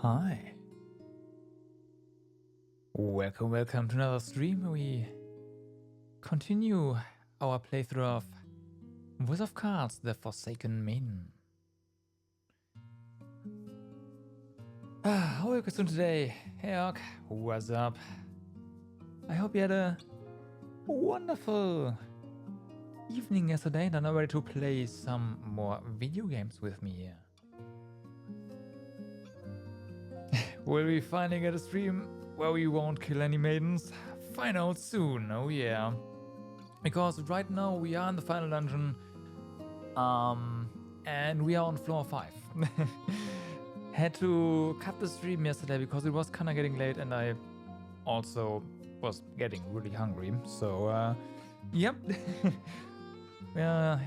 Hi. Welcome to another stream. We continue our playthrough of Wizard of Cards, the Forsaken Maiden. How are you guys doing today? Hey, Orc, what's up? I hope you had a wonderful evening yesterday and are now ready to play some more video games with me here. Will we finally get a stream where we won't kill any maidens? Find out soon, oh yeah. Because right now we are in the final dungeon, and we are on floor 5. Had to cut the stream yesterday because it was kinda getting late and I also was getting really hungry. So, yep. We are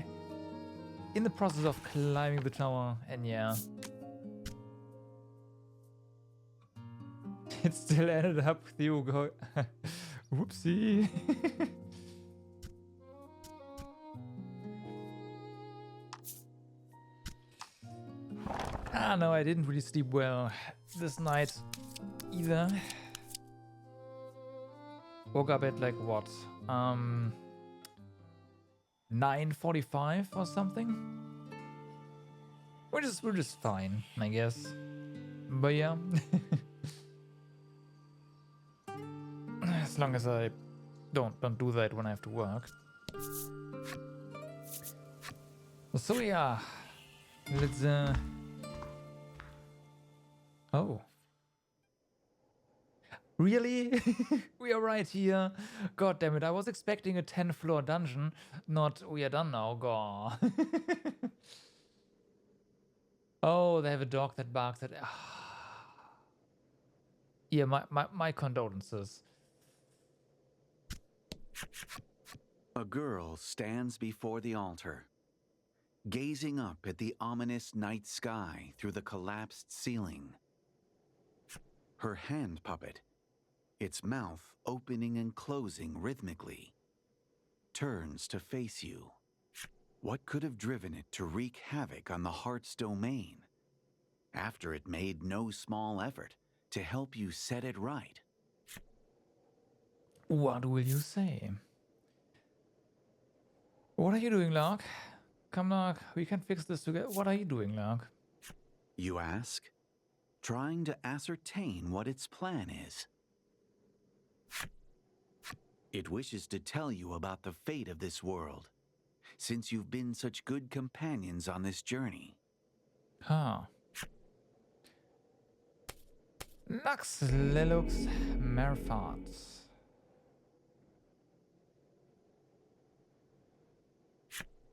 in the process of climbing the tower and yeah. It still ended up with you going. Whoopsie. No, I didn't really sleep well this night either. Woke up at like what? 9:45 or something? Which is fine, I guess. But yeah. As long as I don't do that when I have to work. So yeah, let's oh. Really? We are right here. God damn it, I was expecting a 10th floor dungeon, not we are done now. God. Oh, they have a dog that barks at. Yeah, my condolences. A girl stands before the altar, gazing up at the ominous night sky through the collapsed ceiling. Her hand puppet, its mouth opening and closing rhythmically, turns to face you. What could have driven it to wreak havoc on the heart's domain after it made no small effort to help you set it right? What will you say? What are you doing, Lark? Come, Lark, we can fix this together. What are you doing, Lark? You ask, trying to ascertain what its plan is. It wishes to tell you about the fate of this world, since you've been such good companions on this journey. Huh. Lux Lelux Merfats.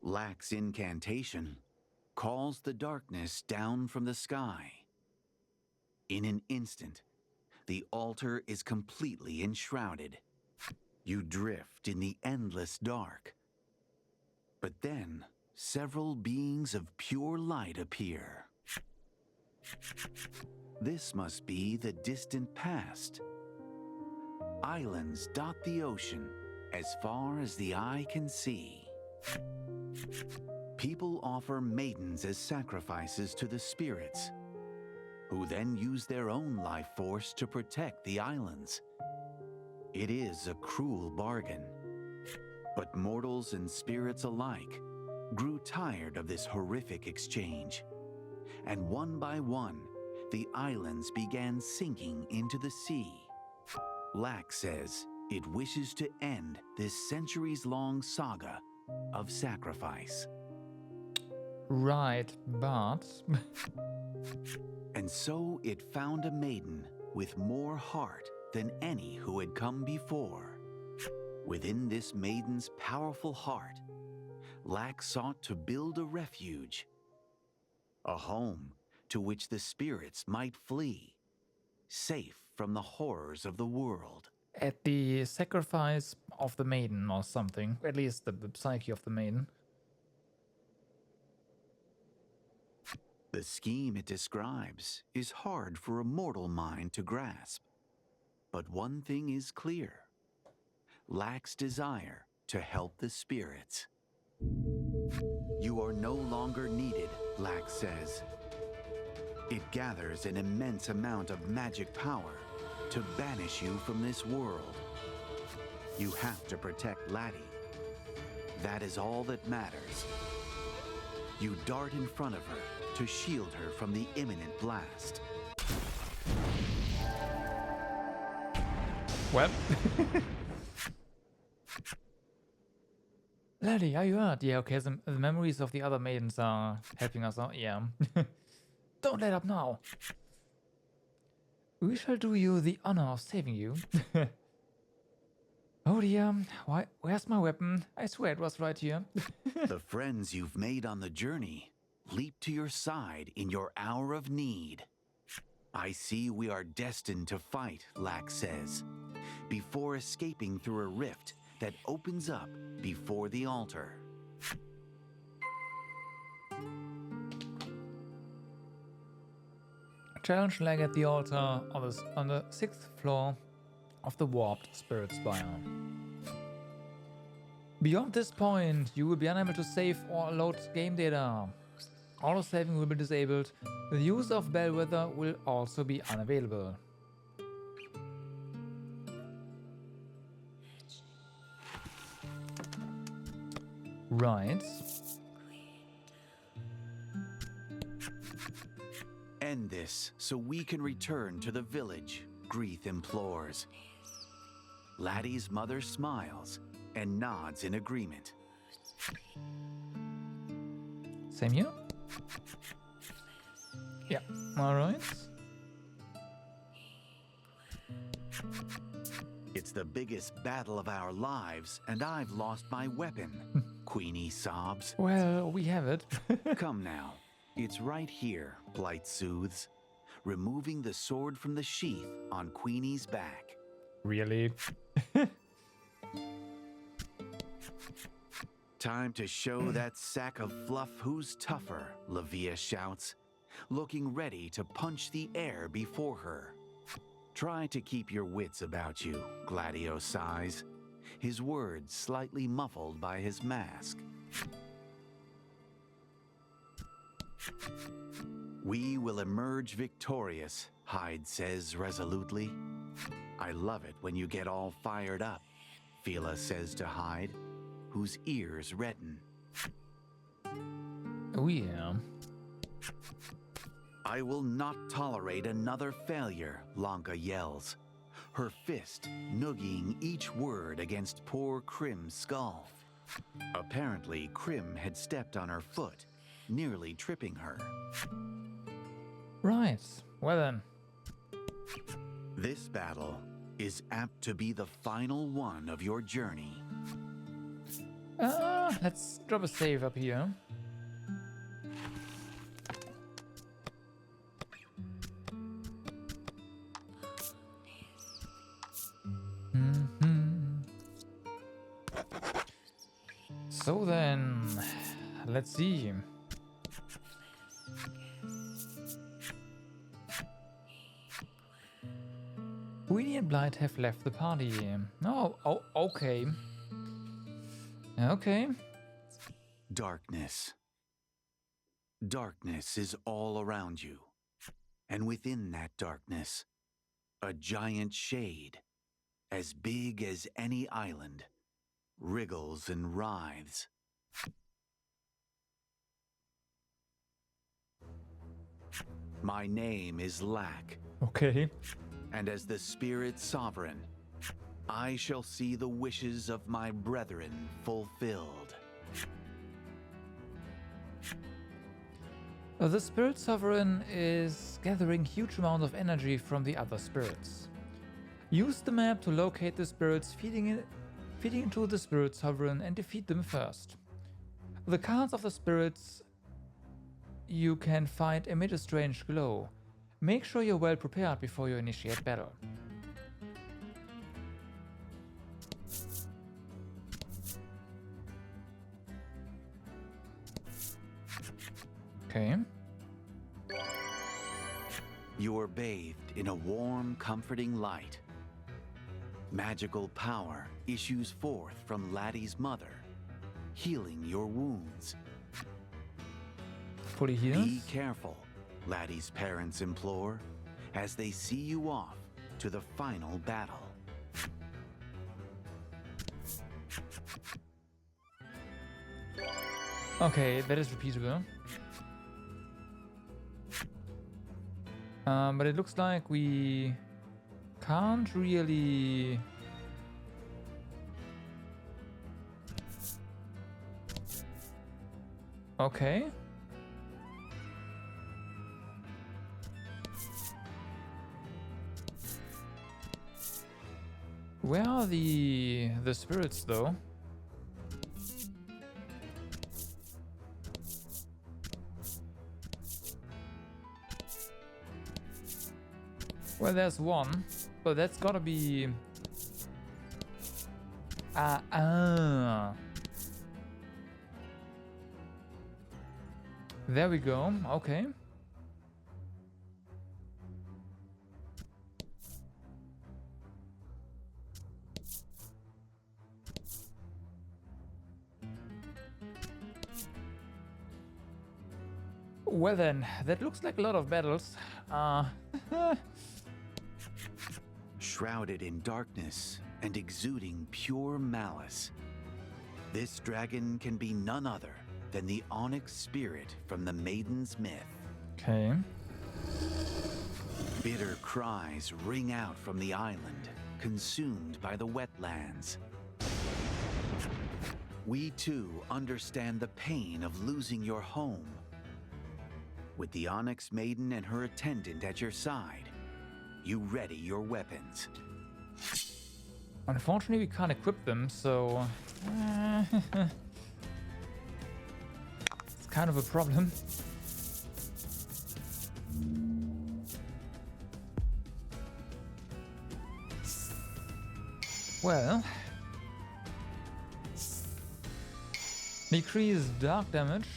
Lack's incantation calls the darkness down from the sky. In an instant, the altar is completely enshrouded. You drift in the endless dark. But then, several beings of pure light appear. This must be the distant past. Islands dot the ocean as far as the eye can see. People offer maidens as sacrifices to the spirits, who then use their own life force to protect the islands. It is a cruel bargain, but mortals and spirits alike grew tired of this horrific exchange, and one by one, the islands began sinking into the sea. Lack says it wishes to end this centuries-long saga of sacrifice. Right, but... And so it found a maiden with more heart than any who had come before. Within this maiden's powerful heart, Lack sought to build a refuge, a home to which the spirits might flee, safe from the horrors of the world. At the sacrifice of the maiden or something. At least the psyche of the maiden. The scheme it describes is hard for a mortal mind to grasp. But one thing is clear. Lack's desire to help the spirits. You are no longer needed, Lack says. It gathers an immense amount of magic power to banish you from this world. You have to protect Laddie. That is all that matters. You dart in front of her to shield her from the imminent blast. Well. Laddie, are you hurt? Yeah, okay, the memories of the other maidens are helping us out. Yeah. Don't let up now. We shall do you the honor of saving you. Oh dear, where's my weapon? I swear it was right here. The friends you've made on the journey leap to your side in your hour of need. I see we are destined to fight, Lack says, before escaping through a rift that opens up before the altar. Challenge Lag at the altar on the 6th floor of the Warped Spirit Spire. Beyond this point, you will be unable to save or load game data. Auto saving will be disabled. The use of Bellwether will also be unavailable. Right. End this so we can return to the village, Greeth implores. Laddie's mother smiles and nods in agreement. Same here? Yeah, alright. It's the biggest battle of our lives, and I've lost my weapon, Queenie sobs. Well, we have it. Come now. It's right here, Blight soothes, removing the sword from the sheath on Queenie's back. Really? Time to show that sack of fluff who's tougher, Lavia shouts, looking ready to punch the air before her. Try to keep your wits about you, Gladio sighs, his words slightly muffled by his mask. We will emerge victorious, Hyde says resolutely. I love it when you get all fired up, Fila says to Hyde, whose ears redden. Oh yeah. I will not tolerate another failure, Lanka yells, her fist noogieing each word against poor Krim's skull. Apparently, Krim had stepped on her foot, nearly tripping her. Right, well then. This battle is apt to be the final one of your journey. Let's drop a save up here. So then, let's see. Queenie and Blight have left the party. Oh, okay. Okay. Darkness. Darkness is all around you. And within that darkness, a giant shade, as big as any island, wriggles and writhes. My name is Lack. Okay. And as the Spirit Sovereign, I shall see the wishes of my brethren fulfilled. The Spirit Sovereign is gathering huge amounts of energy from the other spirits. Use the map to locate the spirits feeding into the Spirit Sovereign and defeat them first. The cards of the spirits you can find emit a strange glow. Make sure you're well prepared before you initiate battle. Okay. You are bathed in a warm, comforting light. Magical power issues forth from Laddie's mother, healing your wounds. Fully healed. Be careful. Laddie's parents implore, as they see you off to the final battle. Okay, that is repeatable. But it looks like we can't really... Okay. Where are the spirits though? Well, there's one, but that's gotta be... There we go, okay. Well then, that looks like a lot of battles. Shrouded in darkness and exuding pure malice, this dragon can be none other than the onyx spirit from the Maiden's myth. Okay. Bitter cries ring out from the island, consumed by the wetlands. We too understand the pain of losing your home. With the Onyx Maiden and her attendant at your side, you ready your weapons. Unfortunately, we can't equip them, so... it's kind of a problem. Well... Decrease dark damage.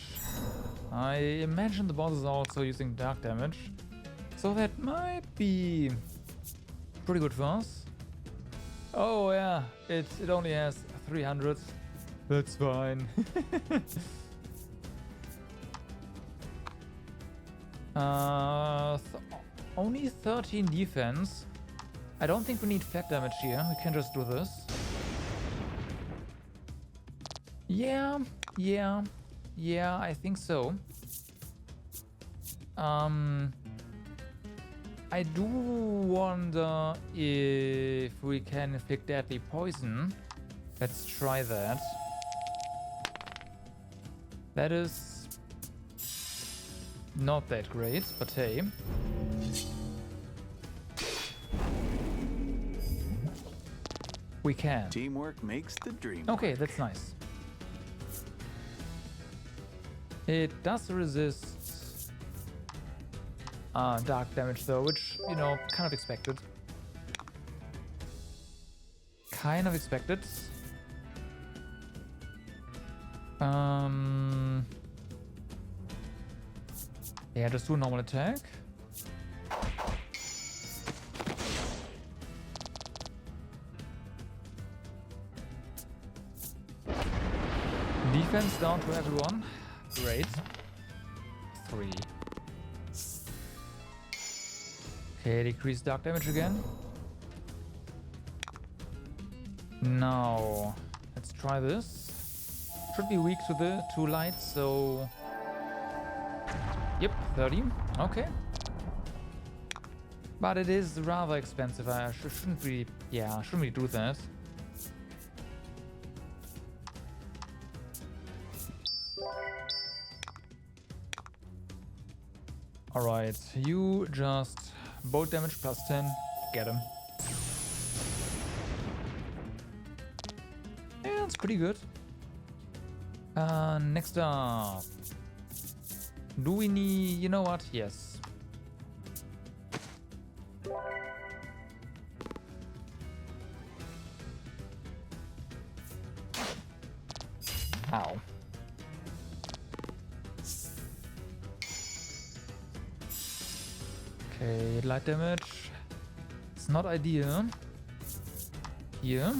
I imagine the boss is also using dark damage. So that might be pretty good for us. Oh yeah, it only has 300. That's fine. Only 13 defense. I don't think we need flat damage here. We can just do this. Yeah, I think so. I do wonder if we can inflict deadly poison. Let's try that. That is not that great, but hey. We can. Teamwork makes the dream Okay, work. that's nice. It does resist dark damage though, which, you know, kind of expected. Yeah, just do a normal attack. Defense down to everyone. Great. 3. Okay, decrease dark damage again. Now, let's try this. Should be weak to light, so... Yep, 30. Okay. But it is rather expensive. I shouldn't really do that. Alright, you just bolt damage plus 10, get him. Yeah, it's pretty good. Next up. Do we need... You know what? Yes. Ow. Okay, light damage. It's not ideal. Here.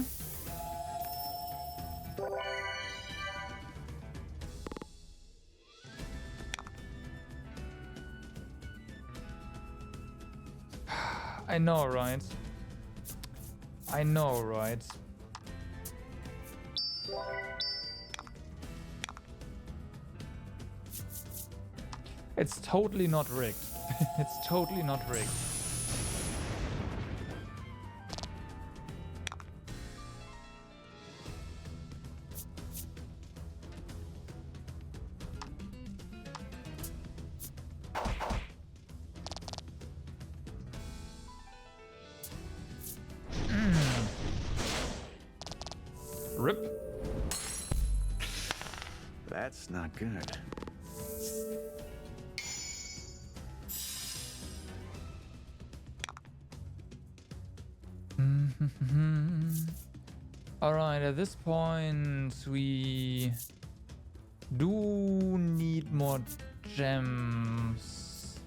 I know, right? I know, right? It's totally not rigged. It's totally not rigged. Rip. That's not good. Alright, at this point we do need more gems.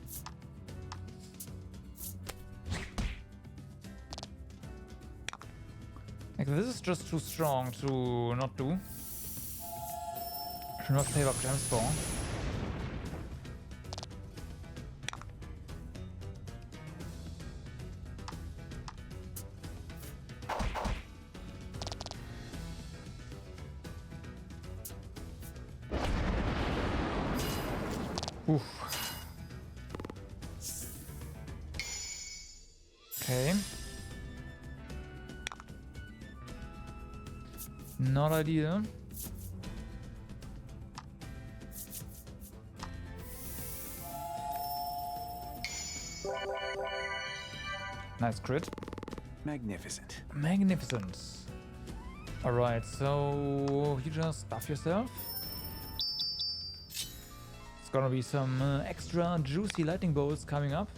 Like, this is just too strong to not do. Should not save up gems for. Oof. Okay. Not ideal. Nice crit. Magnificent. Magnificent. Alright, so you just buff yourself. It's gonna be some extra juicy lightning bolts coming up.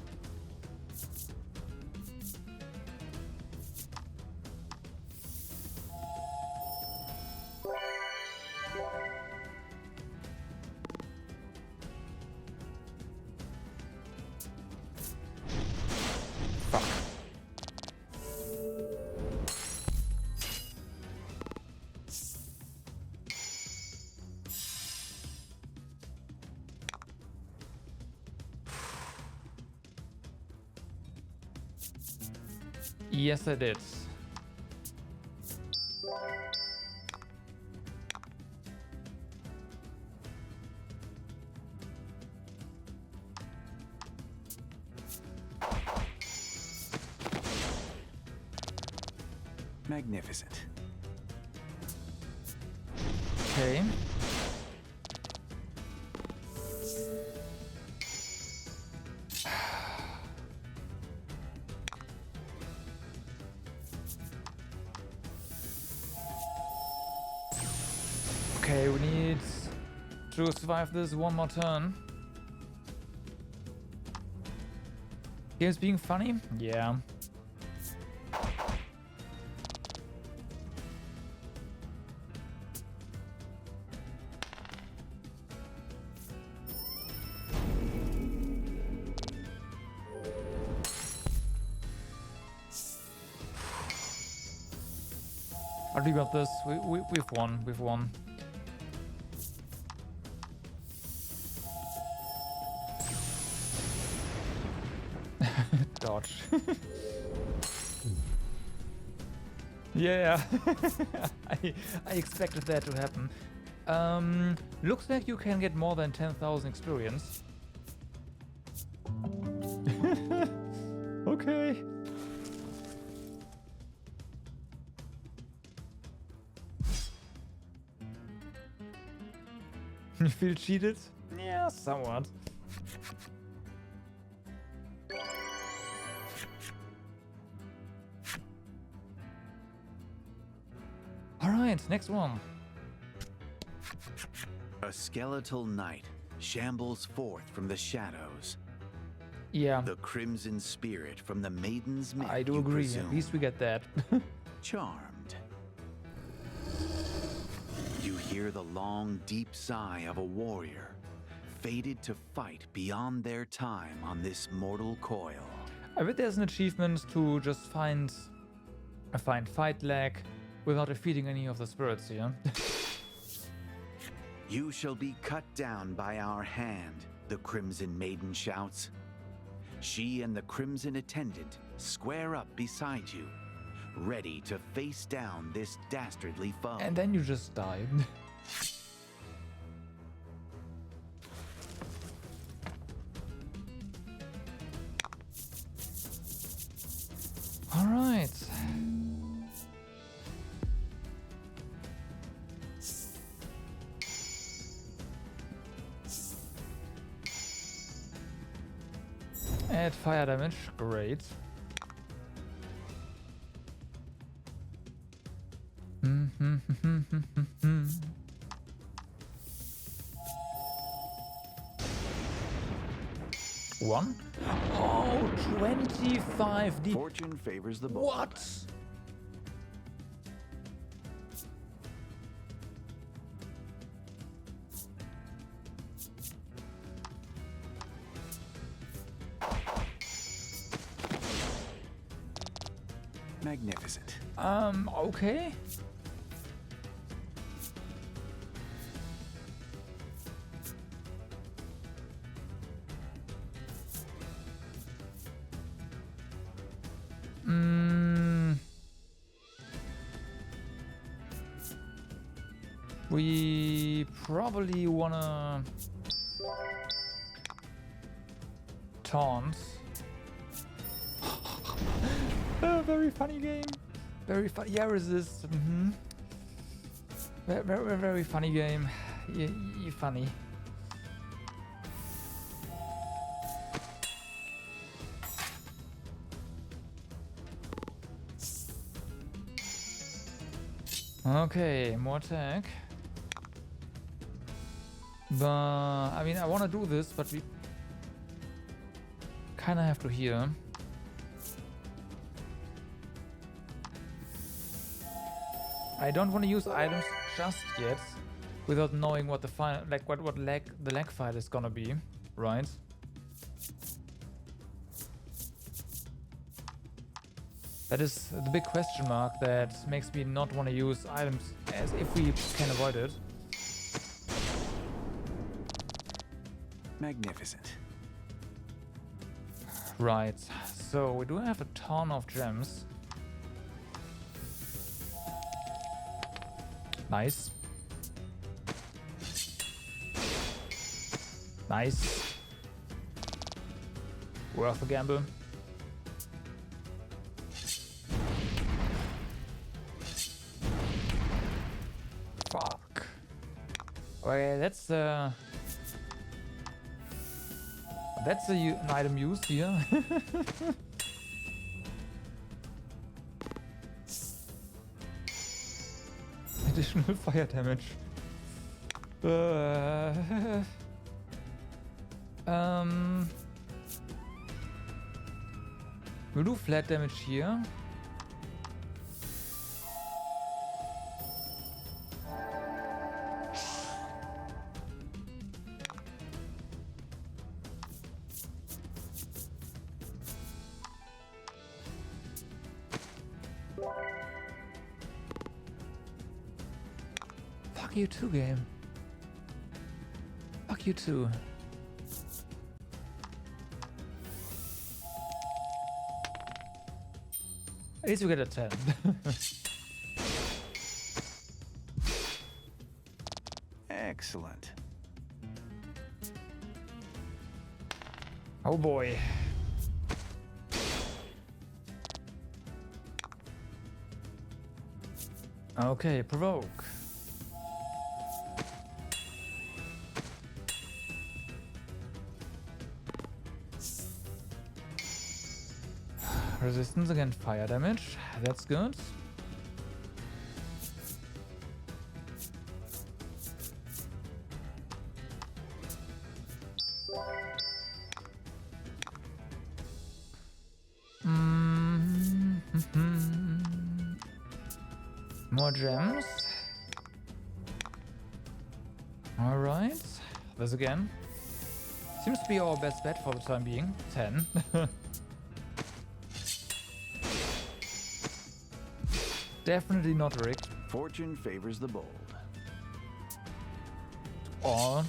Fuck. Yes, I did. Magnificent. Okay. Okay, we need to survive this one more turn. Game's being funny? Yeah. I'll rebuild this. We've won. We've won. Dodge. Yeah. I expected that to happen. Looks like you can get more than 10,000 experience. Okay. You feel cheated? Yeah, somewhat. Alright, next one. A skeletal knight shambles forth from the shadows. Yeah, The crimson spirit from the maiden's myth. I do you agree. presume. At least we get that. Charmed. You hear the long, deep sigh of a warrior, fated to fight beyond their time on this mortal coil. I bet there's an achievement to just find fight lag without defeating any of the spirits here. You shall be cut down by our hand, the crimson maiden shouts. She and the Crimson Attendant square up beside you, ready to face down this dastardly foe. And then you just die. All right. Add fire damage, great. One? Oh, 25 D. Fortune favors the bold. What? Magnificent. Okay. We probably wanna taunt. Very funny game. Very funny. Yeah, resist. Very funny game. You funny. Okay, more attack. But I mean, I want to do this, but we kind of have to heal. I don't want to use items just yet, without knowing what the final, like what the lag fight is gonna be, right? That is the big question mark that makes me not want to use items as if we can avoid it. Magnificent. Right, so we do have a ton of gems. Nice. Nice. Worth a gamble. Fuck. Okay, that's an item used here. Additional fire damage. We'll do flat damage here. Fuck you too, game. Fuck you too. At least we get a 10. Excellent. Oh boy. Okay, provoke. Resistance against fire damage. That's good. More gems. All right. This again. Seems to be our best bet for the time being. 10. Definitely not rigged. Fortune favors the bold. Or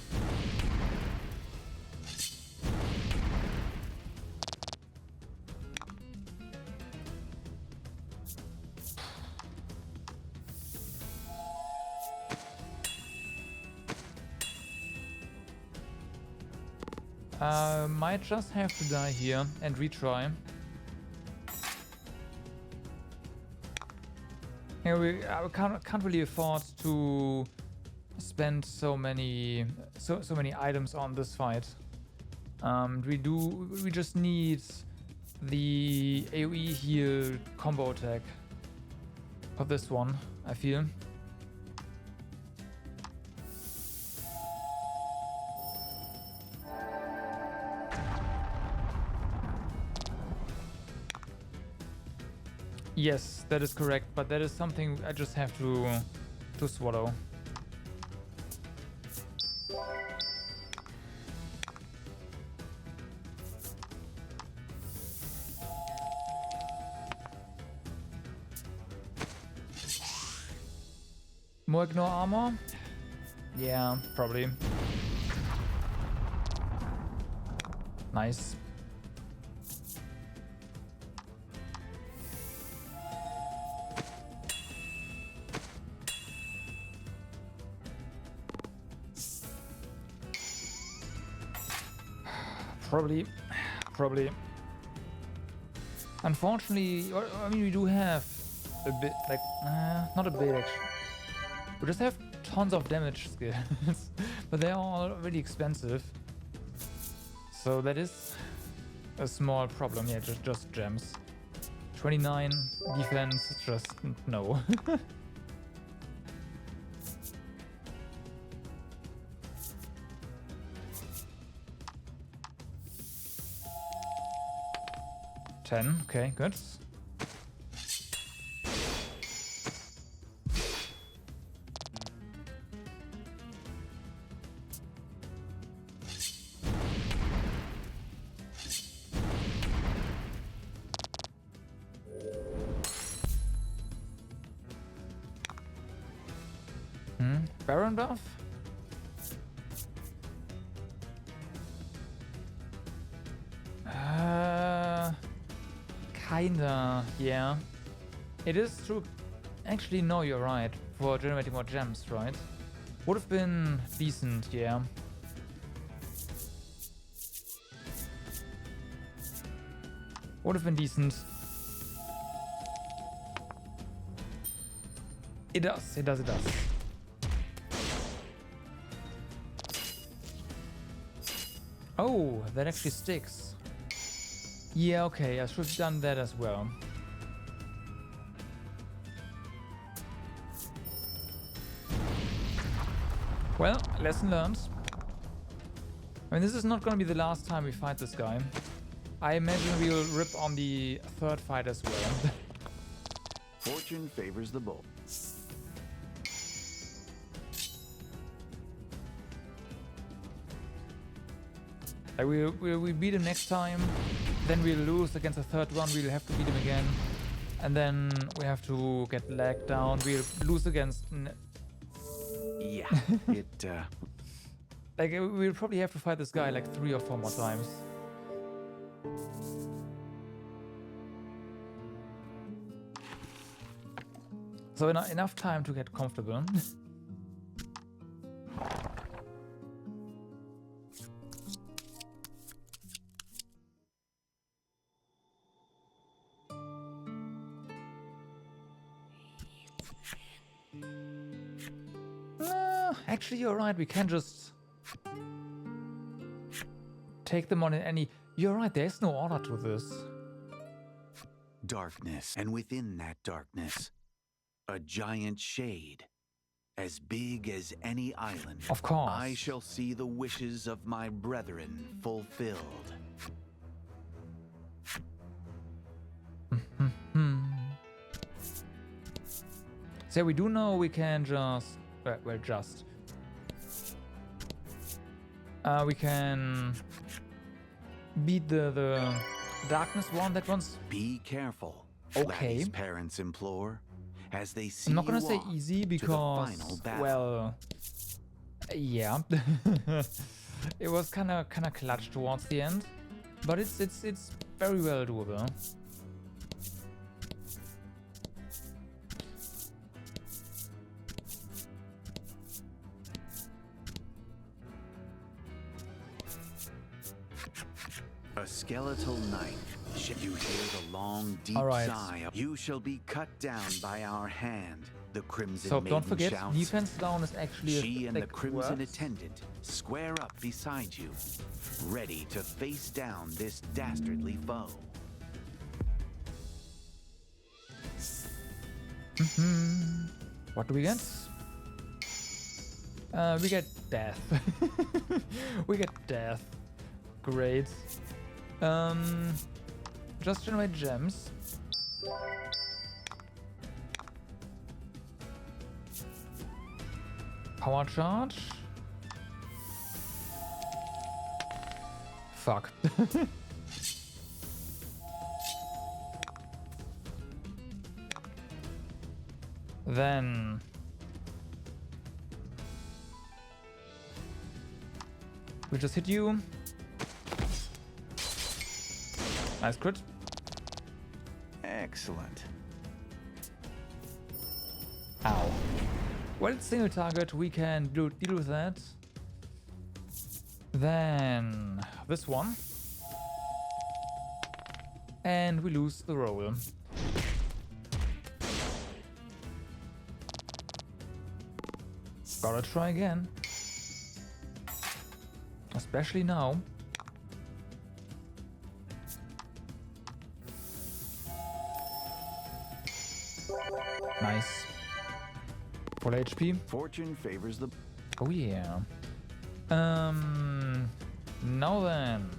Might just have to die here and retry. Here I can't really afford to spend so many items on this fight. We just need the AoE heal combo attack for this one, I feel. Yes, that is correct, but that is something I just have to swallow. More ignore armor? Yeah, probably. Nice. Probably. Unfortunately, I mean, we do have a bit, like, not a bit actually. We just have tons of damage skills, but they are all really expensive. So that is a small problem. Yeah, just gems. 29 defense, just no. Okay, good. Baron buff? Kinda, yeah. It is true. Actually, no, you're right. For generating more gems, right? Would have been decent, yeah. Would have been decent. It does. Oh, that actually sticks. Yeah, okay, I should have done that as well. Well, lesson learned. I mean, this is not gonna be the last time we fight this guy. I imagine we'll rip on the third fight as well. Fortune favors the bold. Like we beat him next time, then we'll lose against the third one, we'll have to beat him again. And then we have to get lagged down, we'll lose against... Yeah, Like, we'll probably have to fight this guy like 3 or 4 more times. So enough time to get comfortable. Actually, you're right, we can just take them on in any... You're right, there's no order to this. Darkness, and within that darkness, a giant shade, as big as any island. Of course. I shall see the wishes of my brethren fulfilled. So we do know we can just... we can beat the darkness one that once. Be careful. Okay. Laddie's parents implore, as they see I'm not gonna you say off easy to the because, final battle. well, yeah, it was kind of clutch towards the end, but it's very well doable. A skeletal knife. You hear the long, deep sigh. You shall be cut down by our hand. The Crimson Maiden don't forget, shouts. defense down is actually She and the Crimson works. Attendant square up beside you, ready to face down this dastardly foe. What do we get? We get death. We get death. Great. Just generate gems. Power charge. Fuck. Then we just hit you. Nice crit. Excellent. Ow. Well, it's single target, we can deal with that. Then this one. And we lose the roll. Gotta try again. Especially now. Nice. Full HP. Fortune favors the... Oh yeah. Now then.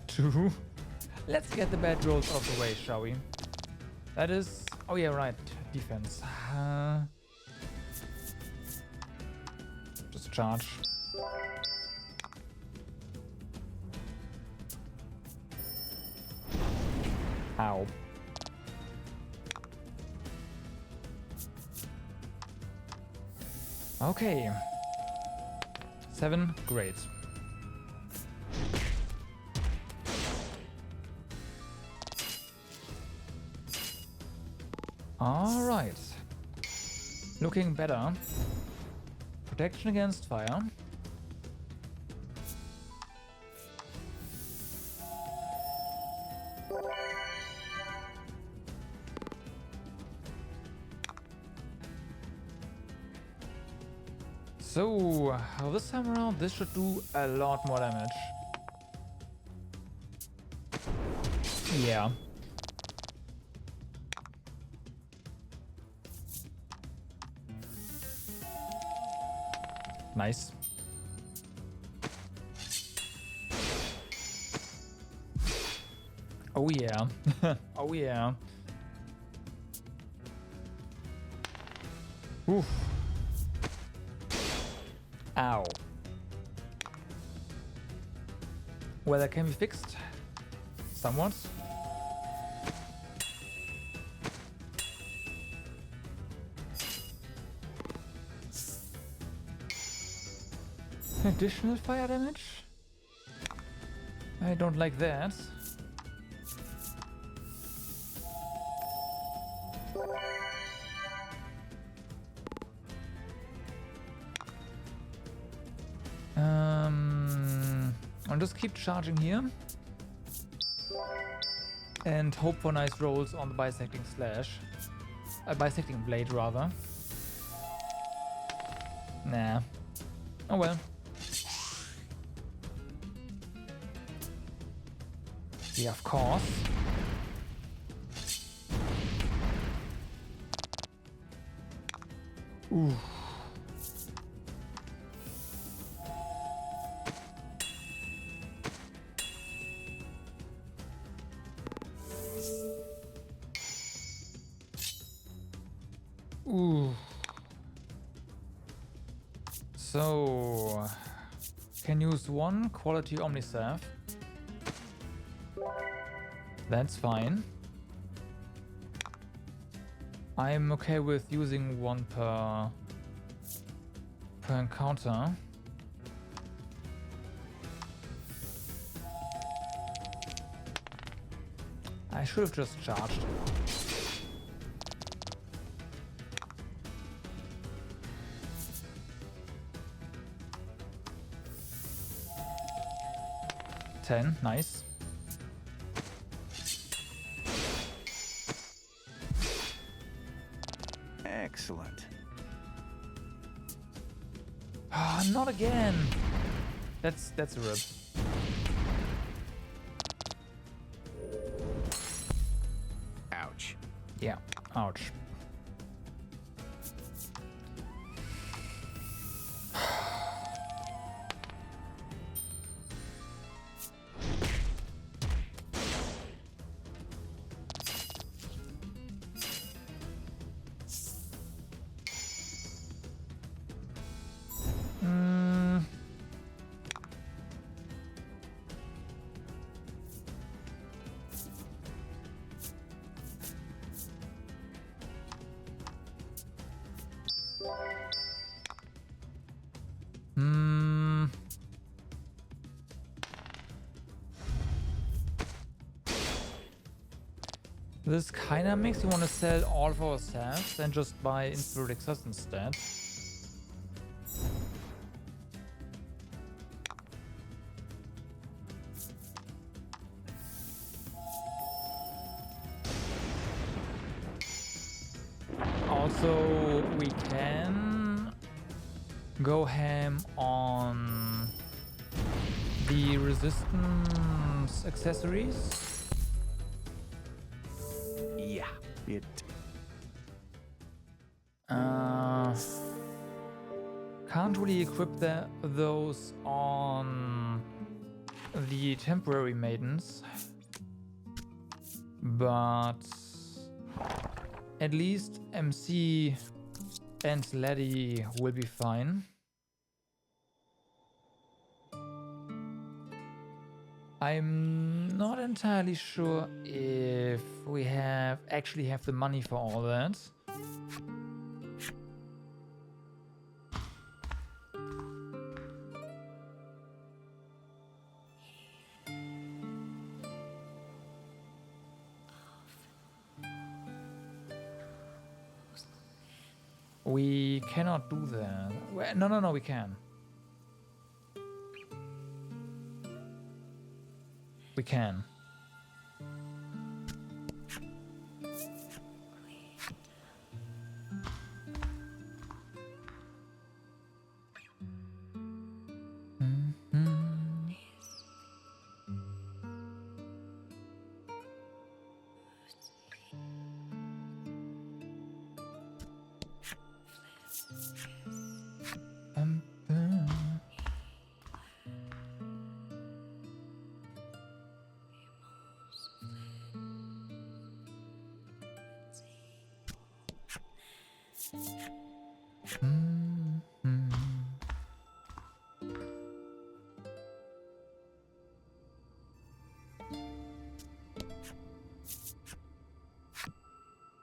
2. Let's get the bad rolls out of the way, shall we? That is... Oh yeah, right. Defense. Just charge. Ow. Okay. 7, great. All right. Looking better. Protection against fire. So, this time around, this should do a lot more damage. Yeah. Nice. Oh yeah. Oh yeah. Oof. Ow. Well, that can be fixed. Somewhat. Additional fire damage? I don't like that. I'll just keep charging here. And hope for nice rolls on the bisecting slash. Bisecting blade, rather. Nah. Oh well. Yeah, of course. Ooh. Ooh. So, can use one quality Omnisalve. That's fine. I'm okay with using one per encounter. I should have just charged. 10, nice. Excellent. Ah, not again. That's a rip. Ouch. Yeah, ouch. This kinda makes you want to sell all of our sets and just buy Inspirit Access instead. Also, we can go ham on the resistance accessories. Yeah, it... Can't really equip those on the temporary maidens, but at least MC and Laddie will be fine. I'm not entirely sure if we actually have the money for all that. We cannot do that. Well, no, we can. We can.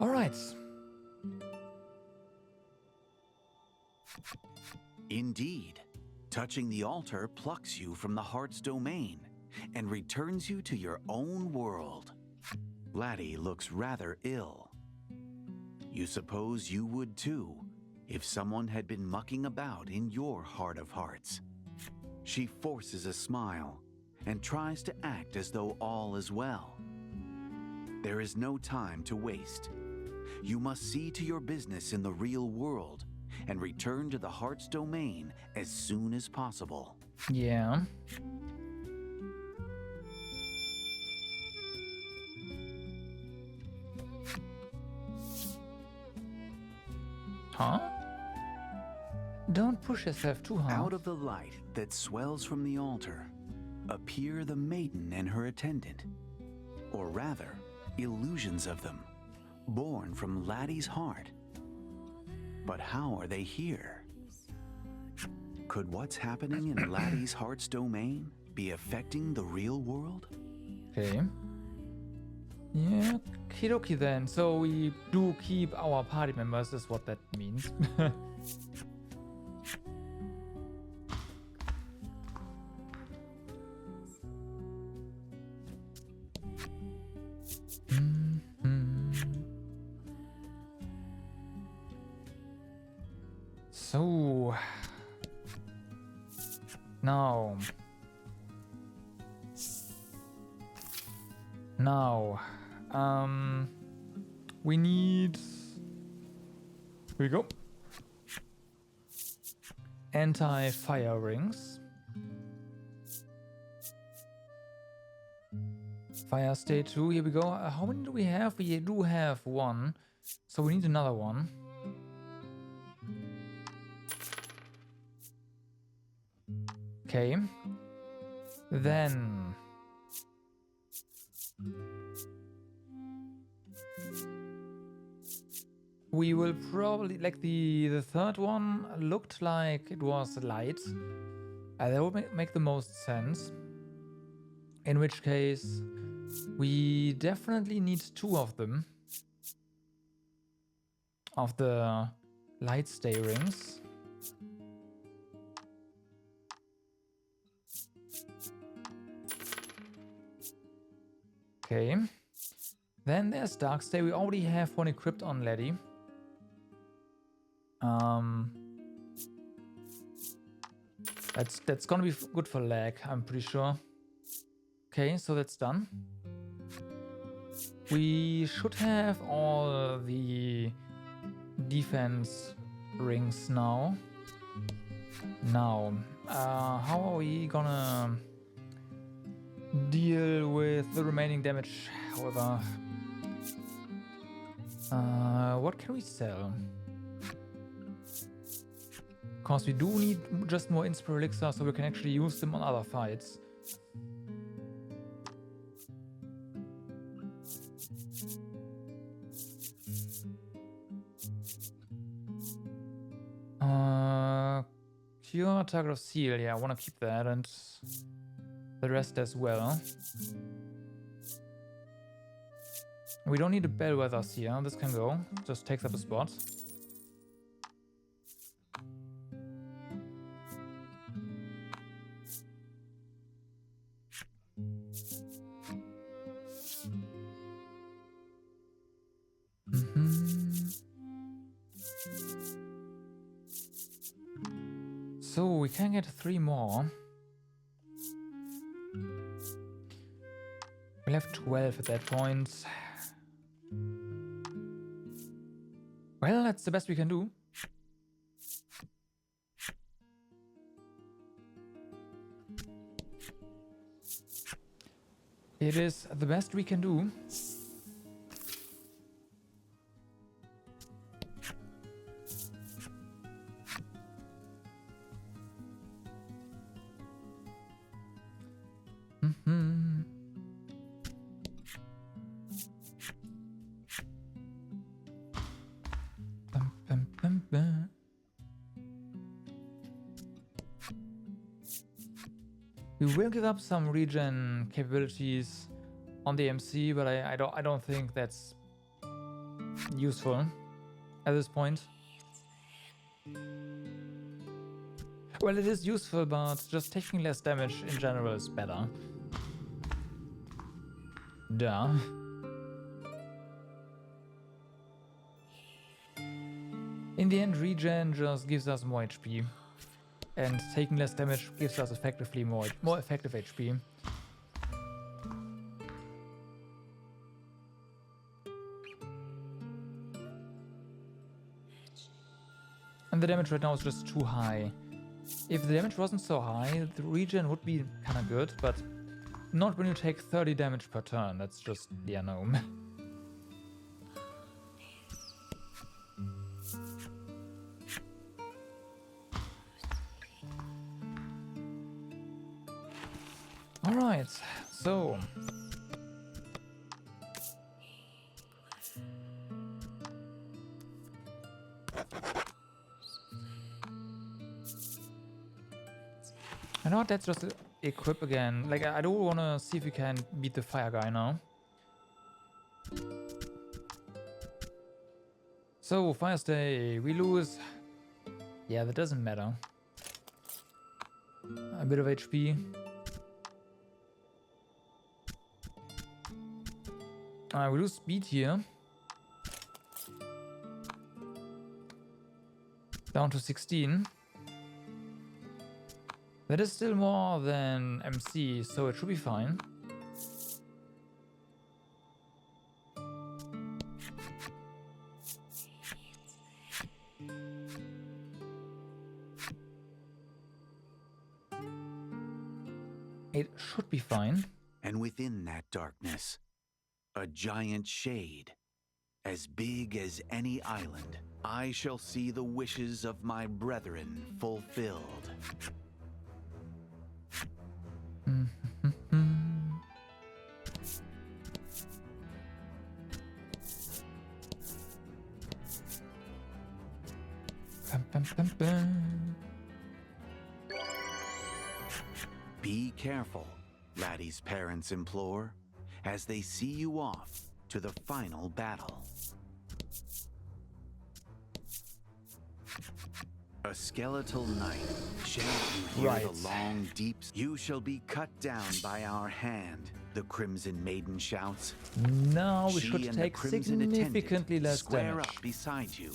All right. Indeed. Touching the altar plucks you from the heart's domain and returns you to your own world. Laddie looks rather ill. You suppose you would too, if someone had been mucking about in your heart of hearts. She forces a smile and tries to act as though all is well. There is no time to waste. You must see to your business in the real world and return to the heart's domain as soon as possible. Yeah. Huh? Don't push yourself too hard. Out of the light that swells from the altar appear the maiden and her attendant, or rather, illusions of them, born from Laddie's heart. But how are they here? Could what's happening in Laddie's heart's domain be affecting the real world? Okay. Yeah, okie then. So we do keep our party members, is what that means. So now Now, we need... Here we go. Anti-fire rings. Fire state 2, here we go. How many do we have? We do have one. So we need another one. Okay. Then... we will probably... like the third one looked like it was light. That would make the most sense. In which case... we definitely need 2 of them. Of the light stay rings. Okay. Then there's dark stay. We already have one equipped on Letty. That's gonna be good for lag, I'm pretty sure. Okay, so that's done. We should have all the defense rings now. Now, how are we gonna deal with the remaining damage? However, what can we sell? Because we do need just more Inspire Elixir, so we can actually use them on other fights. Cure target of seal, yeah, I want to keep that, and the rest as well. We don't need a bellwether here, this can go, just takes up a spot. So we can get 3 more. We'll have 12 at that point. Well, that's the best we can do. It is the best we can do. We will give up some regen capabilities on the MC, but I don't think that's useful at this point. Well, it is useful, but just taking less damage in general is better. Duh. In the end, regen just gives us more HP. And taking less damage gives us effectively more effective HP. And the damage right now is just too high. If the damage wasn't so high, the regen would be kinda good, but not when you take 30 damage per turn. That's just, yeah, no. Alright, so... I know what, that's just equip again. Like, I don't want to see if we can beat the fire guy now. So, fire stay, we lose. Yeah, that doesn't matter. A bit of HP. We lose speed here. Down to 16. That is still more than MC, so it should be fine. It should be fine. And within that darkness, a giant shade, as big as any island. I shall see the wishes of my brethren fulfilled. Be careful, Laddie's parents implore, as they see you off to the final battle. A skeletal knight, shall you hear the long, deep... You shall be cut down by our hand, the Crimson Maiden shouts. Now we should take significantly less square damage. up beside you,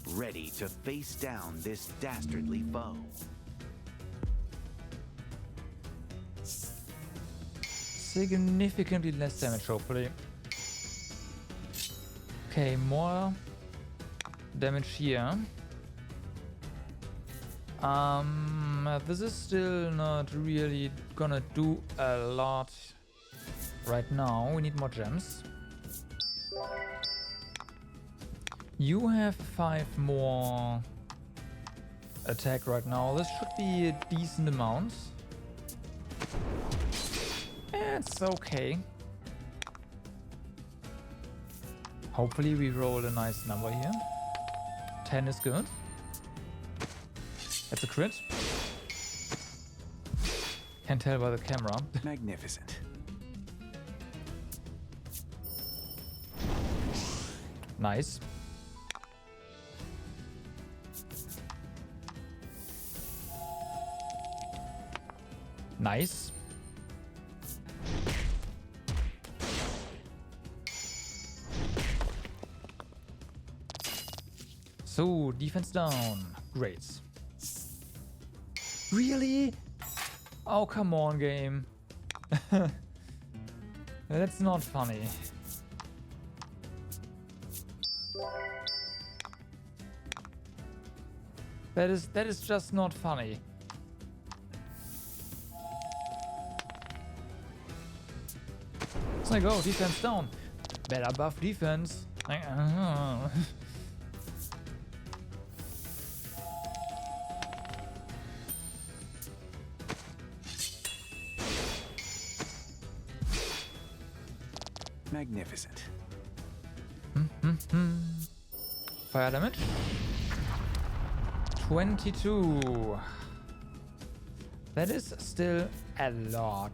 ready to face down this dastardly foe. Significantly less damage, hopefully. Okay, more damage here. This is still not really gonna do a lot right now. We need more gems. You have 5 more attack right now. This should be a decent amount. It's okay. Hopefully we roll a nice number here. 10 is good. That's a crit. Can't tell by the camera. Magnificent. Nice. Nice. So, defense down. Great. Really? Oh, come on, game. That's not funny. That is just not funny. It's like, oh, defense down. Better buff defense. Magnificent. Fire damage. 22. That is still a lot.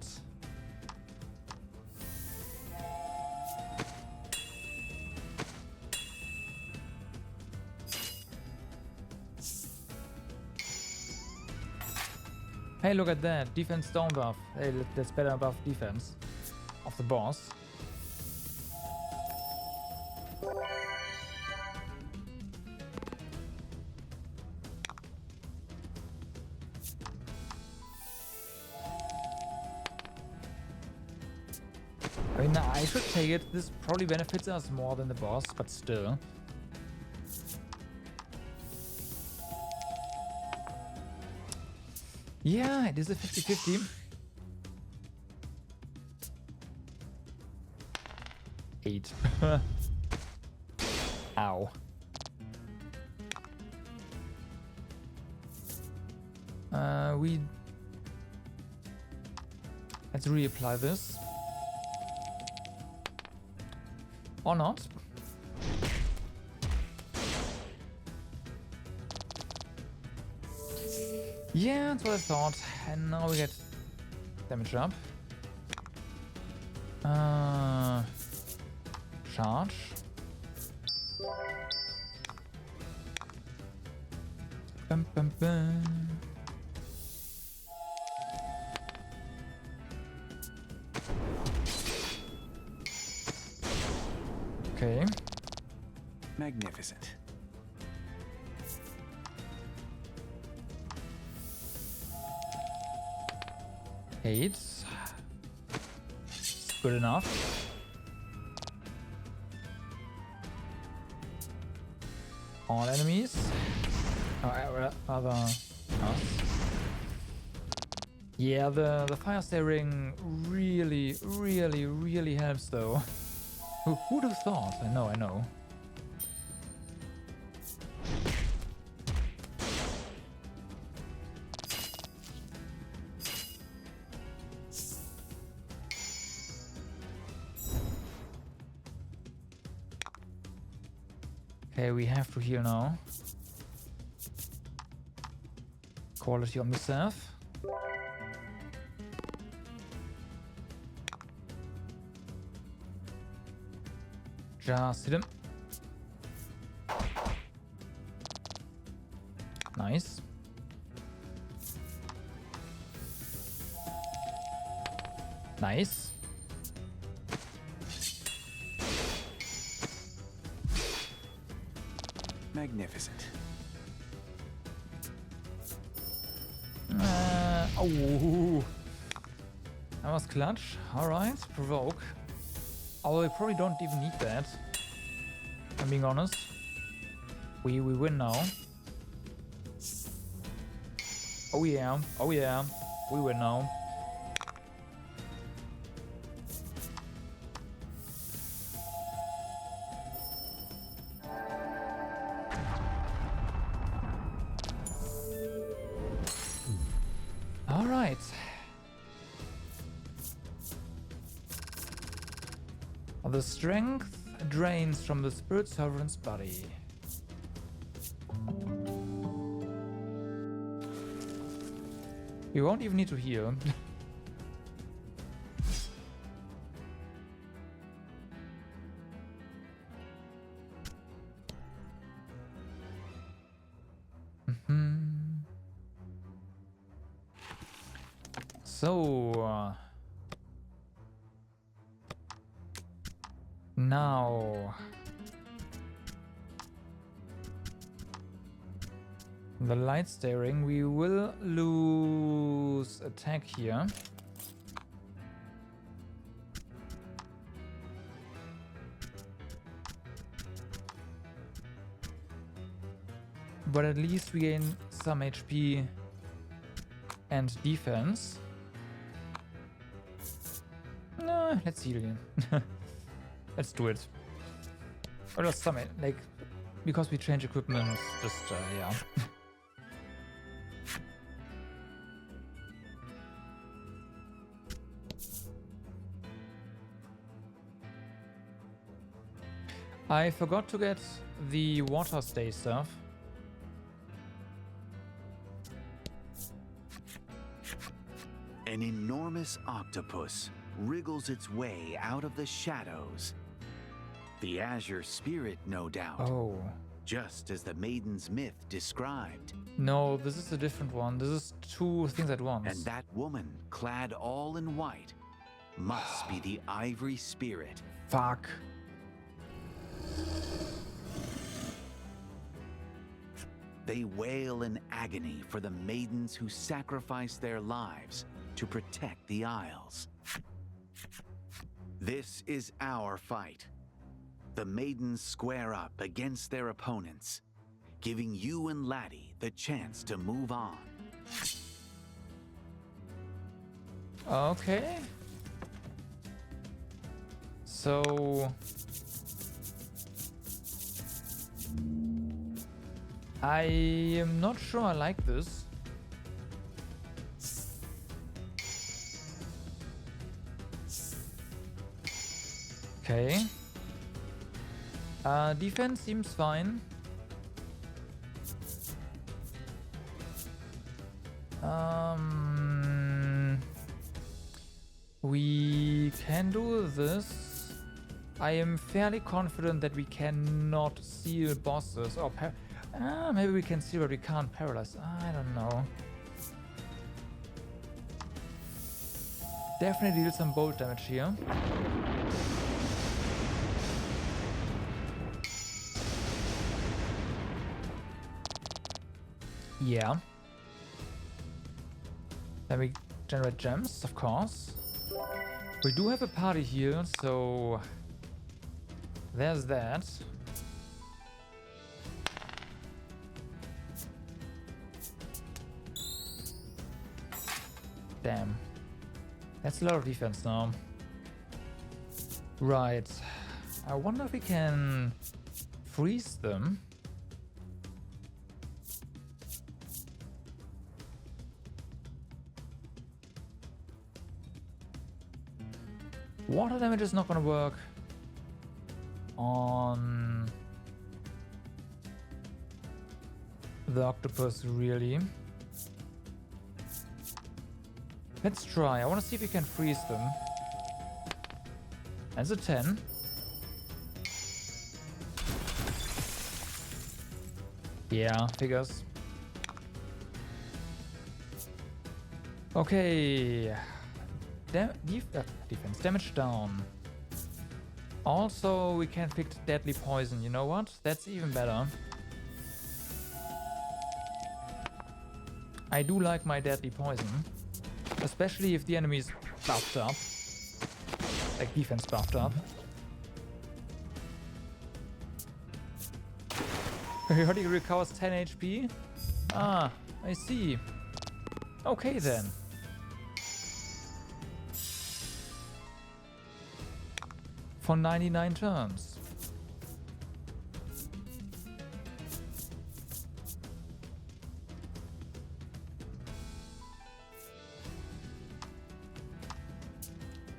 Hey, look at that. Defense down buff. Hey, that's better buff defense of the boss. I mean, I should take it. This probably benefits us more than the boss, but still. Yeah, it is a 50-50. Eight. Ow. Let's reapply this. Or not. Yeah, that's what I thought. And now we get damage up. Charge. Bum, bum, bum. Okay. Magnificent. Eight. Good enough. All enemies. Rather us. Yeah, the fire steering really helps though. Who'd have thought? I know. Okay, we have to heal now. Quality on the staff. Just hit him. Nice. Nice. Magnificent. Oh, that was clutch. All right, provoke. Although I probably don't even need that. I'm being honest. We win now. Oh yeah, we win now. All right. The strength drains from the spirit sovereign's body. You won't even need to heal. So now the light staring, we will lose attack here. But at least we gain some HP and defense. No, let's heal again. Let's do it. Or just some, like, because we change equipment, just, yeah. I forgot to get the water stay stuff. An enormous octopus wriggles its way out of the shadows. The azure spirit, no doubt. Oh. Just as the maiden's myth described. No, this is a different one. This is two things at once. And that woman, clad all in white, must be the ivory spirit. Fuck. They wail in agony for the maidens who sacrificed their lives to protect the Isles. This is our fight. The maidens square up against their opponents, giving you and Laddie the chance to move on. Okay. So I am not sure I like this. Okay. Defense seems fine. We can do this. I am fairly confident that we cannot seal bosses or maybe we can seal but we can't paralyze. I don't know. Definitely deal some bolt damage here. Yeah. Then we generate gems, of course. We do have a party here, so there's that. Damn. That's a lot of defense now. Right. I wonder if we can freeze them. Water damage is not gonna work on the octopus, really. Let's try. I want to see if we can freeze them. That's a 10. Yeah, figures. Okay. Defense damage down. Also, we can fix deadly poison. You know what? That's even better. I do like my deadly poison. Especially if the enemy is buffed up. Like defense buffed up. Periodic recovers 10 HP. Ah, I see. Okay then. For 99 turns.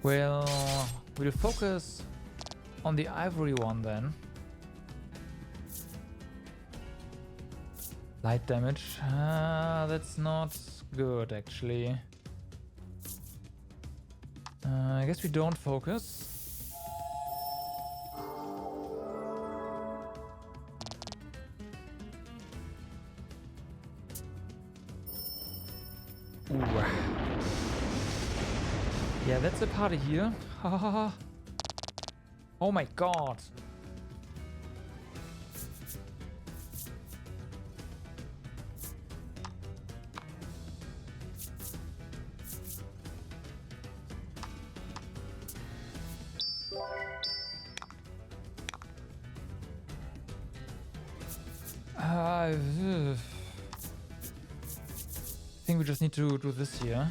Well, we'll focus on the ivory one then. Light damage. That's not good actually. I guess we don't focus. Ooh. Yeah, that's a party here. Oh my god. I think we just need to do this here.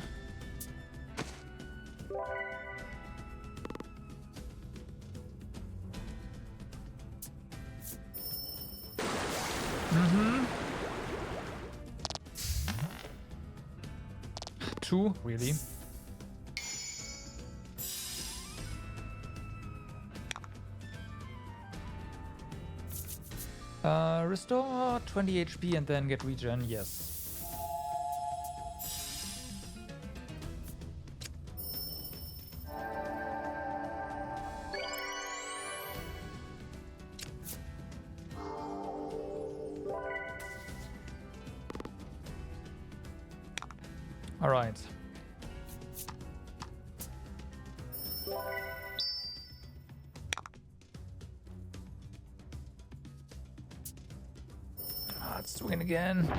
Two, really? Restore 20 HP and then get regen, yes. All right. Let's swing again.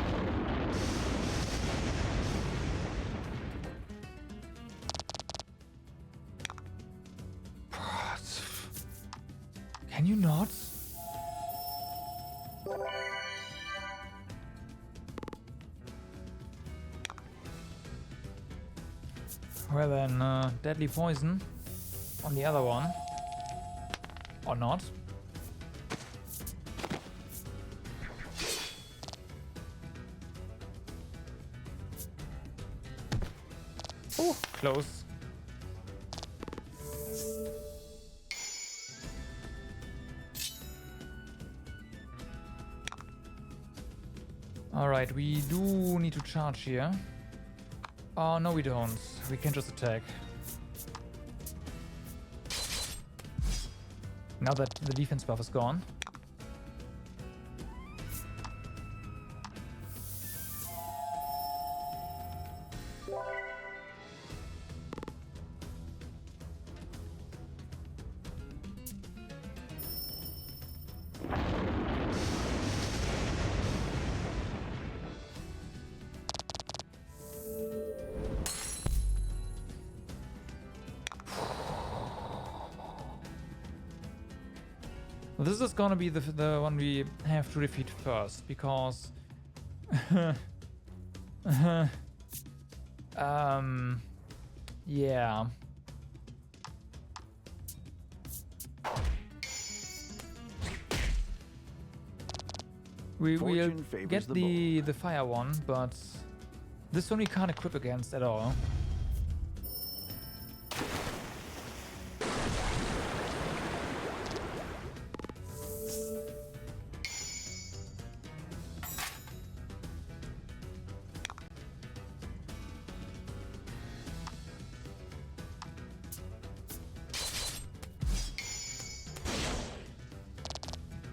Can you not? Well then, deadly poison on the other one. Or not. Oh, close. Alright, we do need to charge here. Oh, no we don't. We can just attack. Now that the defense buff is gone. This is gonna be the one we have to defeat first, because Yeah. We'll get the fire one, but this one we can't equip against at all.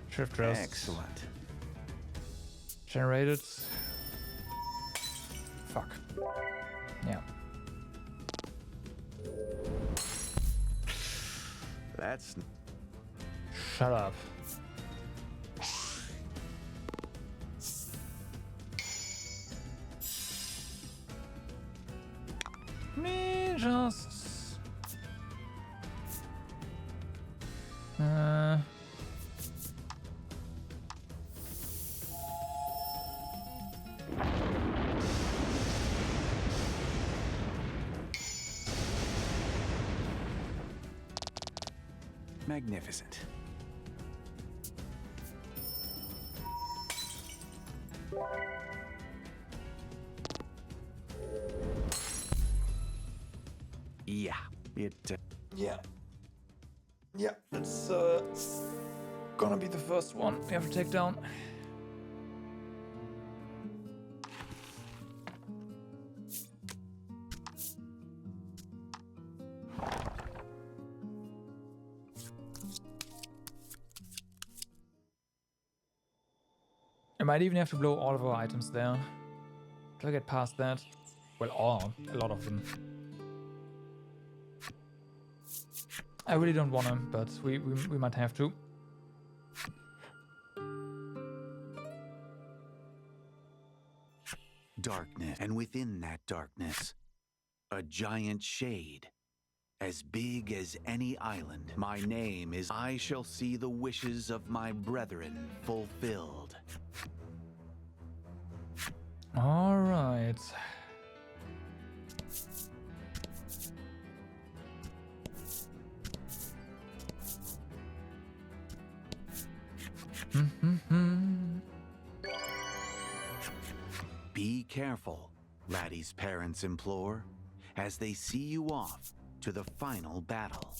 Shift rest. Excellent. Generated. Fuck. Yeah. That's... Shut up. Me just... Magnificent. Yeah, Yeah. Yeah, it's gonna be the first one we have to take down. I might even have to blow all of our items there. Till I get past that. Well, a lot of them. I really don't want to, but we might have to. Darkness, and within that darkness, a giant shade, as big as any island. My name is... I shall see the wishes of my brethren fulfilled. All right. Be careful, Laddie's parents implore, as they see you off to the final battle.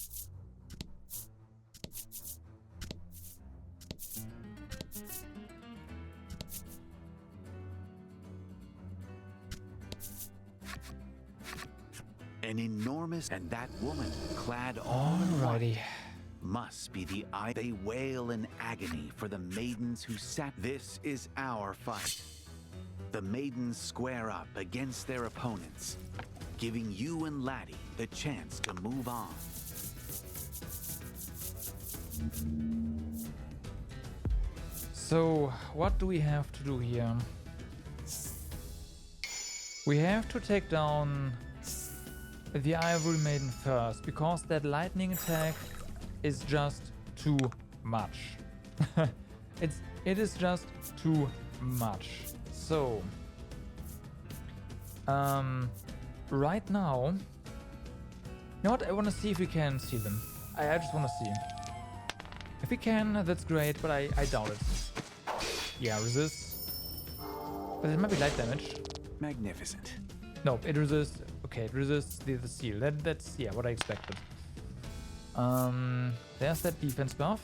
An enormous... And that woman, clad all in white, must be the eye. They wail in agony for the maidens who sat... This is our fight. The maidens square up against their opponents, giving you and Laddie the chance to move on. So, what do we have to do here? We have to take down the Ivory Maiden first, because that lightning attack is just too much. It is just too much. So, right now, you know what? I want to see if we can see them. I just want to see. If we can, that's great, but I doubt it. Yeah, resist. But it might be light damage. Magnificent. No, it resists. Okay, it resists the seal. That's yeah, what I expected. There's that defense buff.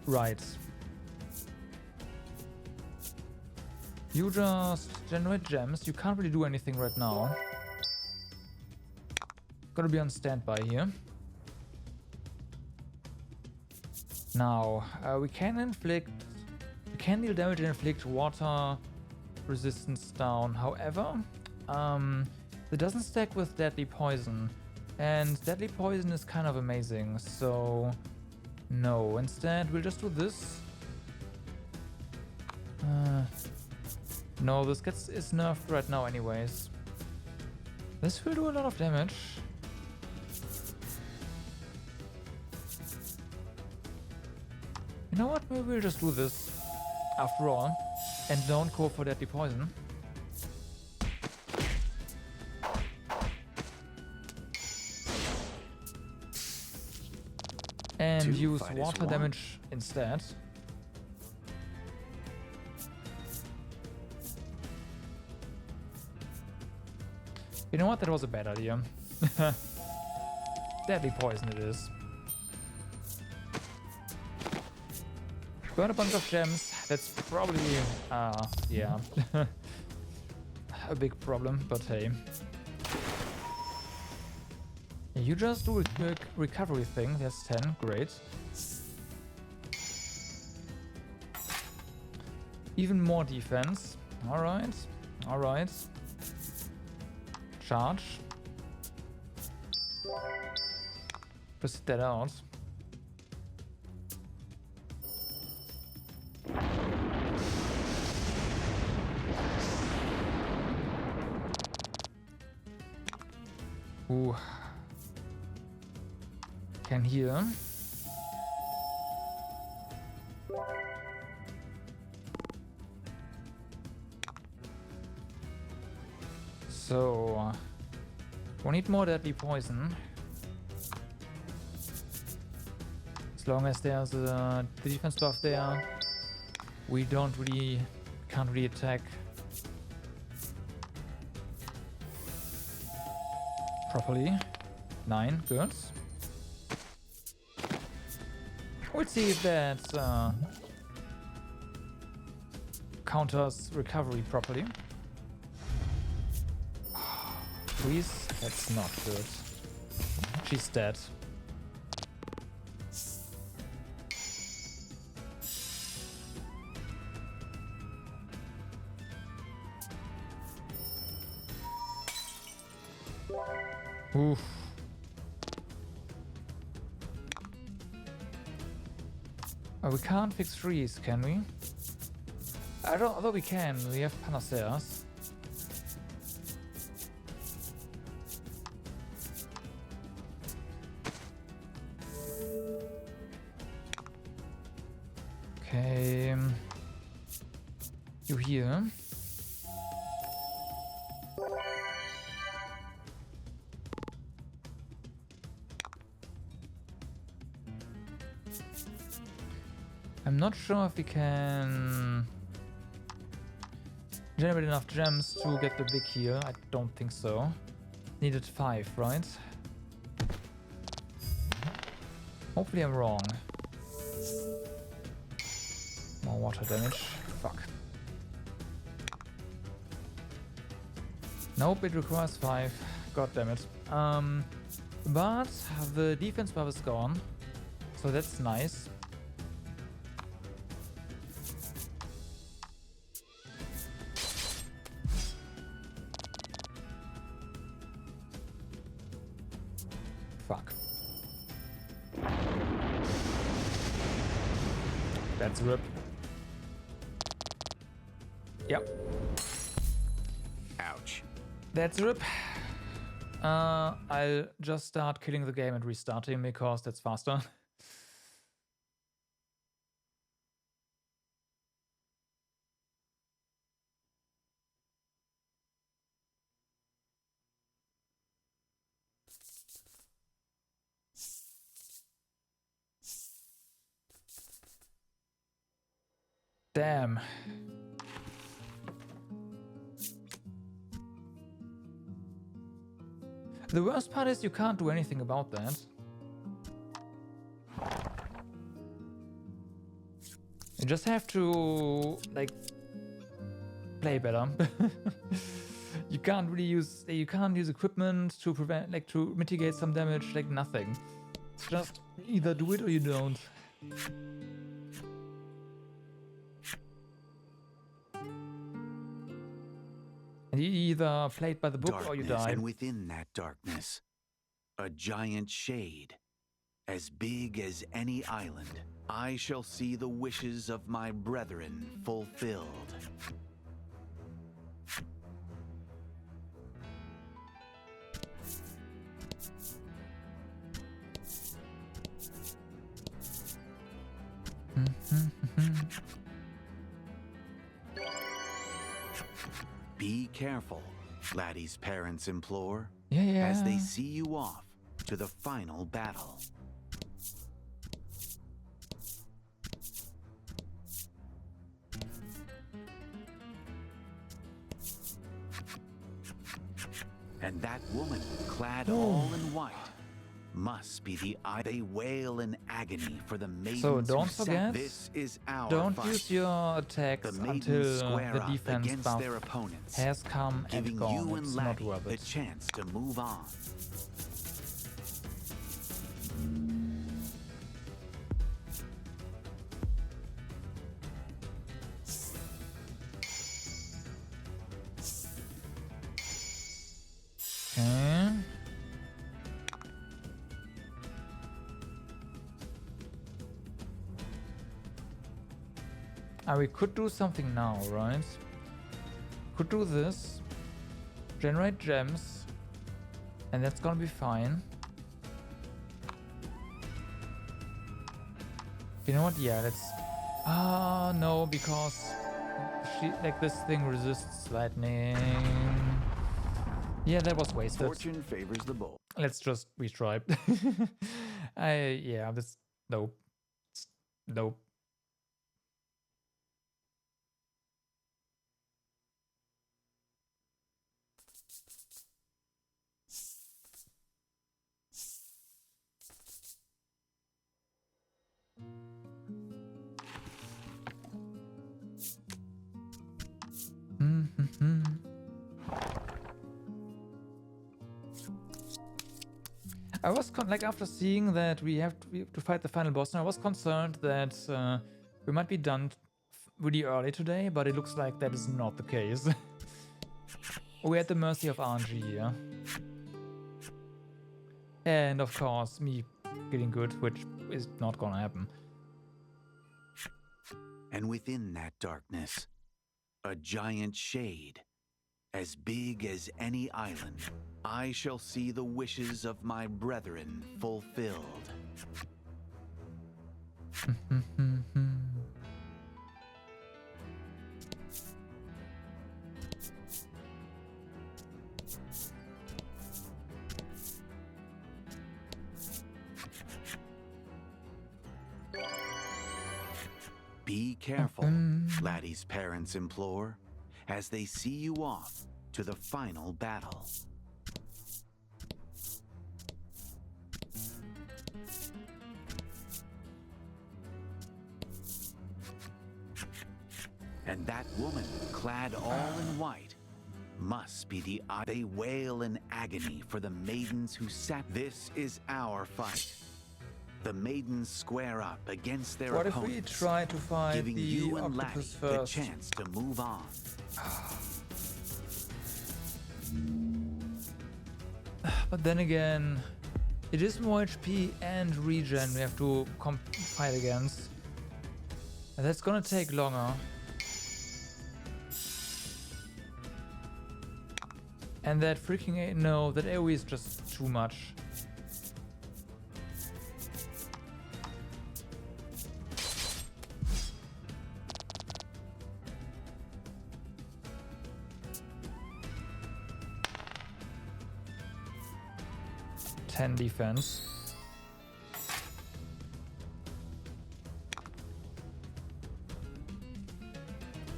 Right. You just generate gems. You can't really do anything right now. Gotta be on standby here. Now, we can deal damage and inflict water resistance down. However, it doesn't stack with deadly poison. And deadly poison is kind of amazing, so no. Instead, we'll just do this. No, this is nerfed right now anyways. This will do a lot of damage. You know what? Maybe we'll just do this. after all. And don't go for deadly poison. And use water damage instead. You know what? That was a bad idea. Deadly poison it is. Burn a bunch of gems. That's probably, yeah, a big problem, but hey. You just do a quick recovery thing. That's 10. Great. Even more defense. Alright. Alright. Charge. Just hit that out. Ooh. Can heal. So, we need more deadly poison. As long as there's the defense buff there, we can't really attack properly. 9, good. We'll see if that counters recovery properly. Please, that's not good. She's dead. Oof. Oh, we can't fix freeze, can we? Although we can, we have panaceas. Okay. You here? I'm not sure if we can generate enough gems to get the big heal. I don't think so. Needed 5, right? Hopefully I'm wrong. More water damage. Fuck. Nope, it requires 5. God damn it. But the defense buff is gone, so that's nice. Fuck. That's rip. Yep. Ouch. That's rip. I'll just start killing the game and restarting because that's faster. Damn. The worst part is you can't do anything about that. You just have to, like, play better. You can't really use equipment to prevent, like, to mitigate some damage, like nothing. Just either do it or you don't. And you either play it by the book Darkness, or you die. and within that darkness, a giant shade, as big as any island. I shall see the wishes of my brethren fulfilled. Be careful, Laddie's parents implore, Yeah. as they see you off to the final battle. And that woman, clad all in white, must be the eye. They wail in agony for the maidens. So don't who forget, this is our don't fight. use your attacks The maidens until square the up defense against buff their opponents, has come and giving gone. you and It's not Laddie worth the it. chance to move on. Okay. We could do something now, right? Could do this. Generate gems. And that's gonna be fine. You know what? Yeah, let's... no, because... this thing resists lightning. Yeah, that was wasted. Fortune favors the bold. Let's just retry. Yeah, this... Nope. Nope. I was after seeing that we have to fight the final boss, and I was concerned that we might be done really early today, but it looks like that is not the case. We're at the mercy of RNG here. And of course, me getting good, which is not gonna happen. And within that darkness, a giant shade, as big as any island. I shall see the wishes of my brethren fulfilled. Be careful, Laddie's parents implore, as they see you off to the final battle. And that woman, clad all in white, must be the eye. They wail in agony for the maidens who sat. This is our fight. The maidens square up against their What if opponents, we try to fight giving the you and Laddie octopus the first? chance to move on. But then again, it is more HP and regen we have to fight against. And that's gonna take longer. And that freaking no, that AoE is just too much. Defense.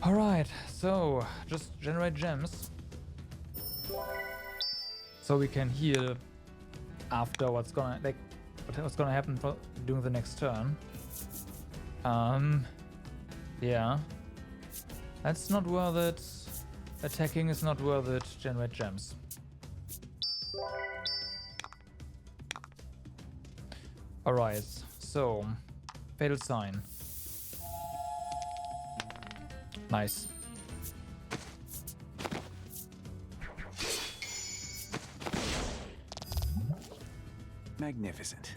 Alright, so just generate gems. So we can heal after what's gonna happen during the next turn. Yeah. That's not worth it. Attacking is not worth it. Generate gems. Alright, so fatal sign. Nice. Magnificent.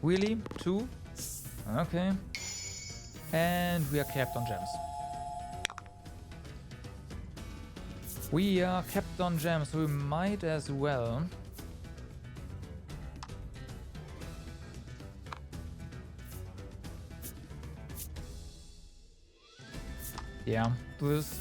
Really? 2? Okay. And we are capped on gems. We are capped on gems, so we might as well. Yeah, do this.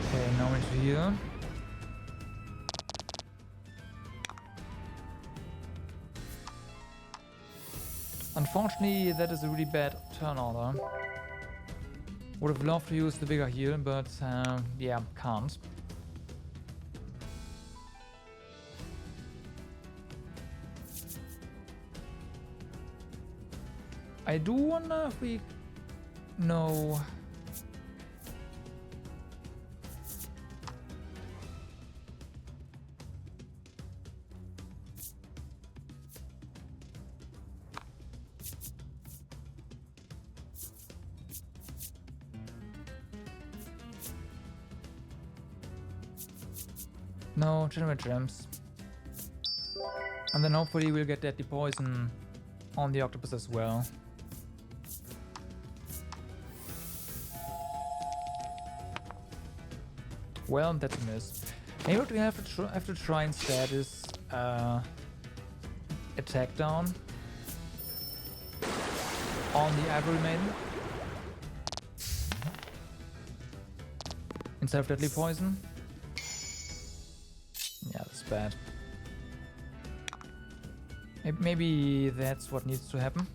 Okay, now into here. Unfortunately, that is a really bad turn order. Would have loved to use the bigger heal, but yeah, can't. I do wonder if we know. No, generate gems. And then hopefully we'll get deadly poison on the octopus as well. Well, that's a miss. Maybe what we have to try instead is attack down on the Ivory Maiden instead of deadly poison. Yeah, that's bad. Maybe that's what needs to happen.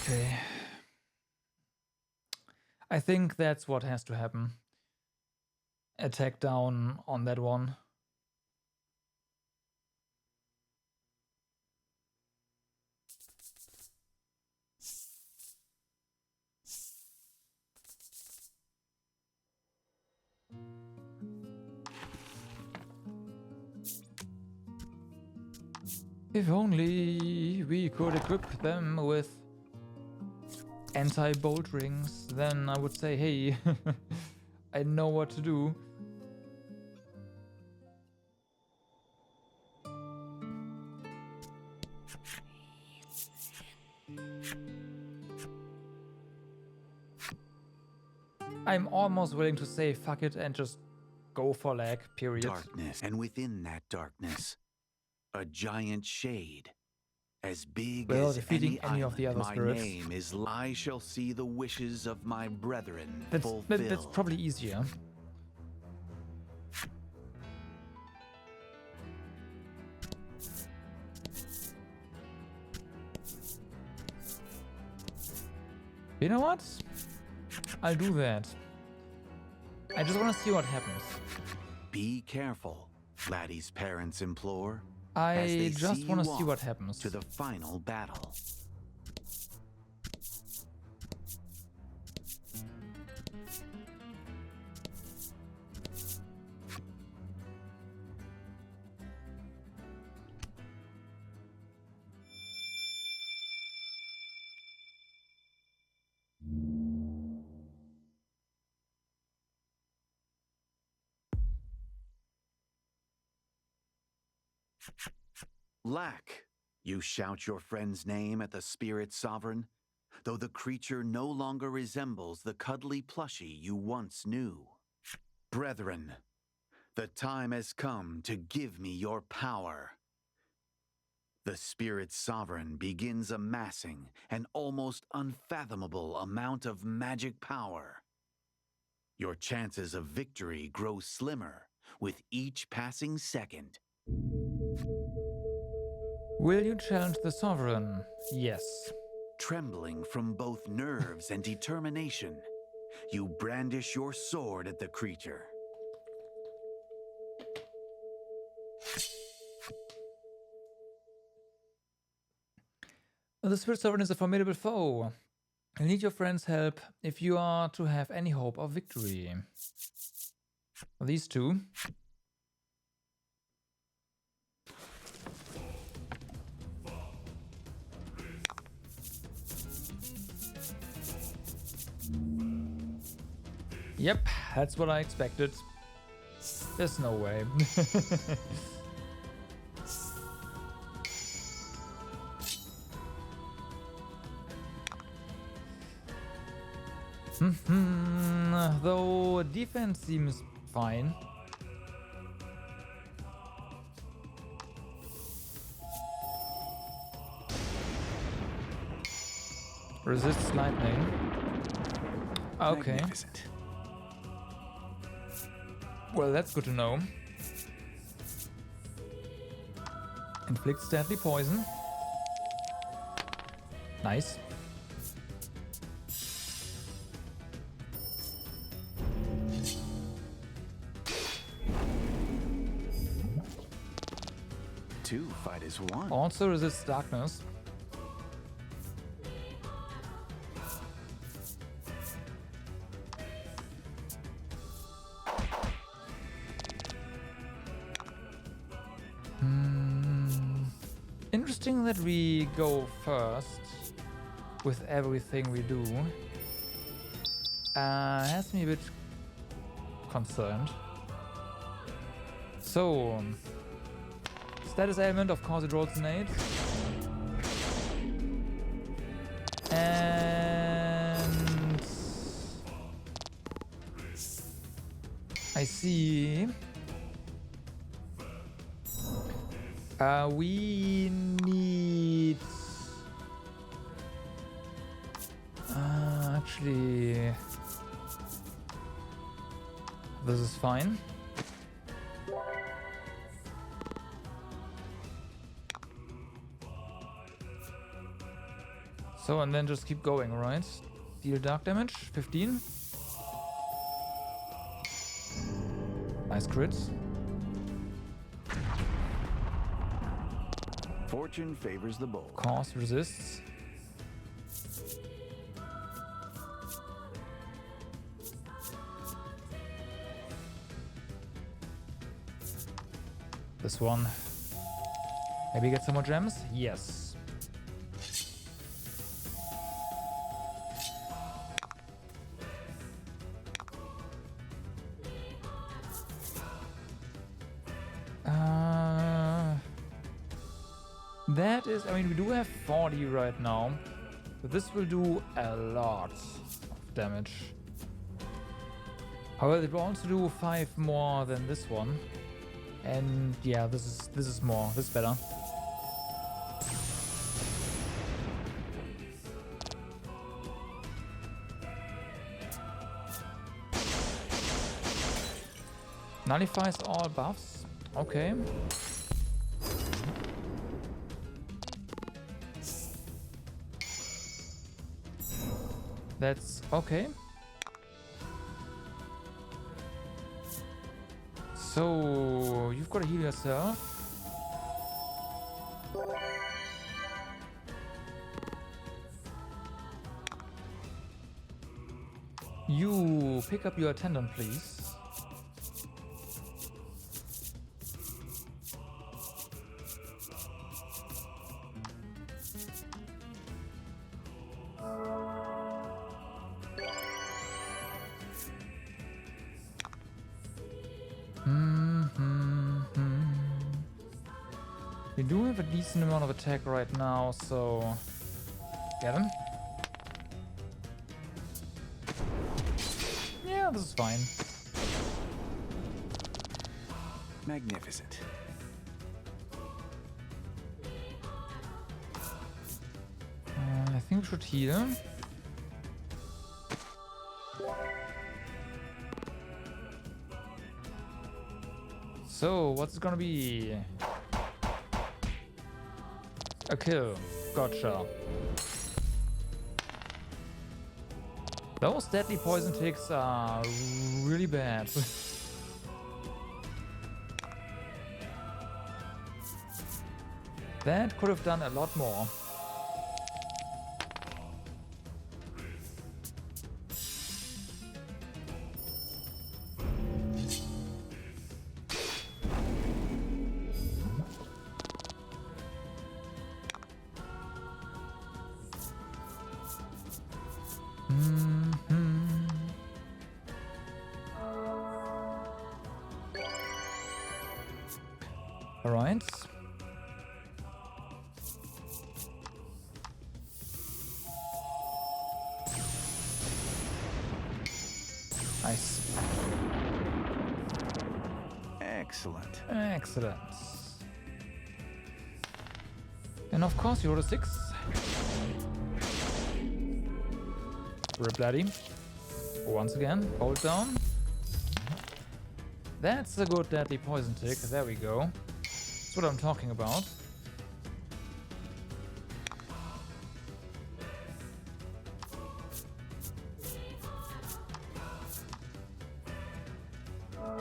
Okay. I think that's what has to happen. Attack down on that one. If only we could equip them with anti-bolt rings, then I would say, hey, I know what to do. I'm almost willing to say fuck it and just go for lag, period. Darkness, and within that darkness, a giant shade, as big Well, as defeating any of island. the other My spirits. name is. I shall see the wishes of my brethren fulfilled. That's probably easier. You know what? I'll do that. I just want to see what happens. Be careful, Laddie's parents implore. I just want to see what happens. To the final battle. Lack, you shout your friend's name at the spirit sovereign, though the creature no longer resembles the cuddly plushie you once knew. Brethren, the time has come to give me your power. The spirit sovereign begins amassing an almost unfathomable amount of magic power. Your chances of victory grow slimmer with each passing second. Will you challenge the Sovereign? Yes. Trembling from both nerves and determination, you brandish your sword at the creature. The Spirit Sovereign is a formidable foe. I need your friend's help if you are to have any hope of victory. These two. Yep, that's what I expected. There's no way. Though defense seems fine. Resists lightning. Okay. Magnificent. Well, that's good to know. Inflicts deadly poison. Nice. Two fight as one. Also resists darkness. Interesting that we go first with everything we do. Has me a bit concerned. So, status element, of course, it rolls an 8. And I see. We need... actually... This is fine. So, and then just keep going, right? Deal dark damage, 15. Nice crits. Fortune favors the bold. Cause resists. This one. Maybe get some more gems? Yes. That is, I mean, we do have 40 right now, but this will do a lot of damage. However, it will also do 5 more than this one, and yeah, this is more. This is better. Nullifies all buffs. Okay. That's okay. So you've got to heal yourself. You pick up your attendant, please. We do have a decent amount of attack right now, so get him. Yeah, this is fine. Magnificent. I think we should heal. So, what's it gonna be? A kill. Gotcha. Those deadly poison ticks are really bad. That could have done a lot more. Alright. Nice. Excellent. Excellent. And of course you roll a 6. Rip Bloody. Once again, hold down. That's a good deadly poison tick. There we go. That's what I'm talking about.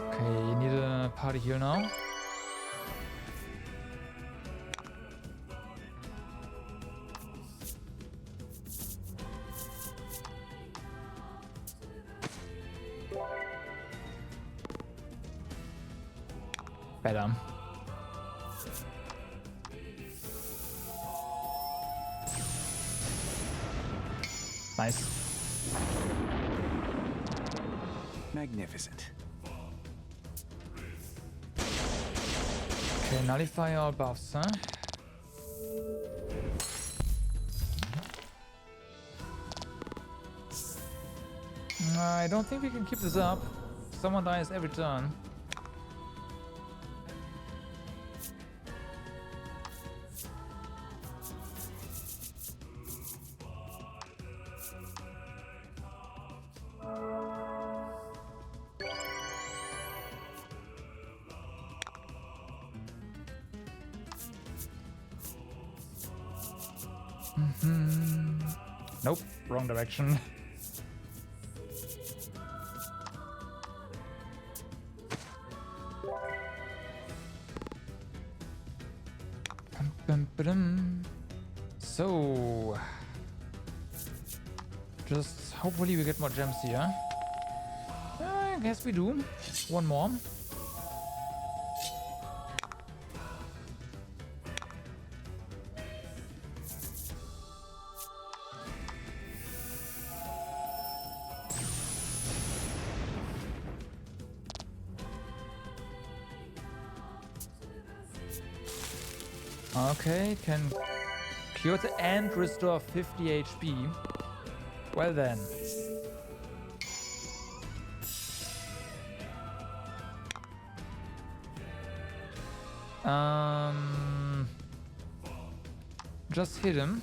Okay, you need a party heal now. Better. Nice. Magnificent. Okay, nullify all buffs, huh? I don't think we can keep this up. Someone dies every turn. Nope, wrong direction. So, just hopefully we get more gems here. I guess we do. One more. Okay, can cure the and restore 50 HP. Well then. Just hit him.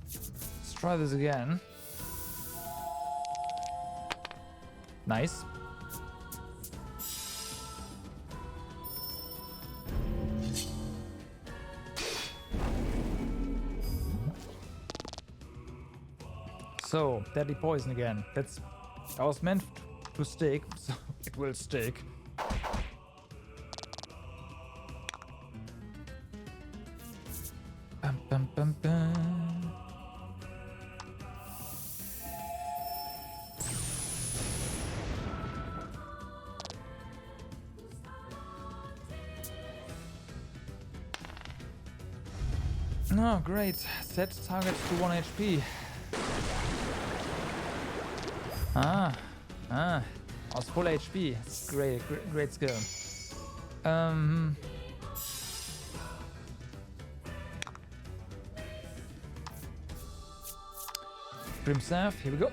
Let's try this again. Nice. So, deadly poison again. That was meant to stick, so it will stick. Bum, bum, bum, bum. Oh, great. Set target to 1 HP. I was full HP. It's great skill. Grim Staff, here we go.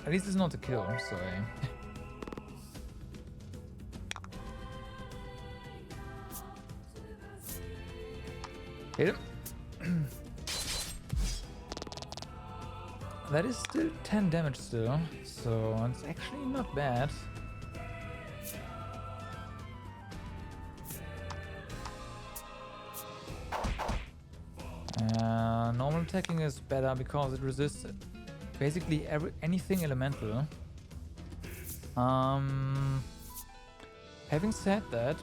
At least it's not a kill, so. Hit him. That is still 10 damage still, so it's actually not bad. Normal attacking is better because it resists basically anything elemental. Having said that,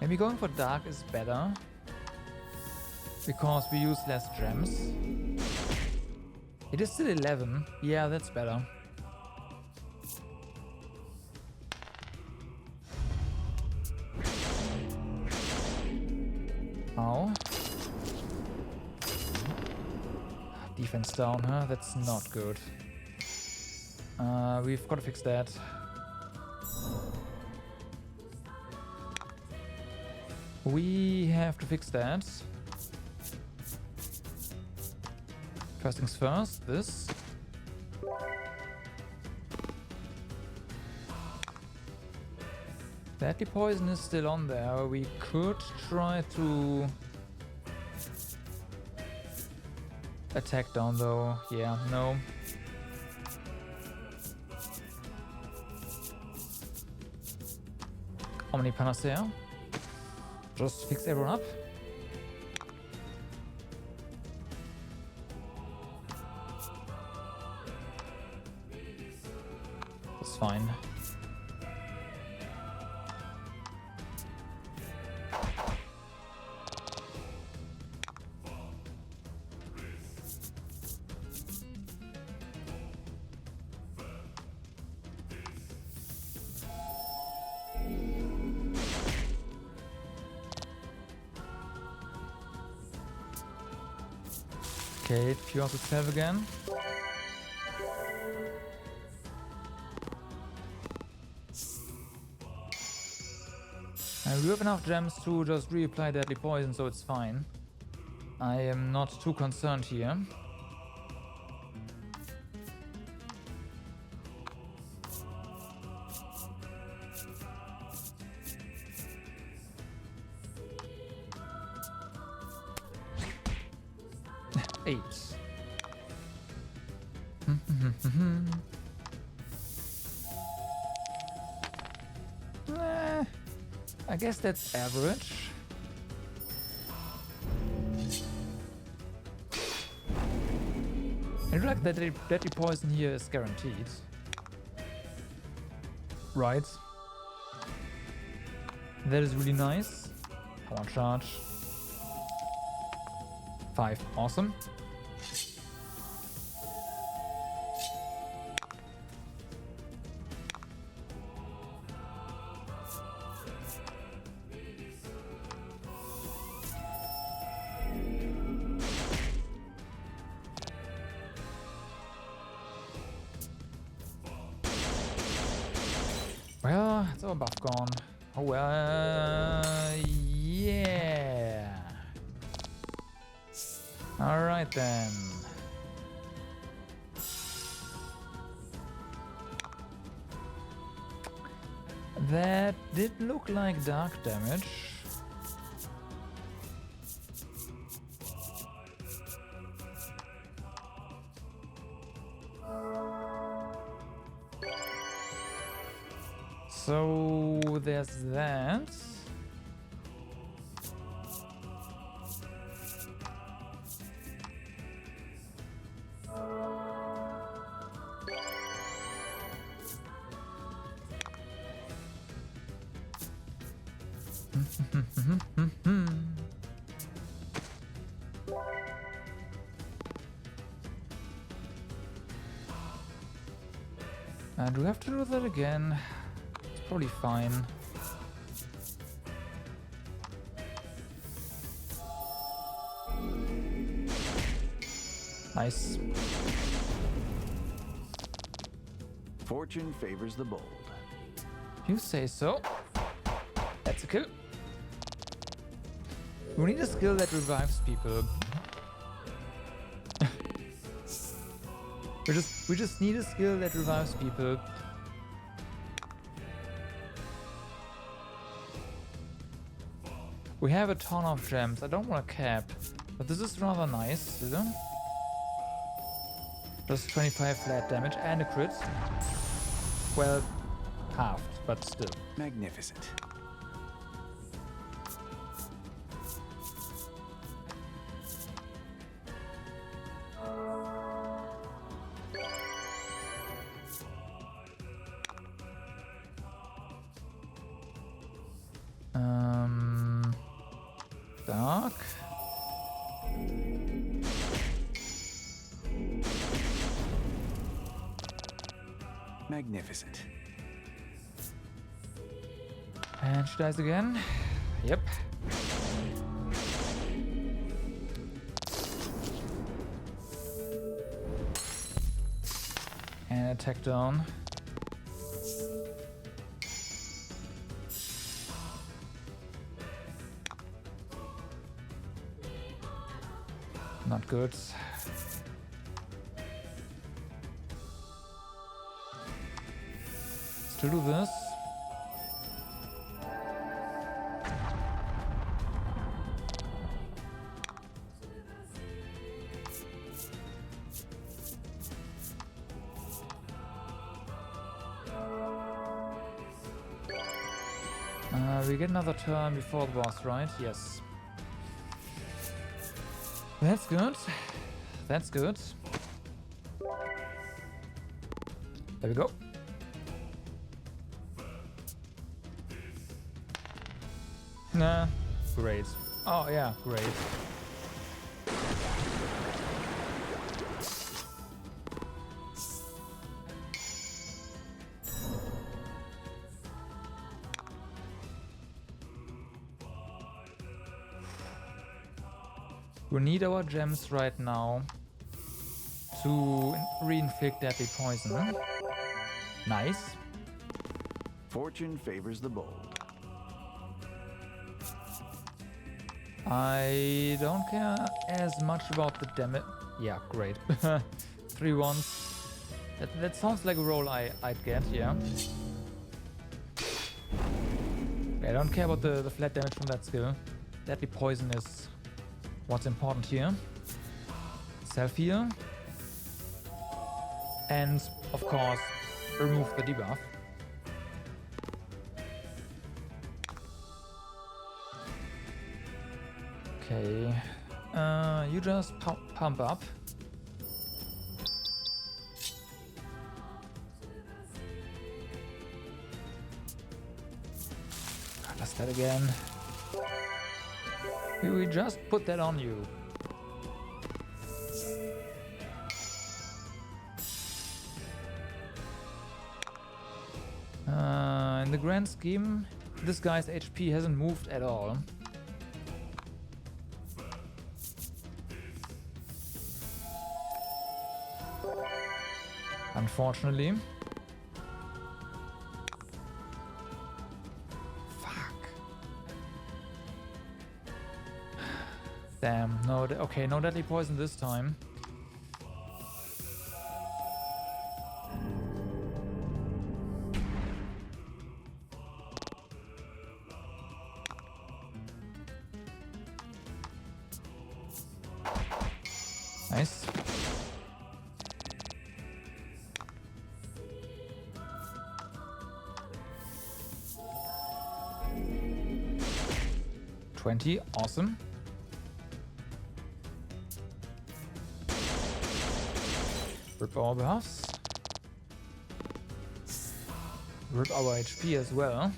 maybe going for dark is better because we use less gems. It is still 11. Yeah, that's better. Ow. defense down, huh? That's not good. We've got to fix that. We have to fix that. First things first, this. Deadly poison is still on there. We could try to attack down though. Yeah, no. Omni Panacea. Just fix everyone up. That's fine. Okay, it cures itself again. And we have enough gems to just reapply deadly poison, so it's fine. I am not too concerned here. I guess that's average. I do like that deadly poison here is guaranteed. Right. That is really nice. Power charge. 5. Awesome. Well, it's our buff gone. Oh well, yeah. Alright then. That did look like dark damage. So there's that. And we have to do that again. Probably fine. Nice. Fortune favors the bold. You say so. That's a kill. We need a skill that revives people. we just need a skill that revives people. We have a ton of gems. I don't want to cap, but this is rather nice, isn't it? Just 25 flat damage and a crit. Well, halved, but still. Magnificent. Dark. Magnificent. And she dies again. Yep. And attack down. Not good. Still do this. We get another turn before the boss, right? Yes. That's good. That's good. There we go. Nah, great. Oh yeah, great. We need our gems right now to re-inflict deadly poison. Nice. Fortune favors the bold. I don't care as much about the damage. Yeah, great. 3 ones. That sounds like a roll I'd get, yeah. I don't care about the flat damage from that skill. Deadly poison is what's important here. Self-heal. And, of course, remove the debuff. Okay. You just pump up. That's that again. We just put that on you. In the grand scheme, this guy's HP hasn't moved at all. Unfortunately. Fuck. Damn, no, okay, no deadly poison this time. Nice. Awesome. Rip our buffs. Rip our HP as well.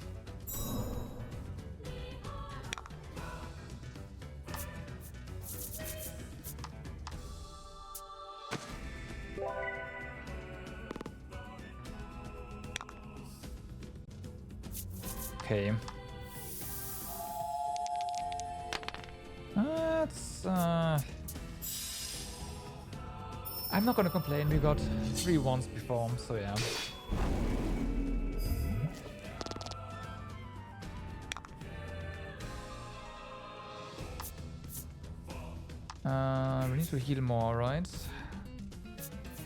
Okay. I'm not gonna complain, we got 3 ones before, so yeah. We need to heal more, right?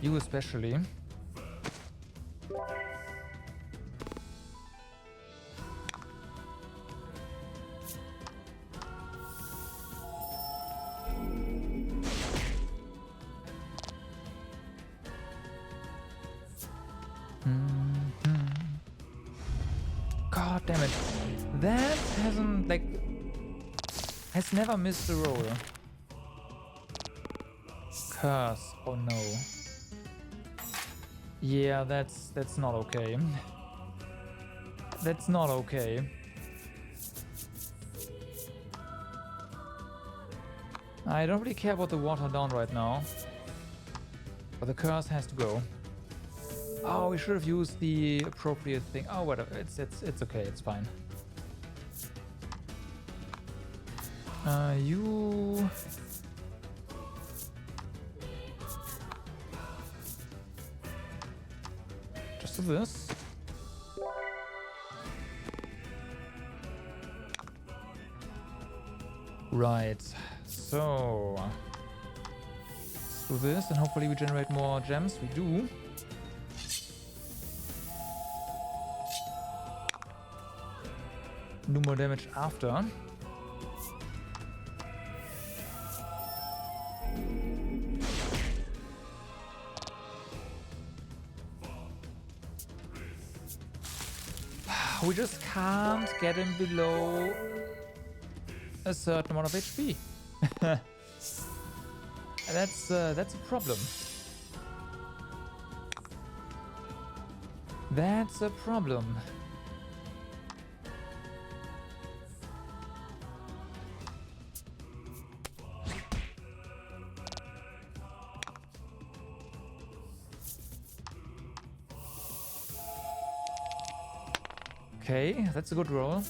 You especially. God damn it. That hasn't, like, has never missed a roll. Curse. Oh no. Yeah, that's not okay. That's not okay. I don't really care about the water down right now. But the curse has to go. Oh, we should have used the appropriate thing. Oh, whatever. It's okay. It's fine. You... to this. Right, so let's do this and hopefully we generate more gems. We do. Do more damage after. We just can't get him below a certain amount of HP. That's a problem. That's a problem. Okay, that's a good roll.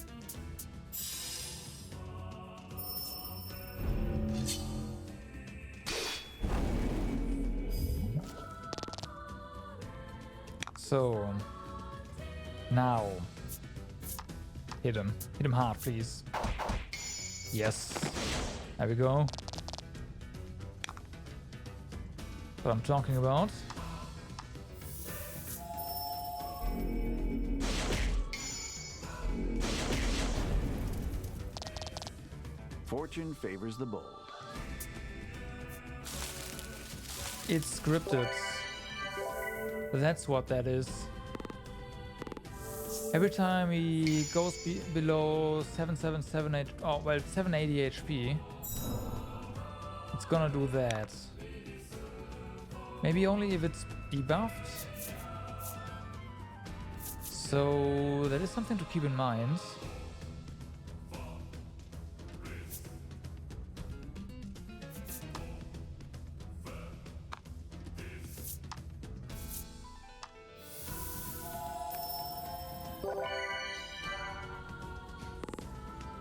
So now hit him. Hit him hard, please. Yes. There we go. What I'm talking about. Fortune favors the bold. It's scripted. That's what that is. Every time he goes below 7778, oh well, 780 HP, it's gonna do that. Maybe only if it's debuffed. So that is something to keep in mind.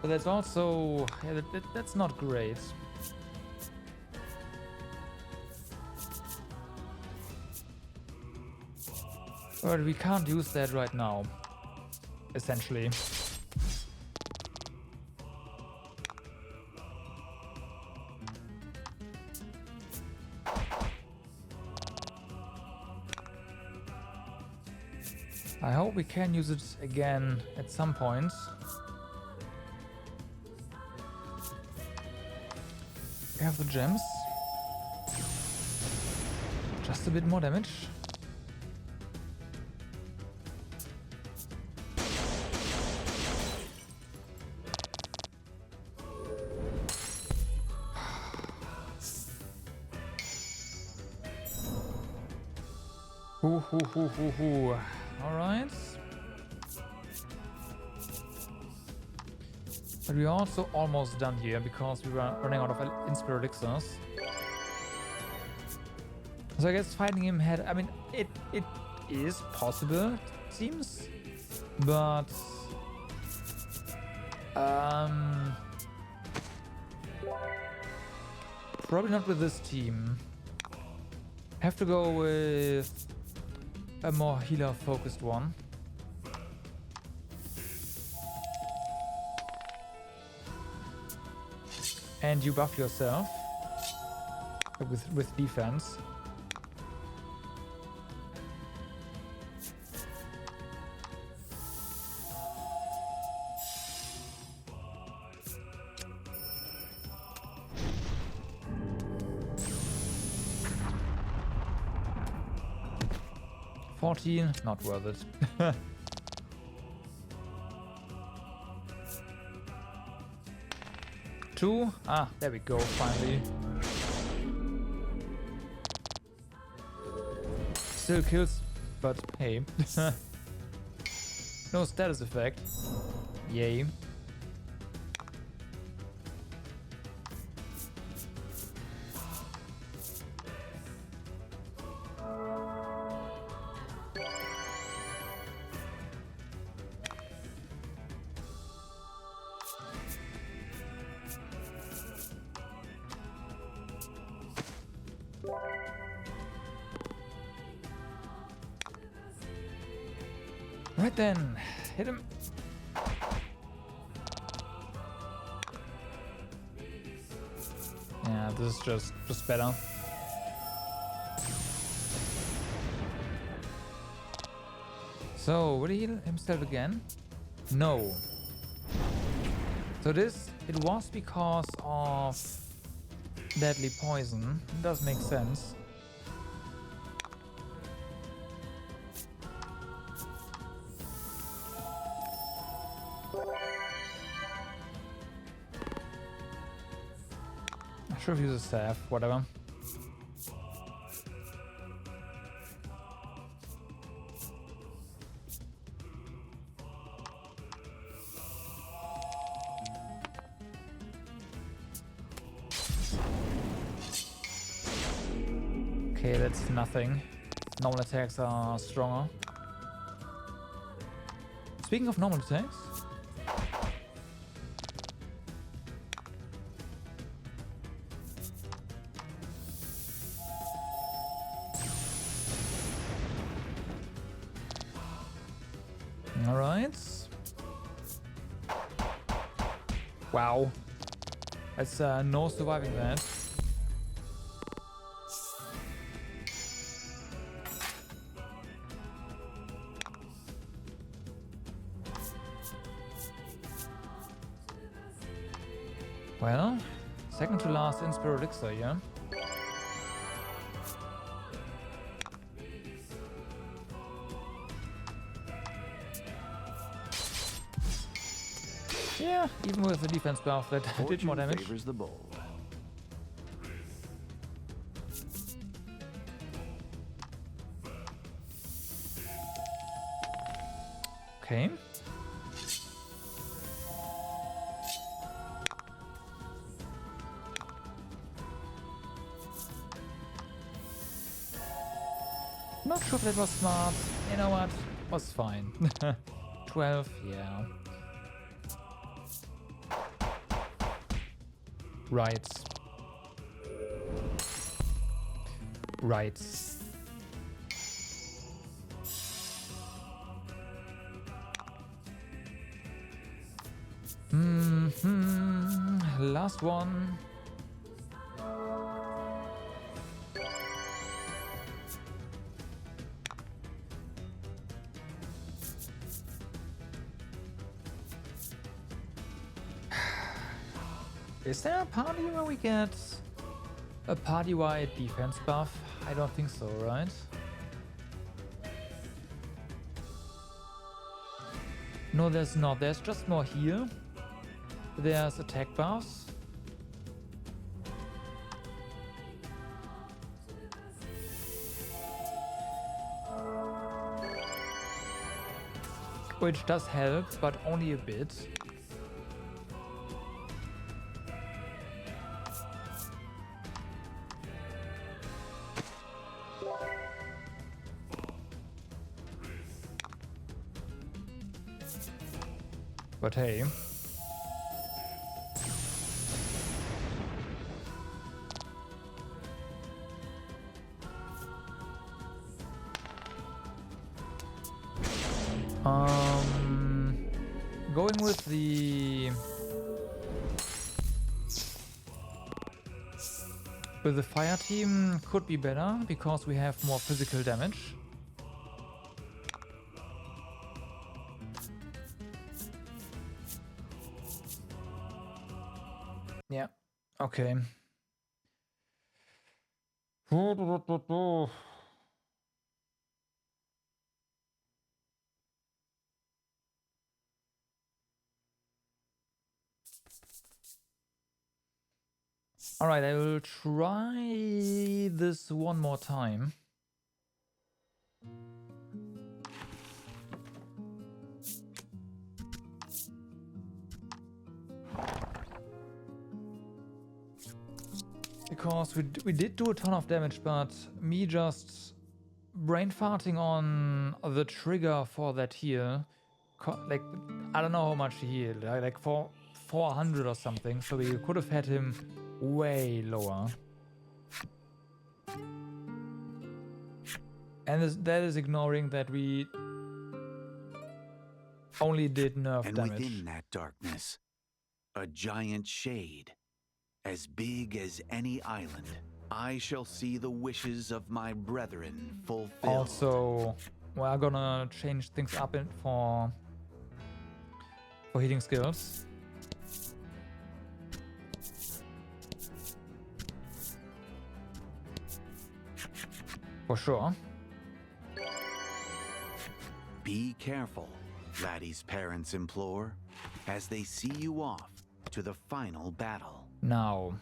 But that's also, yeah, that's not great. But we can't use that right now, essentially. I hope we can use it again at some point. We have the gems. Just a bit more damage. All right. But we're also almost done here because we were running out of Inspire Elixirs. So I guess fighting him had, I mean, it is possible, it seems, but probably not with this team. Have to go with a more healer focused one. And you buff yourself with defense. $14, not worth it. Two? Ah, there we go, finally. Still kills, but hey. No status effect. Yay. Right then, hit him. Yeah, this is just better. So, will he heal himself again? No. So this, it was because of deadly poison. It does make sense. I should have used a staff, whatever. Okay, that's nothing. Normal attacks are stronger. Speaking of normal attacks, all right. Wow, that's no surviving that. Well, second to last Inspire Elixir, yeah? Yeah, even with the defense buff that did more damage. Favors the bold. Okay. Not sure if that was smart. You know what? Was fine. 12, yeah. Right. Right. Last one. Is there a party where we get a party-wide defense buff? I don't think so, right? No, there's not. There's just more heal. There's attack buffs. Which does help, but only a bit. But hey. Going with the fire team could be better because we have more physical damage. Yeah. Okay. All right, I will try this one more time. Because we did do a ton of damage, but me just brain farting on the trigger for that heal, like, I don't know how much he healed, like 400 or something, so we could have had him way lower. And that is ignoring that we only did nerf And damage. within that darkness, a giant shade, as big as any island. I shall see the wishes of my brethren fulfilled. Also, we're gonna change things up for healing skills. For sure. Be careful, Laddie's parents implore, as they see you off to the final battle. Now,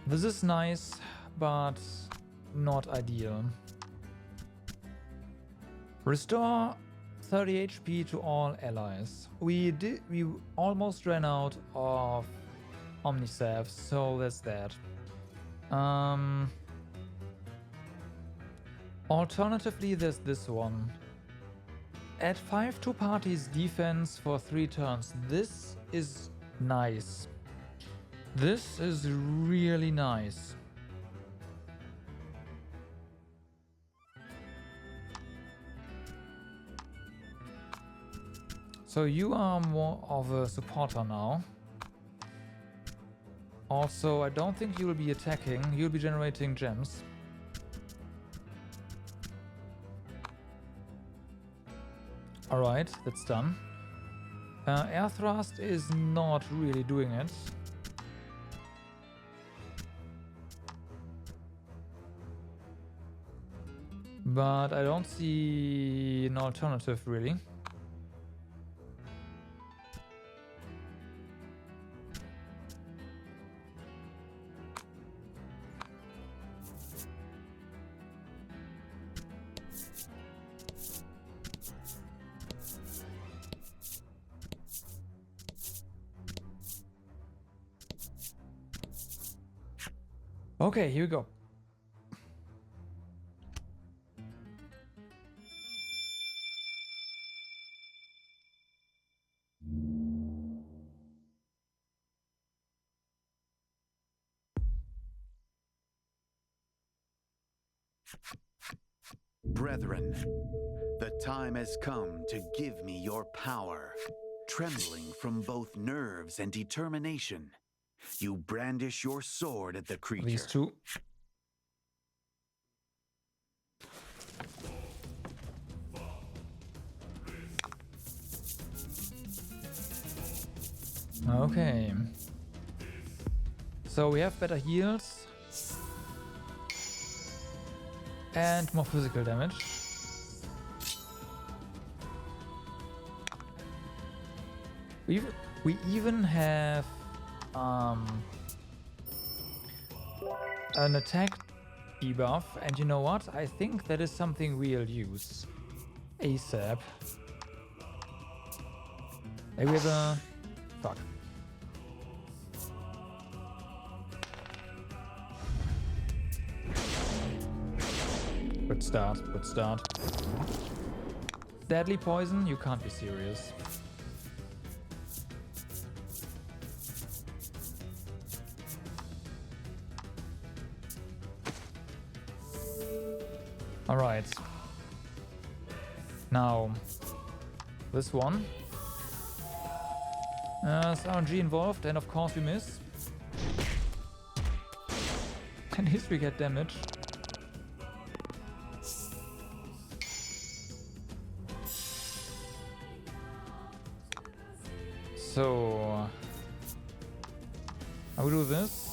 this is nice, but not ideal. Restore 30 HP to all allies. We almost ran out of Omnisalves, so that's that. Alternatively, there's this one. Add 5 to party's defense for 3 turns. This is nice. This is really nice. So you are more of a supporter now. Also, I don't think you will be attacking. You'll be generating gems. Alright, that's done. Air thrust is not really doing it. But I don't see an alternative really. Okay, here we go. Brethren, the time has come to give me your power. Trembling from both nerves and determination, you brandish your sword at the creature. These two. Okay. So we have better heals. And more physical damage. We even have an attack debuff, and you know what? I think that is something we'll use ASAP. Maybe we have a... Fuck. Good start, good start. Deadly poison? You can't be serious. Alright. Now, this one. There's RNG involved, and of course we miss. At least we get damage. So, I will do this.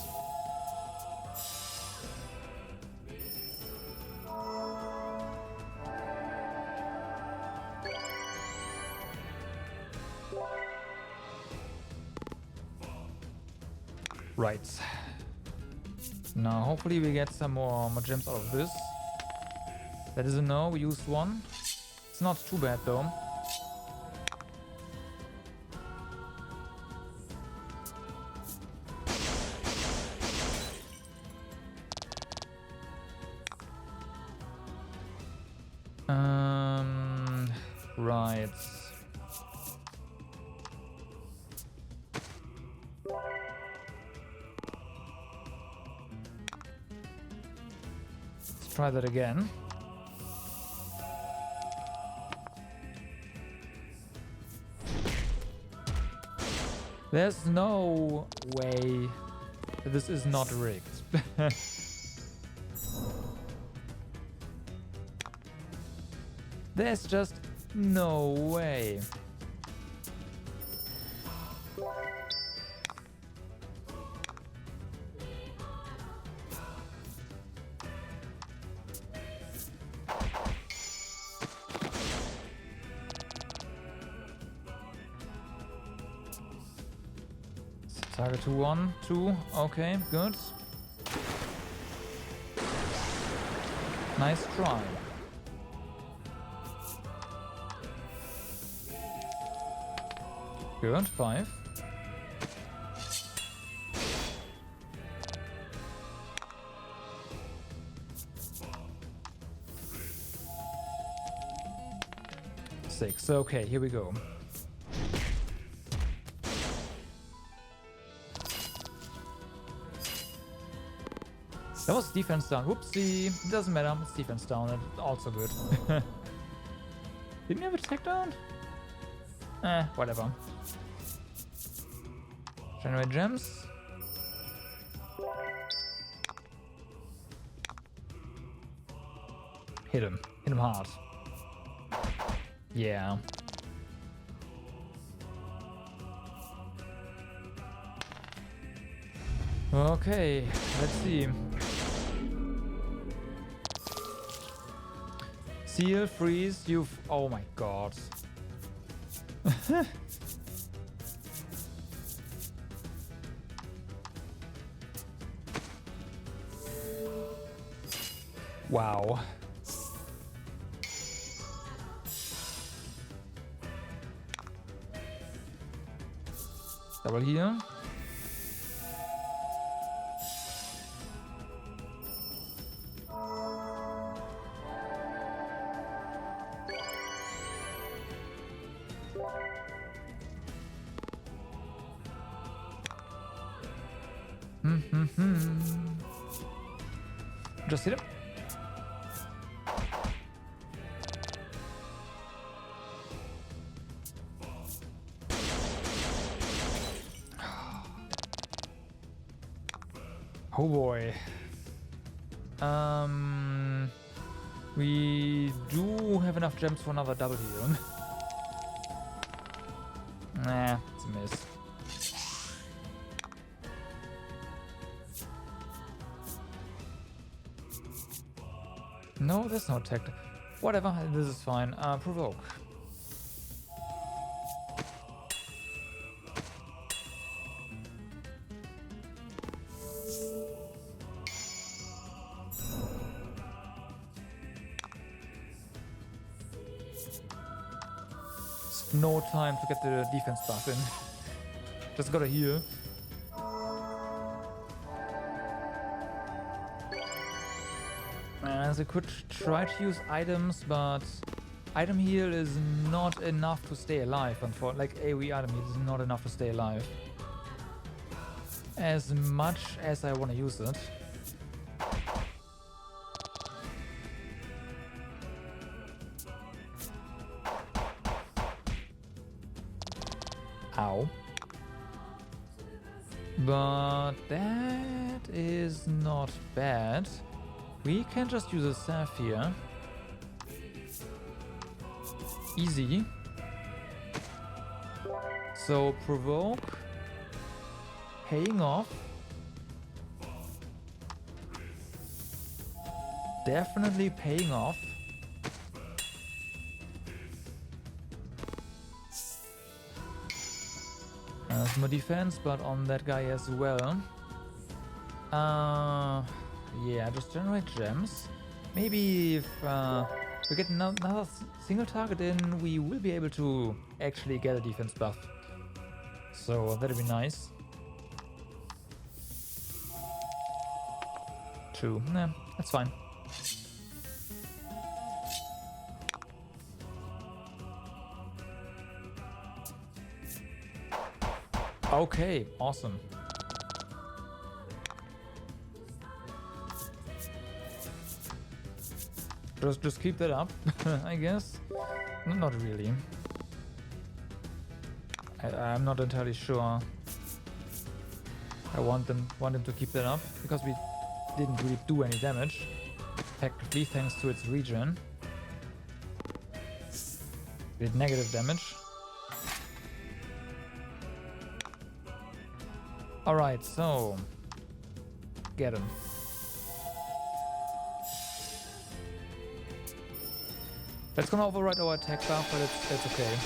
Right. Now, hopefully we get some more gems out of this. That is a no, we used one. It's not too bad though. Right. try that again. There's no way that this is not rigged. There's just no way. Target to 1, 2, okay, good. Nice try. Good, 5. Six. Okay, here we go. That was defense down. Whoopsie. It doesn't matter. It's defense down. It's also good. Didn't you have a tech down? Whatever. Generate gems. Hit him. Hit him hard. Yeah. Okay, let's see. Seal, freeze, you've... Oh my god. Wow. Double here. Just hit him. Oh boy. We do have enough gems for another double heal. Nah, it's a miss. No, there's no tech. Whatever, this is fine. Provoke. It's no time to get the defense buff in. Just gotta heal. As I could try to use items, but item heal is not enough to stay alive. Like AoE item heal is not enough to stay alive. As much as I want to use it. Ow. But that is not bad. We can just use a staff here. Easy. So provoke. Paying off. Definitely paying off. There's more defense, but on that guy as well. Yeah, just generate gems. Maybe if we get another single target in, we will be able to actually get a defense buff. So that'd be nice. 2. Nah, that's fine. Okay, awesome. Just keep that up, I guess. Not really. I'm not entirely sure. I want him to keep that up because we didn't really do any damage. Effectively, thanks to its regen. We did negative damage. Alright, so get him. That's gonna override our attack buff, but it's okay.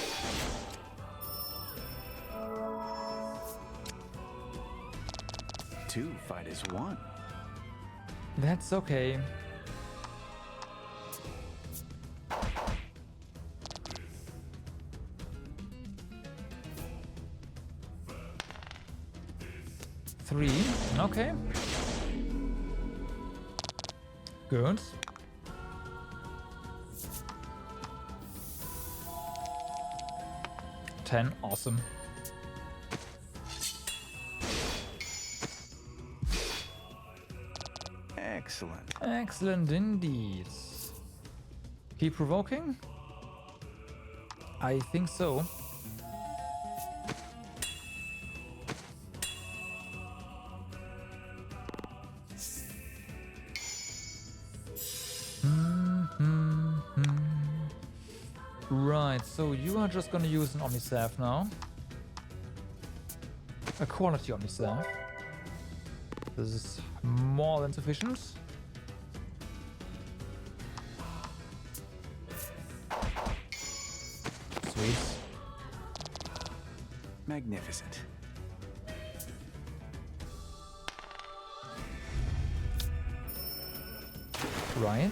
Two fight as one. That's okay. Three. Okay. Good. Ten. Awesome. Excellent. Excellent indeed. Keep provoking? I think so. Right, so you are just gonna use an Omnistaff now. A quality Omnistaff. This is more than sufficient. Sweet. Magnificent. Right.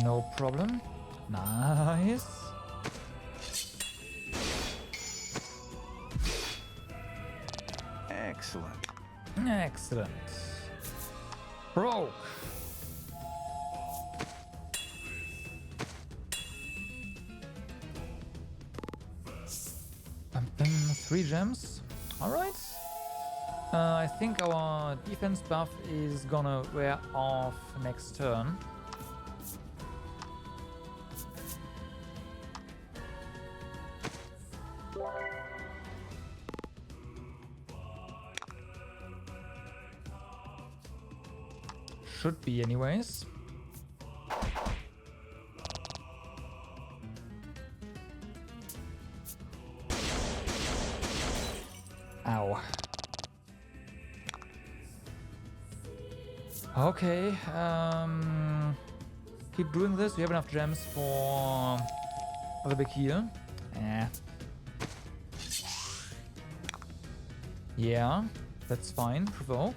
No problem. Nice. Excellent. Excellent. Broke. Three gems. All right. I think our defense buff is gonna wear off next turn. Should be anyways. Ow. Okay, keep doing this. We have enough gems for the big heal. Yeah, that's fine. Provoke.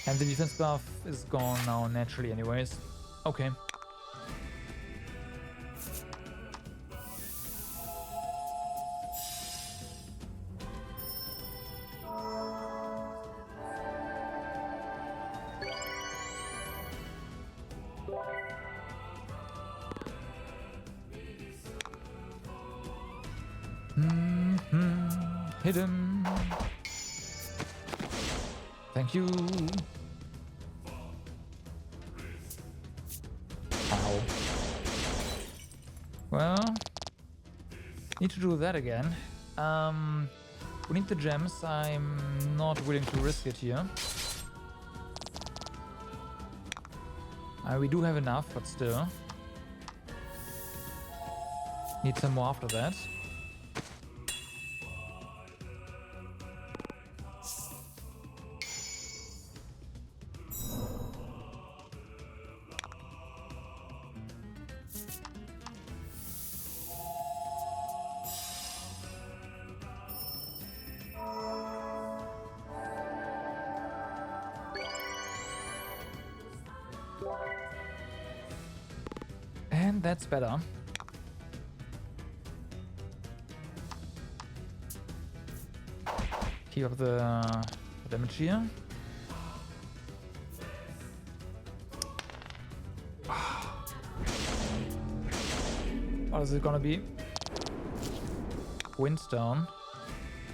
And the defense buff is gone now naturally anyways. Okay. Hit him. Thank you. Ow. Well, need to do that again. We need the gems. I'm not willing to risk it here. We do have enough, but still. Need some more after that. And that's better. Keep up the damage here. What is it gonna be? Windstone.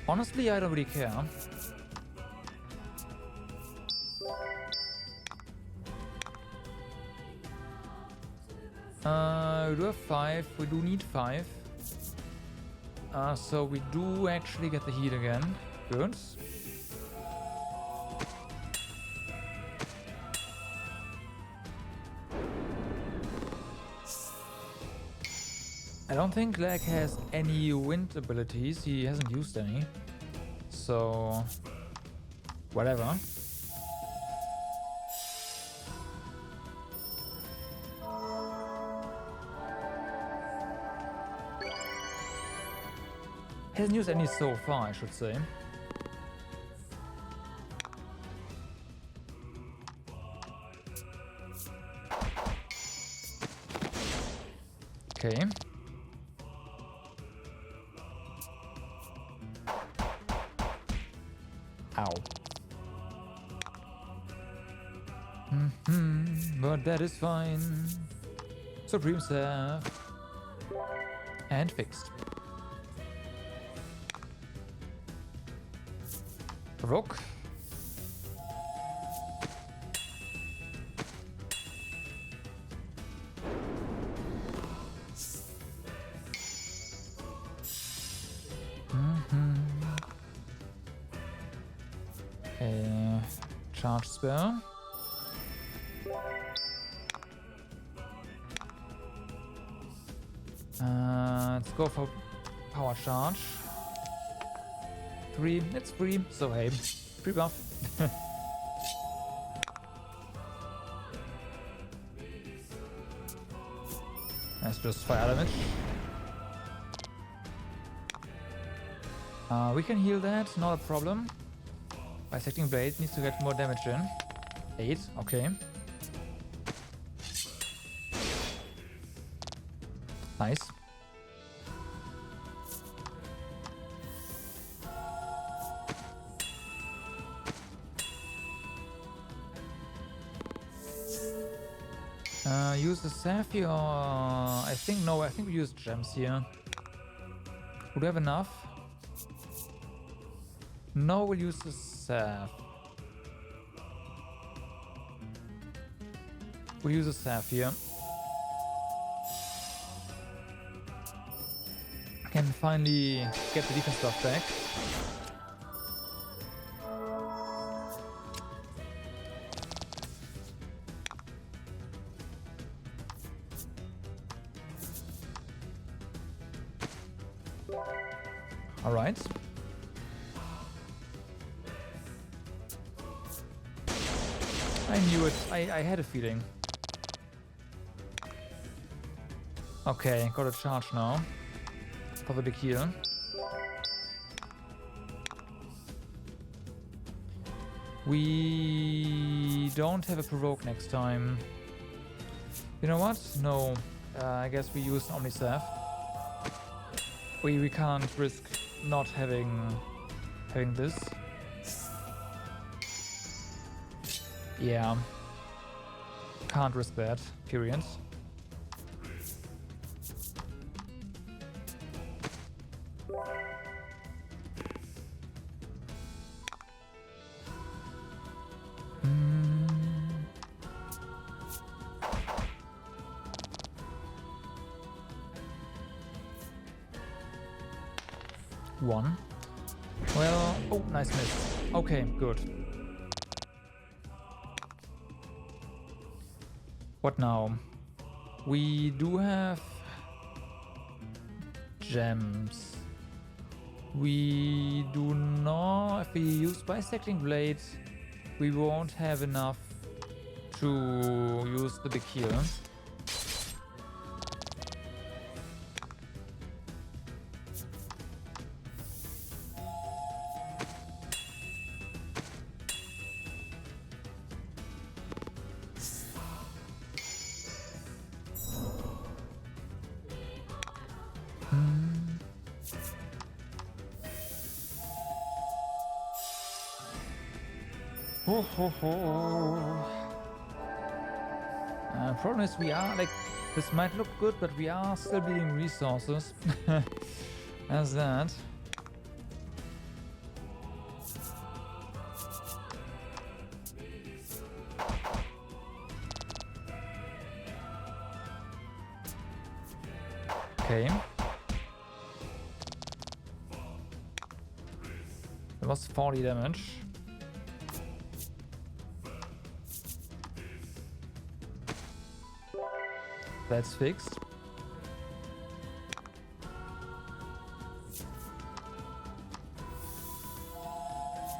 Honestly, I don't really care. We do have 5. We do need 5. So we do actually get the heat again. Good. I don't think Lag has any wind abilities. He hasn't used any. So, whatever. Hasn't used any so far, I should say. Okay. Ow. But that is fine. Supreme Staff. And fixed. Provoke. A charge spell. Let's go for power charge. 3, it's free, so hey, free buff. That's just fire damage. We can heal that, not a problem. Bisecting Blade needs to get more damage in. 8, okay. Nice. Use the Sapphire. I think no. I think we use gems here. Would we have enough? No, we'll use the Saph. We'll use the Sapphire. Can finally get the defense buff back. All right. I knew it. I had a feeling. Okay, got a charge now. For the big heal. We don't have a provoke next time. You know what? No. I guess we use Omnistaff. We can't risk not having this. Yeah. Can't risk that, period. One. Well, oh, nice miss. Okay, good. What now? We do have gems. We do not. If we use Bisecting Blade, we won't have enough to use the big heal. Problem is we are like, this might look good, but we are still being resources. As that. Okay. That was 40 damage. That's fixed.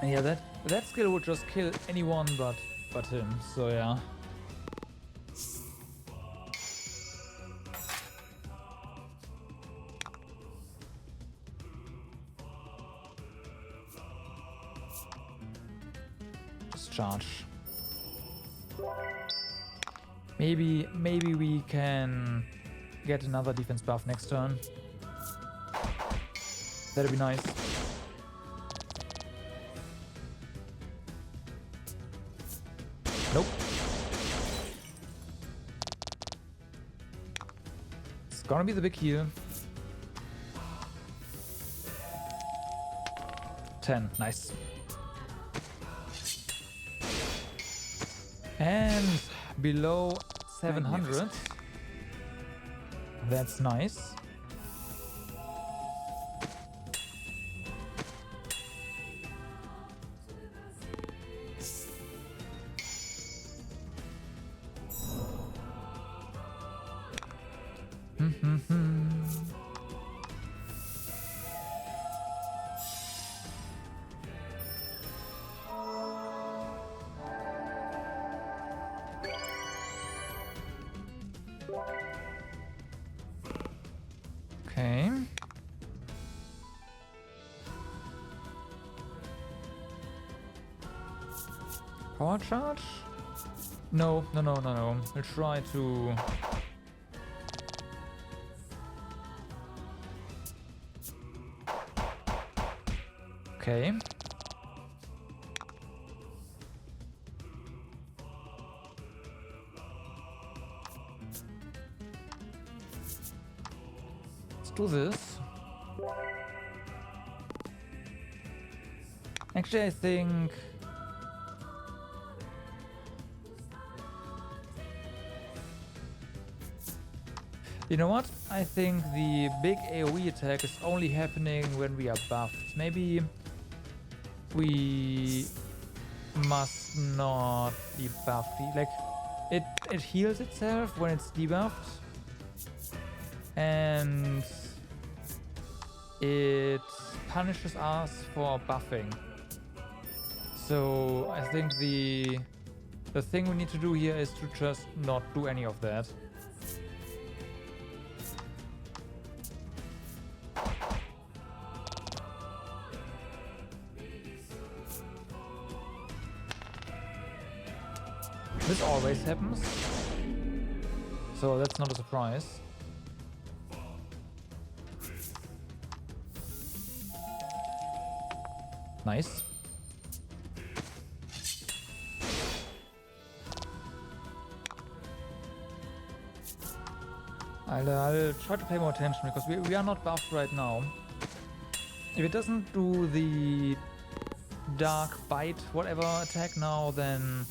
And yeah, that skill would just kill anyone but him. So yeah. Just charge. Maybe we can get another defense buff next turn. That'd be nice. Nope. It's gonna be the big heal. 10, nice. And below 700. That's nice. Okay. Power charge? No. We'll try to... Okay. Let's do this. Actually, I think... You know what? I think the big AoE attack is only happening when we are buffed. Maybe we must not be buffed. Like, it heals itself when it's debuffed. And it punishes us for buffing. So I think the thing we need to do here is to just not do any of that. This always happens, so that's not a surprise. Nice. I'll try to pay more attention because we are not buffed right now. If it doesn't do the dark bite whatever attack now, then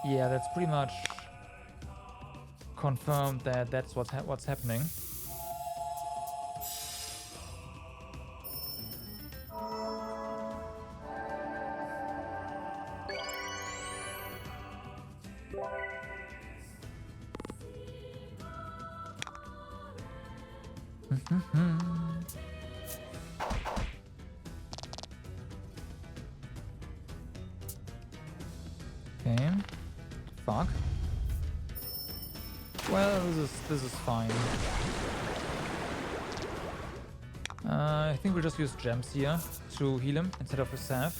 yeah, that's pretty much confirmed that that's what's happening. Okay. Fuck. Well, this is fine. I think we'll just use gems here to heal him instead of a salve.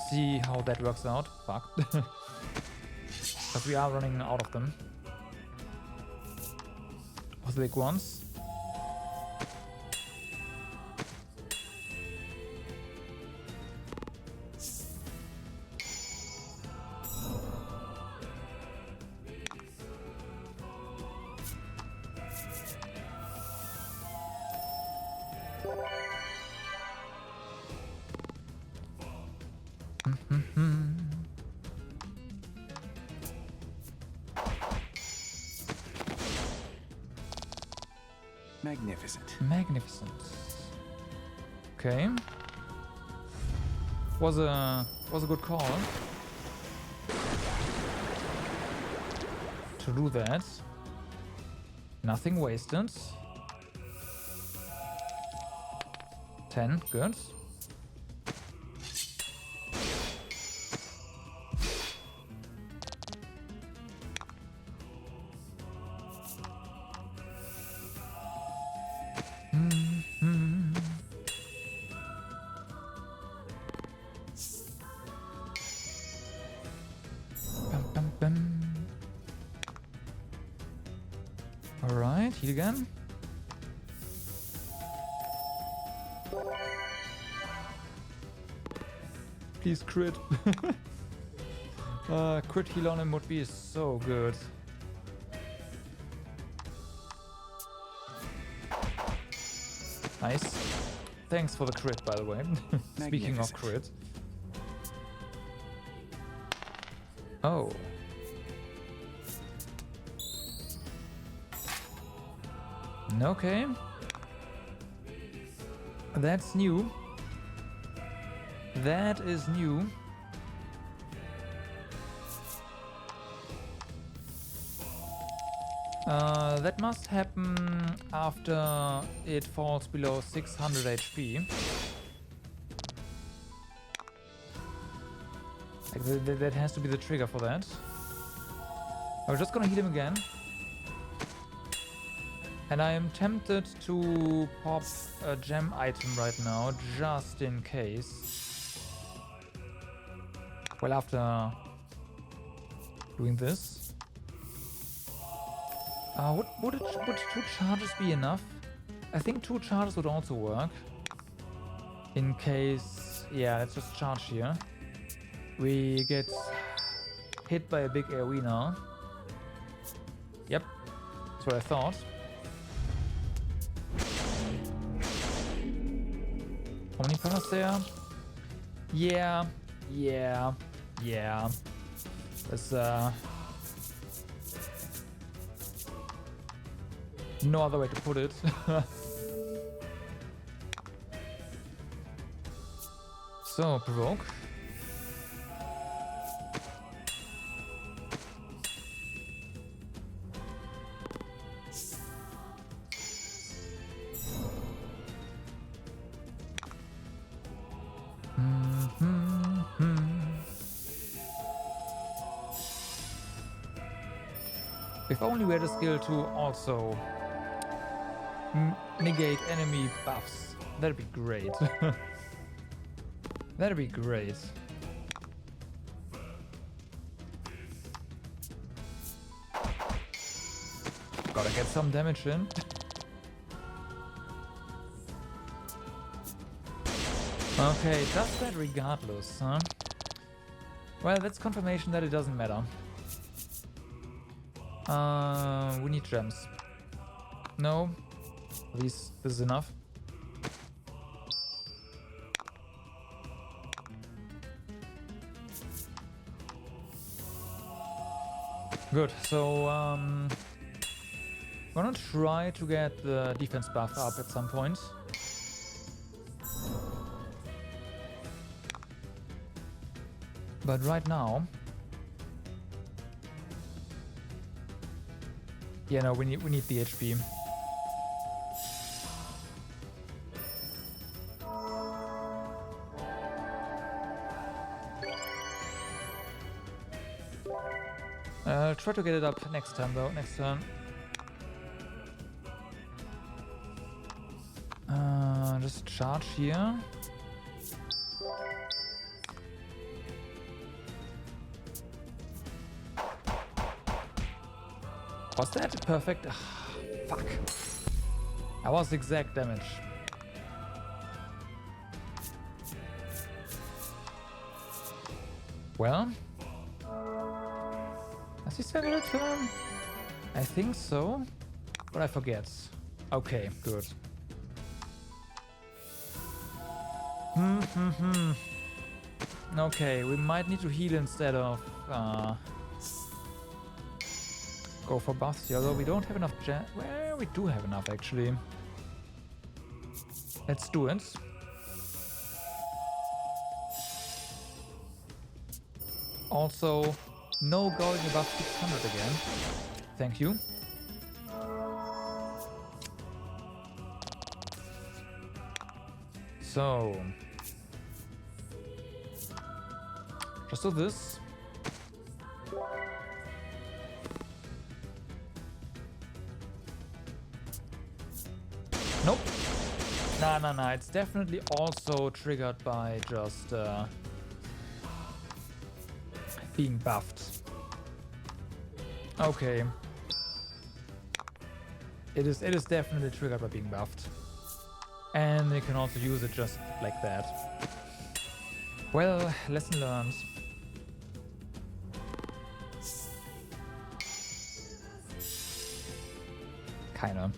See how that works out. Fuck. Because we are running out of them. Of the big ones. Magnificent. Magnificent. Okay. Was a good call to do that. Nothing wasted. 10, good. Alright, heal again. Please crit. Crit heal on him would be so good. Nice. Thanks for the crit, by the way. Speaking of crit. Oh. Okay. That's new. That is new. That must happen after it falls below 600 HP. Like that has to be the trigger for that. I'm just gonna hit him again. And I am tempted to pop a gem item right now, just in case. Well, after doing this. Would 2 charges be enough? I think 2 charges would also work. In case... Yeah, let's just charge here. We get hit by a big AoE now. Yep, that's what I thought. How many powers there? Yeah. There's no other way to put it. So, provoke. If only we had a skill to also negate enemy buffs. That'd be great. That'd be great. Gotta get some damage in. Okay, does that regardless, huh? Well, that's confirmation that it doesn't matter. We need gems. No. At least this is enough. Good, so I'm gonna try to get the defense buff up at some point. But right now... Yeah, no, we need the HP. I'll try to get it up next time though, next turn. Just charge here. Was that perfect? Fuck. That was exact damage. Well. Has he said a return? I think so. But I forget. Okay, good. Okay, we might need to heal instead of go for buffs here, although we don't have enough well, we do have enough actually. Let's do it. Also, no going above 600 again. Thank you. So, just do this. Nope. Nah. It's definitely also triggered by just being buffed. Okay. It is definitely triggered by being buffed. And you can also use it just like that. Well, lesson learned. Kinda.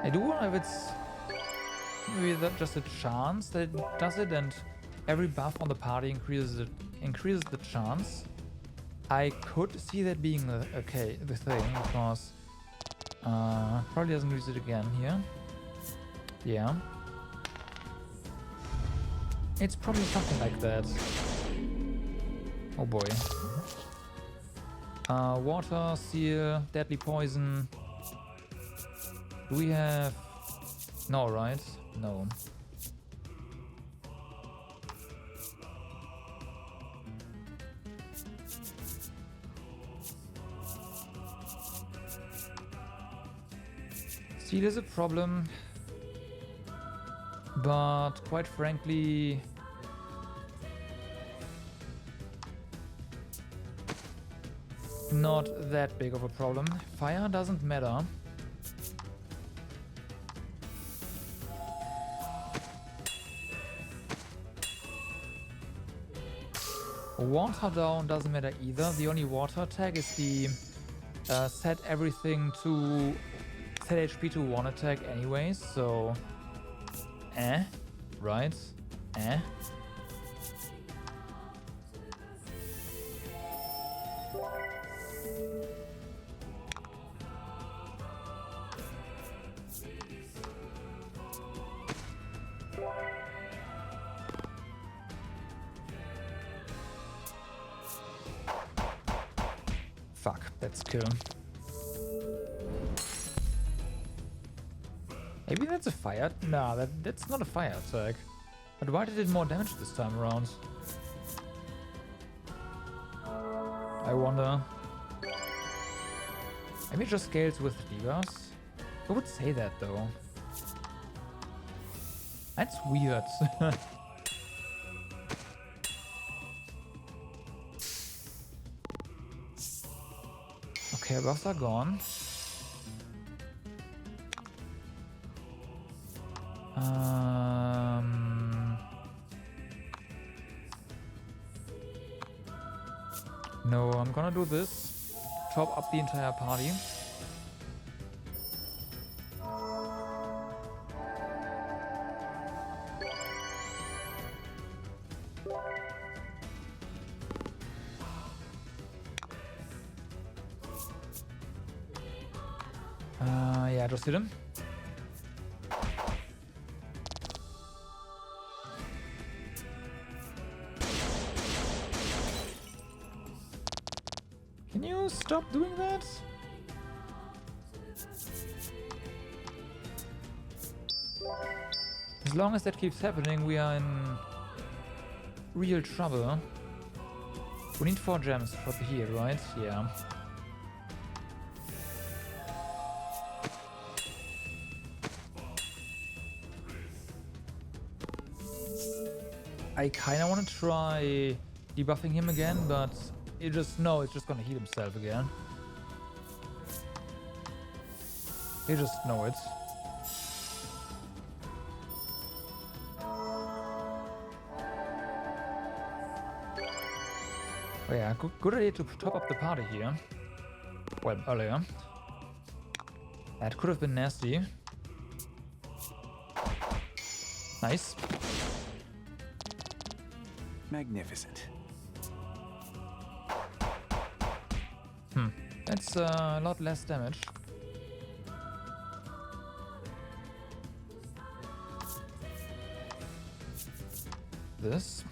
I do wonder if it's maybe that just a chance that it does it, and every buff on the party increases the chance. I could see that being the thing, because probably doesn't use it again here. Yeah. It's probably something like that. Oh boy. Water, seal, deadly poison. Do we have... No, right? No. Seal is a problem, but quite frankly, not that big of a problem. Fire doesn't matter. Water down doesn't matter either. The only water attack is the set everything to set HP to one attack anyways, so right? Fuck, that's kill. Maybe that's a fire? Nah, that's not a fire attack. But why did it more damage this time around? I wonder. Maybe it just scales with divas? Who would say that though? That's weird. Okay, buffs are gone. No, I'm gonna do this. Top up the entire party. Yeah, just hit him. Can you stop doing that? As long as that keeps happening, we are in real trouble. We need 4 gems for the heal, right? Yeah. I kinda wanna try debuffing him again, but it's just gonna heal himself again. You just know it. Oh yeah, good idea to top up the party here. Well, earlier. That could have been nasty. Nice. Magnificent. That's a lot less damage. This.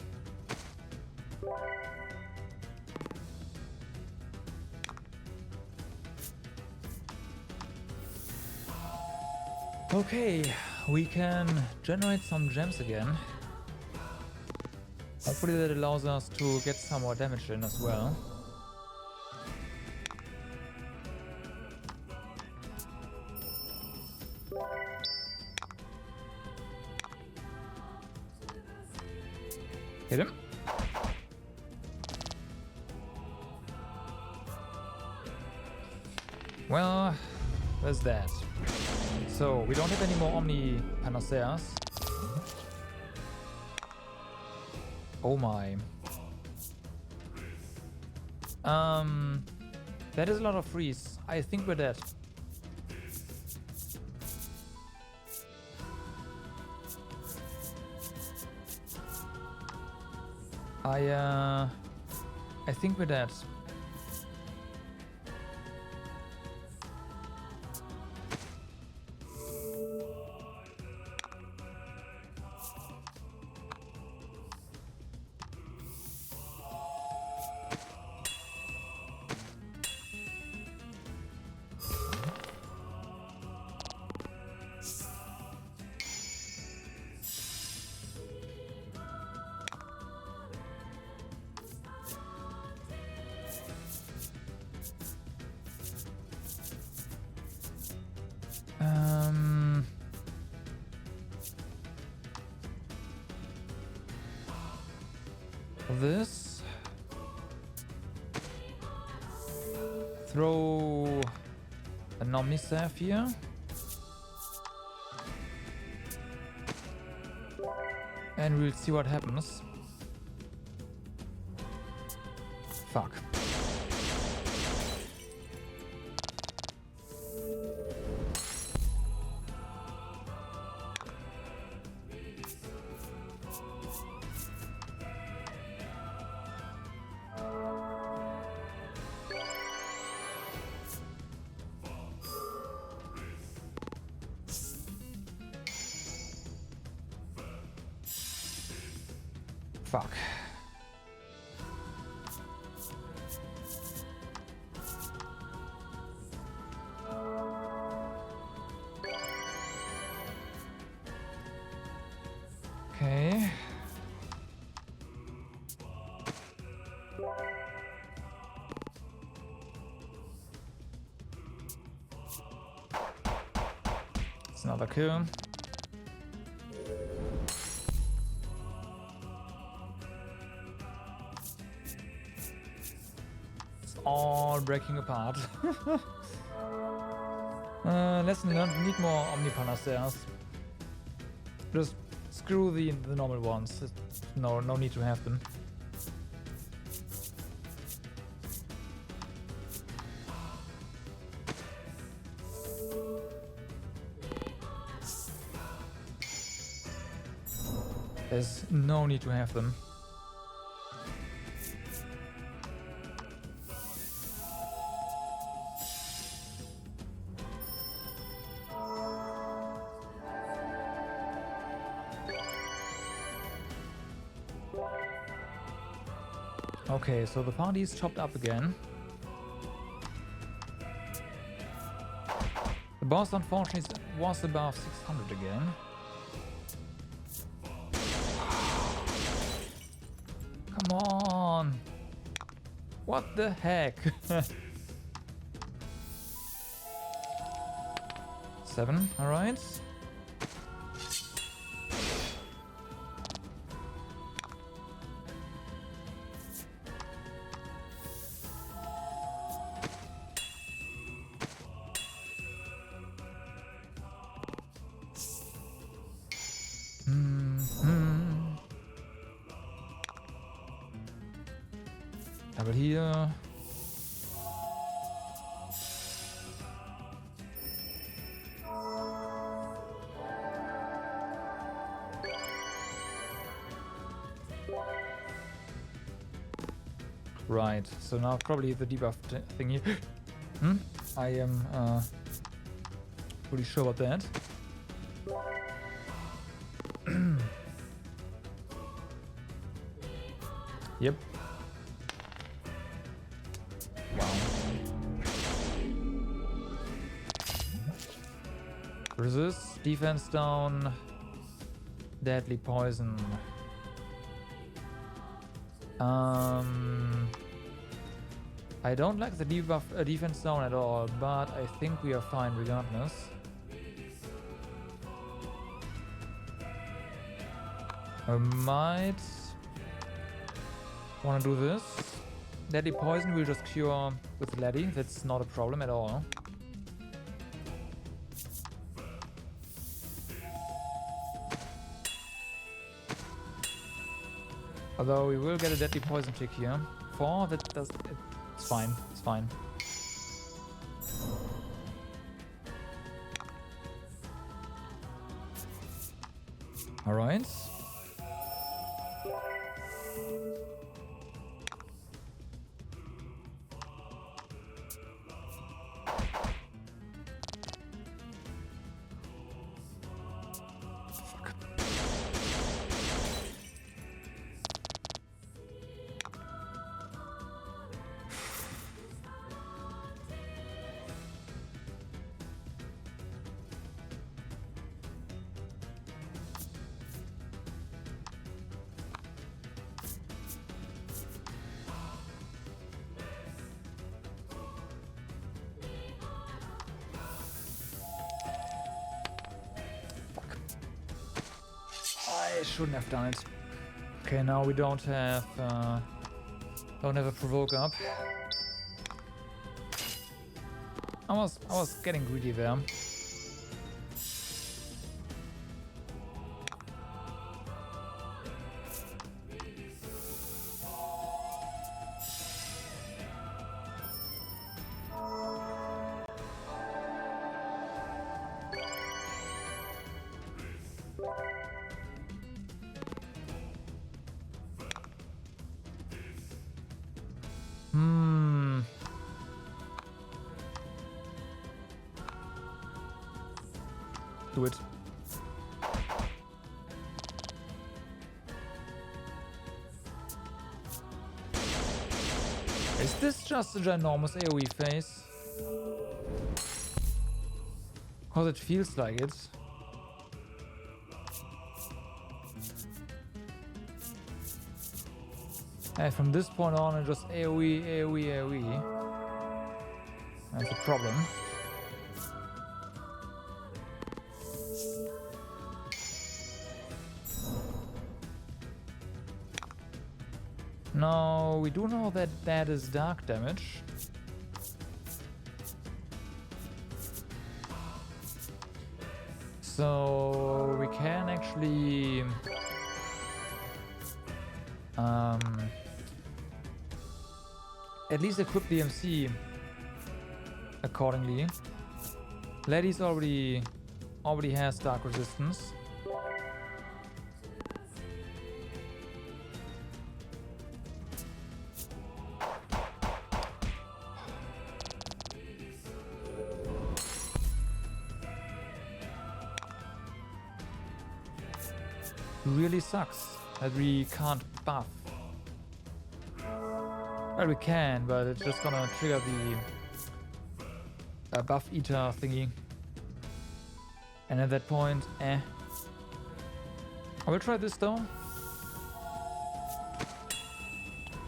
Okay, we can generate some gems again. Hopefully that allows us to get some more damage in as well. Hit him. Well, there's that. So we don't have any more Omni Panaceas. Oh my. That is a lot of freeze. I think we're dead. I think we're dead. This. Throw an Omnisaph here. And we'll see what happens. Fuck. Fuck. Okay. It's another kill. All breaking apart. Lesson learned, need more Omnipanaceas. Just screw the normal ones. No need to have them. There's no need to have them. Okay, so the party is chopped up again. The boss unfortunately was above 600 again. Come on! What the heck? 7, alright. Aber hier. Right, so now probably the debuff thingy. I am pretty sure about that. Yep. Wow. Resist, defense down, deadly poison. I don't like the debuff defense down at all, but I think we are fine regardless. I might want to do this. Deadly poison we'll just cure with Letty. That's not a problem at all. Although we will get a deadly poison tick here. 4, that does... It's fine. It's fine. Alright. I shouldn't have done it. Okay, now we don't have a provoke up. I was getting greedy there. Do it. Is this just a ginormous AoE phase? Cause it feels like it. And from this point on, it's just AoE, AoE, AoE. That's a problem. No, we do know that that is dark damage. So we can actually at least equip the MC accordingly. Lady's already has dark resistance. Really sucks that we can't buff. Well, we can, but it's just gonna trigger the buff eater thingy. And at that point, I will try this though.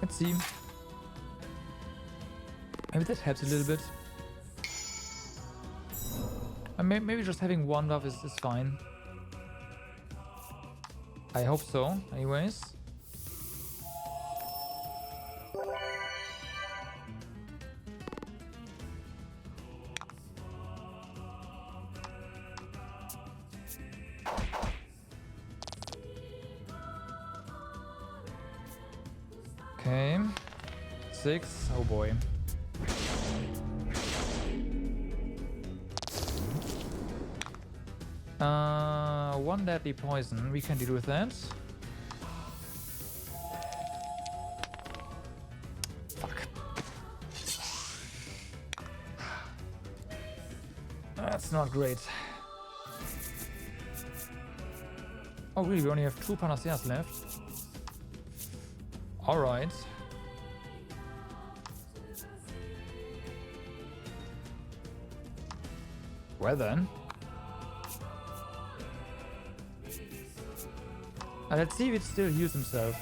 Let's see. Maybe that helps a little bit. Maybe just having one buff is fine. I hope so, anyways. Okay. 6. Oh boy. One deadly poison. We can deal with that. Fuck. not great. Oh really, we only have 2 Panaceas left. Alright. Well then. Let's see if it still heals himself.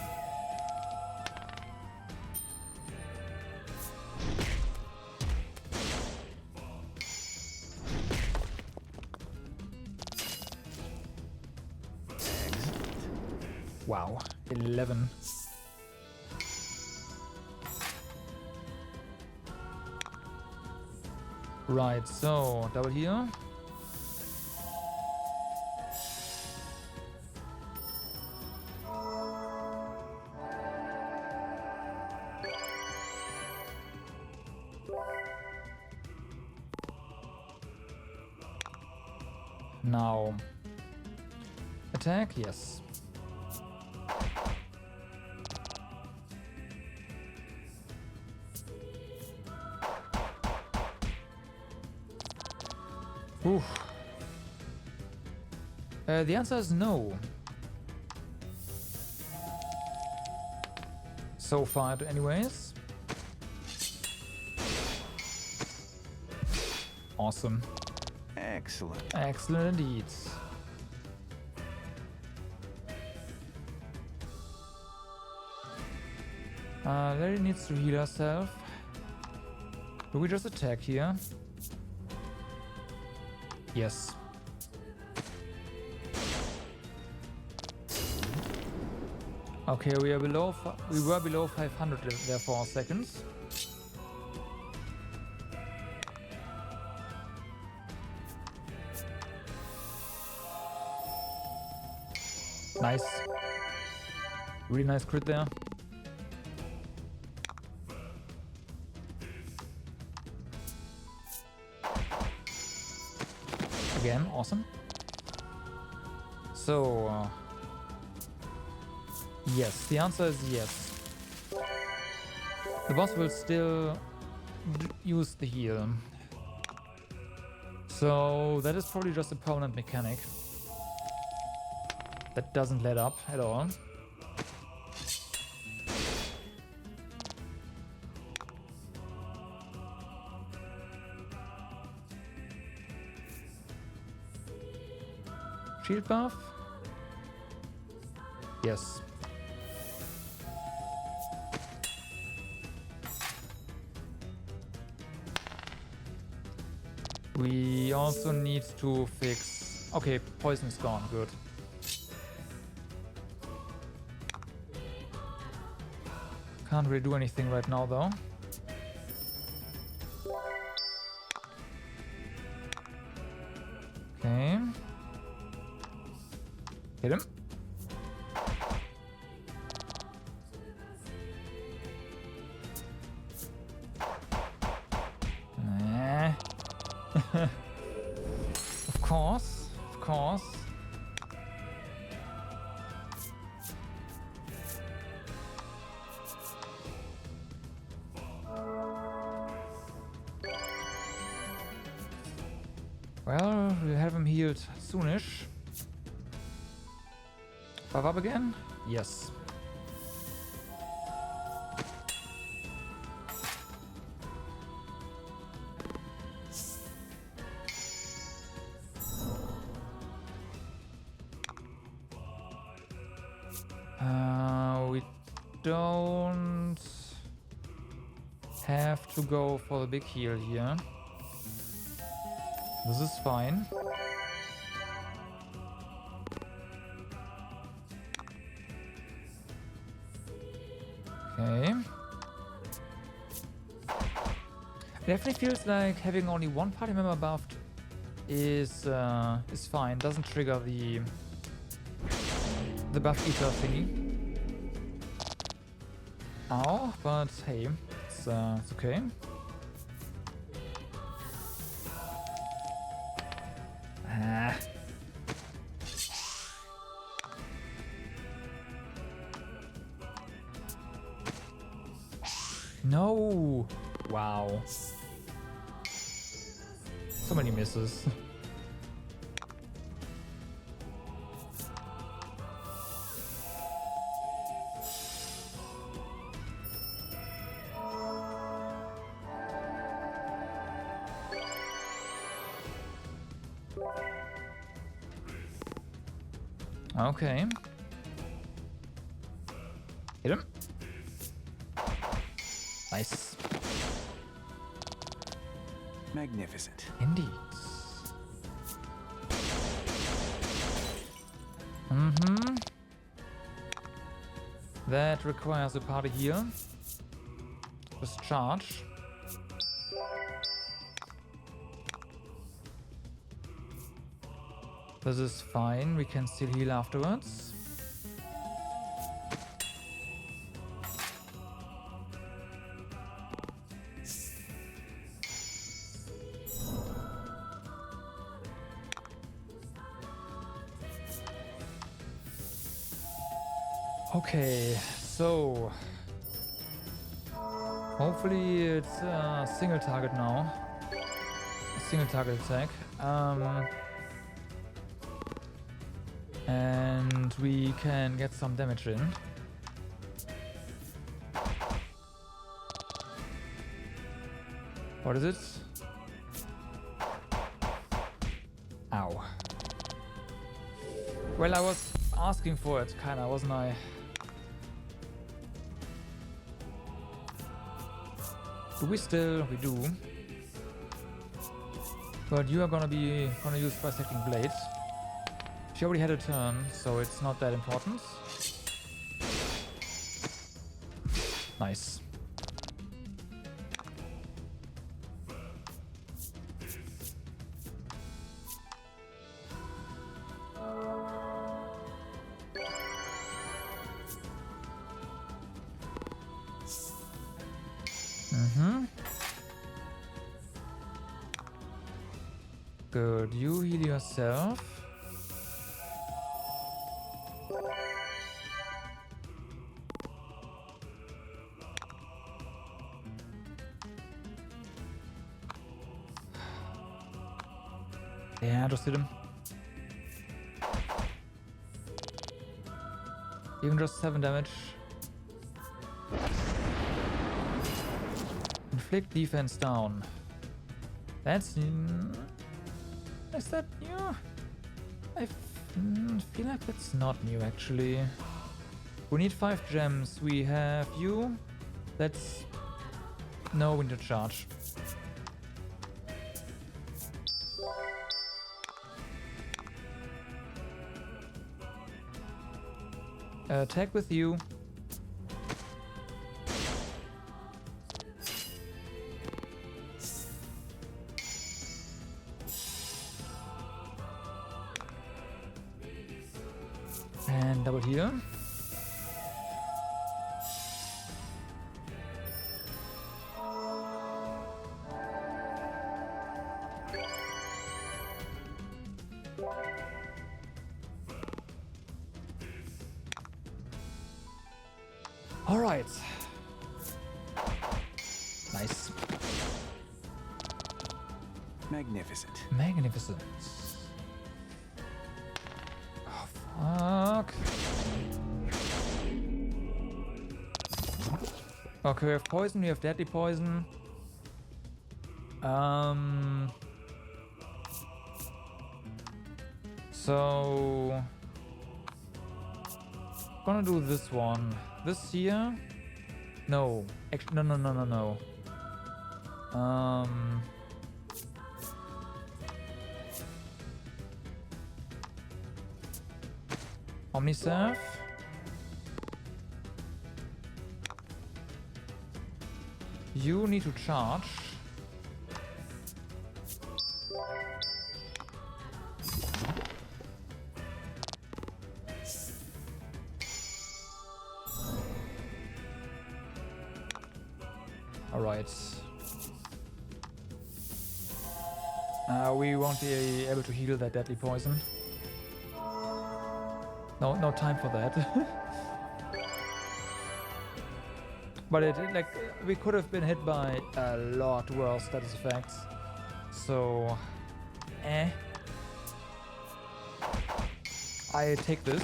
Wow, 11. Right, so double heal. Now, attack, yes. Oof. The answer is no. So far, anyways. Awesome. Excellent. Excellent indeed. Larry needs to heal herself. Do we just attack here? Yes. Okay, we are below. We were below 500 there for seconds. Nice. Really nice crit there. Again, awesome. So, yes, the answer is yes. The boss will still use the heal. So, that is probably just a permanent mechanic. That doesn't let up at all. Shield buff? Yes. We also need to fix... Okay, poison is gone, good. Can't really do anything right now though. Okay. Hit him. Nah. Of course, of course. Well, we'll have him healed soonish. Buff up again? Yes. We don't have to go for the big heal here. This is fine. Okay. It definitely feels like having only one party member buffed is fine. Doesn't trigger the buff eater thingy. Ow, but hey, it's okay. Ah. No! Wow. So many misses. Okay. Hit him. Nice. Magnificent. Indeed. Mm-hmm. That requires a party here. Just charge. This is fine. We can still heal afterwards. Okay, so hopefully it's a single target now. A single target attack. And we can get some damage in. What is it? Ow. Well, I was asking for it, kinda, wasn't I? Do we still? We do. But you are gonna use Forsaken Blade. She already had a turn, so it's not that important. Nice. Mm-hmm. Good. You heal yourself. Yeah, just hit him. Even just 7 damage. Inflict defense down. That's... is that new? I feel like that's not new, actually. We need 5 gems. We have you. Let's... no, we need to charge. Attack with you. And double heal. All right. Nice. Magnificent. Magnificent. Oh, fuck. Okay, we have poison, we have deadly poison. So gonna do this one. This here? No. Actually, no. Omniserve. You need to charge. Alright. We won't be able to heal that deadly poison. No time for that. But it, like, we could have been hit by a lot worse status effects. So, I take this.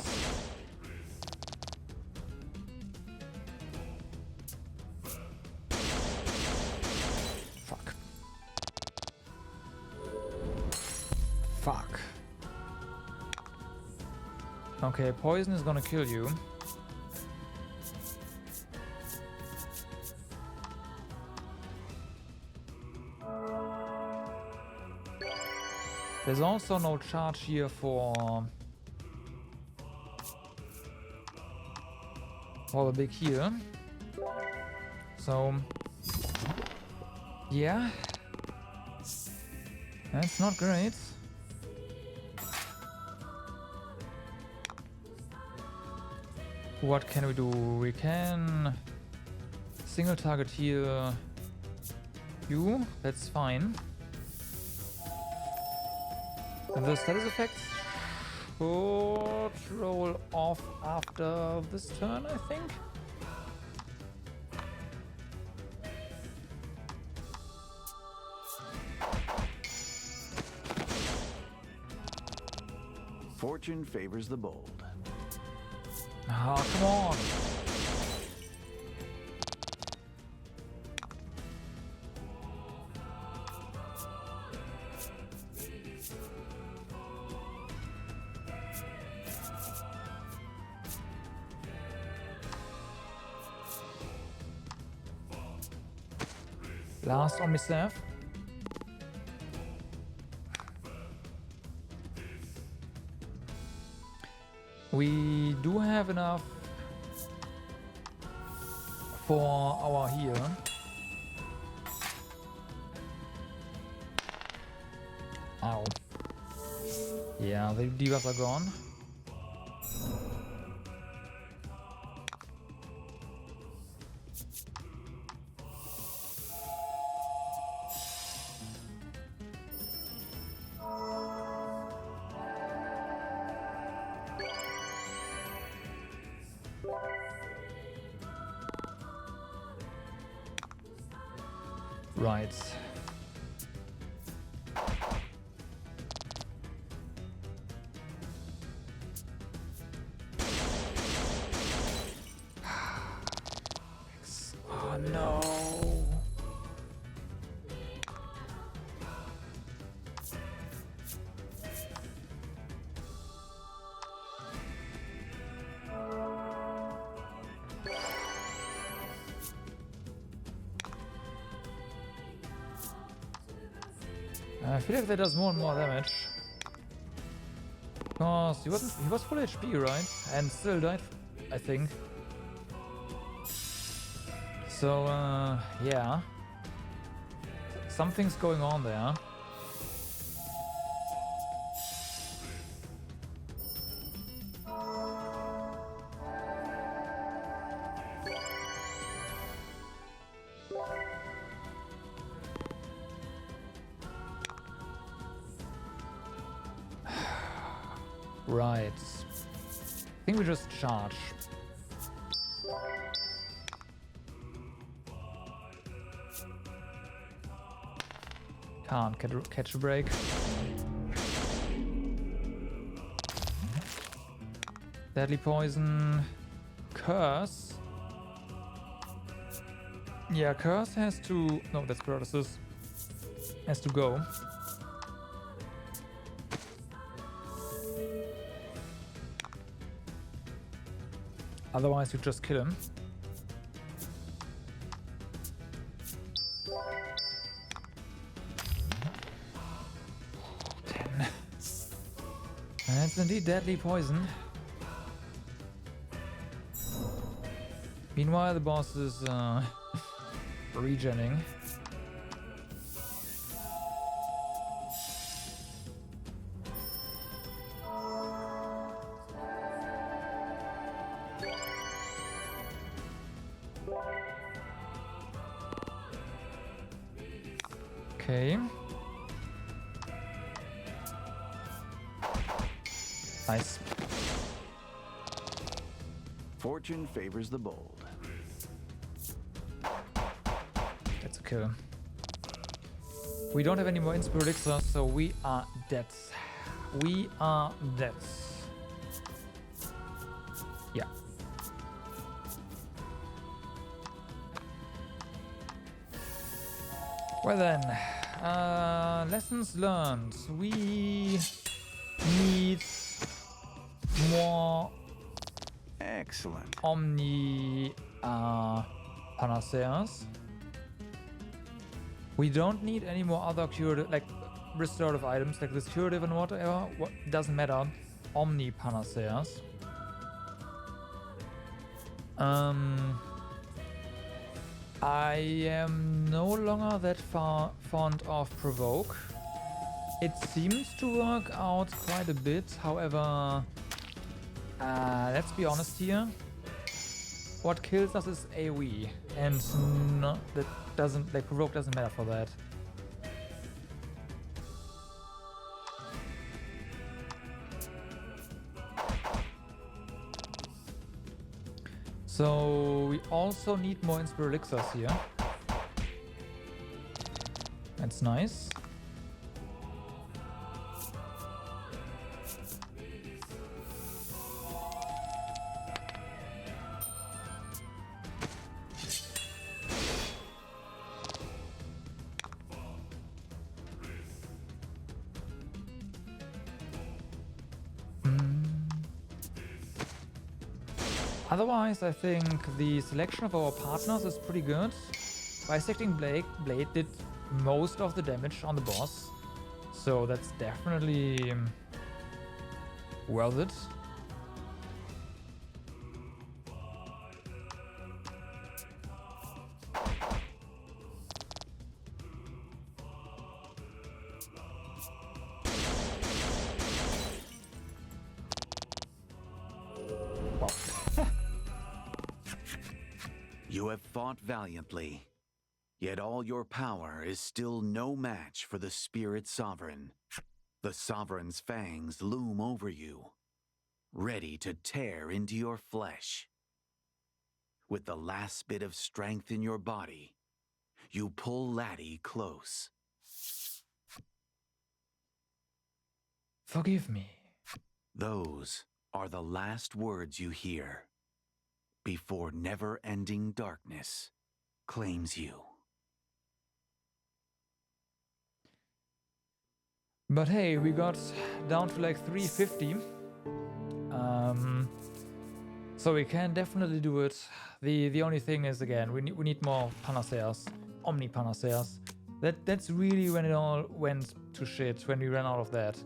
Fuck. Okay, poison is gonna kill you. There's also no charge here for the big heal. So yeah, that's not great. What can we do? We can single target heal you, that's fine. The status effects should roll off after this turn, I think. Fortune favors the bold. Oh, come on. Last on myself. We do have enough for our heal. Ow. Yeah, the divas are gone. Right. Oh no. I feel like that does more and more damage. Because he was full HP, right? And still died, I think. So yeah. Something's going on there. Right. I think we just charge. Can't catch a break. Deadly poison. Curse. Yeah, curse has to... No, that's paralysis. Has to go. Otherwise, you just kill him. That's indeed deadly poison. Meanwhile, the boss is regenning. Okay. Nice. Fortune favors the bold. That's a kill. We don't have any more Inspire Elixir, so we are dead. We are dead. Yeah. Well then, lessons learned. We we need more Excellent. Omni Panaceas. We don't need any more other curative, like restorative items, like this curative and whatever. What doesn't matter. Omni Panaceas. I am no longer that fond of Provoke. It seems to work out quite a bit. However, let's be honest here. What kills us is AoE, and that doesn't, like, Provoke doesn't matter for that. So we also need more Inspire Elixirs here. That's nice. Otherwise, I think the selection of our partners is pretty good. Bisecting Blade did most of the damage on the boss, so that's definitely worth it. You have fought valiantly, yet all your power is still no match for the Spirit Sovereign. The Sovereign's fangs loom over you, ready to tear into your flesh. With the last bit of strength in your body, you pull Laddie close. Forgive me. Those are the last words you hear before never-ending darkness claims you. But hey, we got down to like 350. So we can definitely do it. The only thing is, again, we need more Panaceas, Omni Panaceas. That's really when it all went to shit, when we ran out of that.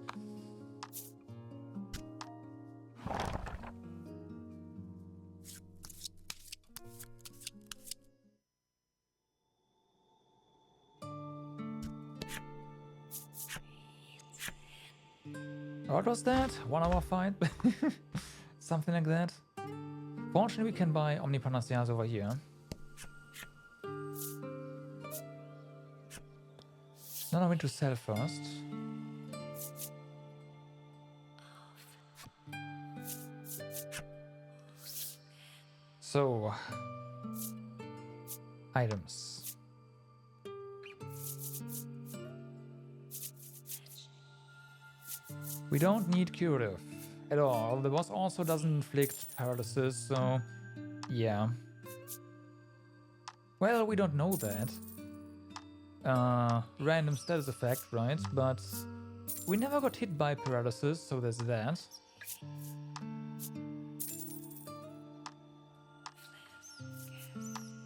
What was that? 1 hour fight? Something like that. Fortunately, we can buy Omni Panaceas over here. Now I want to sell first. So, items. We don't need curative at all. The boss also doesn't inflict paralysis, so yeah. Well, we don't know that. Random status effect, right? But we never got hit by paralysis, so there's that.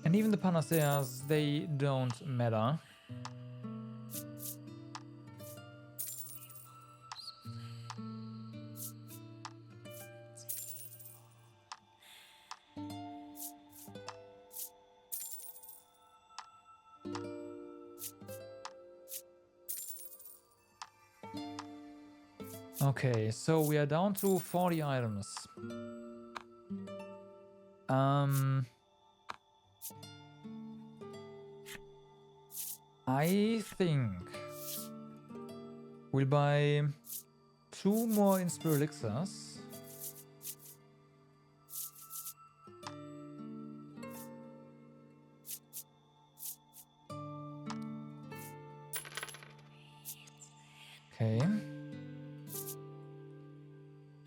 And even the Panaceas, they don't matter. Okay, so we are down to 40 items. I think we'll buy 2 more Inspire Elixirs. Okay.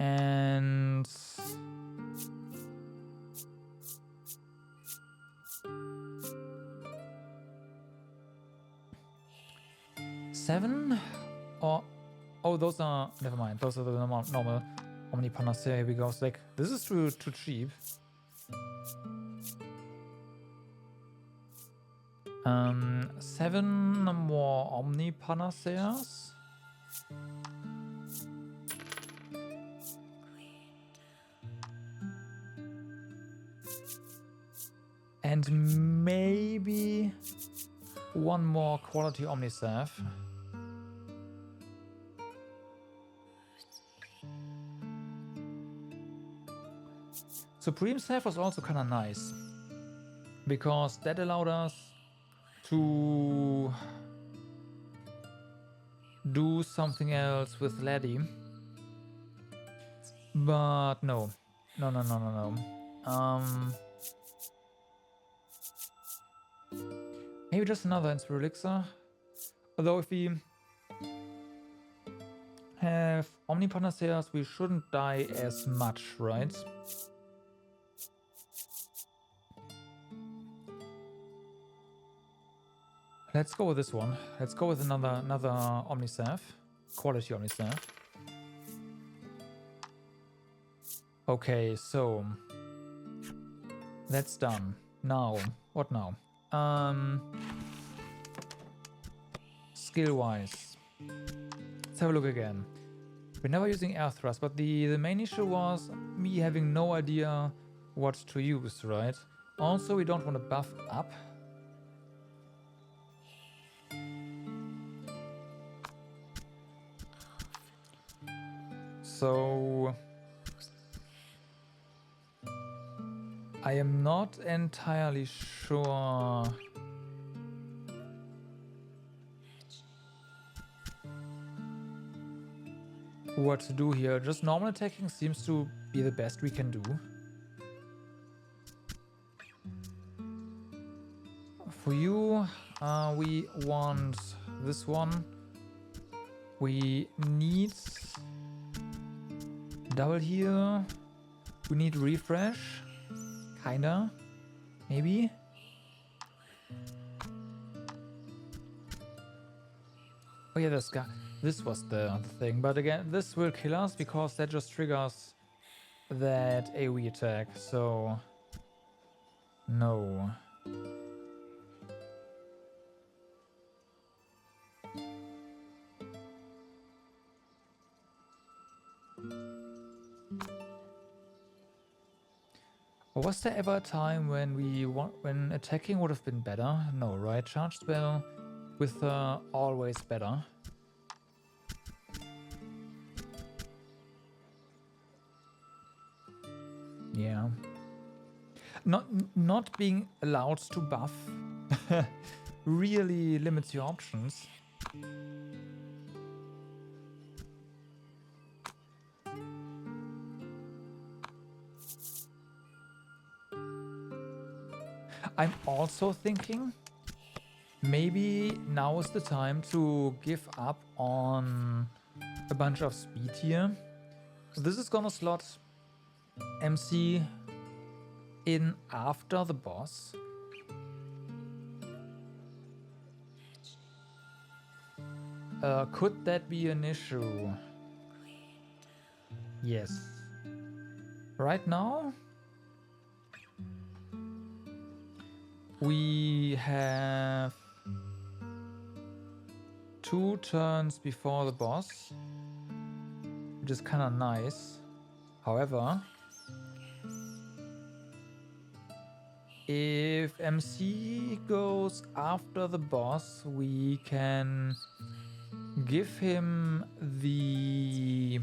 And 7 or Oh, those are... Never mind. Those are the normal Omni Panacea. Here we go. It's like, this is too cheap. 7 more Omni Panaceas. And maybe 1 more quality Omnisalve. Supreme Salve was also kind of nice, because that allowed us to do something else with Laddie. But no. Maybe just another Inspire Elixir. Although if we have Omni Panaceas, we shouldn't die as much, right? Let's go with this one. Let's go with another Omnisalve. Quality Omnisalve. Okay, so that's done. Now, what now? Skill-wise, let's have a look again. We're never using Air Thrust, but the main issue was me having no idea what to use, right? Also, we don't want to buff up. So I am not entirely sure what to do here. Just normal attacking seems to be the best we can do. For you, we want this one. We need double heal. We need refresh. Kinda. Maybe. Oh yeah, this was the thing. But again, this will kill us because that just triggers that AoE attack. So no. Was there ever a time when when attacking would have been better? No, right? Charge spell with always better. Yeah. Not being allowed to buff really limits your options. I'm also thinking maybe now is the time to give up on a bunch of speed here. This is gonna slot MC in after the boss. Could that be an issue? Yes. Right now, we have 2 turns before the boss, which is kind of nice. However, if MC goes after the boss, we can give him the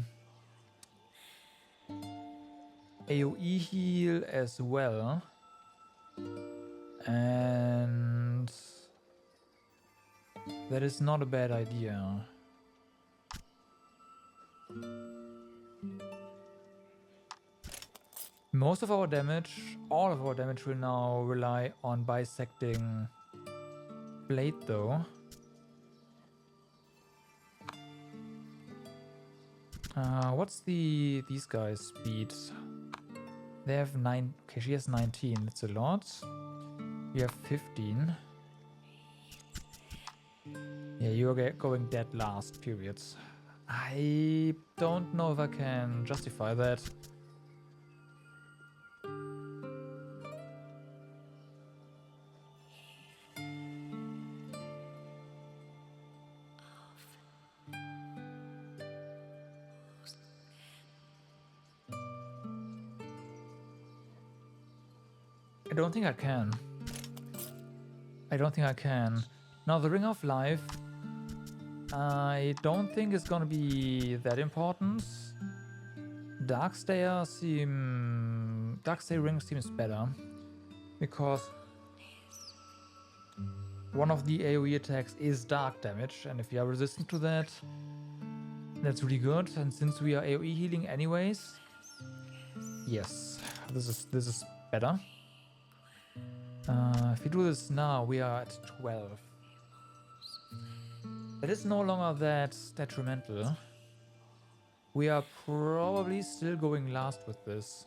AoE heal as well. And that is not a bad idea. Most of our damage, all of our damage will now rely on bisecting blade though. What's these guys' speed? They have 9. Okay, she has 19. That's a lot. You have 15. Yeah, you're going dead last, periods. I don't know if I can justify that. I don't think I can. I don't think I can. Now the Ring of Life, I don't think it's gonna be that important. Darkstay Ring seems better because one of the AoE attacks is dark damage, and if you are resistant to that, that's really good. And since we are AoE healing anyways, yes, this is better. If we do this now, we are at 12. That is no longer that detrimental. We are probably still going last with this,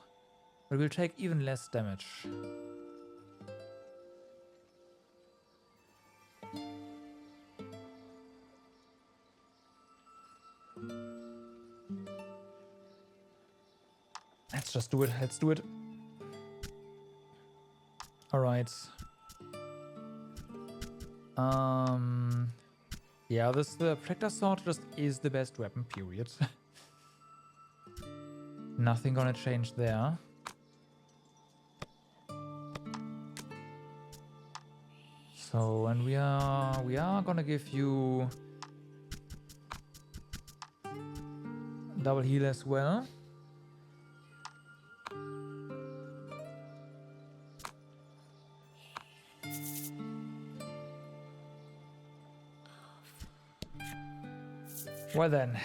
but we'll take even less damage. Let's just do it. Let's do it. All right. Yeah, the Protector Sword just is the best weapon, period. Nothing gonna change there. So, and we are gonna give you double heal as well. Well then.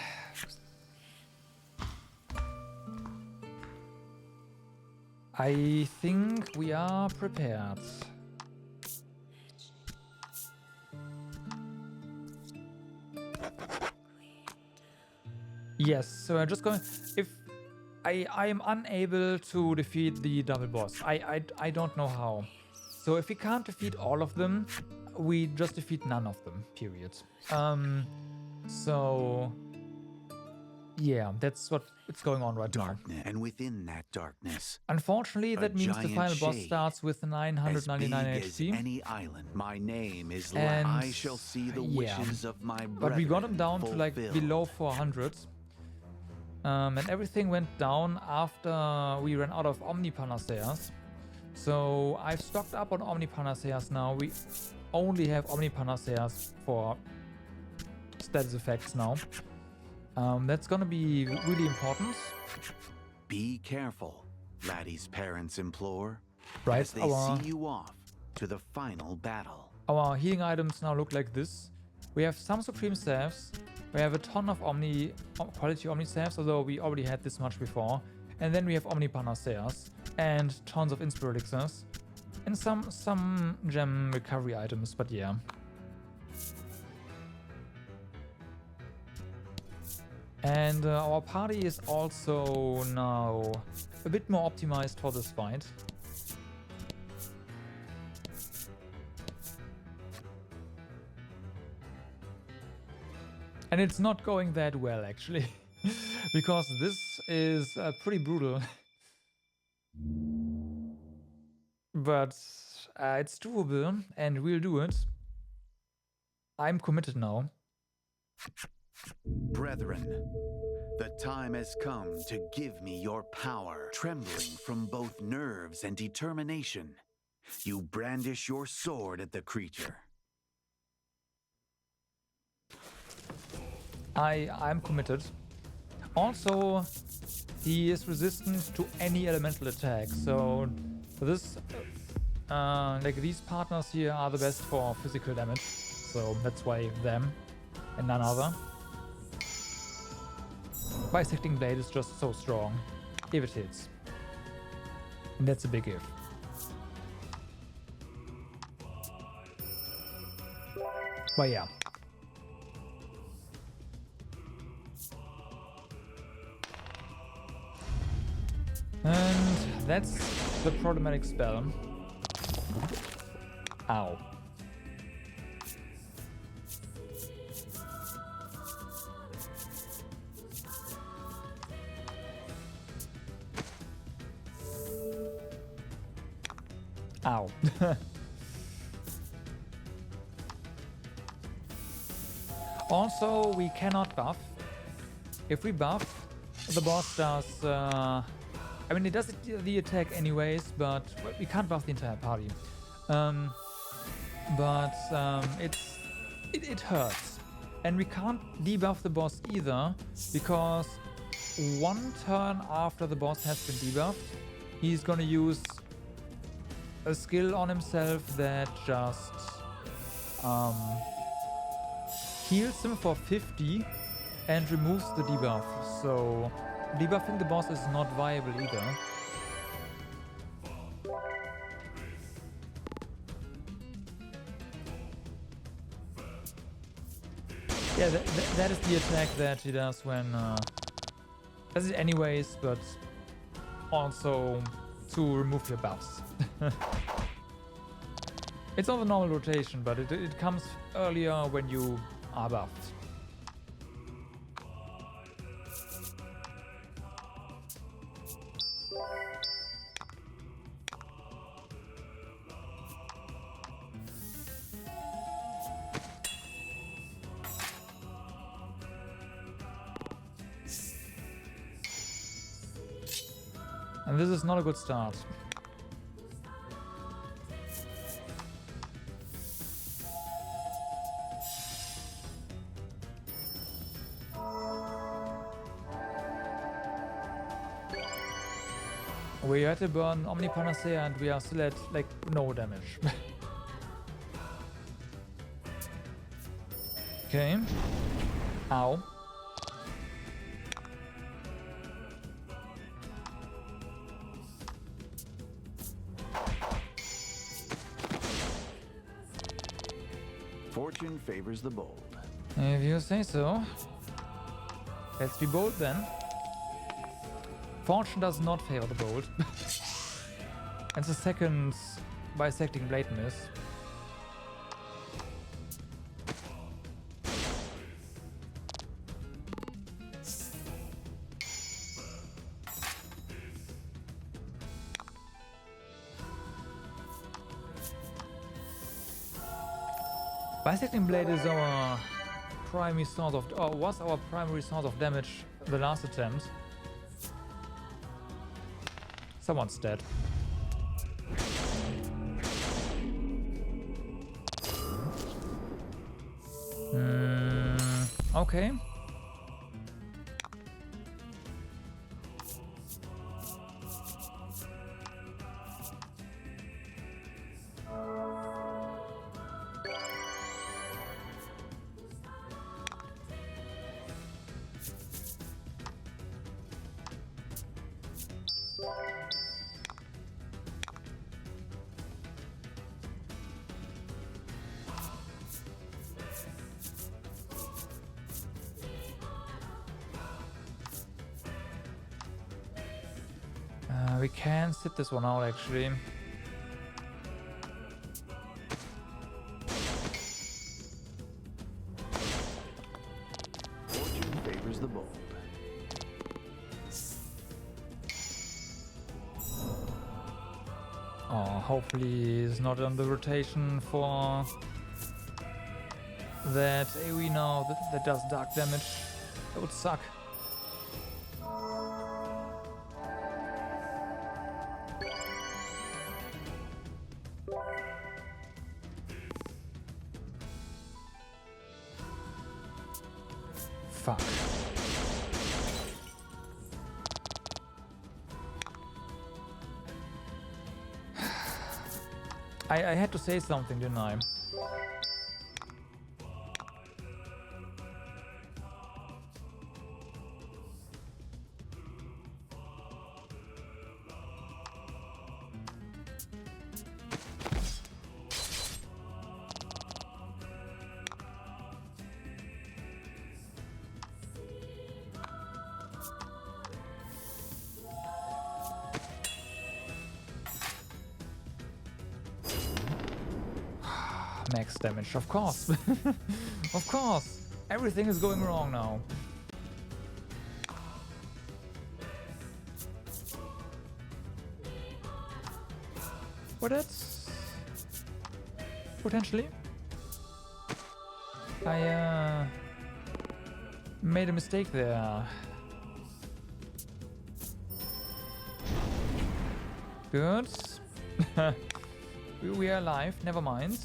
I think we are prepared. Yes, so I'm just going. If I am unable to defeat the double boss, I don't know how. So if we can't defeat all of them, we just defeat none of them. Period. So yeah, that's what it's going on right now. And within that darkness, unfortunately, that means the final boss starts with 999 HP. Any island, my name is and I shall see the wishes of my but we got him down to like below 400. And everything went down after we ran out of Omni Panaceas. So I've stocked up on Omni Panaceas now. We only have Omni Panaceas for status effects now. That's gonna be really important. Be careful, Laddie's parents implore. Right, as they see you off to the final battle. Our healing items now look like this. We have some Supreme Staves. We have a ton of quality Omni Staves, although we already had this much before. And then we have Omni Panaceas and tons of Inspire Elixirs and some gem recovery items, but yeah. And our party is also now a bit more optimized for this fight. And it's not going that well, actually, because this is pretty brutal. But it's doable, and we'll do it. I'm committed now. Brethren, the time has come to give me your power. Trembling from both nerves and determination, you brandish your sword at the creature. I'm committed. Also, he is resistant to any elemental attack, so this, like these partners here are the best for physical damage, so that's why them and none other. Bisecting Blade is just so strong, if it hits. And that's a big if. But yeah. And that's the problematic spell. Ow. Ow. Also, we cannot buff. If we buff, the boss does... I mean, it does the attack anyways, but well, we can't buff the entire party. It hurts. And we can't debuff the boss either, because one turn after the boss has been debuffed, he's gonna use a skill on himself that just heals him for 50 and removes the debuff. So debuffing the boss is not viable either. Yeah, that is the attack that he does when... does it anyways, but also to remove your buffs. It's not a normal rotation, but it comes earlier when you are buffed. And this is not a good start. We had to burn Omni Panacea and we are still at like no damage. Okay. Ow. Fortune favors the bold. If you say so. Let's be bold then. Fortune does not favor the bold. And the second bisecting blade miss. Bisecting blade is our primary source of, or was our primary source of damage the last attempt. Someone's dead. Okay. We can sit this one out actually. Fortune favors the bold. Oh, hopefully he's not on the rotation for that AoE now that does dark damage. That would suck. Fuck. I had to say something, didn't I? Max damage, of course. Of course. Everything is going wrong now. But that's potentially. I made a mistake there. Good. We are alive, never mind.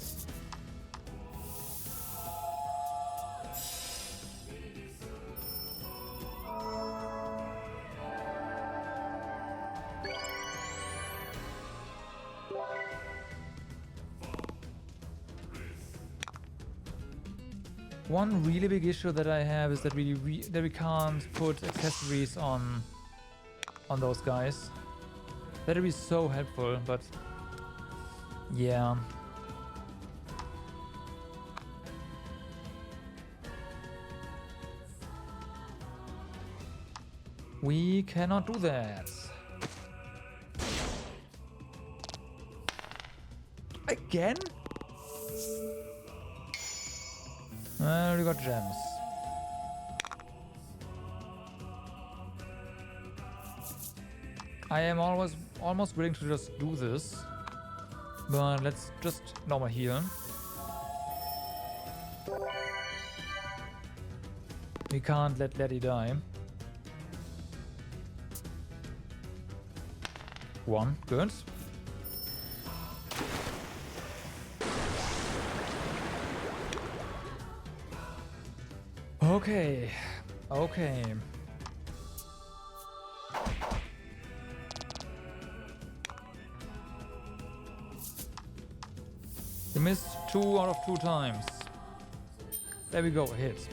One really big issue that I have is that we can't put accessories on those guys. That'd be so helpful, but yeah. We cannot do that. Again? Well, we got gems. I am almost willing to just do this. But let's just normal heal. We can't let Letty die. One, good. Okay, okay. You missed 2 out of 2 times. There we go, a hit.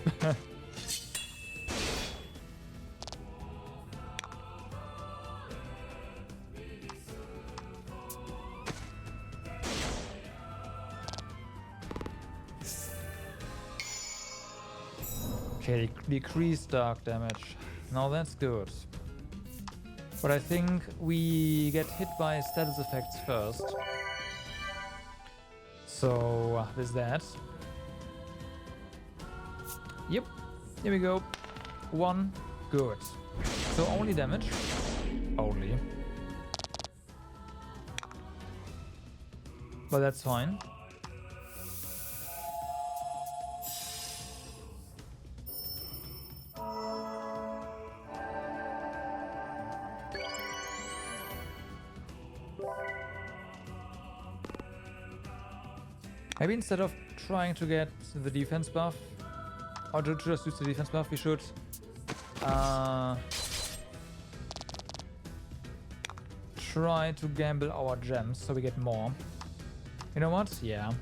Okay, decreased dark damage. Now that's good. But I think we get hit by status effects first. So, there's that. Yep, here we go. 1, good. So only damage. Only. But that's fine. Maybe instead of trying to get the defense buff, or to just use the defense buff, we should try to gamble our gems so we get more. You know what? Yeah.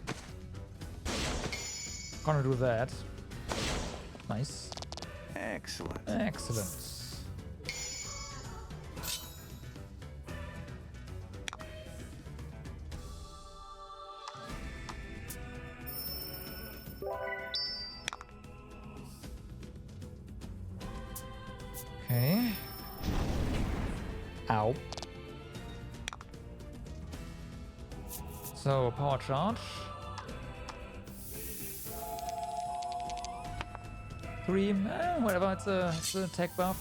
Gonna do that. Nice. Excellent. Excellent. Okay. Ow. So, power charge. 3, whatever, it's an attack buff.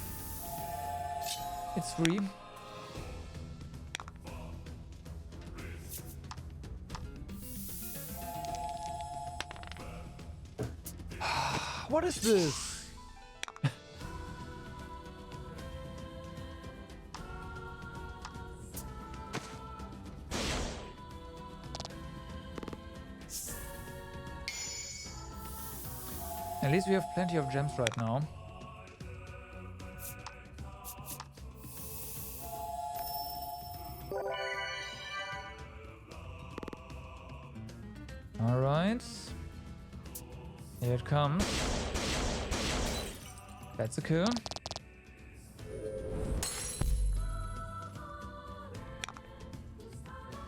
It's free. What is this? At least we have plenty of gems right now. All right. Here it comes. That's a kill.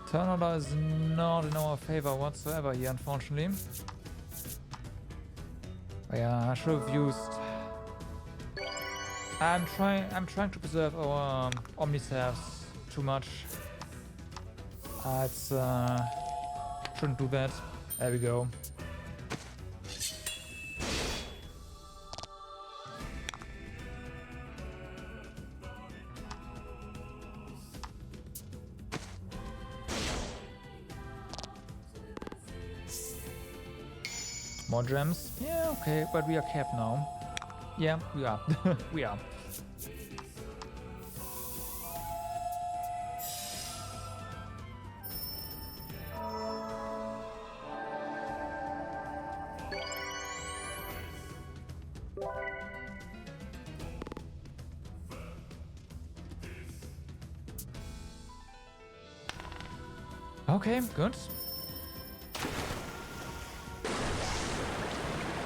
Turn order is not in our favor whatsoever here, unfortunately. Yeah, I should have used. I'm trying to preserve our Omniserves too much. It's shouldn't do that. There we go. More gems. Yeah, okay, but we are capped now. Yeah, we are. We are. Okay, good.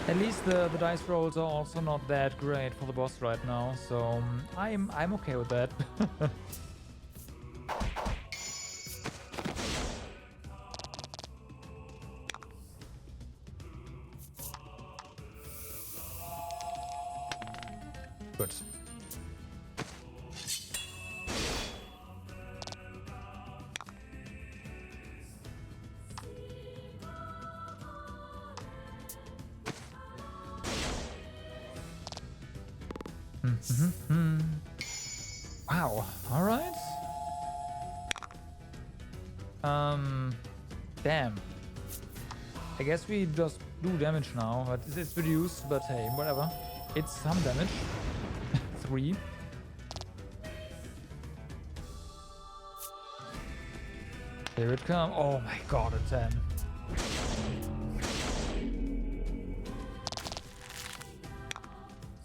At least the dice rolls are also not that great for the boss right now, so I'm okay with that. Good. Wow. All right. Damn. I guess we just do damage now, but it's reduced. But hey, whatever. It's some damage. 3. Here it comes. Oh my god, a 10.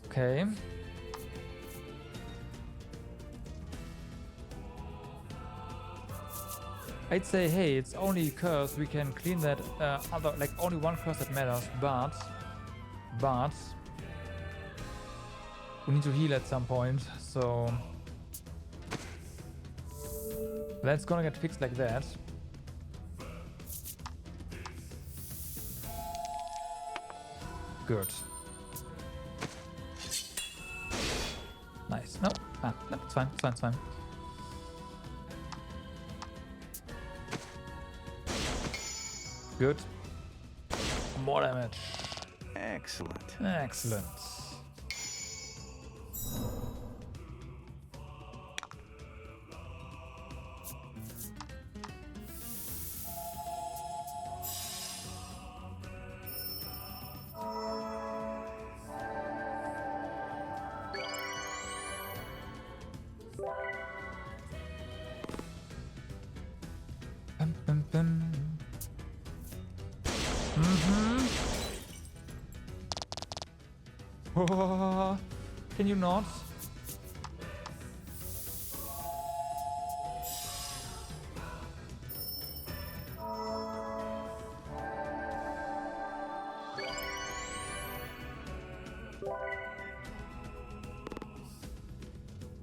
Okay. I'd say, hey, it's only curse. We can clean that other, like only one curse that matters, but we need to heal at some point, so that's gonna get fixed like that. Good. Nice. No, no, it's fine, it's fine, it's fine. Good. More damage. Excellent. Excellent. Oh, can you not?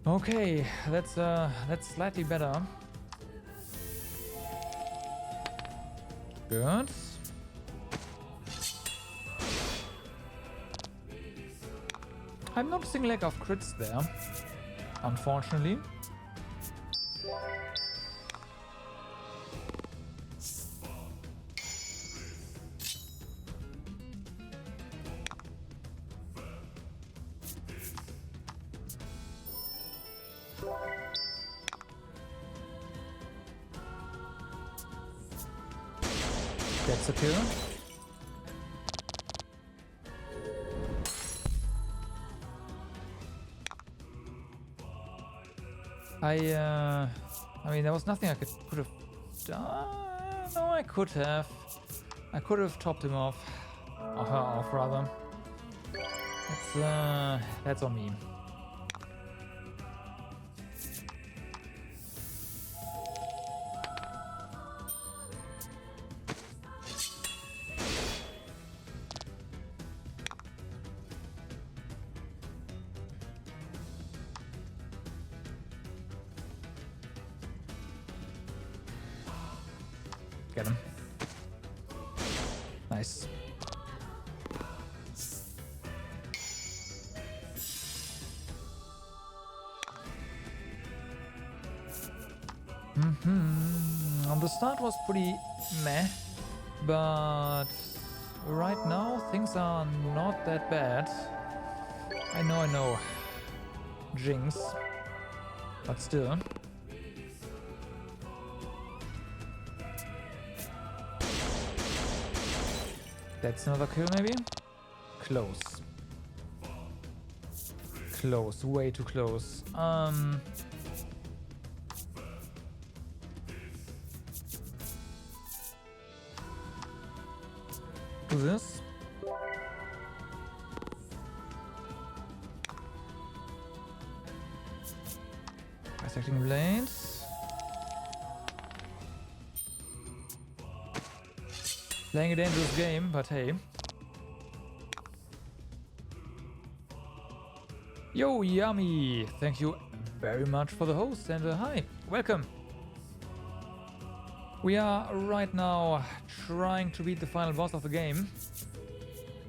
Okay, that's slightly better. Good. I'm noticing lack of crits there, unfortunately. That's a kill. I mean, there was nothing I could have done. No, I could have. I could have topped him off, or her off rather. That's on me. Get him. Nice. The start was pretty meh, but right now things are not that bad. I know. Jinx. But still. That's another kill, maybe? Close. Close. Way too close. Do this. Bisecting blades. Playing a dangerous game, but hey. Yo, Yummy! Thank you very much for the host and hi, welcome! We are right now trying to beat the final boss of the game.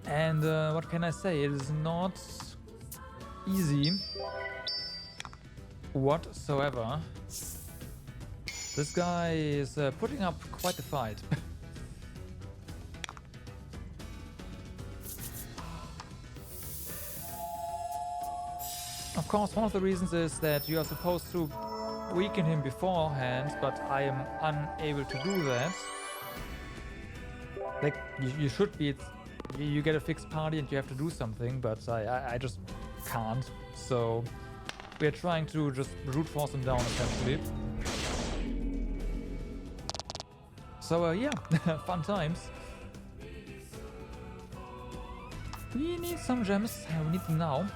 And what can I say? It is not easy whatsoever. This guy is putting up quite the fight. Of course, one of the reasons is that you are supposed to weaken him beforehand, but I am unable to do that. Like, you should be, you get a fixed party and you have to do something, but I just can't. So we're trying to just brute force him down, essentially. So yeah, fun times. We need some gems, we need them now.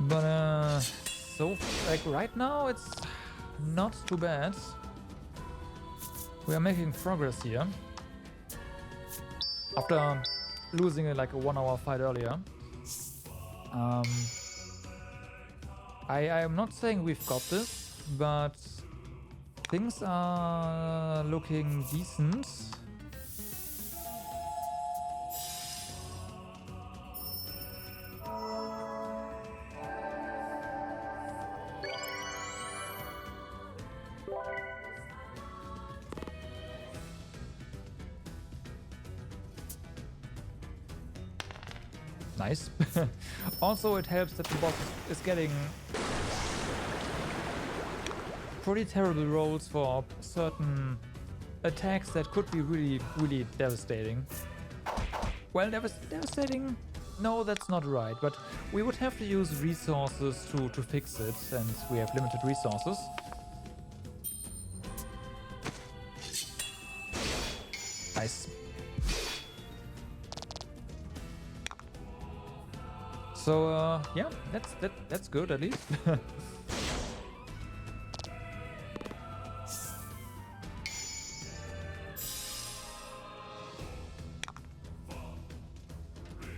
But so like right now it's not too bad. We are making progress here. After losing like a 1 hour fight earlier. I am not saying we've got this, but things are looking decent. Nice. Also, it helps that the boss is getting pretty terrible rolls for certain attacks that could be really devastating. Well, devastating? No, that's not right, but we would have to use resources to fix it, and we have limited resources. Nice. So yeah, that's good at least.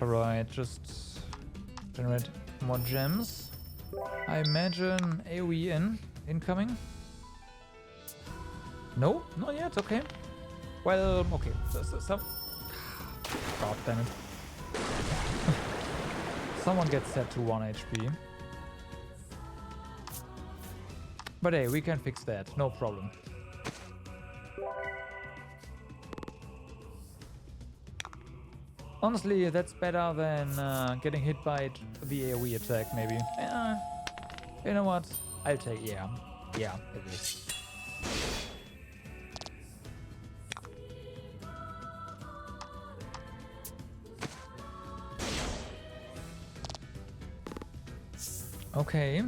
Alright, just generate more gems. I imagine AoE incoming. No, not yet. Okay. Well, okay. So God damn it. Someone gets set to 1 HP. But hey, we can fix that, no problem. Honestly, that's better than getting hit by the AoE attack, maybe. You know what? I'll take, yeah, it is. Okay.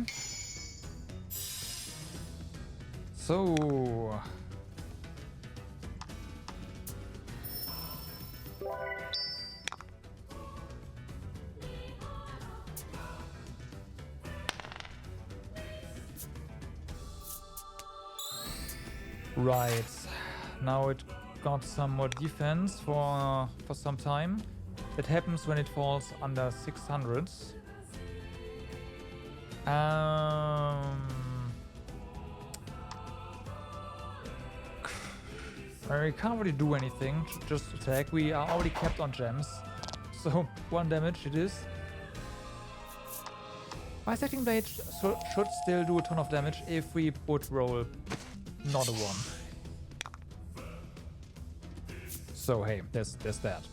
So right. Now it got some more defense for some time. That happens when it falls under 600. We can't really do anything, just attack. We are already capped on gems, so 1 damage it is. Bisecting blade should still do a ton of damage if we would roll not a 1. So hey, there's that.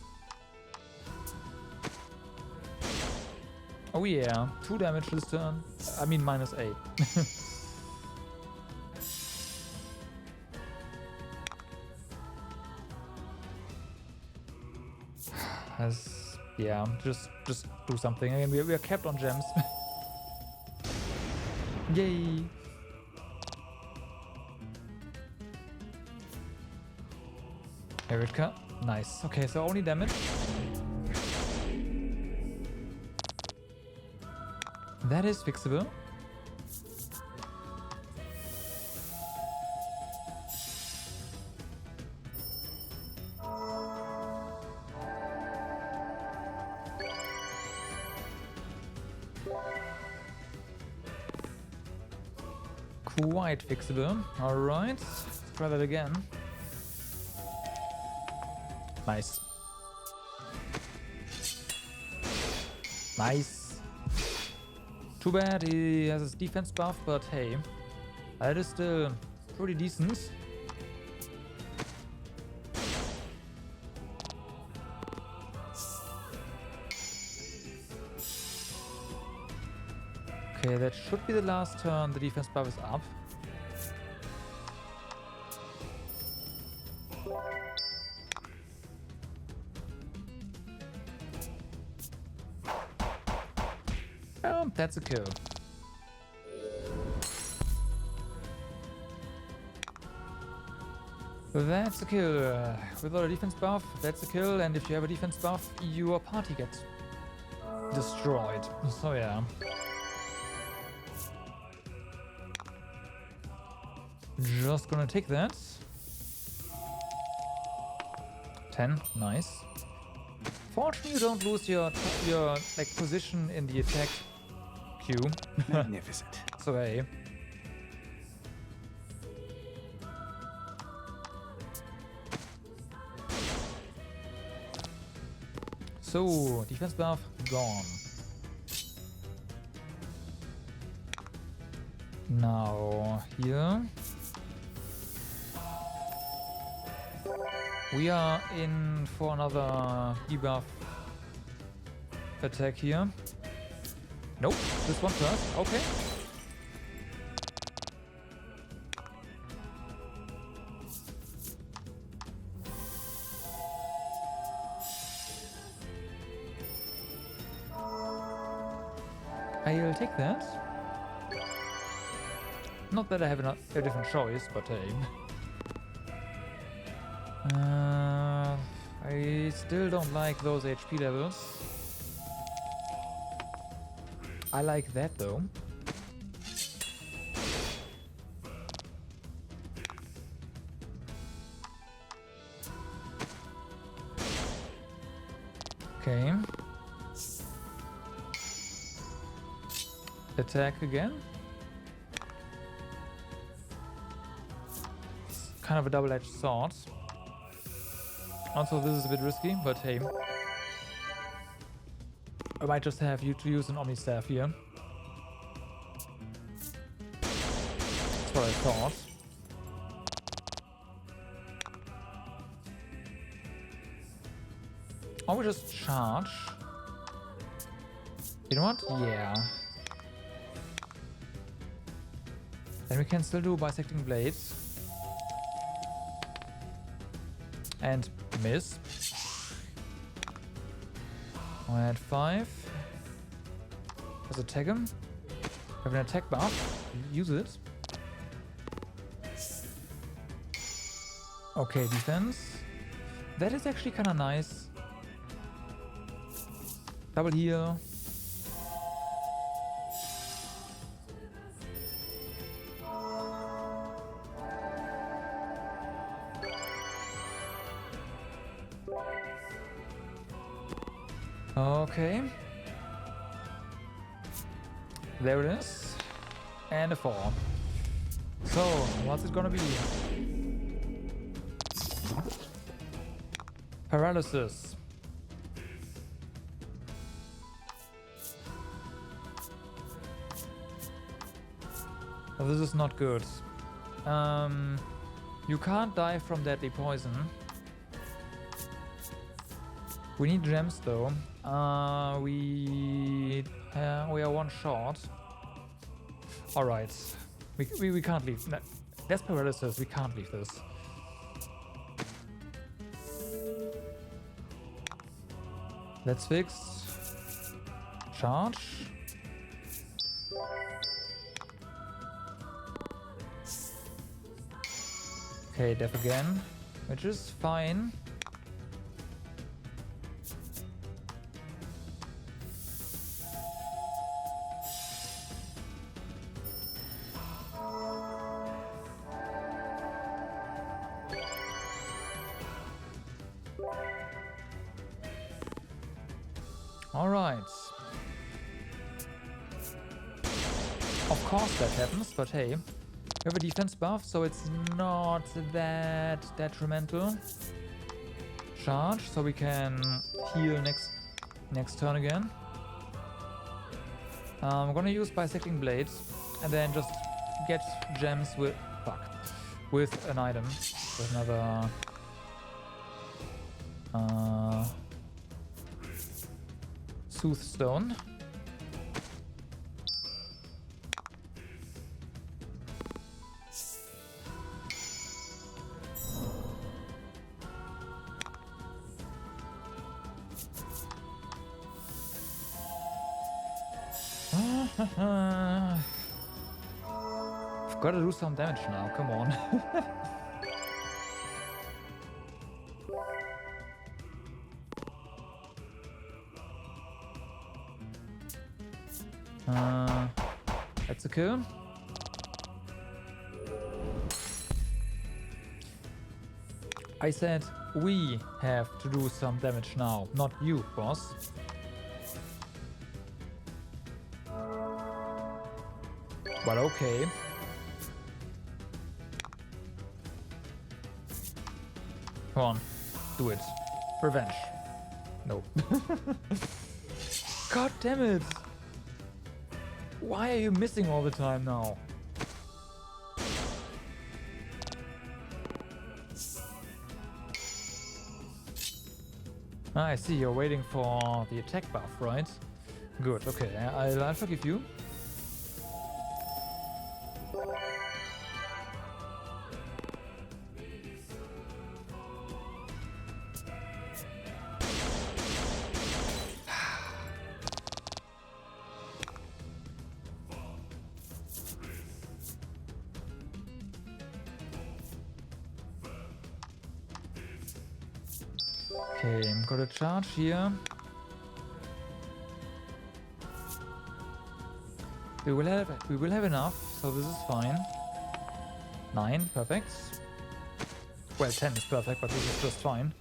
Oh yeah, 2 damage this turn. I mean -8. Yeah, just do something. Again, we are capped on gems. Yay! Erica, nice. Okay, so only damage. That is fixable. Quite fixable. Alright, let's try that again. Nice. Nice. Too bad he has his defense buff, but hey, that is still pretty decent. Okay, that should be the last turn. The defense buff is up. Oh, that's a kill. That's a kill. Without a defense buff, that's a kill. And if you have a defense buff, your party gets destroyed. So yeah. Just gonna take that. 10, nice. Fortunately, you don't lose your like position in the attack queue. Magnificent. So hey. So defense buff gone. Now here we are in for another debuff attack here. Nope, this one first. Okay. I'll take that. Not that I have a different choice, but hey. I still don't like those HP levels. I like that though. Okay. Attack again. It's kind of a double-edged sword. Also, this is a bit risky, but hey. I might just have you to use an Omni Staff here. That's what I thought. Or we just charge. You know what? Yeah. Then we can still do Bisecting Blades. And miss. I had 5. Let's attack him. Have an attack buff. Use it. Okay, defense. That is actually kind of nice. Double heal. Okay. There it is. And a 4. So, what's it gonna be? Paralysis. Oh, this is not good. You can't die from deadly poison. We need gems though. We We are one short. Alright. We can't leave. No, there's paralysis. We can't leave this. Let's fix. Charge. Okay, death again, which is fine. All right. Of course that happens, but hey. We have a defense buff, so it's not that detrimental. Charge, so we can heal next turn again. I'm gonna use Bisecting Blades and then just get gems with an item. With another Soothstone. I've gotta do some damage now, come on. That's a kill. I said we have to do some damage now, not you, boss. But okay. Come on, do it. Revenge. No. God damn it! Why are you missing all the time now? Ah, I see, you're waiting for the attack buff, right? Good, okay, I'll forgive you. Okay, I'm gonna charge here. We will have enough, so this is fine. 9, perfect. Well, 10 is perfect, but this is just fine.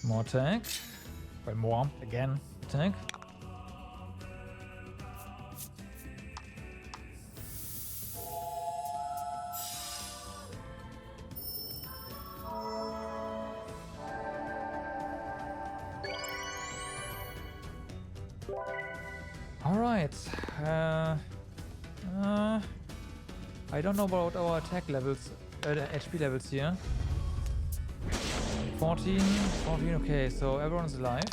More attack. Well, more again attack. Alright, I don't know about our attack levels, HP levels here. 14, okay, so everyone's alive.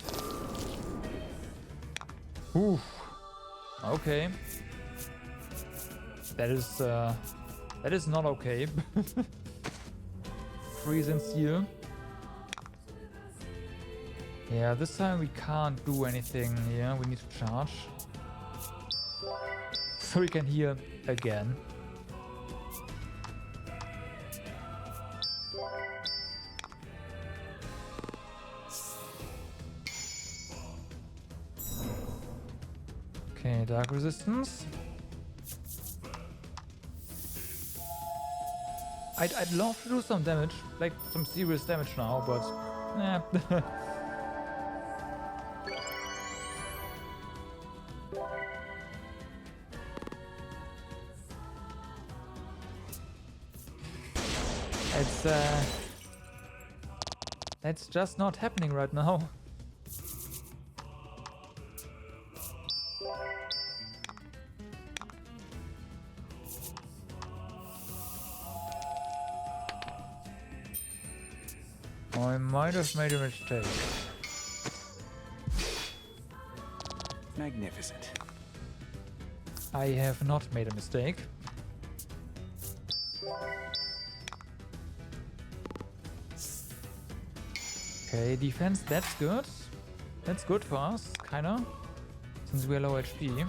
Oof, okay. That is not okay. Freeze and seal. Yeah, this time we can't do anything here, we need to charge. So we can heal again. Okay, dark resistance. I'd love to do some damage, like some serious damage now, but eh. It's just not happening right now. I might have made a mistake. Magnificent. I have not made a mistake. Okay, defense, that's good. That's good for us, kinda. Since we're low HP.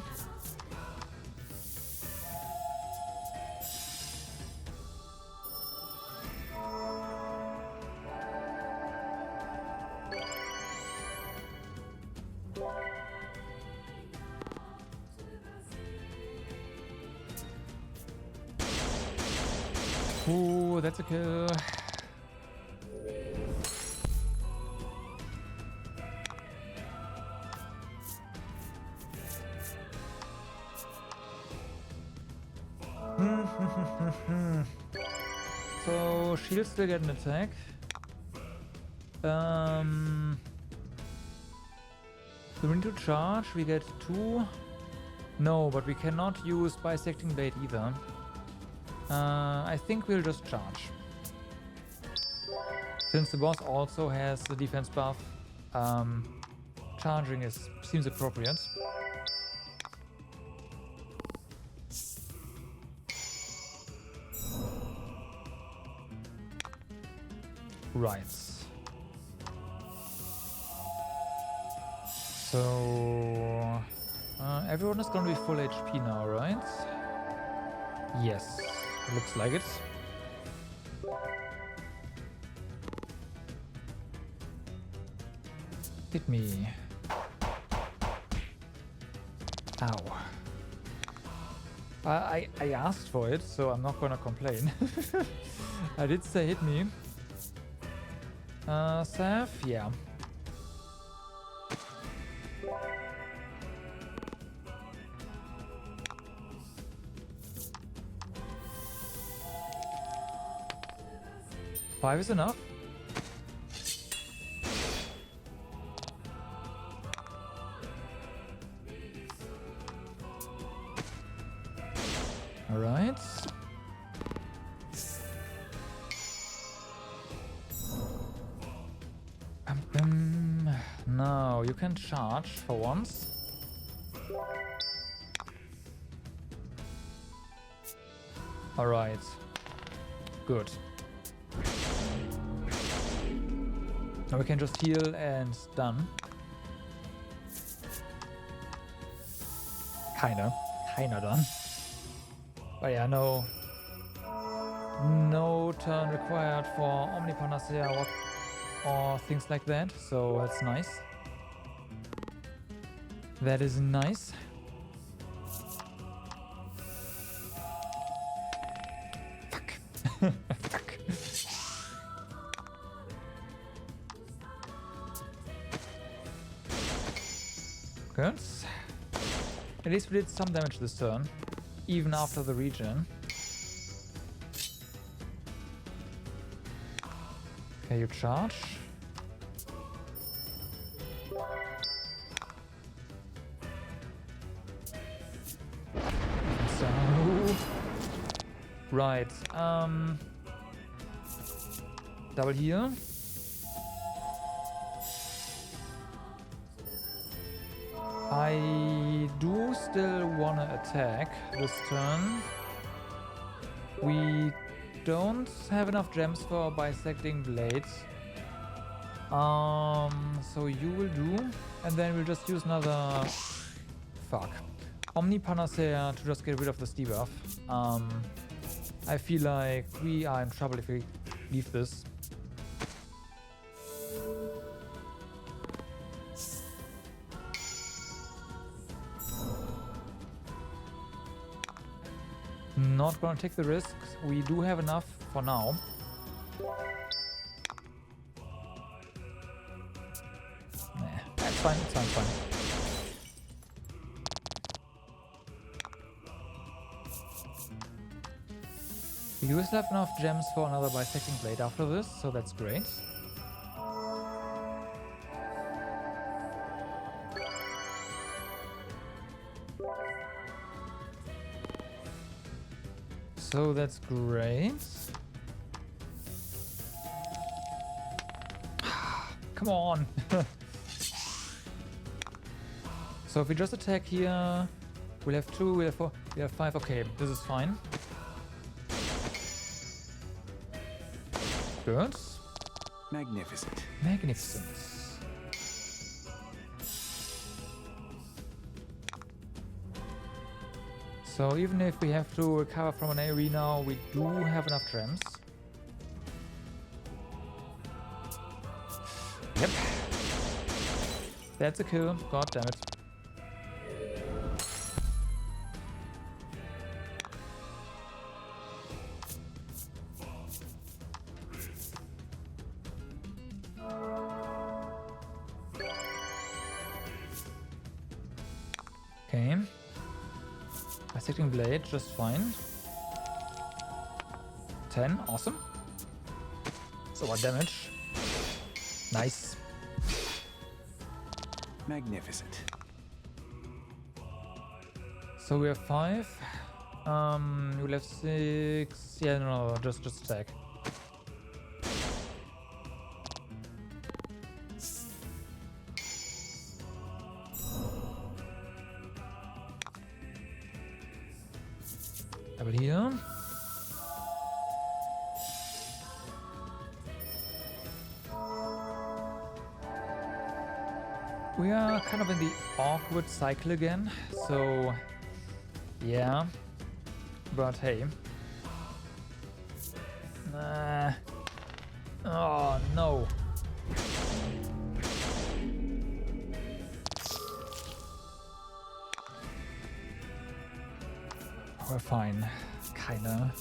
Ooh, that's a kill. So shield still get an attack. Do we need to charge? We get 2. No, but we cannot use bisecting blade either. I think we'll just charge. Since the boss also has the defense buff, charging seems appropriate. Right. So everyone is gonna be full HP now, right? Yes, looks like it. Hit me. Ow. I asked for it, so I'm not gonna complain. I did say hit me. Seth? Yeah. Five is enough. All right. Now you can charge for once. All right. Good. Now we can just heal and done. Kinda done. But yeah, no turn required for Omnipanacea or things like that, so that's nice. That is nice. Fuck. Fuck. Good. At least we did some damage this turn, even after the regen. Okay, you charge. So, right. Double heal. I do still wanna attack this turn. We don't have enough gems for bisecting blades. So you will do, and then we'll just use another Omnipanacea to just get rid of this debuff. I feel like we are in trouble if we leave this. Not gonna take the risks. We do have enough for now. Nah, that's fine, it's fine. We do still have enough gems for another bisecting blade after this, so that's great. So that's great. Come on. So if we just attack here, we'll have 2, we'll have 4, we have 5. Okay, this is fine. Good. Magnificent. Magnificent. So even if we have to recover from an AoE now, we do have enough gems. Yep. That's a kill. God damn it. Okay. Forsaken Blade, just fine. 10, awesome. So what damage? Nice. Magnificent. So we have 5. We'll have 6. Yeah, no, just attack. Double heal. We are kind of in the awkward cycle again, so yeah, but hey. Oh no. We're fine, kinda.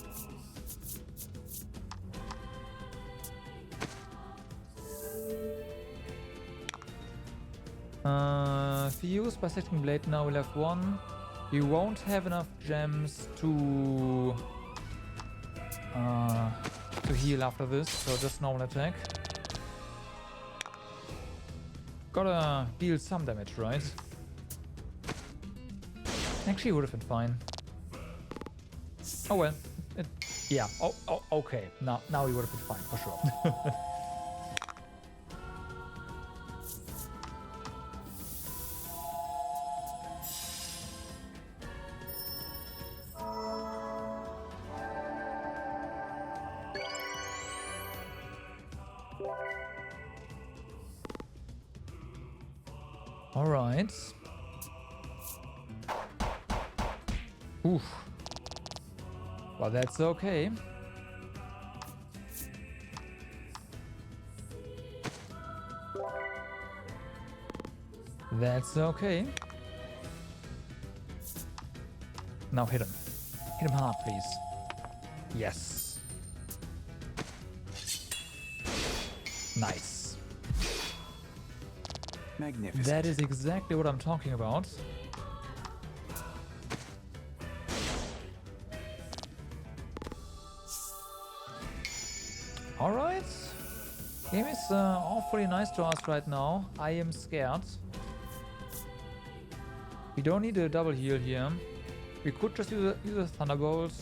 If you use Forsaken Blade now, we'll have 1. We won't have enough gems to heal after this, so just normal attack. Gotta deal some damage, right? Actually, would have been fine. Oh well. Yeah. Oh, okay. Now we would have been fine for sure. All right. Oof. Well, that's okay. That's okay. Now hit him. Hit him hard, please. Yes. Nice. Magnificent. That is exactly what I'm talking about. Alright. Game is awfully nice to us right now. I am scared. We don't need a double heal here. We could just use a Thunderbolt.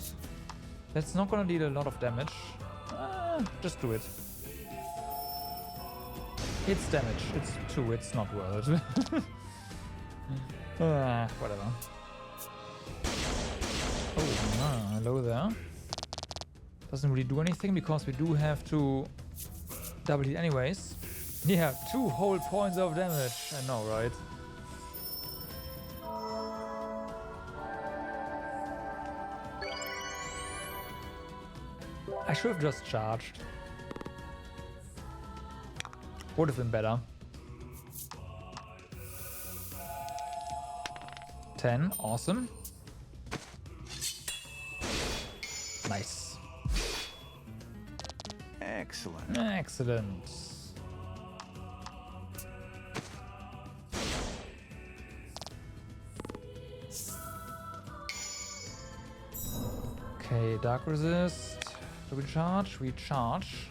That's not gonna deal a lot of damage. Just do it. It's damage. It's 2. It's not worth it. Whatever. Oh, hello there. Doesn't really do anything because we do have to double heal anyways. Yeah, 2 whole points of damage. I know, right? I should have just charged. Would have been better. 10, awesome. Nice. Excellent. Excellent. Okay, Dark Resist. Do we charge? We charge.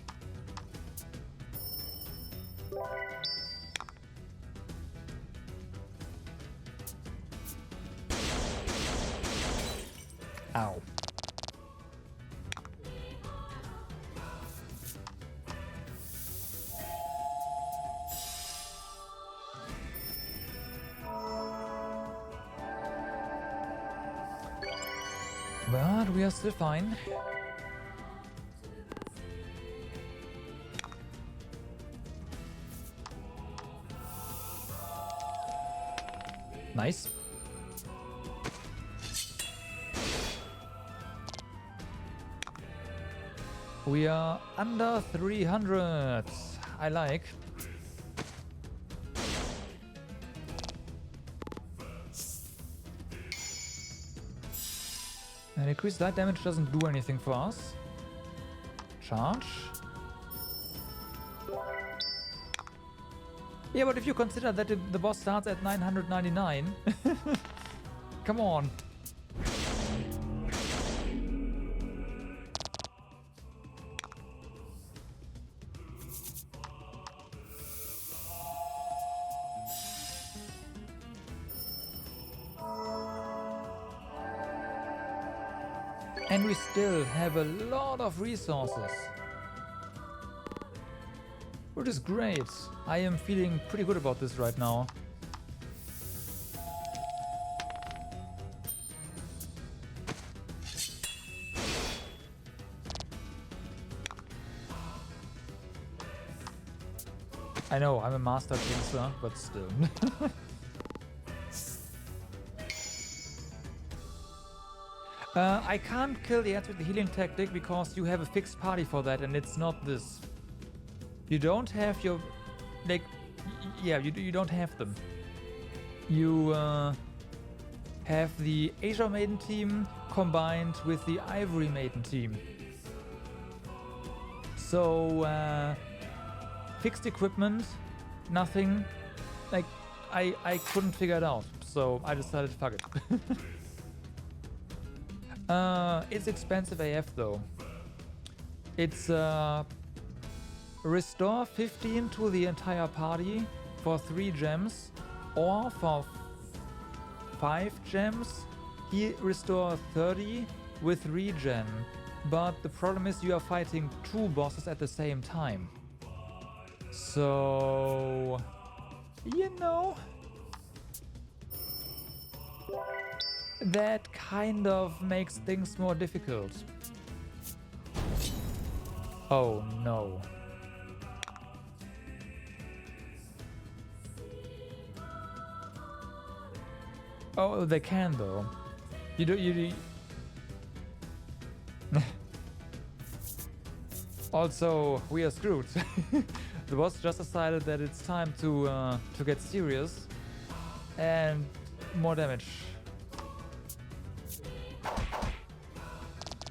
Ow. But we are still fine. Nice. We are under 300. I like. And increased light damage doesn't do anything for us. Charge. Yeah, but if you consider that the boss starts at 999, come on. And we still have a lot of resources, which is great. I am feeling pretty good about this right now. I know, I'm a master jinxer, but still. I can't kill the ads with the healing tactic because you have a fixed party for that, and it's not this. You don't have your, like, yeah, you don't have them. You have the Azure Maiden team combined with the Ivory Maiden team. So fixed equipment, nothing. Like I couldn't figure it out, so I decided fuck it. It's expensive AF though. It's restore 15 to the entire party for 3 gems, or for 5 gems he restore 30 with regen. But the problem is you are fighting 2 bosses at the same time. So, you know, that kind of makes things more difficult. Oh no. Oh, they can though. You do. Also, we are screwed. The boss just decided that it's time to get serious and more damage.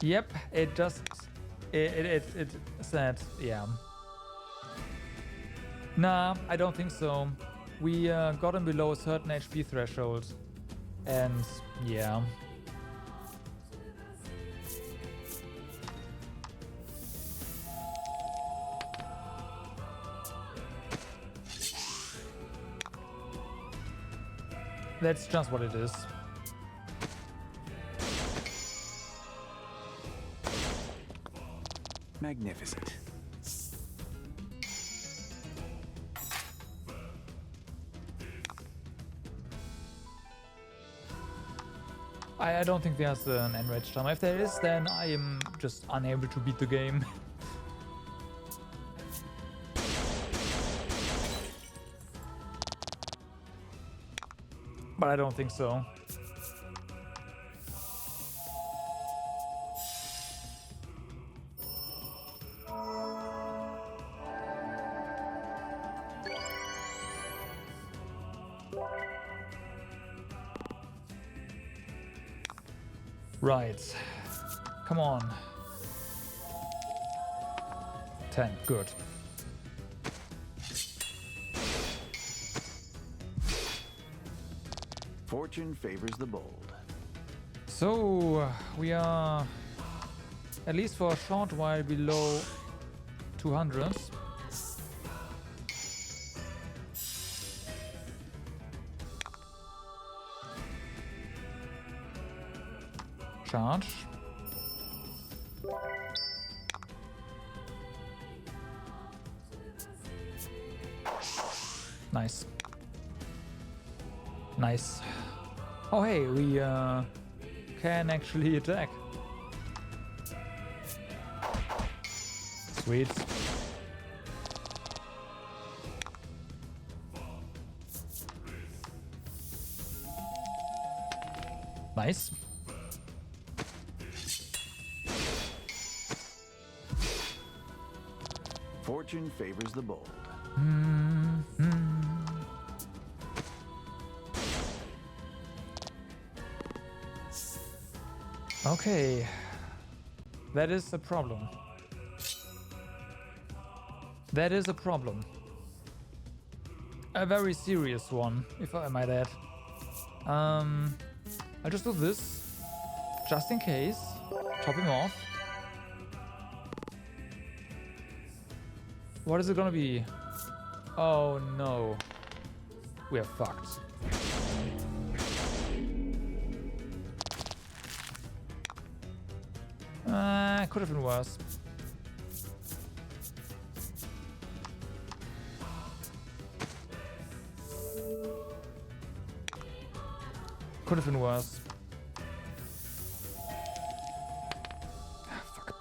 Yep, it just it said, yeah. Nah, I don't think so. We got him below a certain HP threshold, and yeah. That's just what it is. Magnificent. I don't think there's an enraged time. If there is, then I am just unable to beat the game. But I don't think so. Right. Come on. 10. Good. Fortune favors the bold. So we are at least for a short while below 200. Charge. Nice. Nice. Oh hey, we can actually attack. Sweet. Nice. Fortune favors the bold. Okay. That is a problem. That is a problem. A very serious one, if I might add. I'll just do this, just in case. Top him off. What is it gonna be? Oh no. We're fucked. Could have been worse. Could have been worse. Ah, fuck.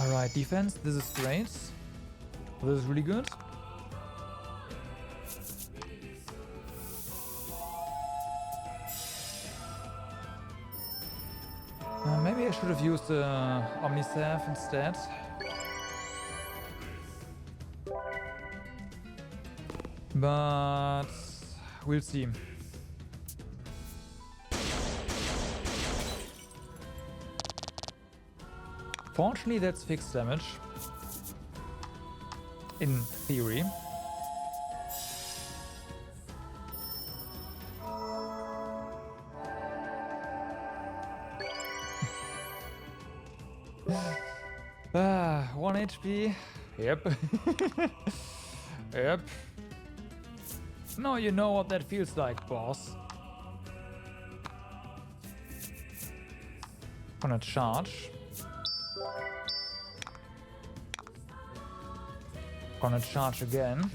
Alright, defense. This is great. This is really good. Maybe I should have used the Omnistaff instead. But we'll see. Fortunately, that's fixed damage. In theory. Ah, 1 HP. Yep. Yep. Now you know what that feels like, boss. Gonna charge. Gonna charge again.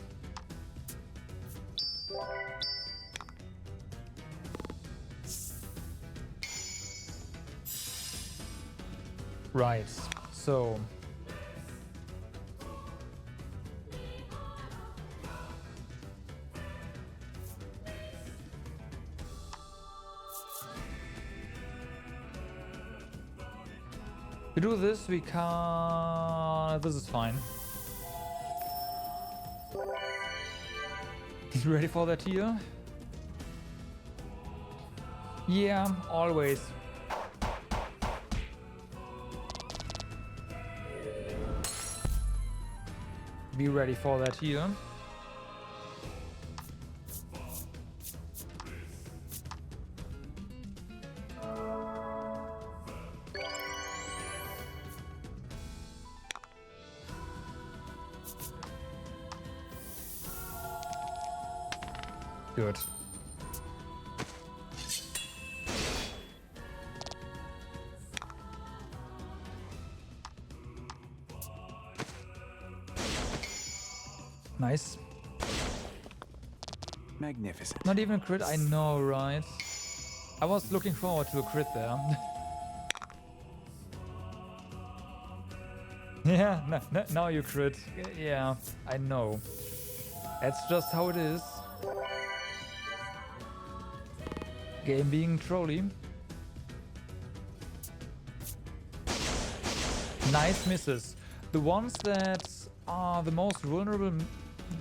Right, so we do this, we can't. This is fine. You ready for that here? Yeah, always. Be ready for that here. Good. Nice. Magnificent. Not even a crit, I know, right? I was looking forward to a crit there. Yeah, now you crit. Yeah, I know. That's just how it is. Game being trolly. Nice misses. The ones that are the most vulnerable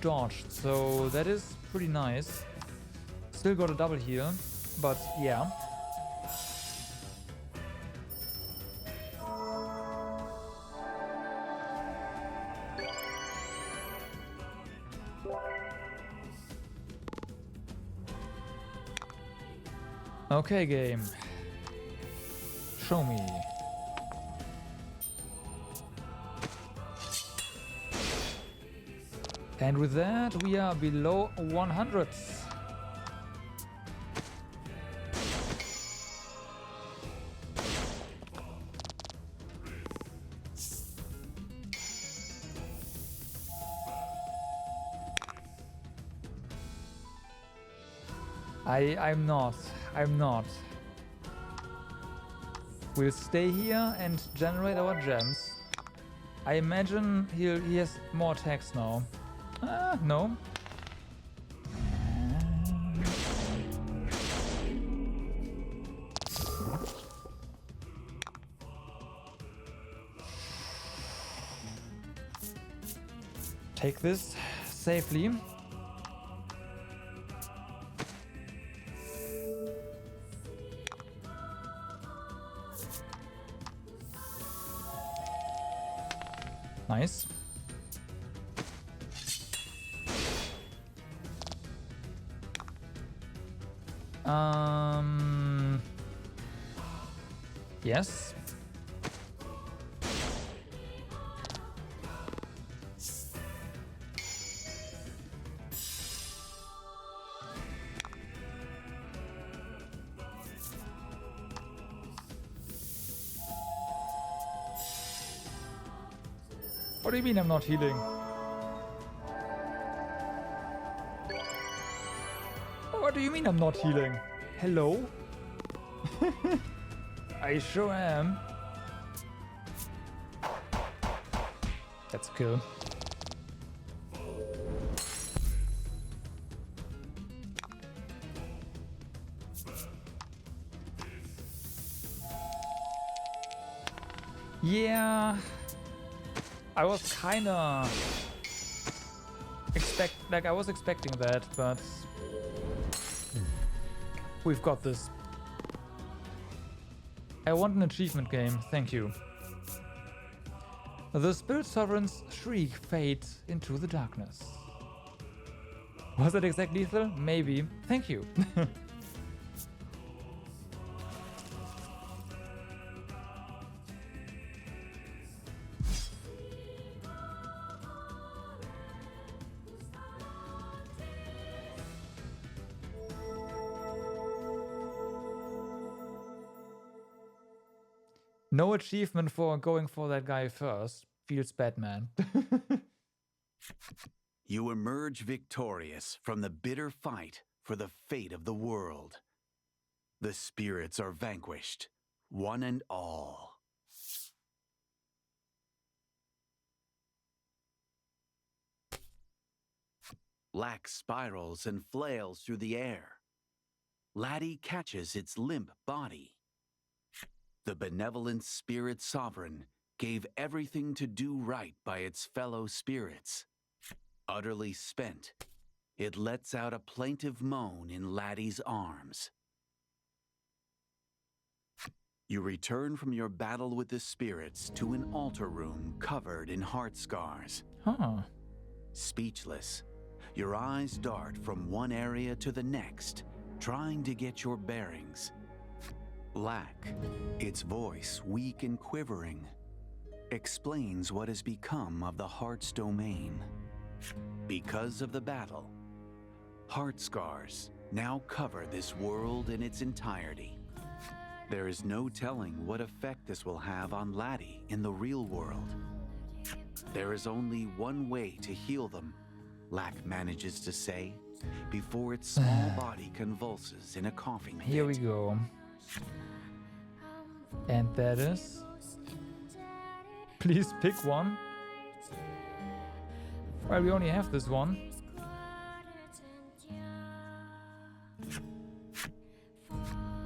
dodged, so that is pretty nice. Still got a double here, but yeah. Okay, game. Show me. And with that, we are below 100. I'm not. I'm not. We'll stay here and generate our gems. I imagine he has more attacks now. No. Take this safely. Nice. Yes. What do you mean I'm not healing? What do you mean I'm not healing? Hello? I sure am. That's a kill. Yeah. I was kinda I was expecting that, but we've got this. I want an achievement game, thank you. The Spirit Sovereign's shriek fades into the darkness. Was that exact lethal? Maybe. Thank you. No achievement for going for that guy first. Feels bad, man. You emerge victorious from the bitter fight for the fate of the world. The spirits are vanquished, one and all. Lack spirals and flails through the air. Laddie catches its limp body. The benevolent spirit sovereign gave everything to do right by its fellow spirits. Utterly spent, it lets out a plaintive moan in Laddie's arms. You return from your battle with the spirits to an altar room covered in heart scars. Huh. Speechless, your eyes dart from one area to the next, trying to get your bearings. Lack, its voice weak and quivering, explains what has become of the heart's domain. Because of the battle, heart scars now cover this world in its entirety. There is no telling what effect this will have on Laddie in the real world. There is only one way to heal them, Lack manages to say, before its small body convulses in a coughing fit. Here we go. And that is... Please pick one. Well, we only have this one.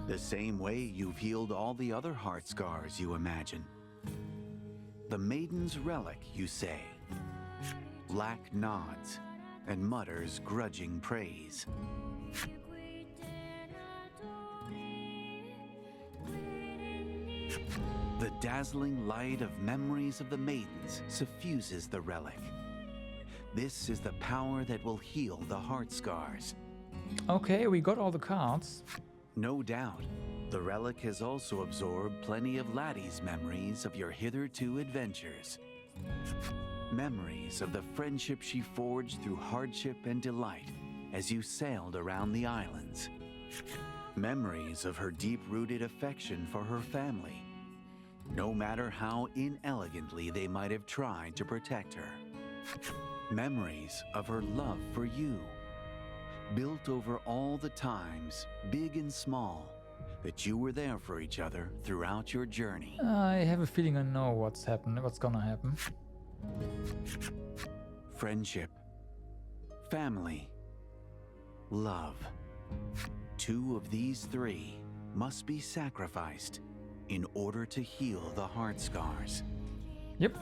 The same way you've healed all the other heart scars you imagine. The maiden's relic, you say. Lack nods and mutters grudging praise. The dazzling light of memories of the maidens suffuses the relic. This is the power that will heal the heart scars. Okay, we got all the cards. No doubt, the relic has also absorbed plenty of Laddie's memories of your hitherto adventures. Memories of the friendship she forged through hardship and delight as you sailed around the islands. Memories of her deep-rooted affection for her family, no matter how inelegantly they might have tried to protect her. Memories of her love for you. built over all the times, big and small, that you were there for each other throughout your journey. I have a feeling I know what's gonna happen. Friendship, family, love. 2 of these 3 must be sacrificed in order to heal the heart scars. Yep.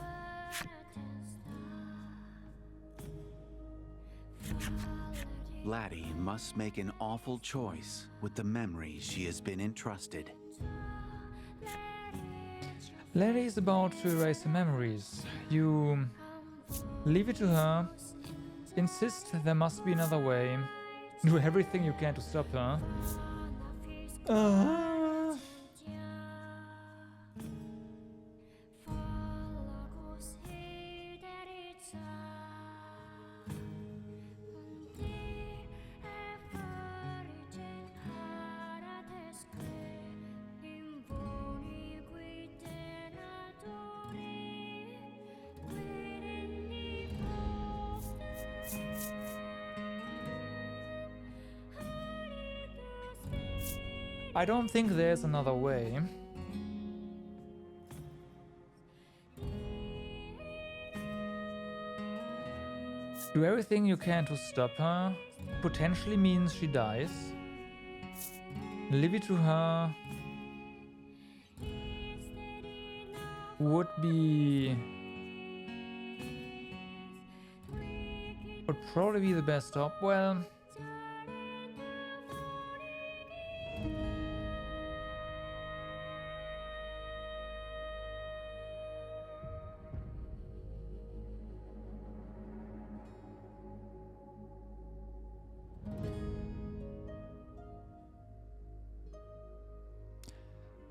Laddie must make an awful choice with the memories she has been entrusted. Laddie is about to erase the memories. You leave it to her. Insist there must be another way. Do everything you can to stop her. I don't think there's another way. Do everything you can to stop her. Potentially means she dies. Leave it to her. Would probably be the best op. Well,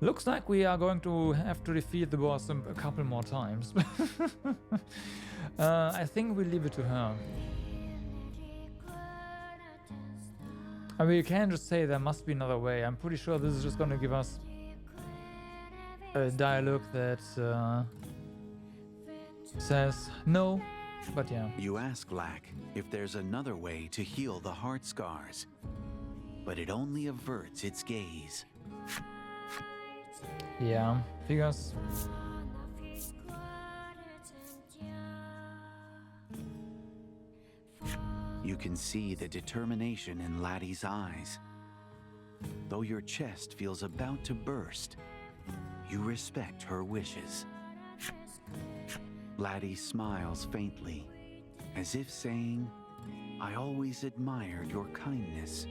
looks like we are going to have to defeat the boss a couple more times. I think we leave it to her. I mean, you can't just say there must be another way. I'm pretty sure this is just going to give us a dialogue that says no, but yeah. You ask Lack if there's another way to heal the heart scars, but it only averts its gaze. Yeah, figures. You can see the determination in Laddie's eyes. Though your chest feels about to burst, you respect her wishes. Laddie smiles faintly, as if saying, "I always admired your kindness."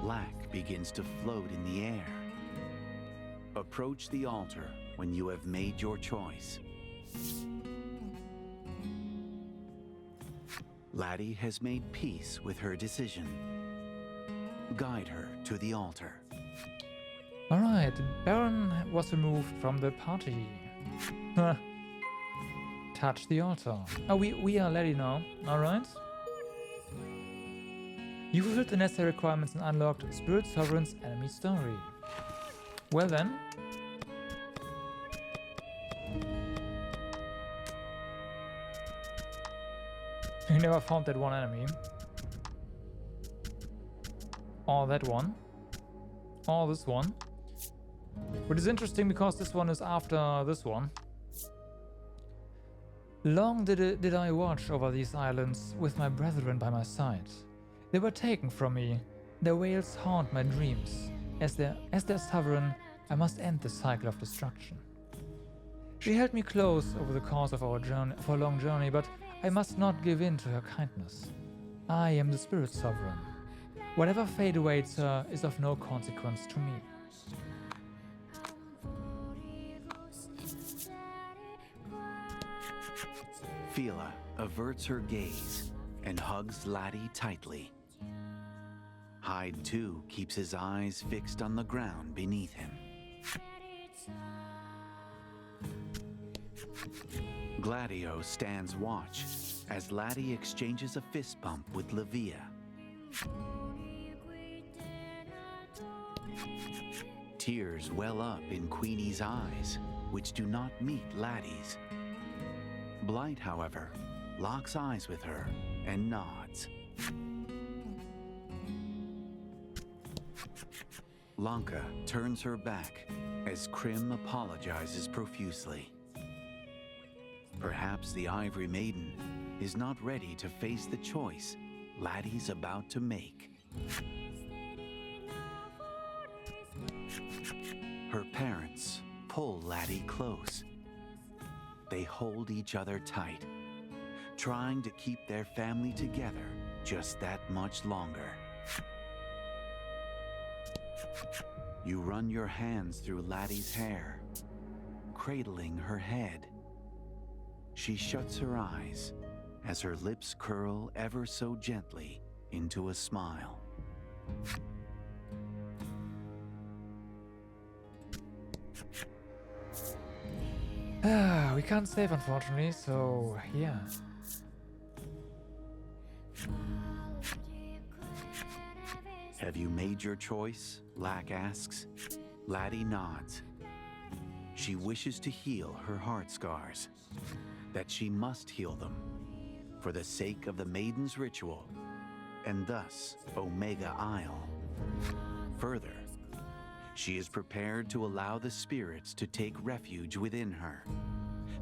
Lack begins to float in the air. Approach the altar when you have made your choice. Laddie has made peace with her decision. Guide her to the altar. Alright, Baron was removed from the party. Touch the altar. Oh, we are ready now. Alright. You fulfilled the necessary requirements and unlocked Spirit Sovereign's enemy story. Well then. You never found that one enemy. Or that one. Or this one. Which is interesting because this one is after this one. Long did I watch over these islands with my brethren by my side. They were taken from me. Their wails haunt my dreams. As their sovereign, I must end the cycle of destruction. She held me close over the course of our long journey, but I must not give in to her kindness. I am the Spirit Sovereign. Whatever fate awaits her is of no consequence to me. Fila averts her gaze and hugs Laddie tightly. Hyde, too, keeps his eyes fixed on the ground beneath him. Gladio stands watch as Laddie exchanges a fist bump with Livia. Tears well up in Queenie's eyes, which do not meet Laddie's. Blight, however, locks eyes with her and nods. Lanka turns her back as Krim apologizes profusely. Perhaps the Ivory Maiden is not ready to face the choice Laddie's about to make. Her parents pull Laddie close. They hold each other tight, trying to keep their family together just that much longer. You run your hands through Laddie's hair, cradling her head. She shuts her eyes as her lips curl ever so gently into a smile. We can't save, unfortunately, so yeah. Have you made your choice? Lack asks. Laddie nods. She wishes to heal her heart scars, that she must heal them for the sake of the Maiden's ritual, and thus Omega Isle. Further, she is prepared to allow the spirits to take refuge within her,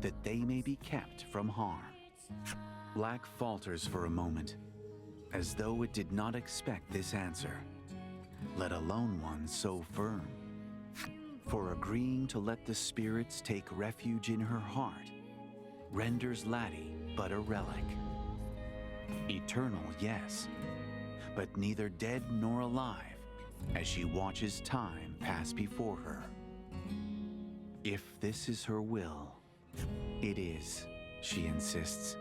that they may be kept from harm. Black falters for a moment, as though it did not expect this answer, let alone one so firm. For agreeing to let the spirits take refuge in her heart renders Laddie but a relic. Eternal, yes, but neither dead nor alive, as she watches time pass before her. If this is her will, it is, she insists.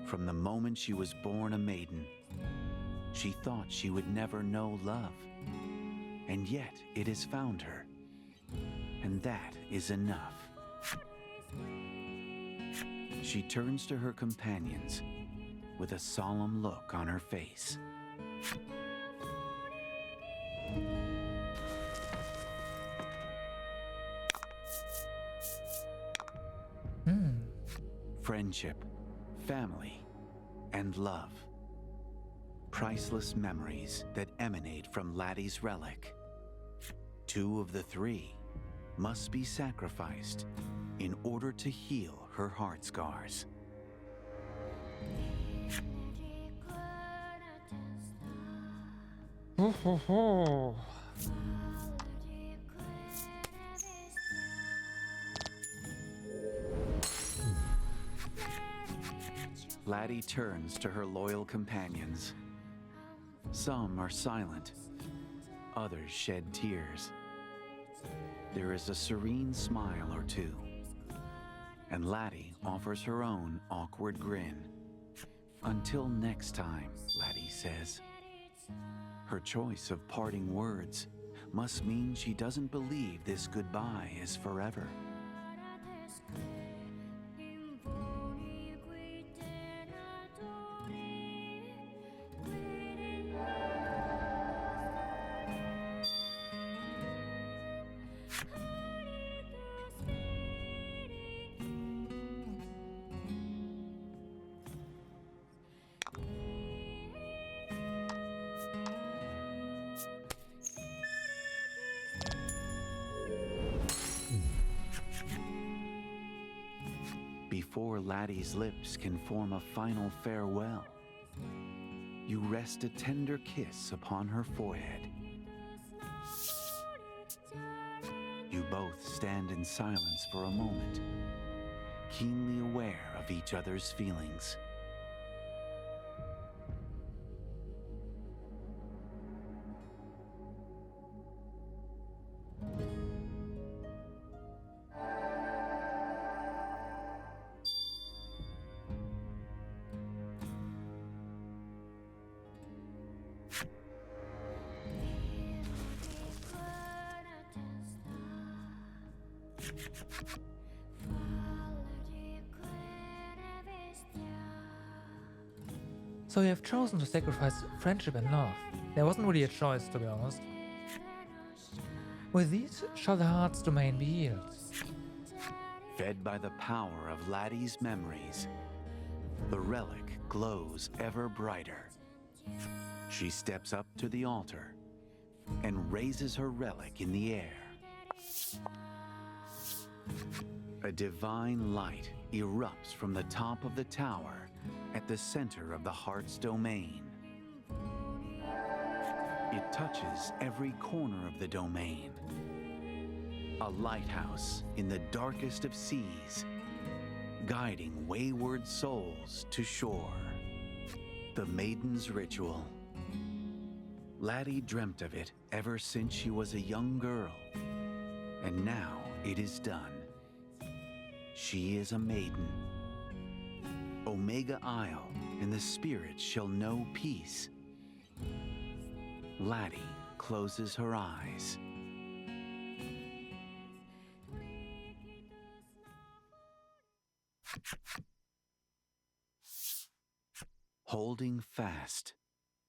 From the moment she was born a maiden, she thought she would never know love, and yet it has found her, and that is enough. She turns to her companions with a solemn look on her face. Friendship, family, and love. Priceless memories that emanate from Laddie's relic. Two of the three must be sacrificed in order to heal her heart scars. Laddie turns to her loyal companions. Some are silent, others shed tears. There is a serene smile or two, and Laddie offers her own awkward grin. Until next time, Laddie says. Her choice of parting words must mean she doesn't believe this goodbye is forever. Before Laddie's lips can form a final farewell, you rest a tender kiss upon her forehead. You both stand in silence for a moment, keenly aware of each other's feelings. So you have chosen to sacrifice friendship and love. There wasn't really a choice, to be honest. With these, shall the heart's domain be healed? Fed by the power of Laddie's memories, the relic glows ever brighter. She steps up to the altar, and raises her relic in the air. A divine light erupts from the top of the tower at the center of the heart's domain. It touches every corner of the domain. A lighthouse in the darkest of seas, guiding wayward souls to shore. The Maiden's Ritual. Laddie dreamt of it ever since she was a young girl, and now it is done. She is a maiden. Omega Isle and the spirits shall know peace. Laddie closes her eyes. Holding fast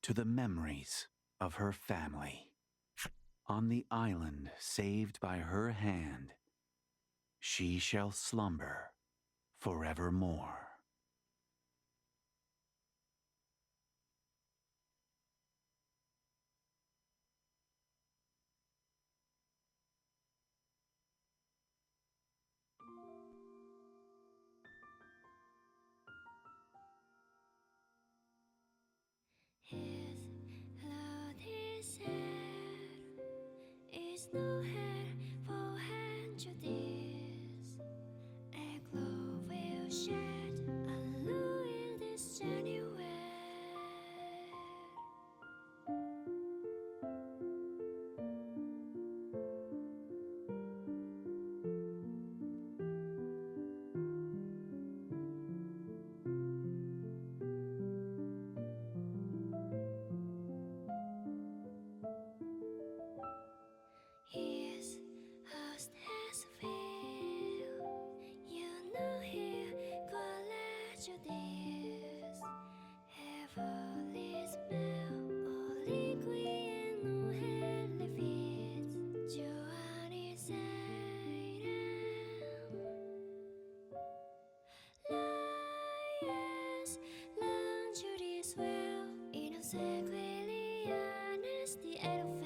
to the memories of her family. On the island saved by her hand, she shall slumber forevermore. His load is head is no hair for hand to this. A glow will shed and ruin this anywhere. His host has failed. You know he college this. Heavenly smell, only queen no hell fits. Joanne Lions, luxury swell, innocent, really honest, the elephant.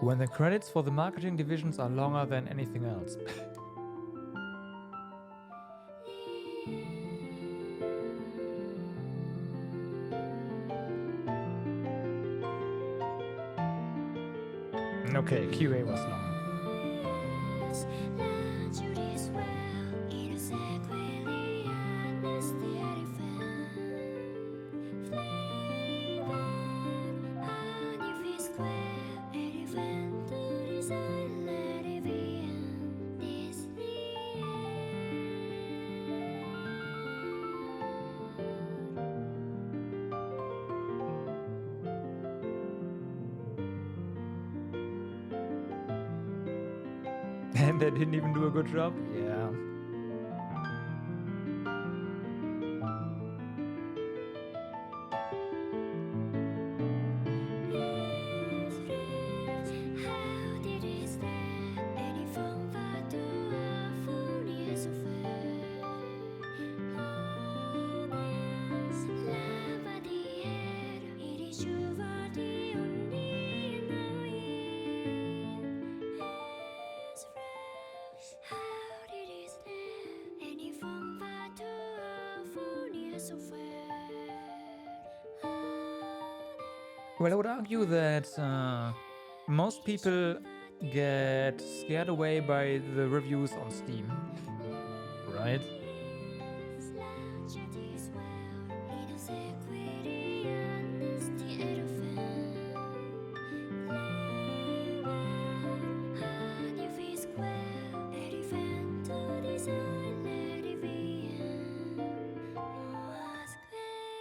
When the credits for the marketing divisions are longer than anything else. Okay, QA was long. And they didn't even do a good job? Yeah. so fair. Well, I would argue that most people get scared away by the reviews on Steam, right?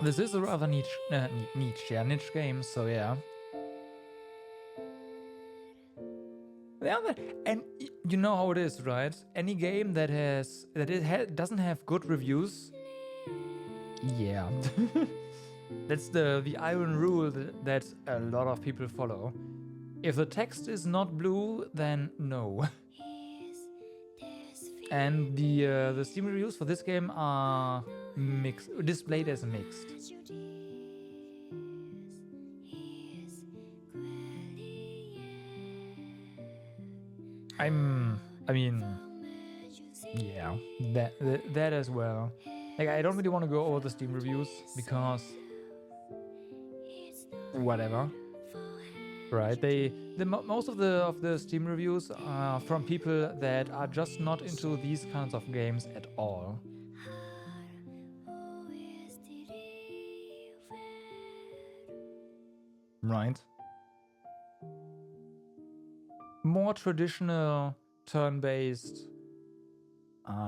This is a rather niche game, so yeah. And you know how it is, right? Any game that doesn't have good reviews, yeah, that's the iron rule that a lot of people follow. If the text is not blue, then no. And the Steam reviews for this game are displayed as mixed. I mean, yeah, that as well. Like, I don't really want to go over the Steam reviews because whatever, right? Most of the Steam reviews are from people that are just not into these kinds of games at all. Right? More traditional turn-based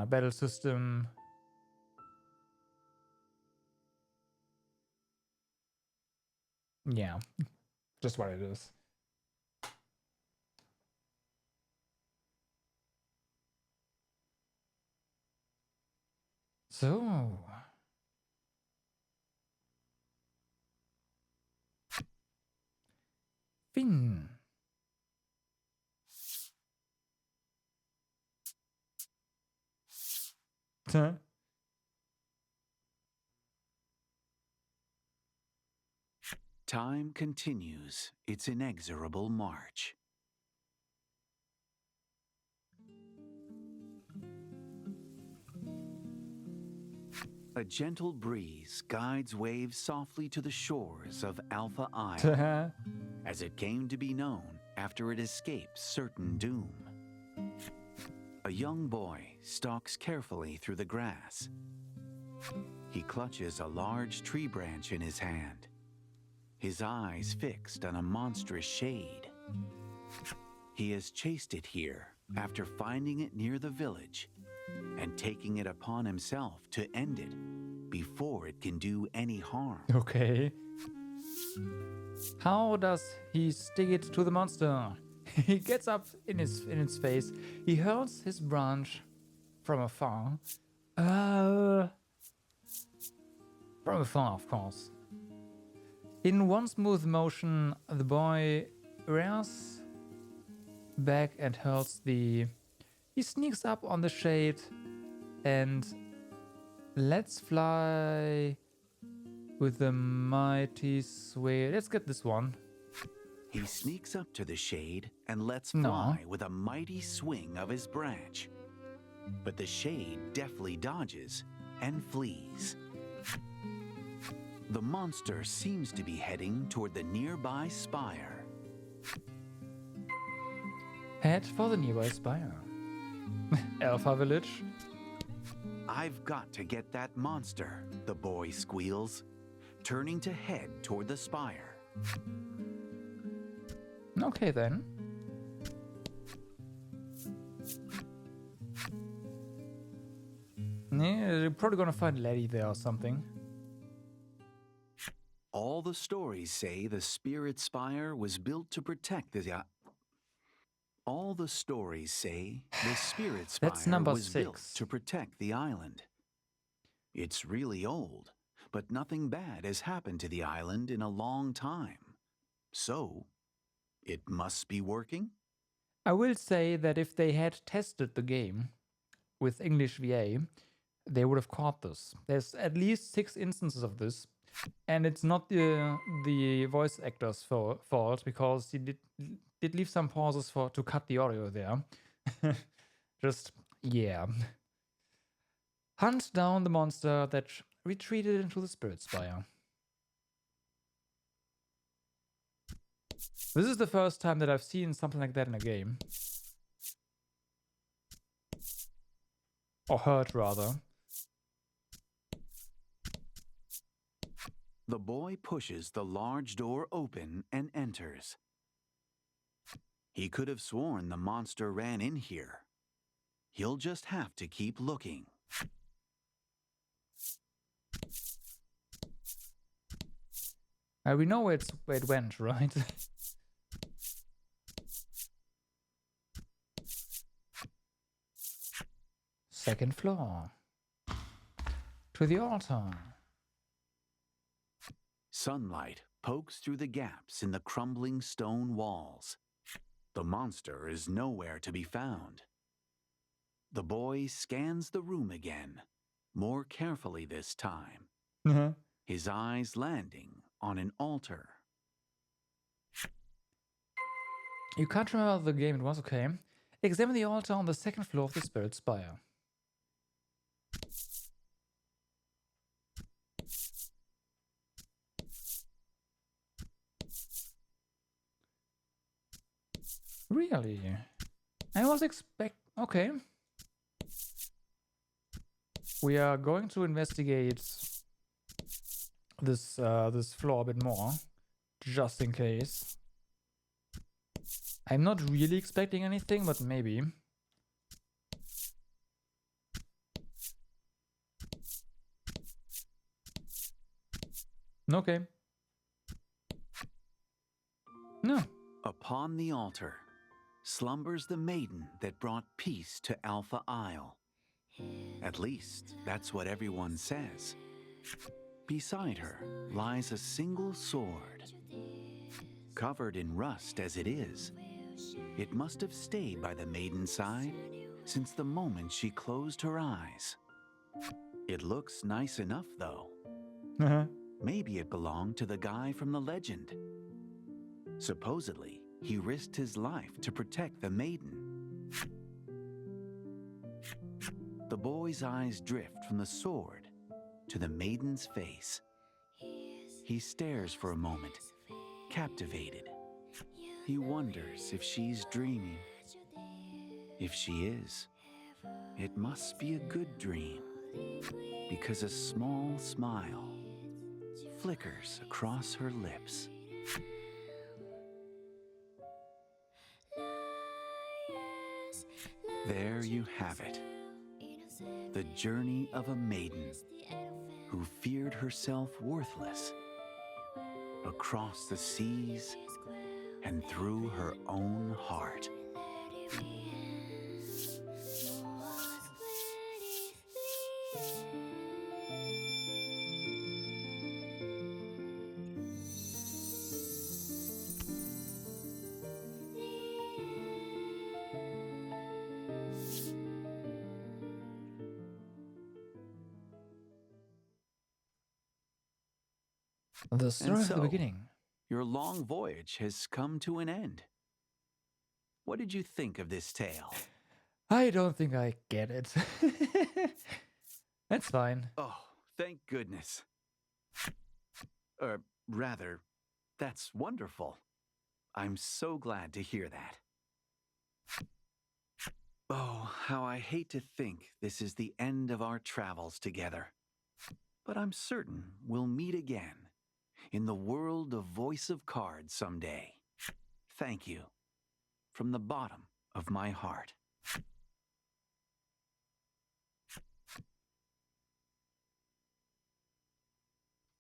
battle system. Yeah, just what it is. So, Finn. Time continues its inexorable march. A gentle breeze guides waves softly to the shores of Alpha Isle, as it came to be known after it escaped certain doom. A young boy stalks carefully through the grass. He clutches a large tree branch in his hand, his eyes fixed on a monstrous shade. He has chased it here after finding it near the village and taking it upon himself to end it before it can do any harm. Okay. How does he stick it to the monster? He gets up in its face. He hurls his branch from afar. From afar, of course. In one smooth motion, the boy rears back and hurls the... He sneaks up on the shade and lets fly with a mighty sway. Let's get this one. He sneaks up to the shade and lets fly with a mighty swing of his branch. But the shade deftly dodges and flees. The monster seems to be heading toward the nearby spire. Head for the nearby spire. Alpha Village. I've got to get that monster, the boy squeals, turning to head toward the spire. Okay then. Yeah, you're probably gonna find Letty there or something. All the stories say the spirit spire was built to protect the... All the stories say the spirit spire That's number was 6. built to protect the island. It's really old, but nothing bad has happened to the island in a long time. So, it must be working? I will say that if they had tested the game with English VA, they would have caught this. There's at least 6 instances of this, and it's not the voice actor's fault, because he did leave some pauses to cut the audio there. Just, yeah. Hunt down the monster that retreated into the Spirit Spire. This is the first time that I've seen something like that in a game. Or heard, rather. The boy pushes the large door open and enters. He could have sworn the monster ran in here. He'll just have to keep looking. We know where it went, right? Second floor. To the altar. Sunlight pokes through the gaps in the crumbling stone walls. The monster is nowhere to be found. The boy scans the room again, more carefully this time, his eyes landing on an altar. You can't remember the game, it was okay. Examine the altar on the second floor of the Spirit Spire. Really? I was okay. We are going to investigate this this floor a bit more, just in case. I'm not really expecting anything, but maybe. Okay. No. Upon the altar slumbers the maiden that brought peace to Alpha Isle. At least, that's what everyone says. Beside her lies a single sword. Covered in rust as it is, it must have stayed by the maiden's side since the moment she closed her eyes. It looks nice enough, though. Maybe it belonged to the guy from the legend. Supposedly, he risked his life to protect the maiden. The boy's eyes drift from the sword to the maiden's face. He stares for a moment, captivated. He wonders if she's dreaming. If she is, it must be a good dream, because a small smile flickers across her lips. There you have it. The journey of a maiden who feared herself worthless across the seas and through her own heart. The story of the beginning. Your long voyage has come to an end. What did you think of this tale? I don't think I get it. That's fine. Oh, thank goodness. Or rather, that's wonderful. I'm so glad to hear that. Oh, how I hate to think this is the end of our travels together. But I'm certain we'll meet again in the world of Voice of Cards someday. Thank you, from the bottom of my heart.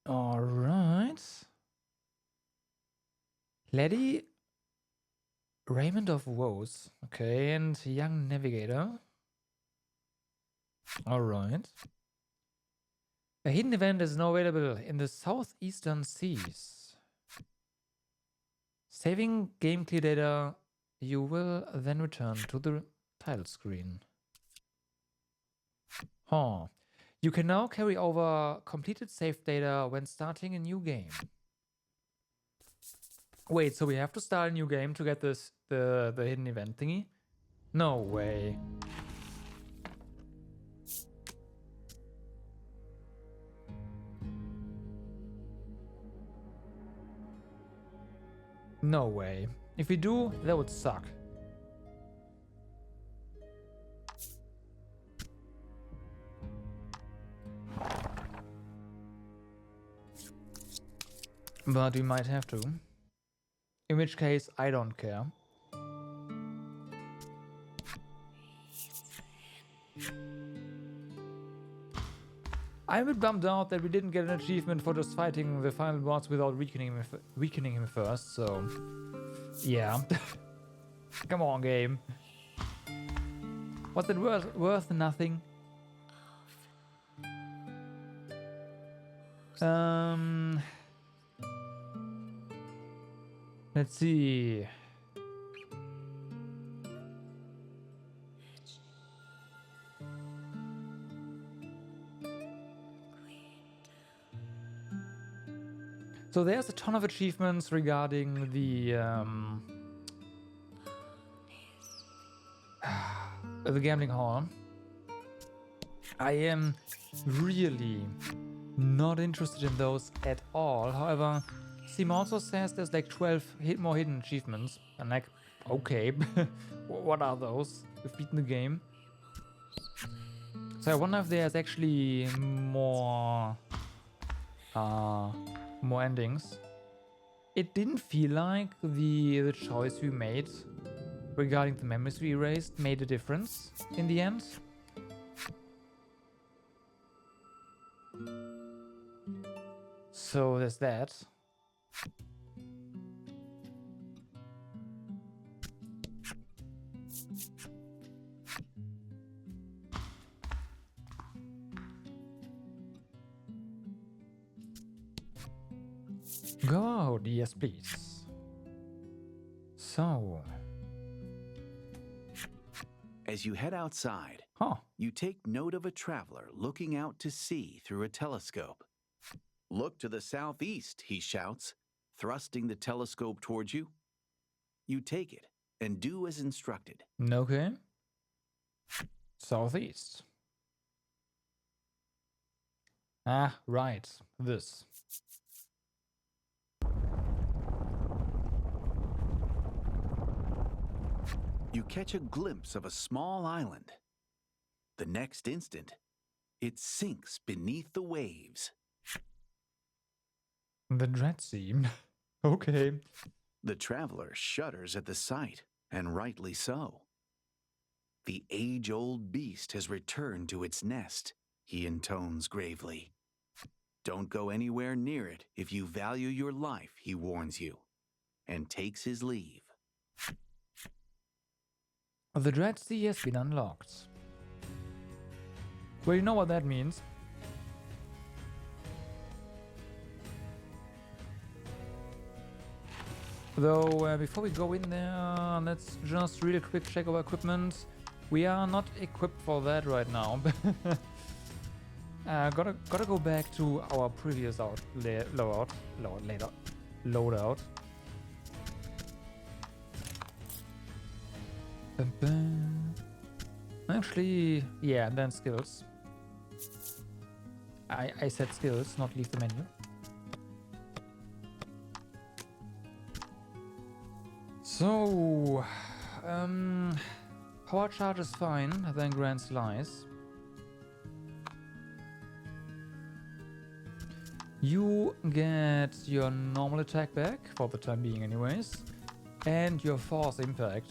All right. Lady Raymond of Woes. Okay, and Young Navigator. All right. A hidden event is now available in the southeastern seas. Saving game clear data, you will then return to the title screen. Huh. You can now carry over completed save data when starting a new game. Wait, so we have to start a new game to get this the hidden event thingy? No way. No way. If we do, that would suck. But we might have to. In which case, I don't care. I'm a bit bummed out that we didn't get an achievement for just fighting the final boss without weakening him first, so... Yeah. Come on, game. Was it worth nothing? Let's see. So there's a ton of achievements regarding the gambling hall. I am really not interested in those at all. However, Steam also says there's like 12 more hidden achievements. And like, okay, what are those? We've beaten the game. So I wonder if there's actually more endings. It didn't feel like the choice we made regarding the memories we erased made a difference in the end. So there's that. Go out, yes please. So... As you head outside, Huh. you take note of a traveler looking out to sea through a telescope. "Look to the southeast," he shouts, thrusting the telescope towards you. You take it and do as instructed. Okay. Southeast. Ah, right. This. You catch a glimpse of a small island. The next instant, it sinks beneath the waves. The Dread Sea. Okay. The traveler shudders at the sight, and rightly so. "The age-old beast has returned to its nest," he intones gravely. "Don't go anywhere near it if you value your life," he warns you, and takes his leave. The Dread Sea has been unlocked. Well, you know what that means. Though, before we go in there, let's just really quick check our equipment. We are not equipped for that right now. Gotta go back to our previous loadout. Actually, yeah, and then skills. I said skills, not leave the menu. So, power charge is fine, then Grand Slice. You get your normal attack back, for the time being anyways, and your force impact.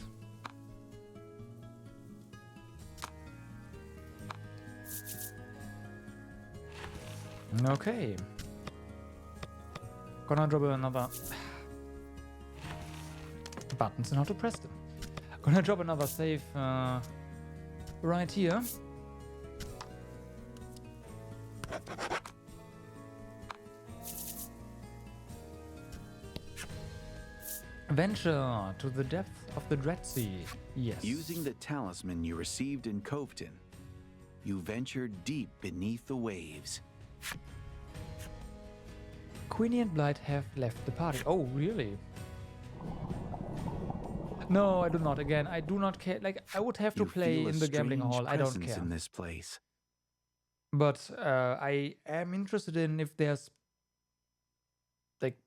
Okay. Gonna drop another... buttons and how to press them. Gonna drop another save right here. Venture to the depth of the Dread Sea. Yes. Using the talisman you received in Coveton, you venture deep beneath the waves. Queenie and Blight have left the party. Oh, really? No, I do not. Again, I do not care. Like, I would have to play in the gambling hall. I don't care. In this place. But I am interested in if there's like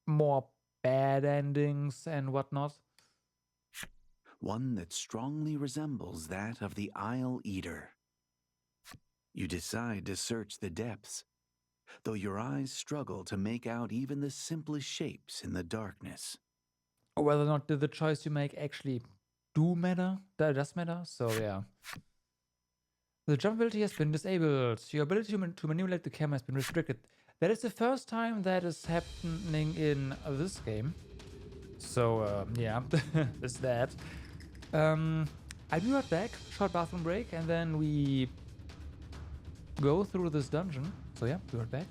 more bad endings and whatnot. One that strongly resembles that of the Isle Eater. You decide to search the depths, though your eyes struggle to make out even the simplest shapes in the darkness. Or whether or not the choice you make actually does matter. So yeah. The jump ability has been disabled. Your ability to manipulate the camera has been restricted. That is the first time that is happening in this game. So yeah, there's that. I'll be right back. Short bathroom break, and then we go through this dungeon. So yeah, be right back.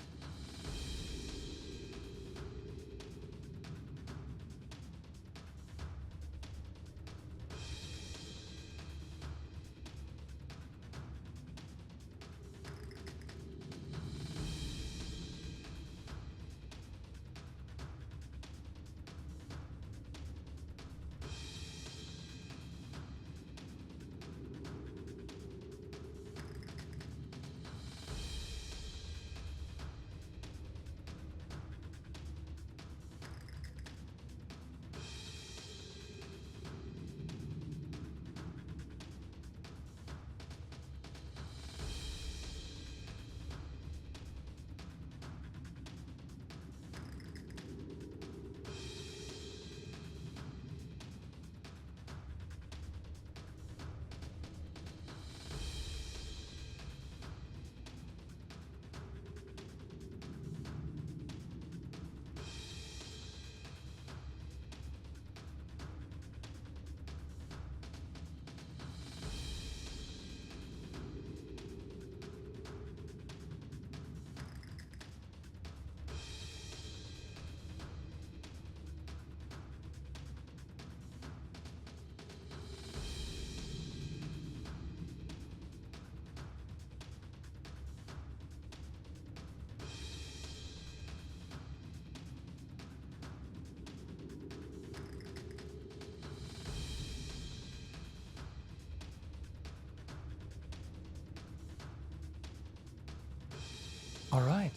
All right.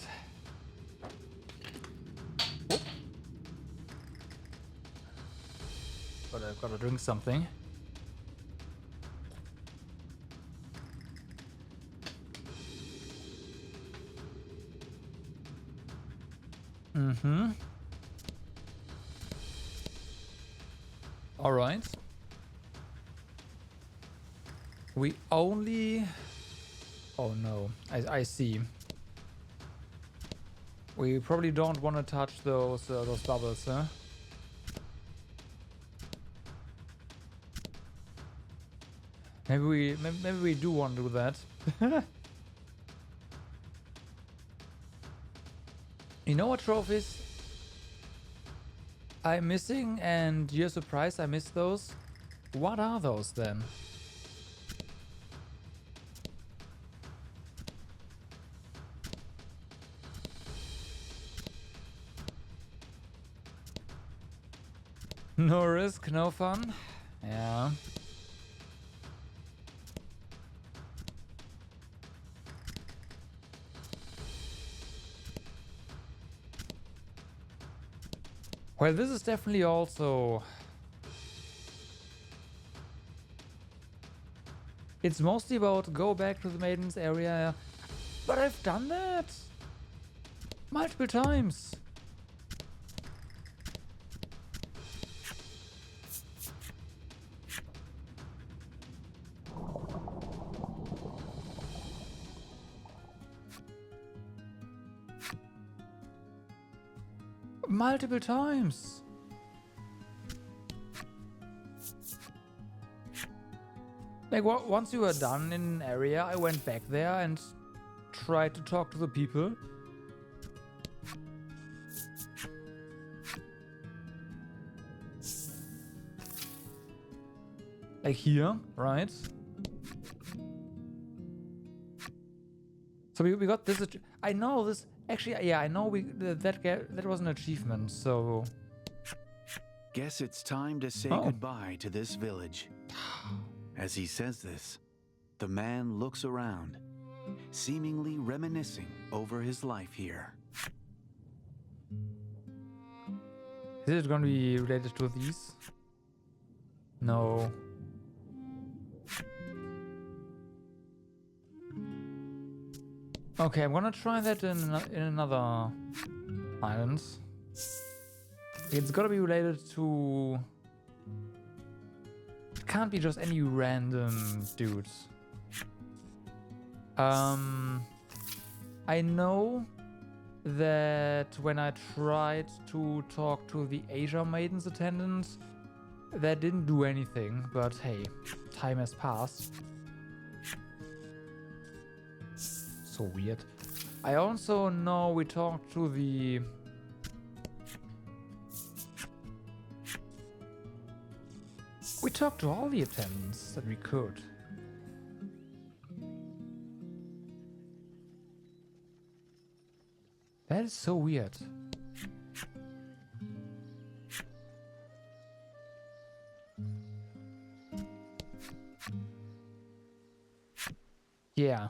Gotta drink something. Mm-hmm. All right. We only... Oh no, I see. We probably don't want to touch those bubbles, huh? Maybe we do want to do that. You know what trophies I'm missing, and you're surprised I missed those? What are those then? No risk, no fun. Yeah. Well, this is definitely also... It's mostly about go back to the Maiden's area. But I've done that! Multiple times! Multiple times! Like, once you were done in an area, I went back there and tried to talk to the people. Like here, right? So we got this. I know this. Actually, yeah, I know that was an achievement. So. Guess it's time to say goodbye to this village. As he says this, the man looks around, seemingly reminiscing over his life here. Is it gonna be related to these? No. Okay, I'm gonna try that in another island. It's gotta be related to... It can't be just any random dudes. I know that when I tried to talk to the Asia Maiden's attendant, that didn't do anything, but hey, time has passed. So weird. I also know we talked to the... We talked to all the attendants that we could. That is so weird. Yeah.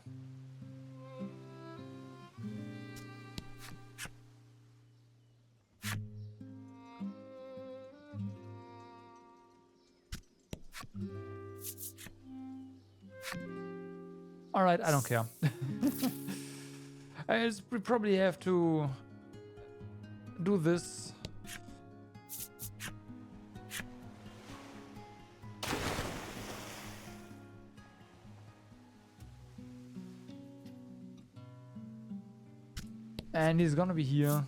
All right, I don't care. We probably have to do this. And he's gonna be here.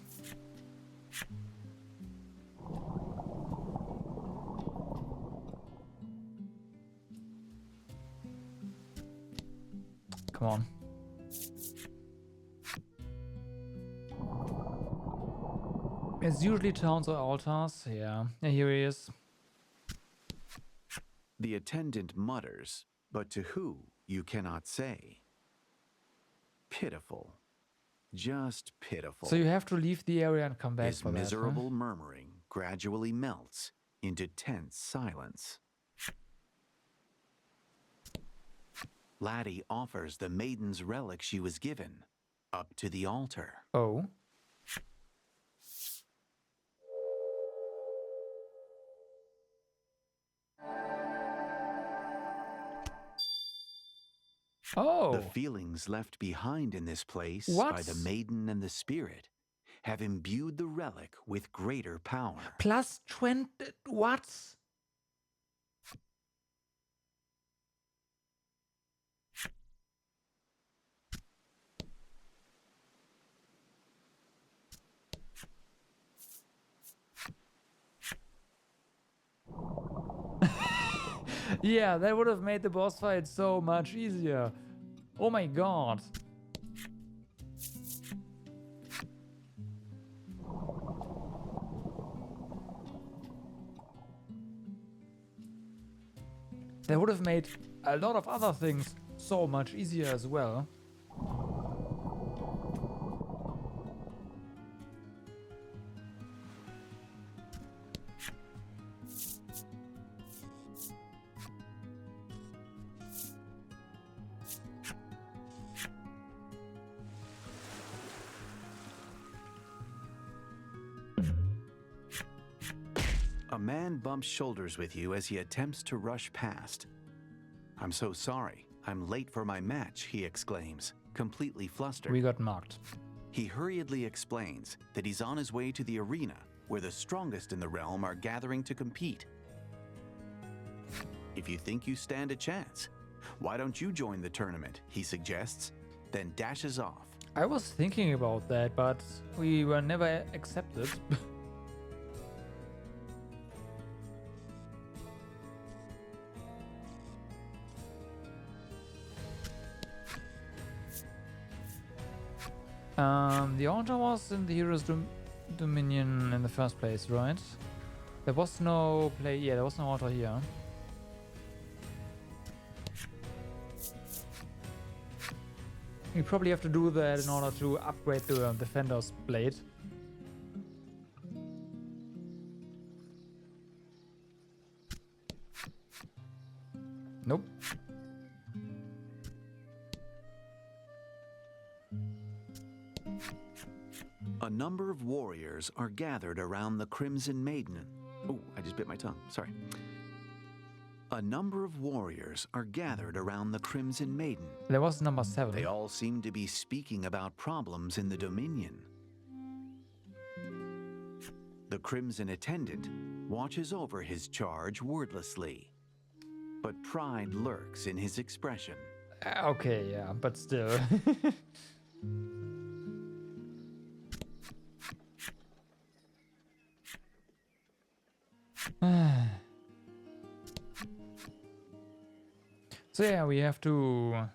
Come on. It's usually towns or altars. Yeah, here he is. The attendant mutters, but to who you cannot say. Pitiful. Just pitiful. So you have to leave the area and come back His for that, huh? miserable murmuring gradually melts into tense silence. Laddie offers the maiden's relic she was given up to the altar. Oh. Oh. The feelings left behind in this place What? by the maiden and the spirit have imbued the relic with greater power. Plus 20. What? Yeah, that would have made the boss fight so much easier. Oh my god. That would have made a lot of other things so much easier as well. A man bumps shoulders with you as he attempts to rush past. "I'm so sorry. I'm late for my match," he exclaims, completely flustered. We got marked. He hurriedly explains that he's on his way to the arena where the strongest in the realm are gathering to compete. "If you think you stand a chance, why don't you join the tournament?" he suggests, then dashes off. I was thinking about that, but we were never accepted. The altar was in the Hero's Dominion in the first place, right? There was no yeah, there was no altar here. We probably have to do that in order to upgrade the Defender's Blade. Nope. A number of warriors are gathered around the Crimson Maiden. Oh, I just bit my tongue. Sorry. A number of warriors are gathered around the Crimson Maiden. There was number 7. They all seem to be speaking about problems in the Dominion. The Crimson Attendant watches over his charge wordlessly, but pride lurks in his expression. Okay, yeah, but still. So yeah, we have to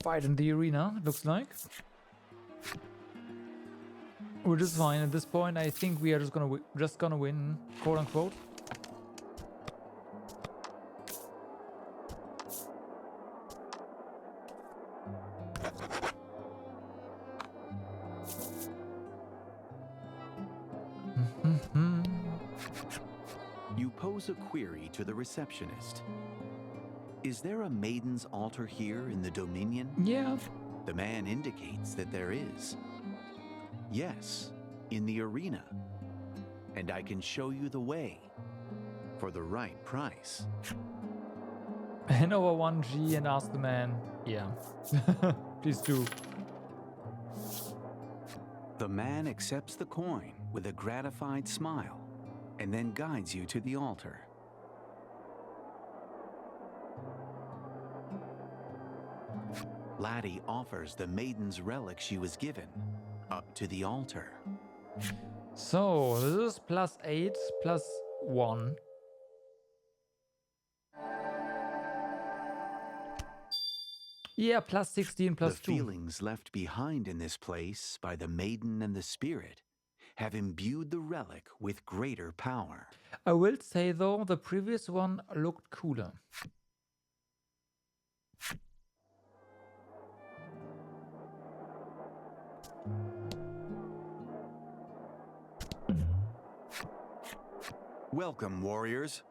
fight in the arena, looks like. Which is fine at this point. I think we are just gonna win, quote unquote. You pose a query to the receptionist. Is there a maiden's altar here in the Dominion? Yeah. The man indicates that there is. Yes, in the arena. And I can show you the way for the right price. Hand over 1G and ask the man. Yeah. Please do. The man accepts the coin with a gratified smile and then guides you to the altar. Laddie offers the maiden's relic she was given up to the altar. So, this is +8 +1. Yeah, +16 The +2. feelings left behind in this place by the maiden and the spirit have imbued the relic with greater power. I will say though, the previous one looked cooler. Welcome, warriors.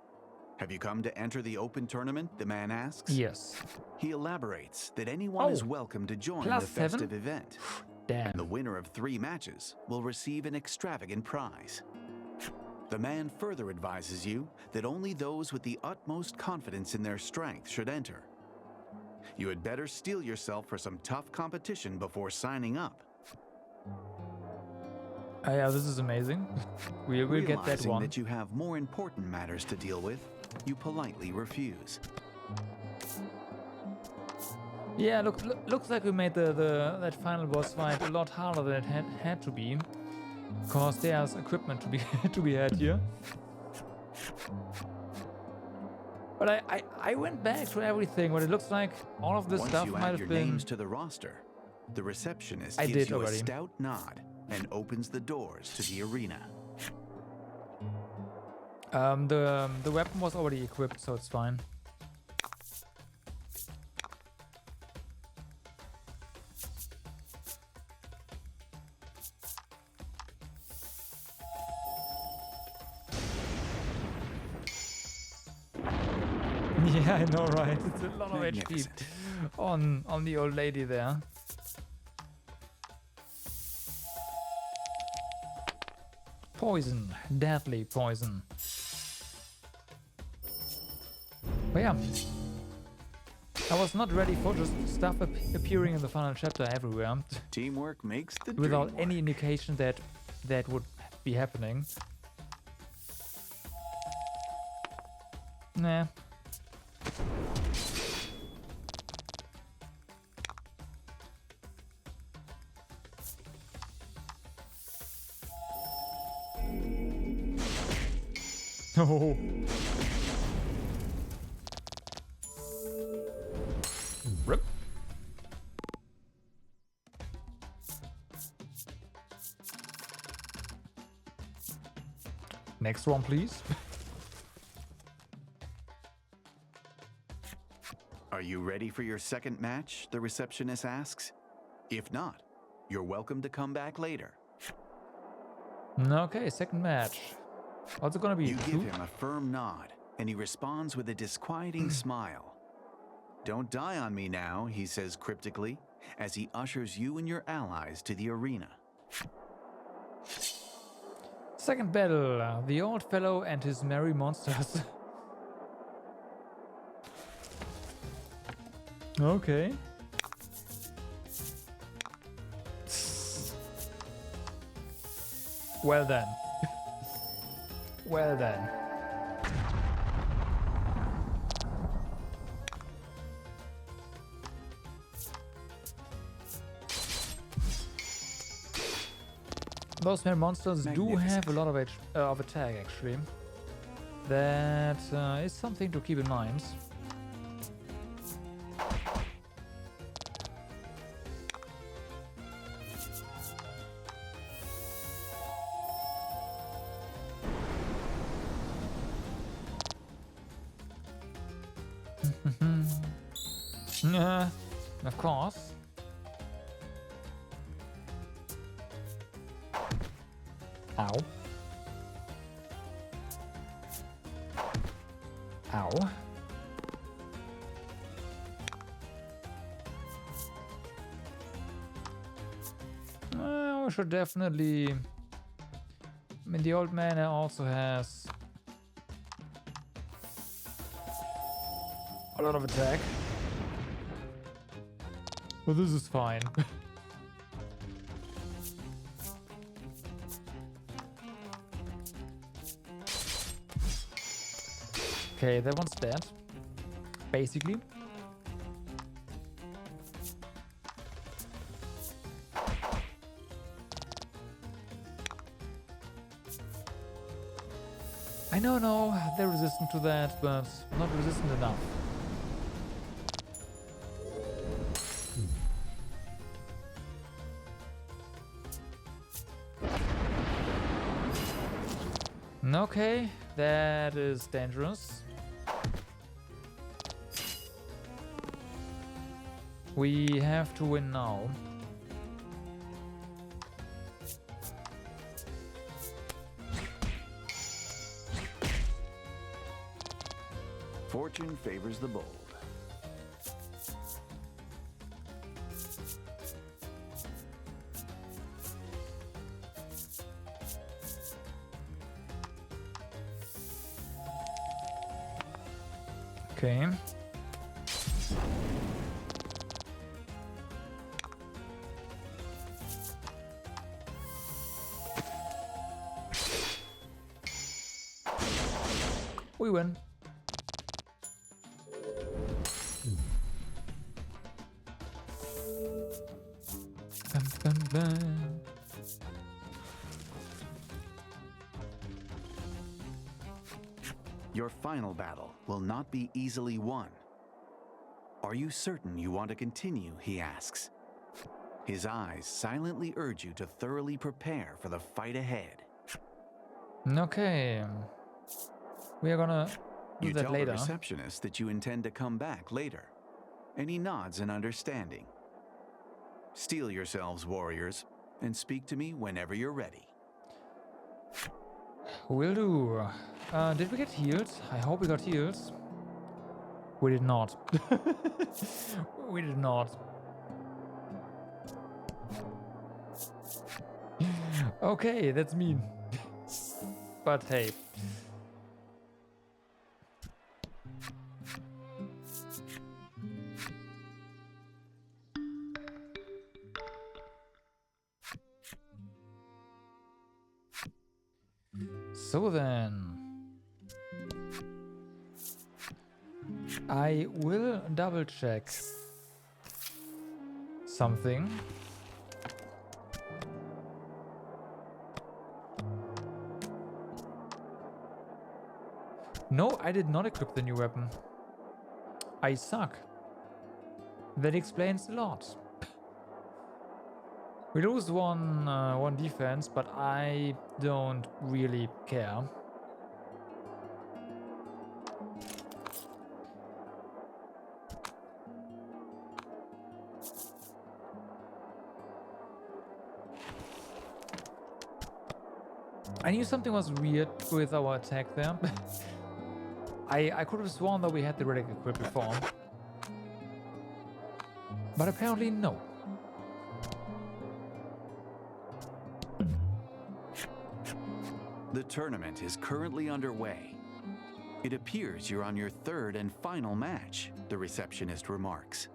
Have you come to enter the open tournament? The man asks. Yes. He elaborates that anyone is welcome to join the +7? festive event. Damn. The winner of 3 matches will receive an extravagant prize. The man further advises you that only those with the utmost confidence in their strength should enter. You had better steel yourself for some tough competition before signing up. Yeah, this is amazing. We will get that Realizing one. that you have more important matters to deal with, you politely refuse. Yeah, looks like we made that final boss fight a lot harder than it had to be, because there's equipment to be to be had here. But I went back to everything, but it looks like all of this Once stuff you might add have your been. names to the roster, the receptionist I gives did you already. a stout nod and opens the doors to the arena. The weapon was already equipped, so it's fine. Yeah, I know, right? It's a lot of HP Magnificent. on the old lady there. Poison, deadly poison. But yeah, I was not ready for just stuff appearing in the final chapter everywhere Teamwork makes the without dream any work. indication that that would be happening. Nah. Oh. Rip. Next one, please. Are you ready for your second match? The receptionist asks. If not, you're welcome to come back later. Okay, second match. What's it gonna be? You Two? give him a firm nod, and he responds with a disquieting smile. Don't die on me now, he says cryptically. as he ushers you and your allies to the arena. Second battle, the old fellow and his merry monsters. Okay. Well then. Well then. Those merry monsters do have a lot of attack, actually. That is something to keep in mind. Of course. Ow. Ow. I should definitely... I mean, the old man also has a lot of attack. But this is fine. Okay, that one's dead. Basically. I know they're resistant to that, but not resistant enough. Okay, that is dangerous. We have to win now. Fortune favors the bold. Okay. We win. Bum, bum, bum. Your final battle will not be easily won. Are you certain you want to continue, he asks. His eyes silently urge you to thoroughly prepare for the fight ahead. Okay. We are gonna do You that tell later. the receptionist that you intend to come back later, and he nods in understanding. Steel yourselves, warriors, and speak to me whenever you're ready. Will do. Did we get healed? I hope we got healed. We did not. We did not. Okay, that's mean. But hey. So then, I will double check something. No, I did not equip the new weapon. I suck. That explains a lot. We lose one defense, but I don't really care. I knew something was weird with our attack there. I could have sworn that we had the relic equipped before. But apparently no. The tournament is currently underway. It appears you're on your third and final match, the receptionist remarks.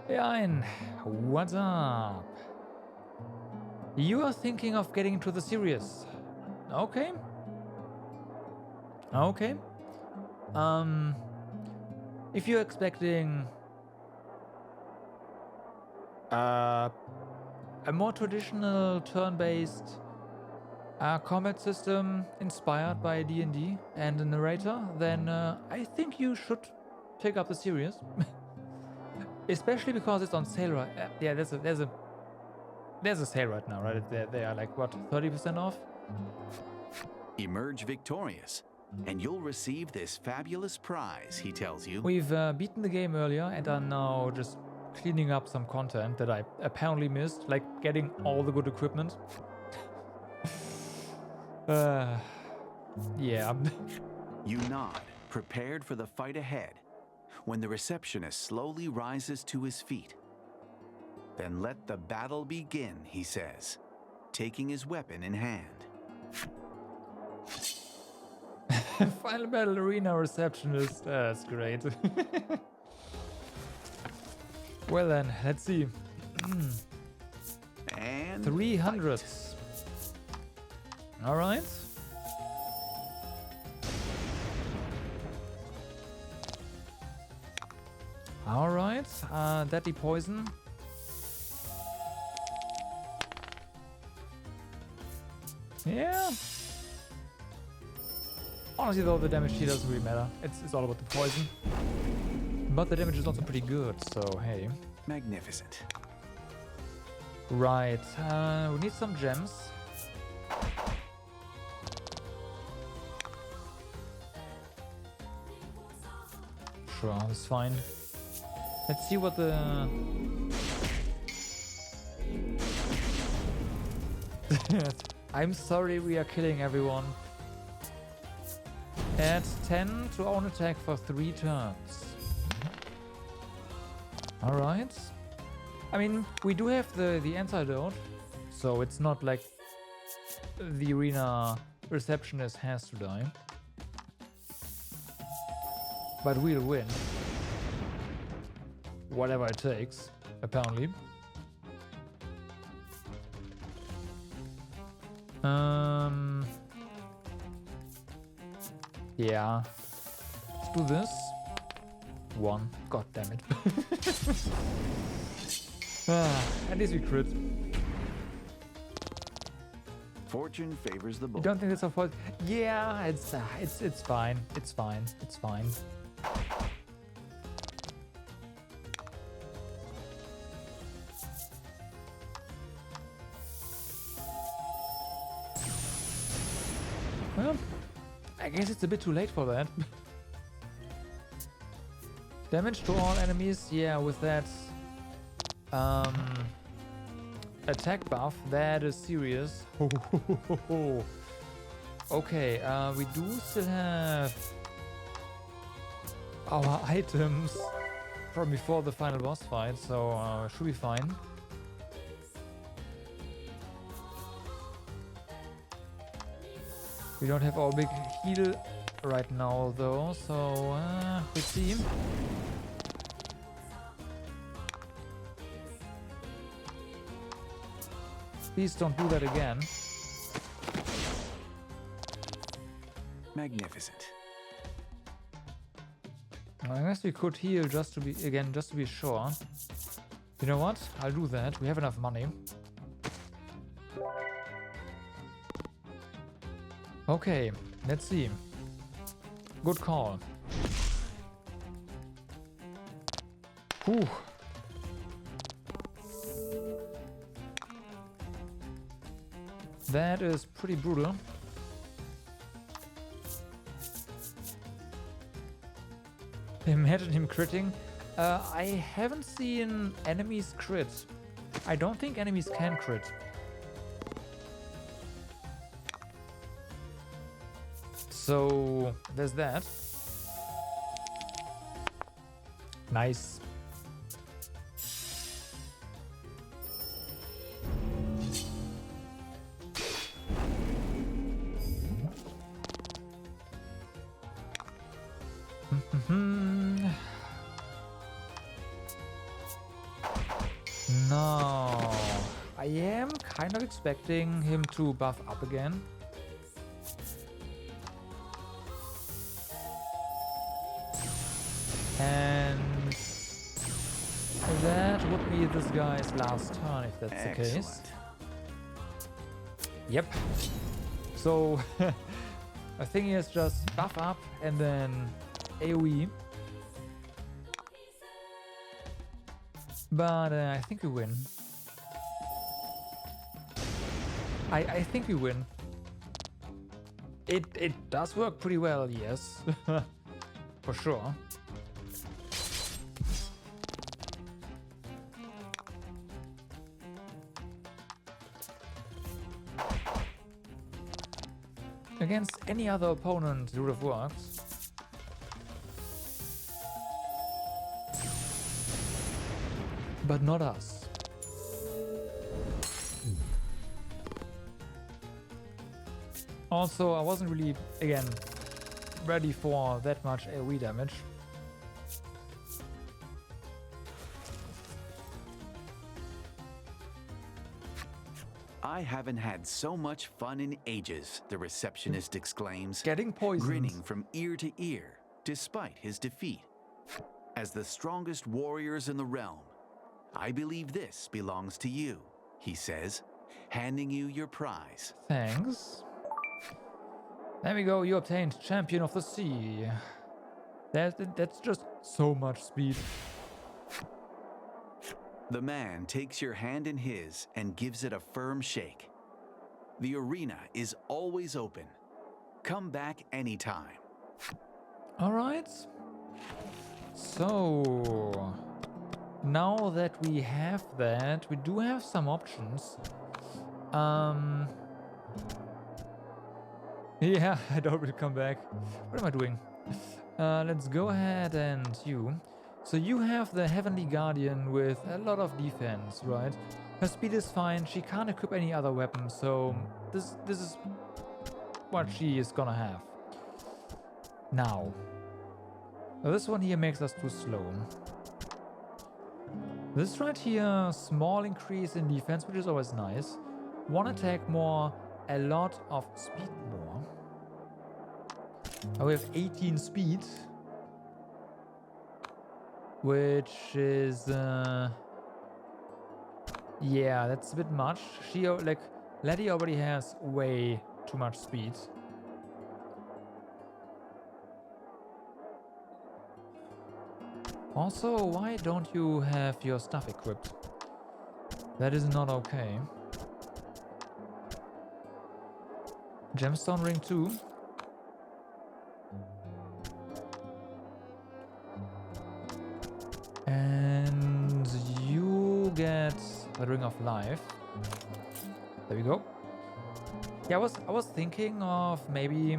Ein, what's up? You are thinking of getting into the series. Okay. Okay. If you're expecting a more traditional turn-based combat system inspired by D&D and a narrator, then I think you should pick up the series. Especially because it's on sale right. Yeah, there's a sale right now, right? They are like what, 30% off? Emerge victorious, and you'll receive this fabulous prize, he tells you. We've beaten the game earlier and are now just cleaning up some content that I apparently missed, like getting all the good equipment. Yeah. You nod, prepared for the fight ahead, when the receptionist slowly rises to his feet. Then let the battle begin, he says, taking his weapon in hand. Final battle arena receptionist. That's great. Well then, let's see. And 300. All right. All right. Deadly poison. Yeah. Honestly, though, the damage here doesn't really matter. It's all about the poison. But the damage is also pretty good, so hey. Magnificent. Right. We need some gems. Sure, that's fine. Let's see what the... I'm sorry, we are killing everyone. Add 10 to own attack for 3 turns. Alright. I mean, we do have the antidote, so it's not like the arena receptionist has to die. But we'll win. Whatever it takes, apparently. Yeah. Let's do this. 1. God damn it. At least we crit. Fortune favors the You bold. don't think that's our fault? Yeah, it's fine. It's fine. It's fine. Well, I guess it's a bit too late for that. Damage to all enemies, yeah, with that attack buff, that is serious. Okay, we do still have our items from before the final boss fight, so should be fine. We don't have our big heal right now though, so let's see. Please don't do that again. Magnificent. I guess we could heal just to be sure. You know what? I'll do that. We have enough money. Okay, let's see. Good call. Whew. That is pretty brutal. Imagine him critting. I haven't seen enemies crit. I don't think enemies can crit. So there's that. Nice. No. I am kind of expecting him to buff up again. And that would be this guy's last turn if that's the case. Excellent. Yep. So I think he has just buff up and then AoE. But I think we win. I think we win. It does work pretty well, yes. For sure. Against any other opponent, it would have worked. But not us. Also, I wasn't really, again, ready for that much AoE damage. I haven't had so much fun in ages, the receptionist exclaims, Getting poisoned. grinning from ear to ear, despite his defeat. As the strongest warriors in the realm, I believe this belongs to you, he says, handing you your prize. Thanks. There we go, you obtained Champion of the Sea. That's just so much speed. The man takes your hand in his and gives it a firm shake. The arena is always open. Come back anytime. Alright. So, now that we have that, we do have some options. Yeah, I don't really come back. What am I doing? Let's go ahead and you. So you have the Heavenly Guardian with a lot of defense, right? Her speed is fine. She can't equip any other weapon, so this is what she is gonna have. Now, this one here makes us too slow. This right here, small increase in defense, which is always nice. One attack more, a lot of speed more. We have 18 speed, which is yeah, that's a bit much. She like Letty already has way too much speed. Also, why don't you have your stuff equipped? That is not okay. Gemstone ring 2. And you get the Ring of Life. There we go. Yeah, I was thinking of maybe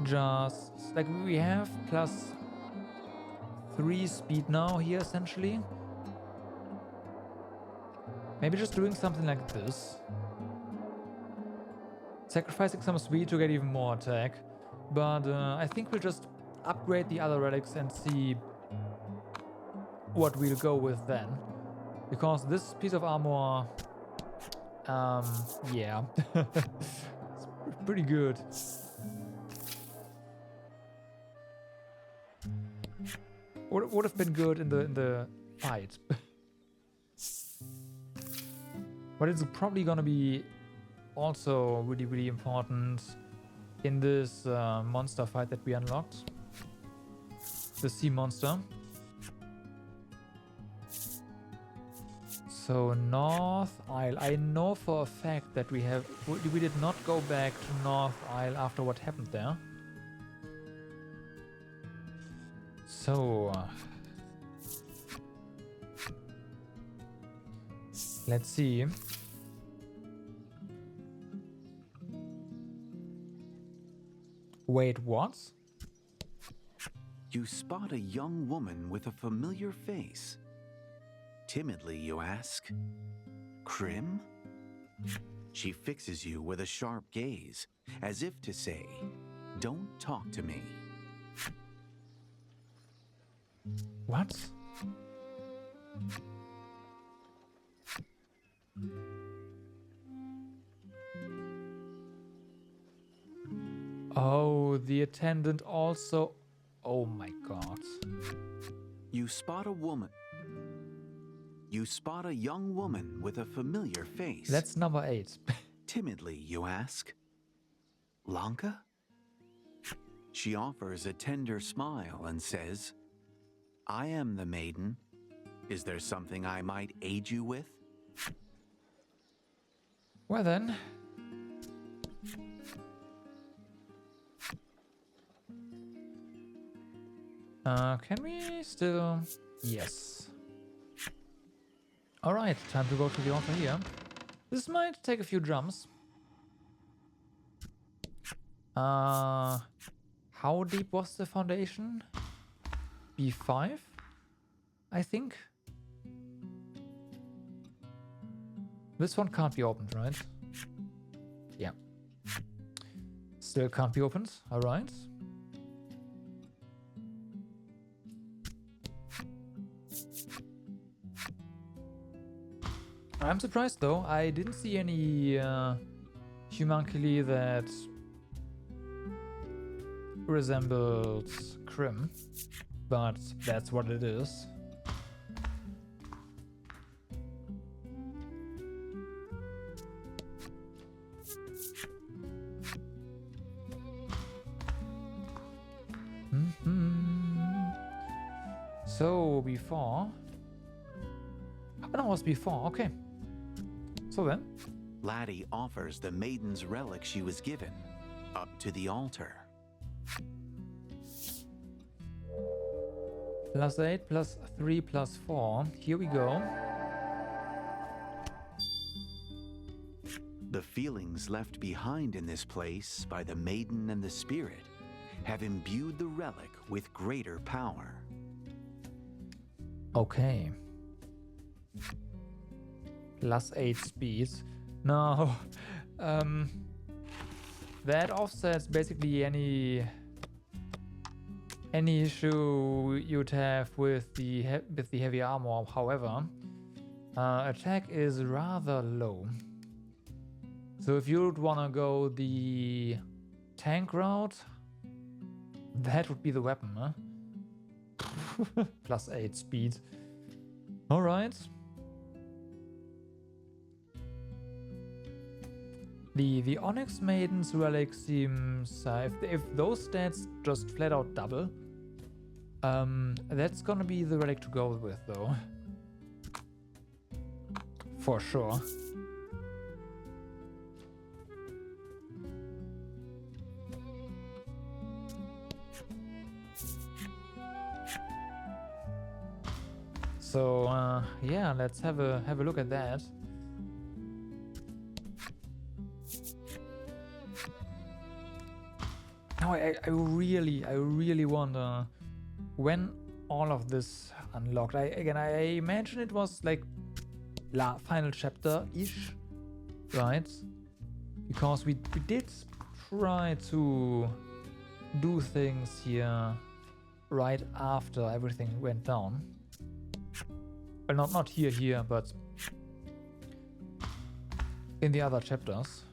just like we have +3 speed now here essentially. Maybe just doing something like this. Sacrificing some speed to get even more attack. But I think we'll just upgrade the other relics and see what we'll go with then. Because this piece of armor, yeah, it's pretty good. Would have been good in the fight. But it's probably gonna be also really, really important in this monster fight that we unlocked. The sea monster. So North Isle. I know for a fact that we did not go back to North Isle after what happened there. So let's see. Wait, what? You spot a young woman with a familiar face. Timidly, you ask, Krim? She fixes you with a sharp gaze, as if to say, don't talk to me. What? Oh, the attendant also... Oh my god. You spot a woman. You spot a young woman with a familiar face. That's number 8. Timidly, you ask, Lanka? She offers a tender smile and says, I am the maiden. Is there something I might aid you with? Well then. Can we still... Yes. Alright, time to go to the altar here. This might take a few jumps. How deep was the foundation? B5? I think. This one can't be opened, right? Yeah. Still can't be opened. Alright. I'm surprised though. I didn't see any humanculi that resembled Crim, but that's what it is. So before... Oh, no, it was before, okay. So then? Laddie offers the maiden's relic she was given up to the altar. +8, +3, +4. Here we go. The feelings left behind in this place by the maiden and the spirit have imbued the relic with greater power. Okay. +8 speed. No. That offsets basically any issue you'd have with the heavy armor. However, attack is rather low. So if you'd wanna go the tank route, that would be the weapon, huh? +8 speed. All right. The Onyx Maiden's relic seems, if those stats just flat out double, that's gonna be the relic to go with though. For sure. So yeah, let's have a look at that. Now I really wonder when all of this unlocked. I imagine it was like final chapter-ish, right? Because we did try to do things here right after everything went down. Well, not here, but in the other chapters.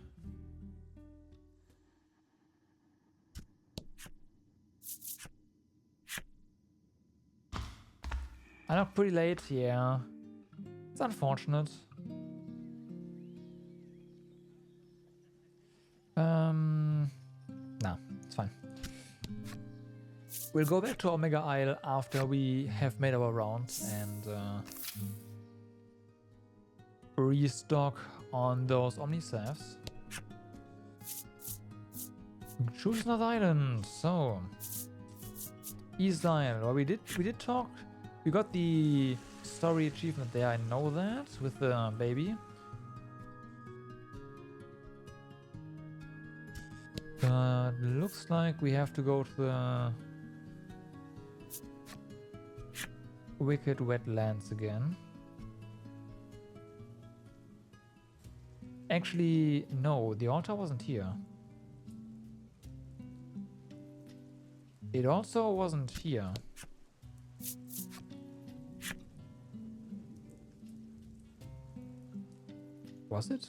I look pretty late, yeah. It's unfortunate. Nah, it's fine. We'll go back to Omega Isle after we have made our rounds and restock on those Omnisaphs. Choose another island. So East Isle. Well, we did talk. We got the story achievement there. I know that with the baby. But looks like we have to go to the Wicked Wetlands again. Actually, no, the altar wasn't here. It also wasn't here. Was it?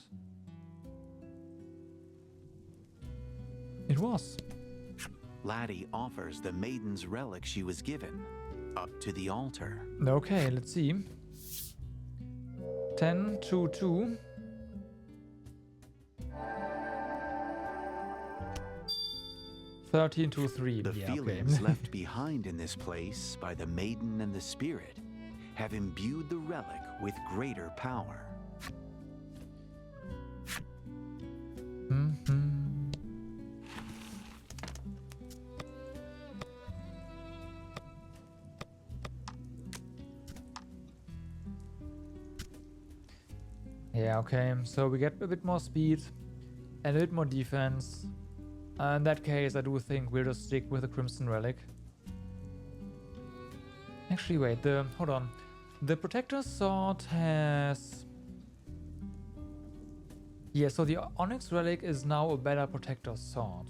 It was. Laddie offers the maiden's relic she was given up to the altar. Okay, let's see. 10 to 2. 13 to 3. The Yeah, feelings okay. left behind in this place by the maiden and the spirit have imbued the relic with greater power. Yeah, okay. So we get a bit more speed and a bit more defense. In that case, I do think we'll just stick with the Crimson Relic. Actually, wait. Hold on. The Protector's Sword has... Yeah, so the Onyx Relic is now a better Protector's Sword.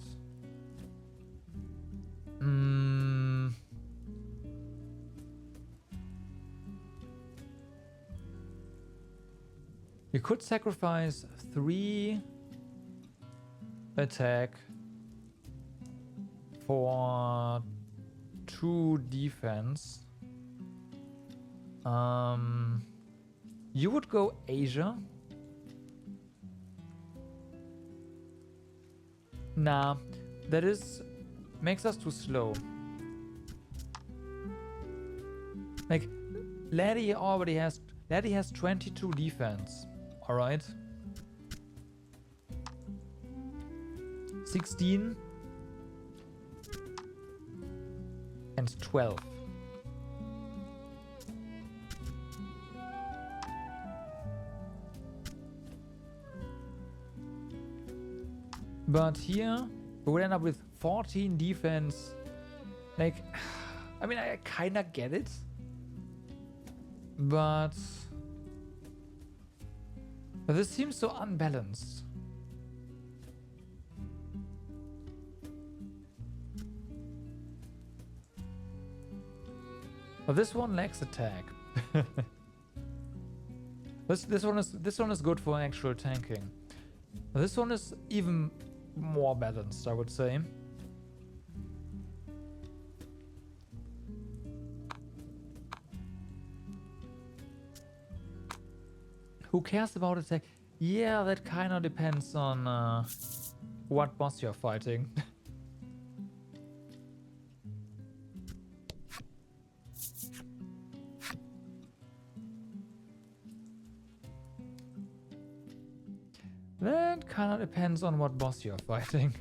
You could sacrifice 3 attack for 2 defense. You would go Asia. Nah, that makes us too slow. Like, Laddie has 22 defense. Alright. 16 and 12. But here we would end up with 14 defense. Like, I mean, I kinda get it, but this seems so unbalanced. But this one lacks attack. This one is good for actual tanking. This one is even more balanced, I would say. Who cares about attack? Yeah, that kind of depends on what boss you're fighting. That kind of depends on what boss you're fighting.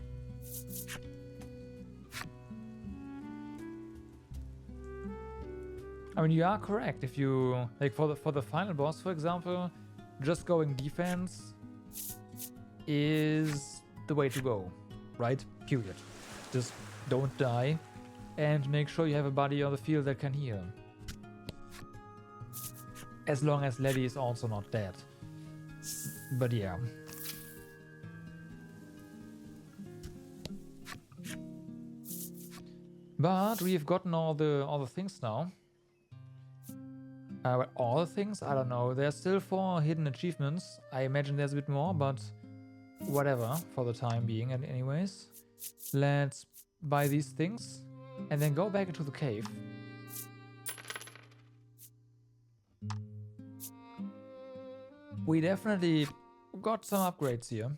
I mean, you are correct. If you like for the final boss, for example, just going defense is the way to go, right? Period. Just don't die and make sure you have a buddy on the field that can heal. As long as Laddie is also not dead. But yeah. But we've gotten all the things now. Well, all the things? I don't know. There's still 4 hidden achievements. I imagine there's a bit more, but whatever for the time being. And anyways, let's buy these things and then go back into the cave. We definitely got some upgrades here.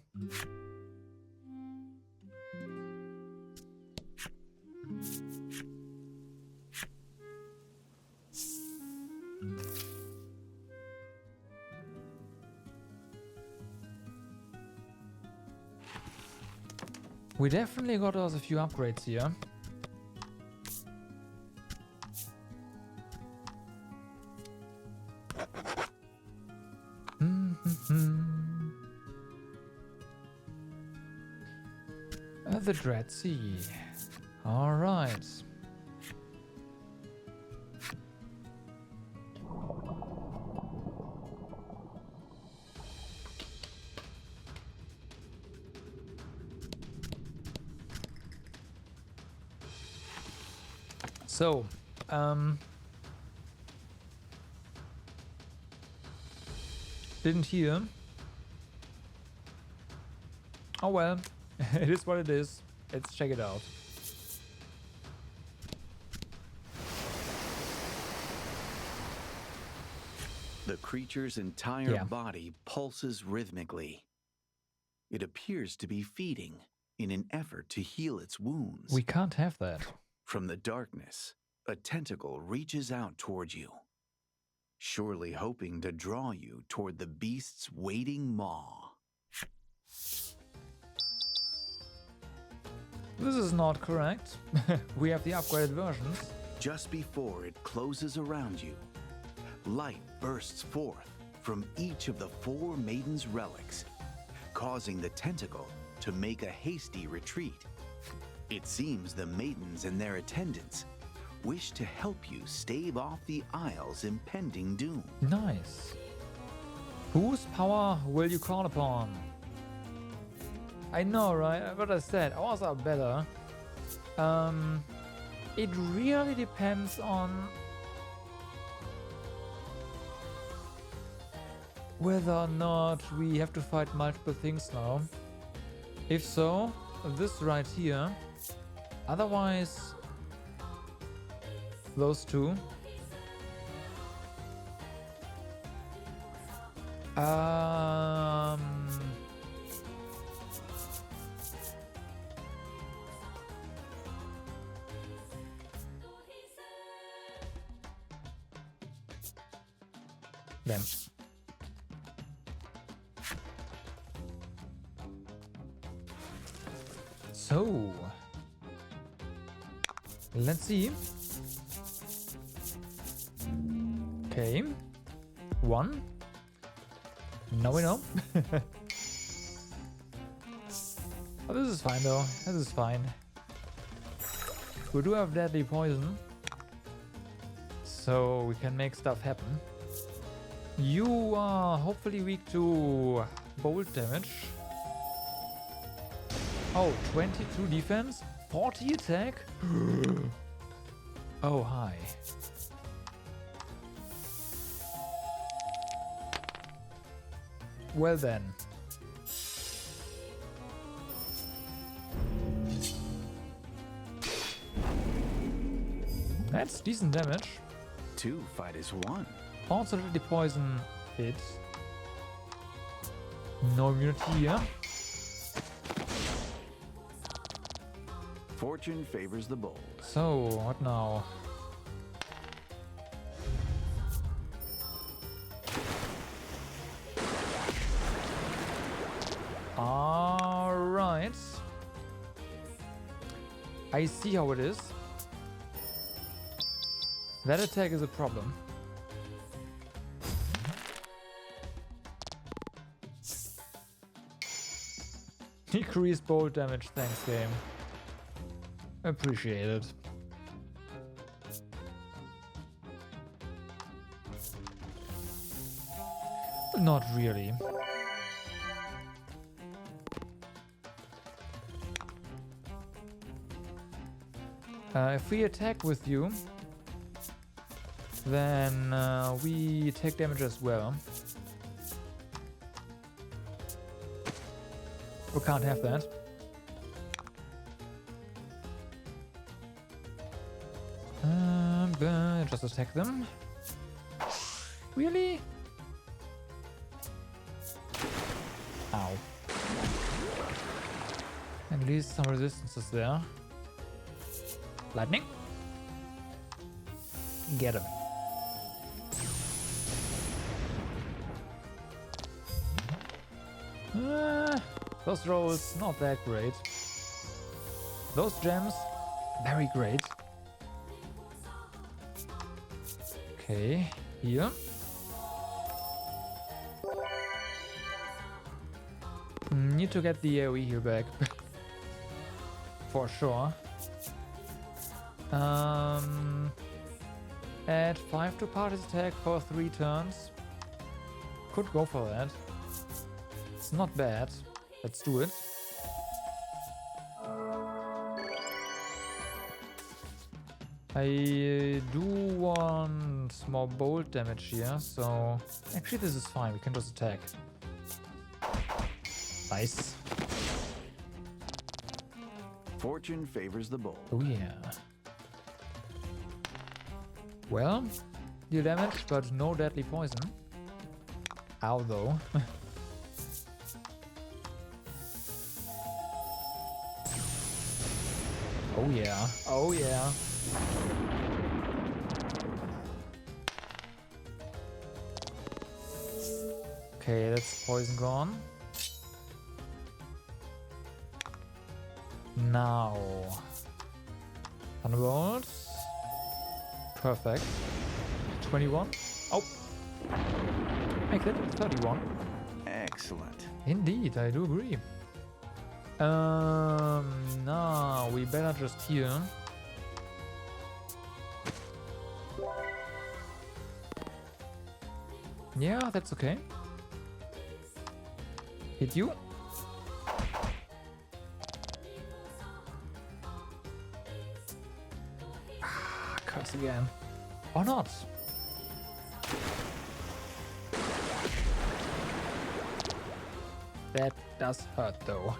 We definitely got us a few upgrades here. The Dread Sea. All right. So, didn't hear. Oh well, it is what it is. Let's check it out. The creature's entire Yeah. body pulses rhythmically. It appears to be feeding in an effort to heal its wounds. We can't have that. From the darkness, a tentacle reaches out toward you, surely hoping to draw you toward the beast's waiting maw. This is not correct. We have the upgraded versions. Just before it closes around you, light bursts forth from each of the 4 maidens' relics, causing the tentacle to make a hasty retreat. It seems the maidens and their attendants wish to help you stave off the Isle's impending doom. Nice. Whose power will you call upon? I know, right? What I said, ours are better. It really depends on whether or not we have to fight multiple things now. If so, this right here. Otherwise, those two. Then. So, let's see. Okay, 1. Now we know. Oh, this is fine though. This is fine. We do have deadly poison, so we can make stuff happen. You are hopefully weak to bolt damage. Oh, 22 defense, 40 attack. Oh, hi. Well then. That's decent damage. 2 fight as 1. Also the poison hit. No immunity here. Fortune favors the bold. So, what now? Alright. I see how it is. That attack is a problem. Decreased bolt damage, thanks game. Appreciate it. Not really. If we attack with you, then we take damage as well. We can't have that. Just attack them. Really? Ow. At least some resistance is there. Lightning. Get him. Those rolls, not that great. Those gems, very great. Okay, here. Need to get the AoE here back. For sure. Add 5 to party's attack for 3 turns. Could go for that. It's not bad. Let's do it. I do want more bolt damage here, so actually this is fine. We can just attack. Nice. Fortune favors the bold. Oh yeah. Well, deal damage, but no deadly poison. Ow though. Oh yeah. Oh yeah. Okay, that's poison gone. Now. Thunderbolts. Perfect. 21. Oh. Make it 31. Excellent. Indeed, I do agree. Now we better just heal. Yeah, that's okay. Hit you. Curse again. Or not. That does hurt though.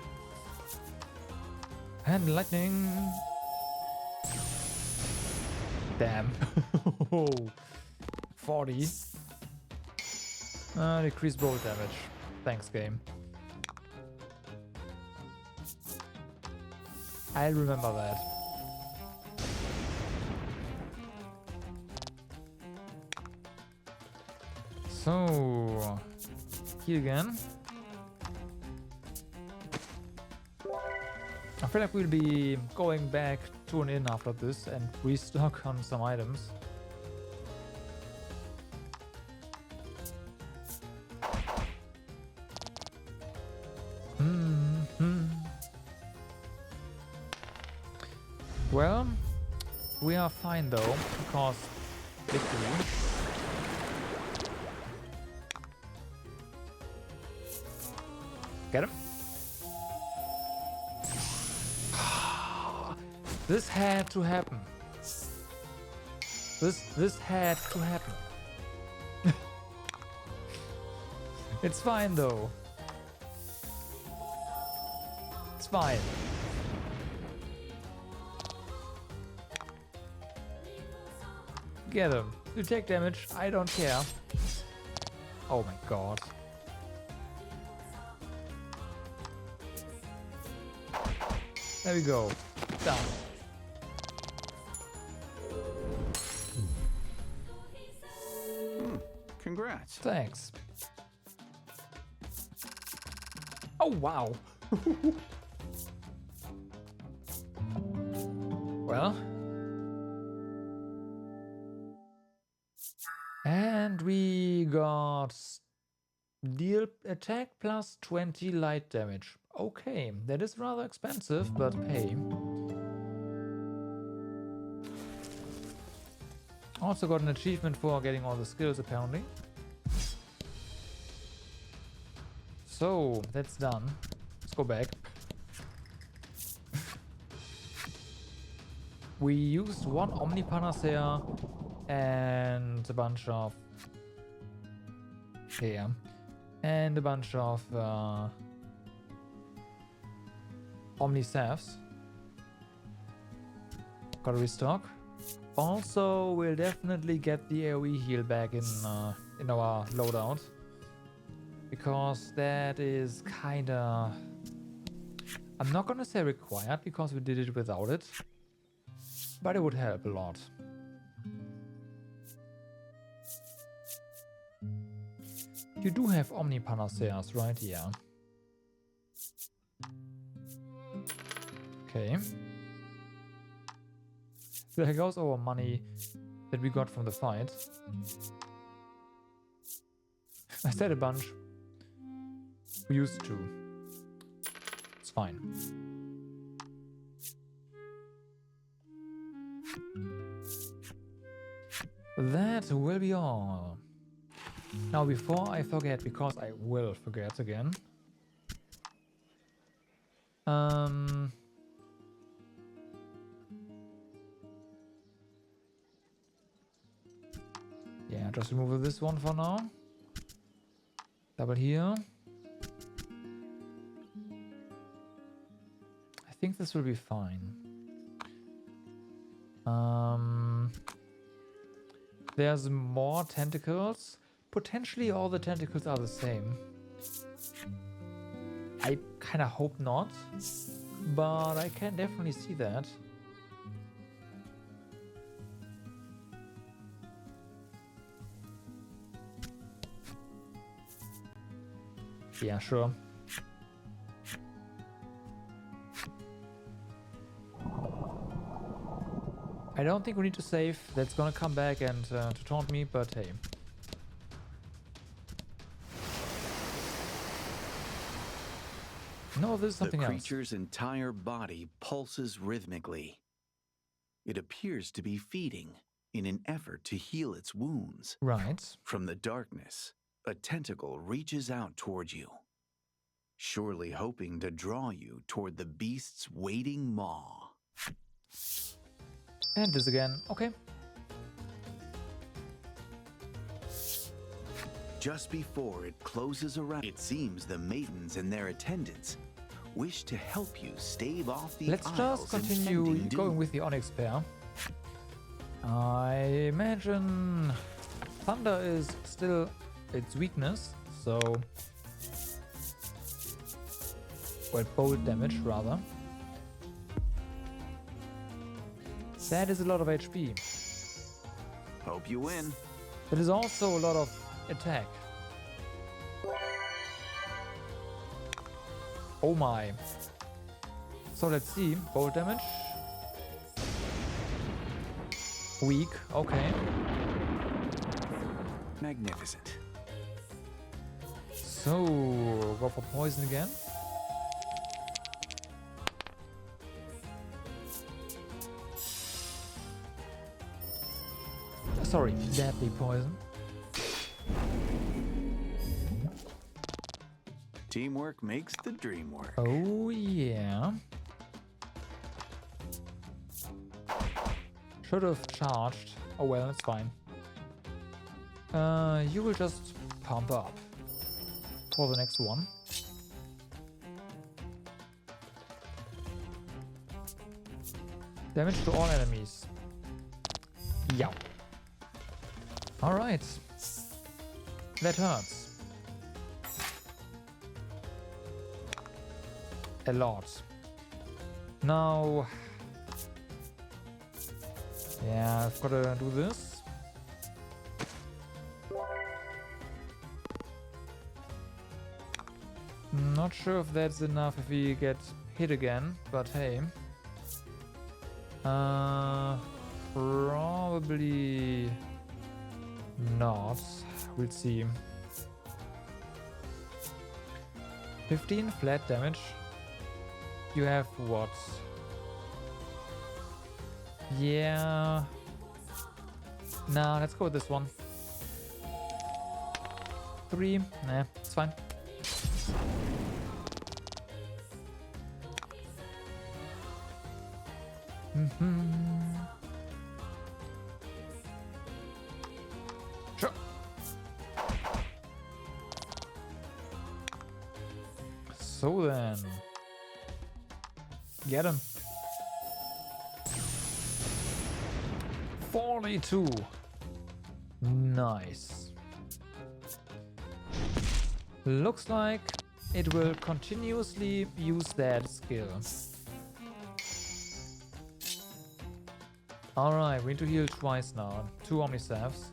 And lightning. Damn. 40. Decrease roll damage. Thanks, game. I'll remember that. So, heal again. I feel like we'll be going back to an inn after this and restock on some items. Well, we are fine though, because victory. Get him. This had to happen. This had to happen. It's fine though. It's fine. Get him. You take damage. I don't care. Oh my god. There we go. Done. Congrats. Thanks. Oh wow. Well. And we got deal attack plus 20 light damage. Okay, that is rather expensive, but hey. Also got an achievement for getting all the skills apparently. So, that's done. Let's go back. We used one Omni Panacea and a bunch of and a bunch of Omni Salves. Gotta restock. Also, we'll definitely get the AoE heal back in our loadout, because that is kinda, I'm not gonna say required because we did it without it, but it would help a lot. You do have Omni Panaceas, right? Yeah. Okay. There goes our money that we got from the fight. I said a bunch. We used to. It's fine. That will be all. Now, before I forget, because I will forget again. Yeah, just remove this one for now. Double here. I think this will be fine. There's more tentacles. Potentially all the tentacles are the same. I kind of hope not, but I can definitely see that. Yeah, sure. I don't think we need to save. That's gonna come back and to taunt me, but hey. No, this is something else. The creature's entire body pulses rhythmically. It appears to be feeding in an effort to heal its wounds. Right. From the darkness, a tentacle reaches out toward you, surely hoping to draw you toward the beast's waiting maw. And this again. Okay. Just before it closes around, it seems the maidens and their attendants wish to help you stave off the Let's just continue impending going doom. with the Onyx pair. I imagine Thunder is still its weakness, so... Well, bolt damage, rather. That is a lot of HP. Hope you win. That is also a lot of attack. Oh my. So let's see. Bolt damage. Weak. Okay. Magnificent. So, go for poison again. Sorry, deadly poison. Teamwork makes the dream work. Oh yeah. Should have charged. Oh well, it's fine. You will just pump up for the next one. Damage to all enemies. Yeah. Alright. That hurts. A lot. Now... Yeah, I've got to do this. Not sure if that's enough if we get hit again, but hey. Probably not. We'll see. 15 flat damage. You have what? Yeah. Nah, let's go with this one. 3. Nah, it's fine. Sure. So then, get him. 42. Nice. Looks like it will continuously use that skill. Alright, we need to heal twice now. 2 Omnistaffs.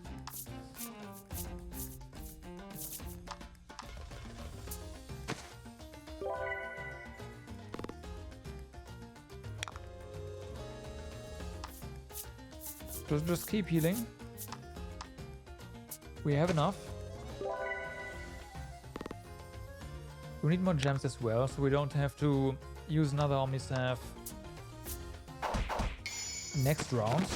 Just keep healing. We have enough. We need more gems as well, so we don't have to use another Omnistaff next round.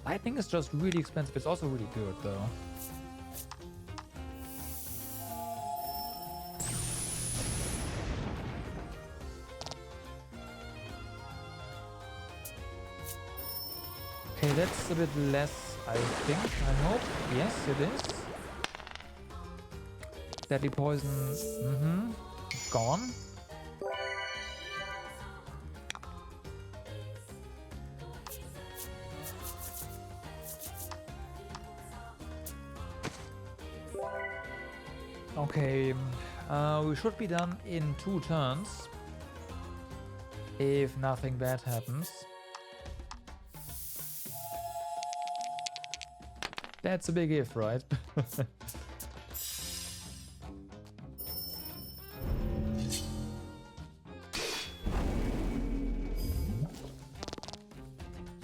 Lightning is just really expensive. It's also really good though. Okay, that's a bit less, I think. I hope. Yes, it is. Deadly poison. Gone. Okay, we should be done in 2 turns. If nothing bad happens. That's a big if, right?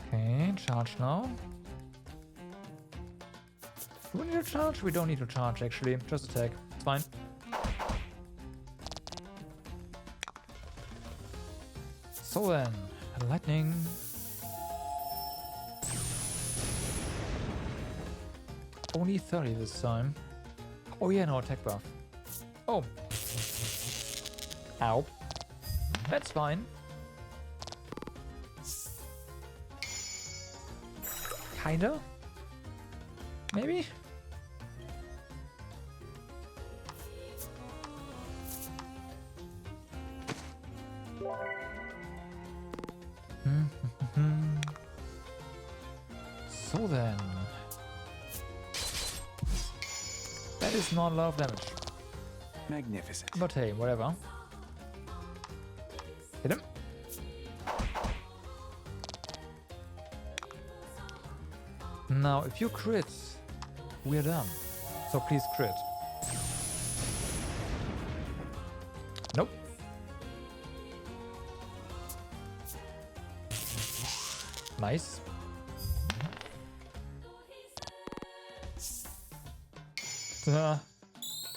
Okay, charge now. Do we need to charge? We don't need to charge, actually. Just attack. It's fine. So then, lightning. Only 30 this time. Oh yeah, no attack buff. Oh. Ow. That's fine. Kinda? Maybe? So then. That is not a lot of damage. Magnificent. But hey, whatever. Hit him. Now, if you crit, we're done. So please crit. Nope. Nice.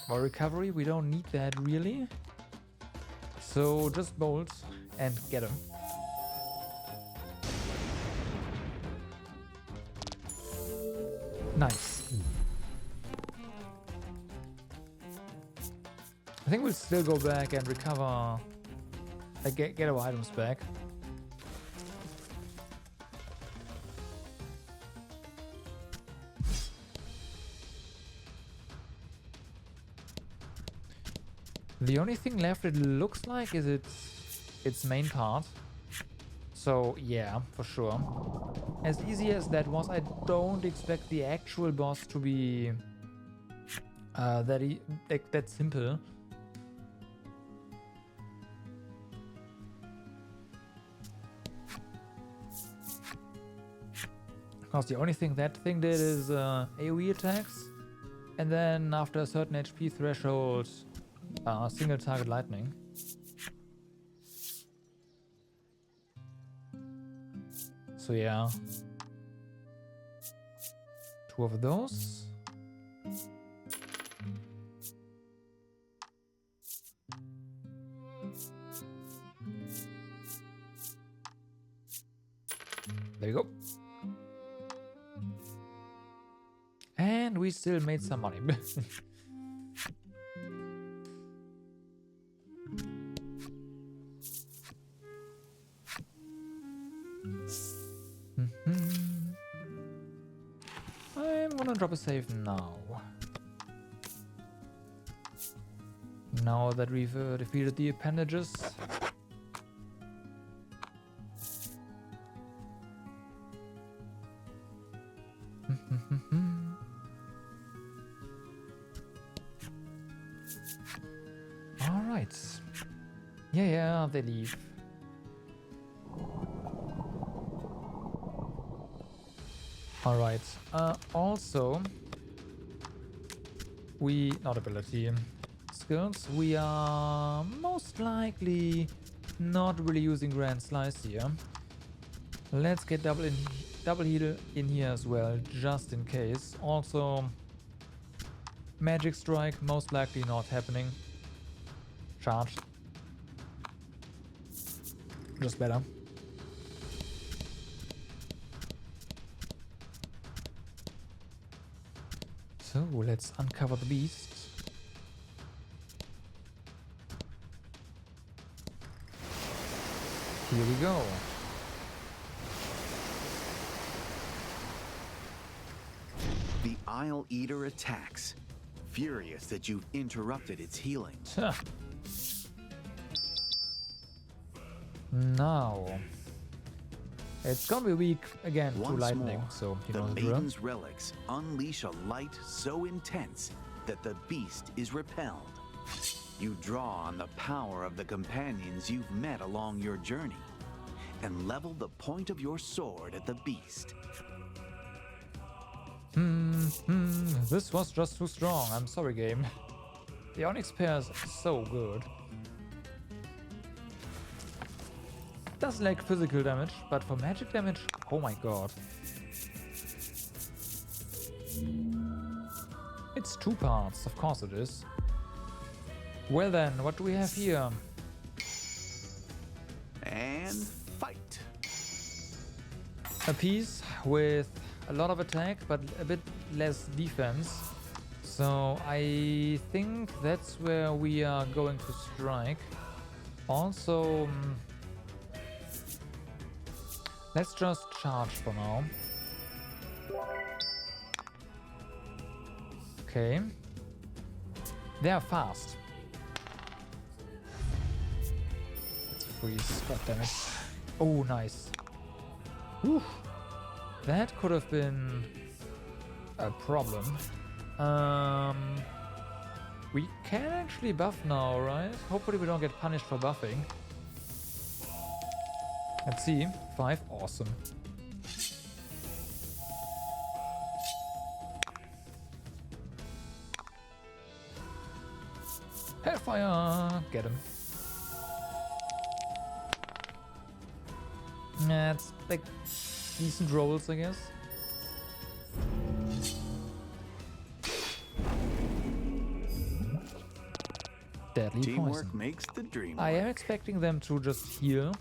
For recovery, we don't need that really. So just bolt and get him. Nice. I think we'll still go back and recover, like get our items back. The only thing left, it looks like, is its main part. So yeah, for sure. As easy as that was, I don't expect the actual boss to be that simple. Because the only thing that thing did is AoE attacks, and then after a certain HP threshold, single target lightning. So yeah, 2 of those. There you go. And we still made some money. I'm gonna drop a save now. Now that we've defeated the appendages. Alright. Yeah, they leave. Alright, also, not ability, skills, we are most likely not really using Grand Slice here. Let's get double heal in here as well, just in case. Also, Magic Strike, most likely not happening. Charged. Just better. So let's uncover the beast. Here we go. The Isle Eater attacks, furious that you've interrupted its healing. Now, it's gonna be weak again to Once lightning, more, so you the know the drill. Maiden's relics unleash a light so intense that the beast is repelled. You draw on the power of the companions you've met along your journey and level the point of your sword at the beast. This was just too strong. I'm sorry, game. The Onyx pair is so good. Does lack physical damage, but for magic damage, oh my god. It's 2 parts, of course it is. Well then, what do we have here? And fight. A piece with a lot of attack, but a bit less defense. So I think that's where we are going to strike. Also, let's just charge for now. Okay. They are fast. Let's freeze. God damn it. Oh, nice. Whew. That could have been a problem. We can actually buff now, right? Hopefully we don't get punished for buffing. Let's see. 5. Awesome. Hellfire! Get him. That's like decent rolls, I guess. Deadly Teamwork poison. makes the dream I am work. expecting them to just heal.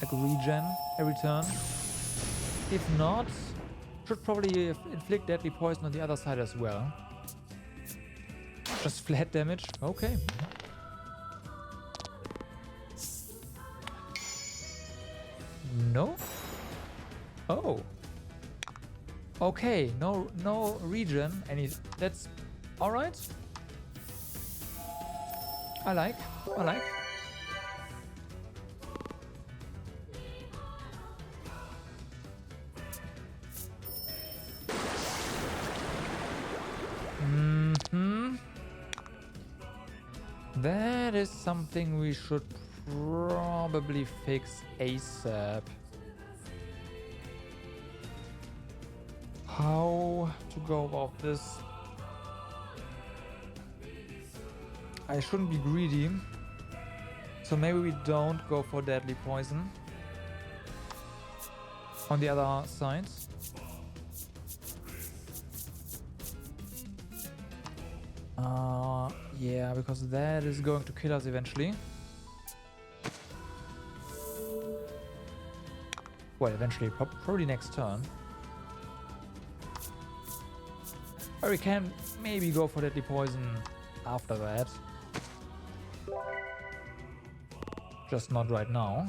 Like regen every turn. If not, should probably inflict deadly poison on the other side as well. Just flat damage. Okay. No? Oh. Okay, no regen. That's alright. I like. That is something we should probably fix ASAP. How to go about this? I shouldn't be greedy, so maybe we don't go for deadly poison. On the other side. Yeah, because that is going to kill us eventually. Well, eventually, probably next turn. Or we can maybe go for deadly poison after that. Just not right now.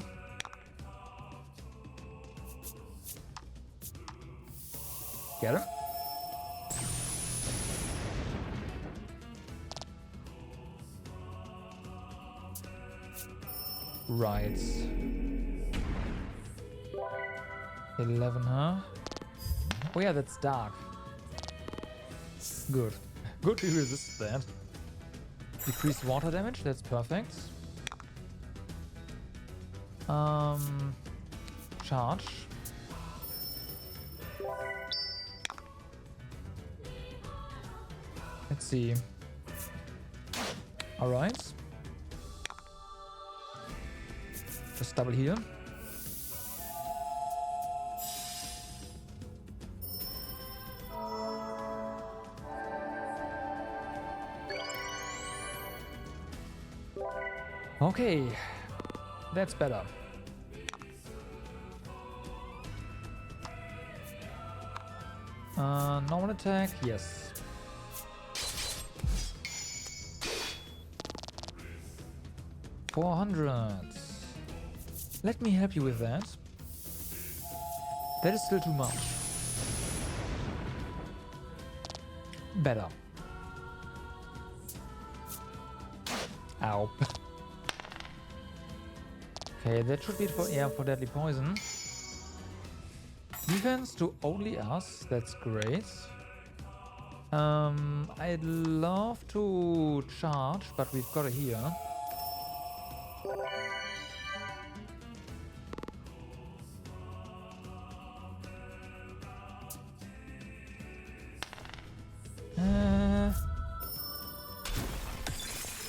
Get him. Right. 11, huh? Oh yeah, that's dark. Good. Good we resist that. Decreased water damage, that's perfect. Charge. Let's see. Alright. Just double heal. Okay, that's better. Normal attack, yes. $400. Let me help you with that. That is still too much. Better. Ow. Okay, that should be it for deadly poison. Defense to only us, that's great. I'd love to charge, but we've got it here.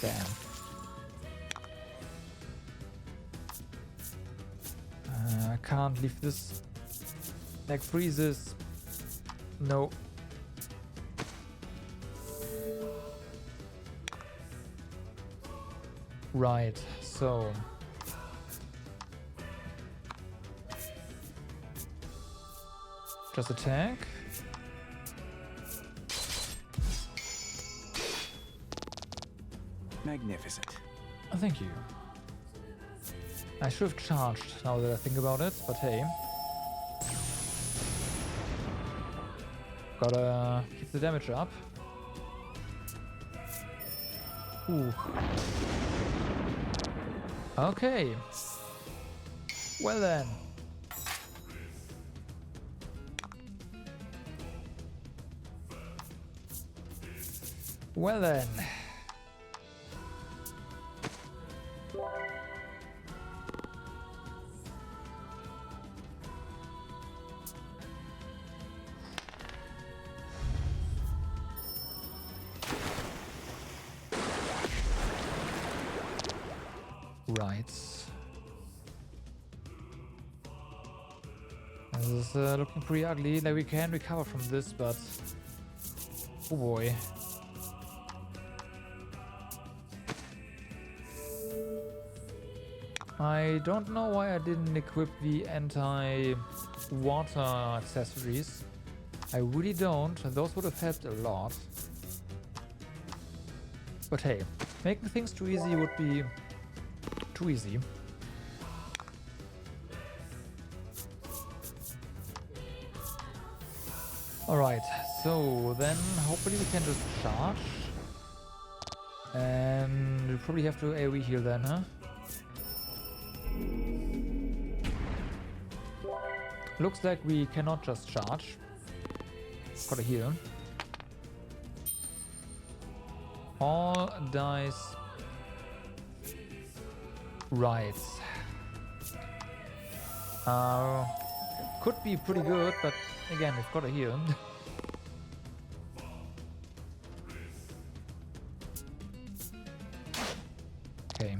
Damn. I can't leave this. Like freezes. No. Right, so just attack. Magnificent. Oh, thank you. I should have charged now that I think about it, but hey. Gotta keep the damage up. Ooh. Okay. Well then. Well then. Right. This is looking pretty ugly. Like we can recover from this, but oh boy. I don't know why I didn't equip the anti-water accessories. I really don't. Those would have helped a lot. But hey, making things too easy would be too easy. Alright, so then hopefully we can just charge. And we'll probably have to AoE heal then, huh? Looks like we cannot just charge. Gotta heal. All dice. Right. Could be pretty good, but again, we've got to heal. Okay.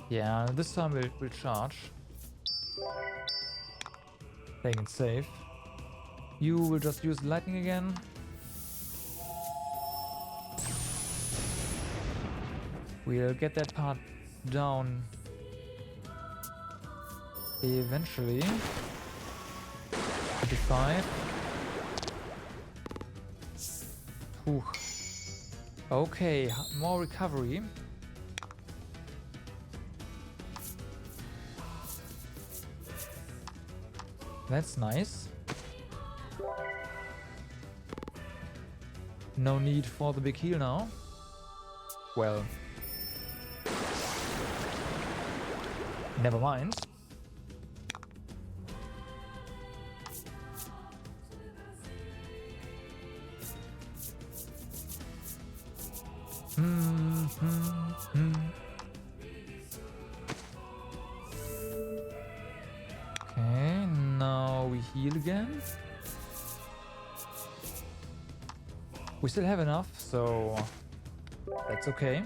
Yeah, this time we'll charge. Playing it safe. You will just use lightning again. We'll get that part down eventually. 25. Ooh. Okay, more recovery. That's nice. No need for the big heal now. Well, never mind. Okay, now we heal again. We still have enough, so that's okay.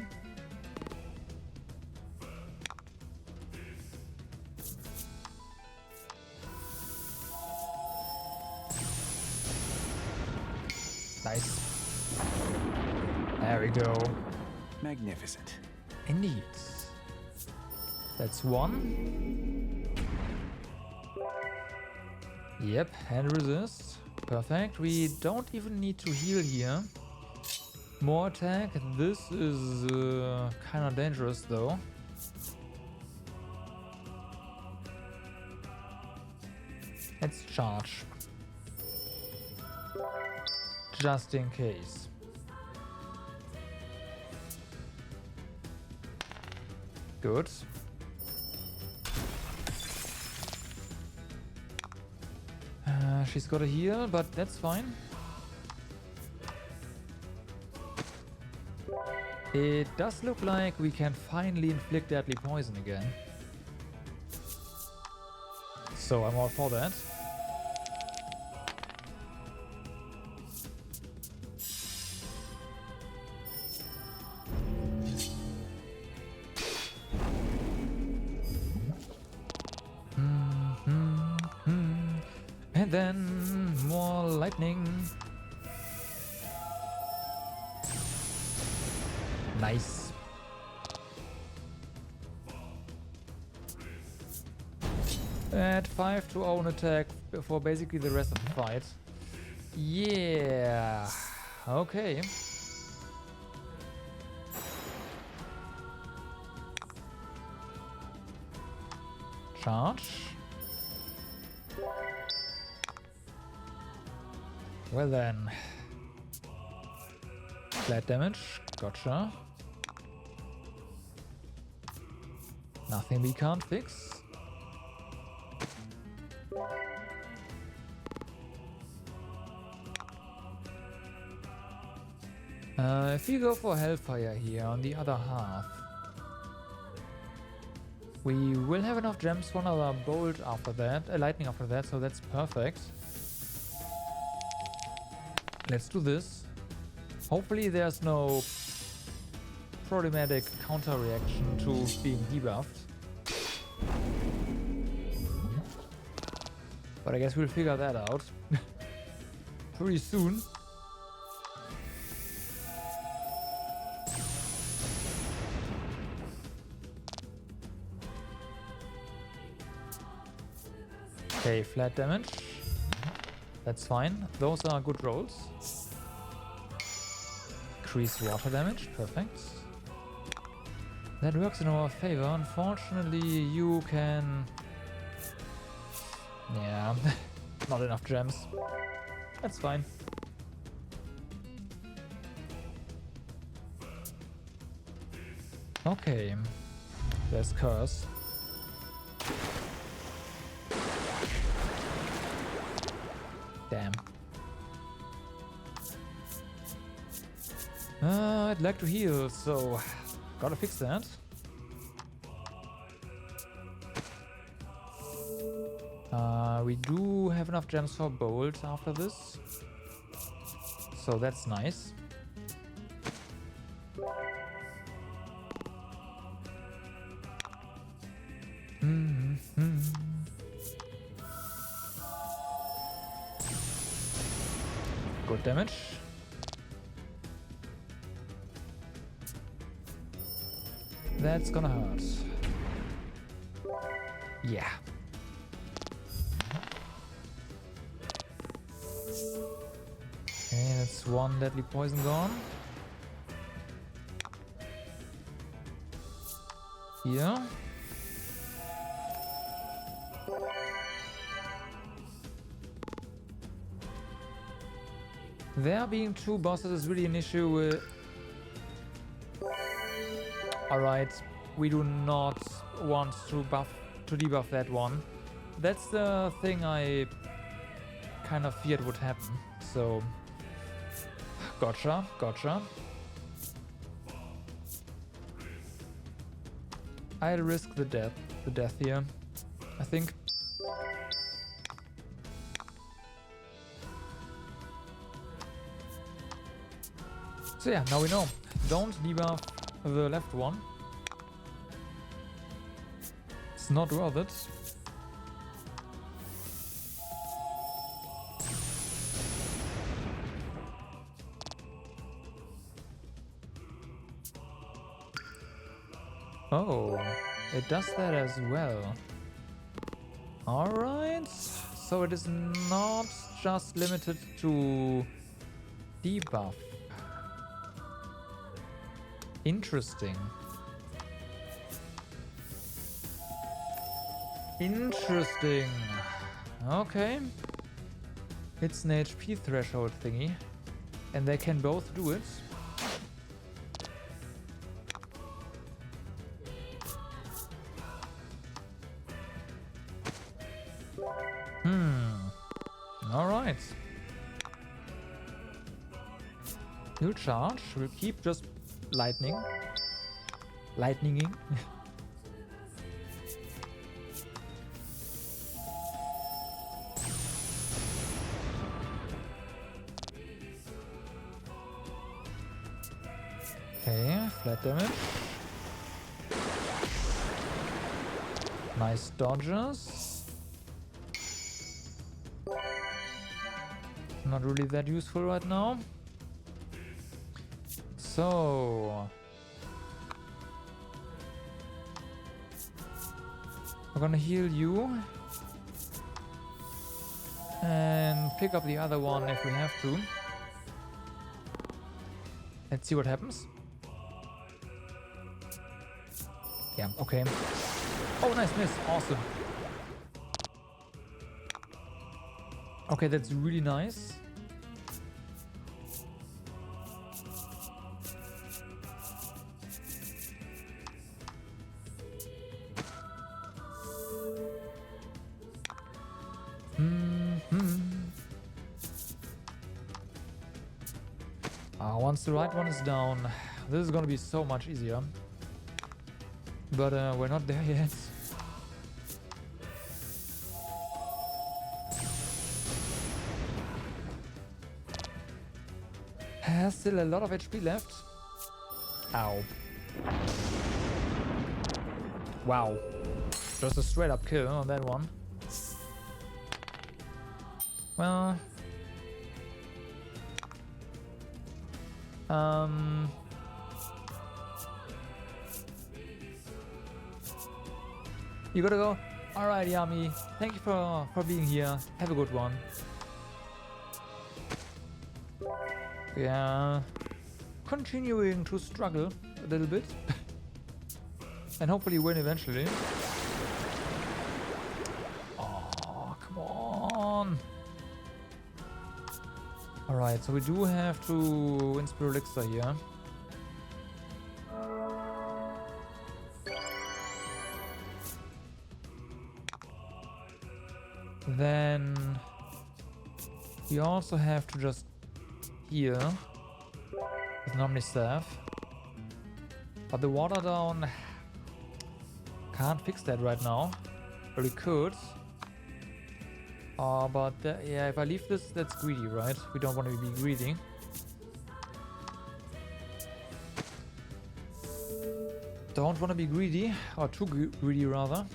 Nice. There we go. Magnificent. Indeed. That's one. Yep, and resist. Perfect. We don't even need to heal here. More attack. This is kind of dangerous though. Let's charge. Just in case. Good. She's got a heal, but that's fine. It does look like we can finally inflict deadly poison again. So I'm all for that. And then more lightning. Nice. Add 5 to own attack for basically the rest of the fight. Yeah. Okay. Charge. Well then. Flat damage. Gotcha. Nothing we can't fix. If you go for Hellfire here on the other half, we will have enough gems for another bolt after that, lightning after that, so that's perfect. Let's do this. Hopefully there's no problematic counter reaction to being debuffed. But I guess we'll figure that out pretty soon. Okay, flat damage. That's fine. Those are good rolls. Increase water damage. Perfect. That works in our favor. Unfortunately, you can... Yeah, not enough gems. That's fine. Okay. There's Curse. Damn. I'd like to heal, so gotta fix that. We do have enough gems for Bolt after this, so that's nice. Good damage. That's gonna hurt. Yeah. Okay, that's one deadly poison gone. Here. There being two bosses is really an issue. Alright, we do not want to debuff that one. That's the thing I kind of feared would happen. So, gotcha. I'll risk the death here, I think. So yeah, now we know. Don't debuff the left one. It's not worth it. Oh, it does that as well. Alright, so it is not just limited to debuff. Interesting. Okay. It's an HP threshold thingy. And they can both do it. Alright. He'll charge. We'll keep just lightninging. Okay, flat damage. Nice dodges. Not really that useful right now. So we're gonna heal you and pick up the other one if we have to. Let's see what happens. Yeah, okay. Oh, nice miss. Awesome. Okay, that's really nice. Once the right one is down, this is gonna be so much easier. But we're not there yet. Has still a lot of HP left. Ow. Wow. Just a straight up kill on that one. Well. You gotta go. Alright, Yami. Thank you for being here. Have a good one. Yeah. Continuing to struggle a little bit. And hopefully win eventually. Oh, come on. Alright, so we do have to Inspire Elixir here. Then we also have to just heal with an Omni Staff. But the water down can't fix that right now. But we could. But yeah, if I leave this, that's greedy, right? We don't want to be greedy. Don't want to be greedy, or too greedy rather.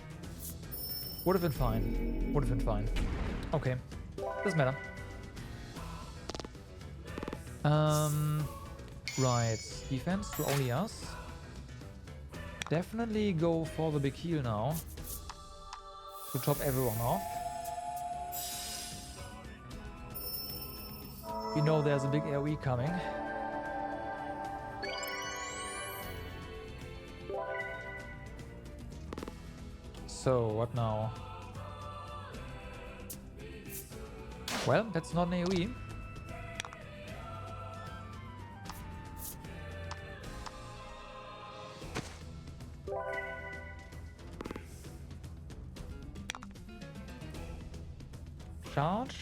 Would have been fine. Would have been fine. Okay. Doesn't matter. Right. Defense to only us. Definitely go for the big heal now. To top everyone off. We know there's a big AoE coming. So, what now? Well, that's not an AoE. Charge.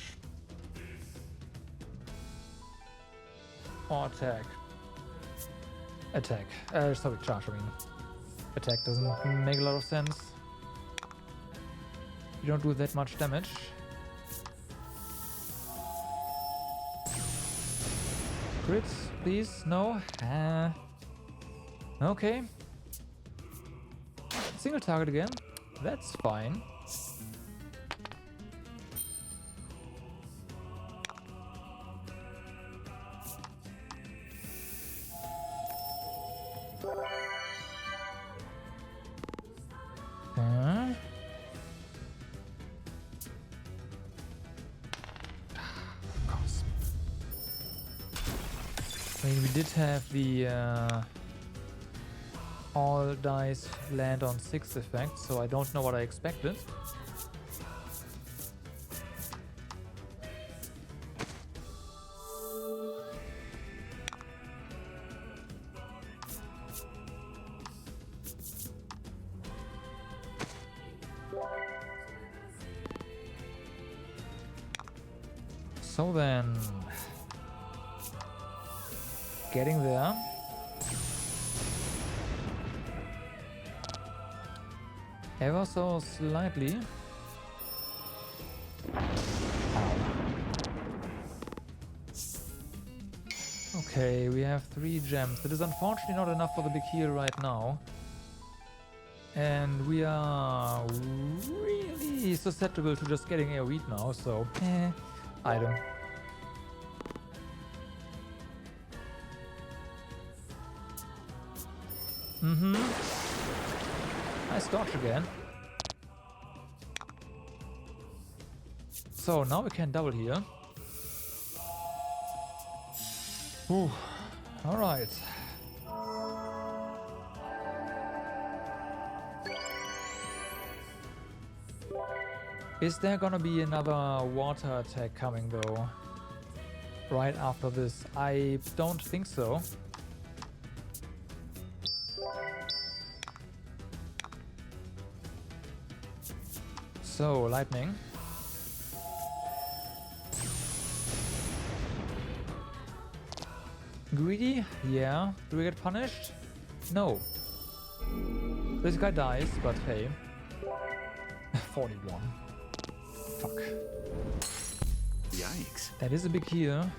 Or attack. Attack. Sorry, charge, I mean. Attack doesn't make a lot of sense. You don't do that much damage. Crits, please? No? Okay. Single target again. That's fine. I mean, we did have the all dice land on 6 effect, so I don't know what I expected. So then, getting there. Ever so slightly. Okay, we have 3 gems. That is unfortunately not enough for the big heal right now. And we are really susceptible to just getting AoE'd now, so item. Nice dodge again. So now we can double here. Ooh, alright. Is there gonna be another water attack coming though? Right after this? I don't think so. So, lightning. Greedy? Yeah. Do we get punished? No. This guy dies, but hey. 41. Fuck. Yikes. That is a big heal.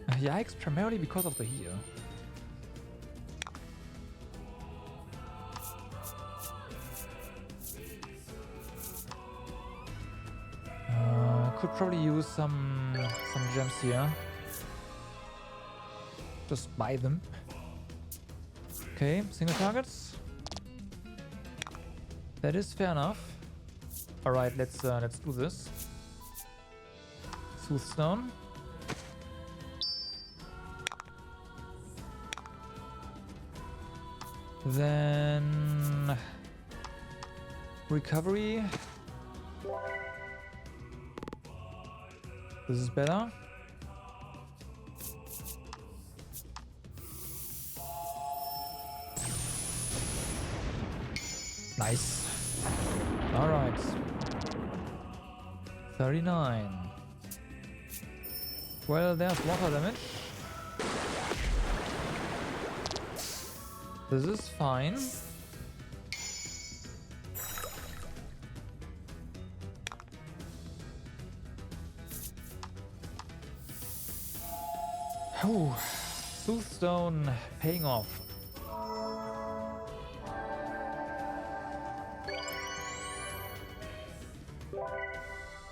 Yikes, primarily because of the heal. Could probably use some gems here. Just buy them. Okay, single targets. That is fair enough. All right, let's do this. Soothstone. Then recovery. This is better. Nice. All right. 39. Well, there's water damage. This is fine. Oh, Soothstone paying off.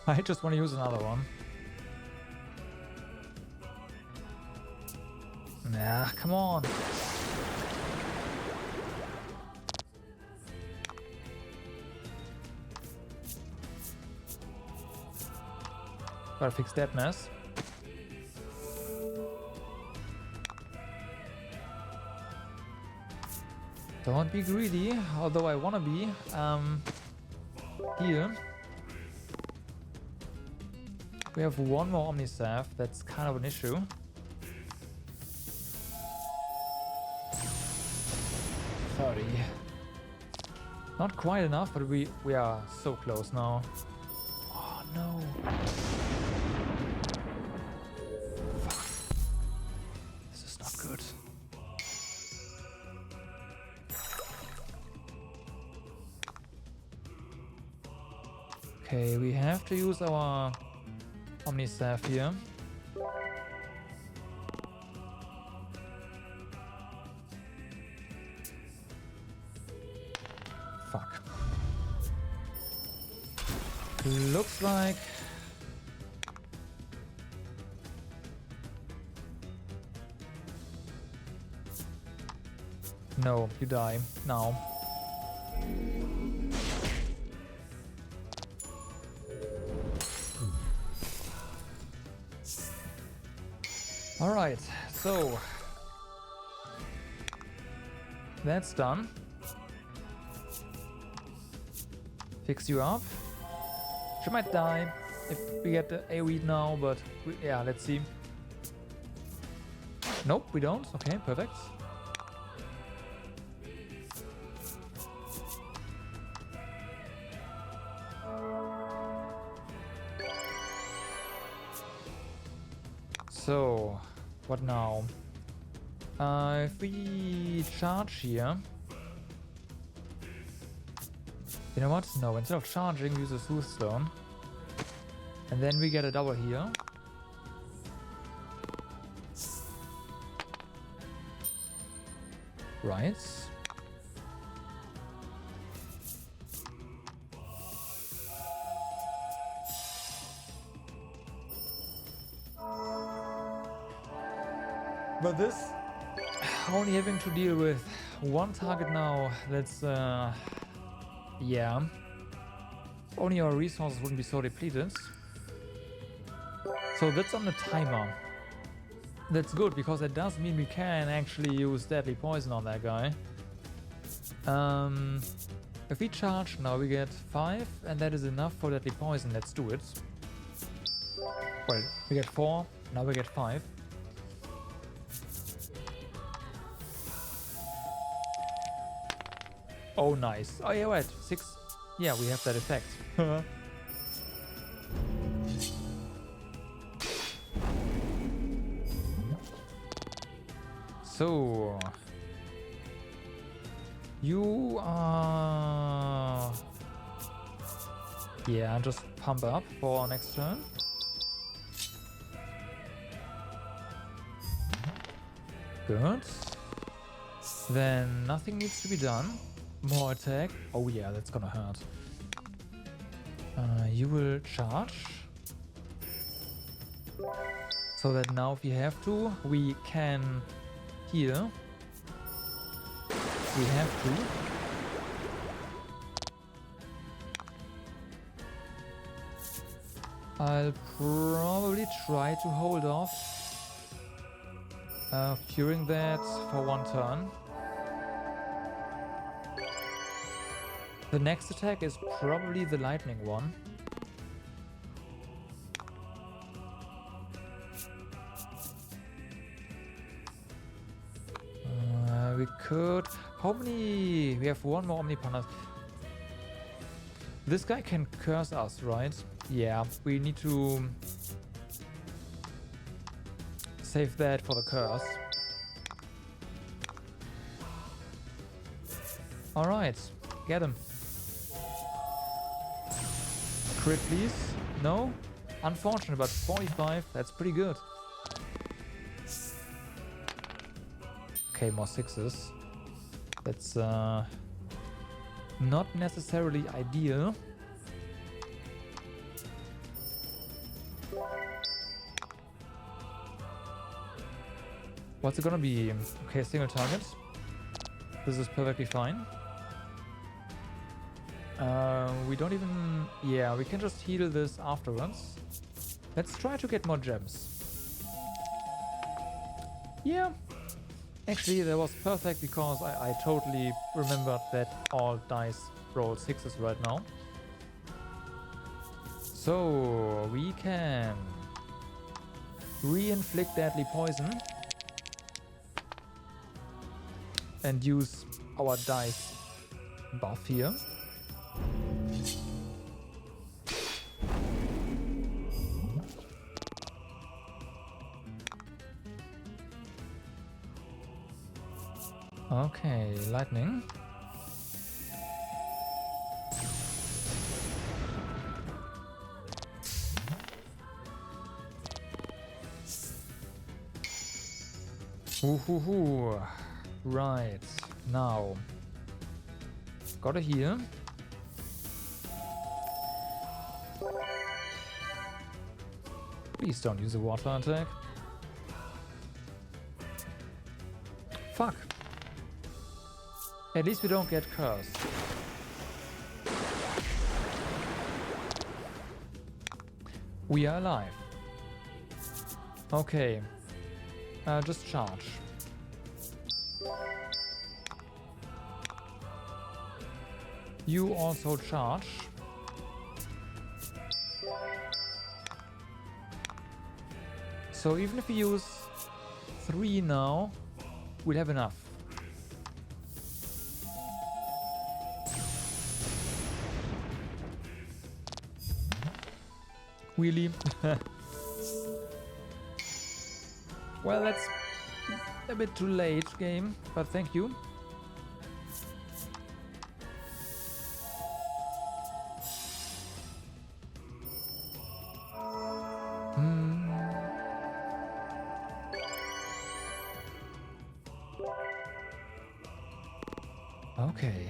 I just want to use another one. Nah, come on. Gotta fix that mess. Don't be greedy, although I wanna be. Here. We have one more Omnistaff, that's kind of an issue. Not quite enough, but we are so close now. Oh no. Fuck. This is not good. Okay, we have to use our Omnistaff here. Fuck. Looks like... No, you die. Now. Alright, so... That's done. Fix you up. She might die if we get the AoE now, but yeah, let's see. Nope, we don't. Okay, perfect. So, what now? If we charge here... You know what? No, instead of charging, use a Soothstone. And then we get a double here. Right. But this, only having to deal with one target now, that's, yeah. Only our resources wouldn't be so depleted. So that's on the timer. That's good, because that does mean we can actually use deadly poison on that guy. If we charge now, we get 5, and that is enough for deadly poison. Let's do it. Well, we get 4, now we get 5. Oh, nice. Oh, yeah, wait. 6. Yeah, we have that effect. So... You are... Yeah, just pump up for next turn. Good. Then nothing needs to be done. More attack. Oh yeah, that's gonna hurt. You will charge. So that now if we have to, we can heal. We have to. I'll probably try to hold off curing that for one turn. The next attack is probably the lightning one. We could... How many... We have one more Omnipandas. This guy can curse us, right? Yeah, we need to save that for the curse. Alright, get him. Crit, please. No? Unfortunate, but 45, that's pretty good. Okay, more 6s. That's not necessarily ideal. What's it gonna be? Okay, single target. This is perfectly fine. We don't even... Yeah, we can just heal this afterwards. Let's try to get more gems. Yeah. Actually, that was perfect because I totally remembered that all dice roll 6s right now. So, we can re-inflict deadly poison and use our dice buff here. Okay, lightning. Ooh. Right, now gotta heal. Please don't use a water attack. Fuck. At least we don't get cursed. We are alive. Okay. Just charge. You also charge. So even if we use 3 now, we'll have enough. Wheelie. Well, that's a bit too late, game, but thank you. Okay.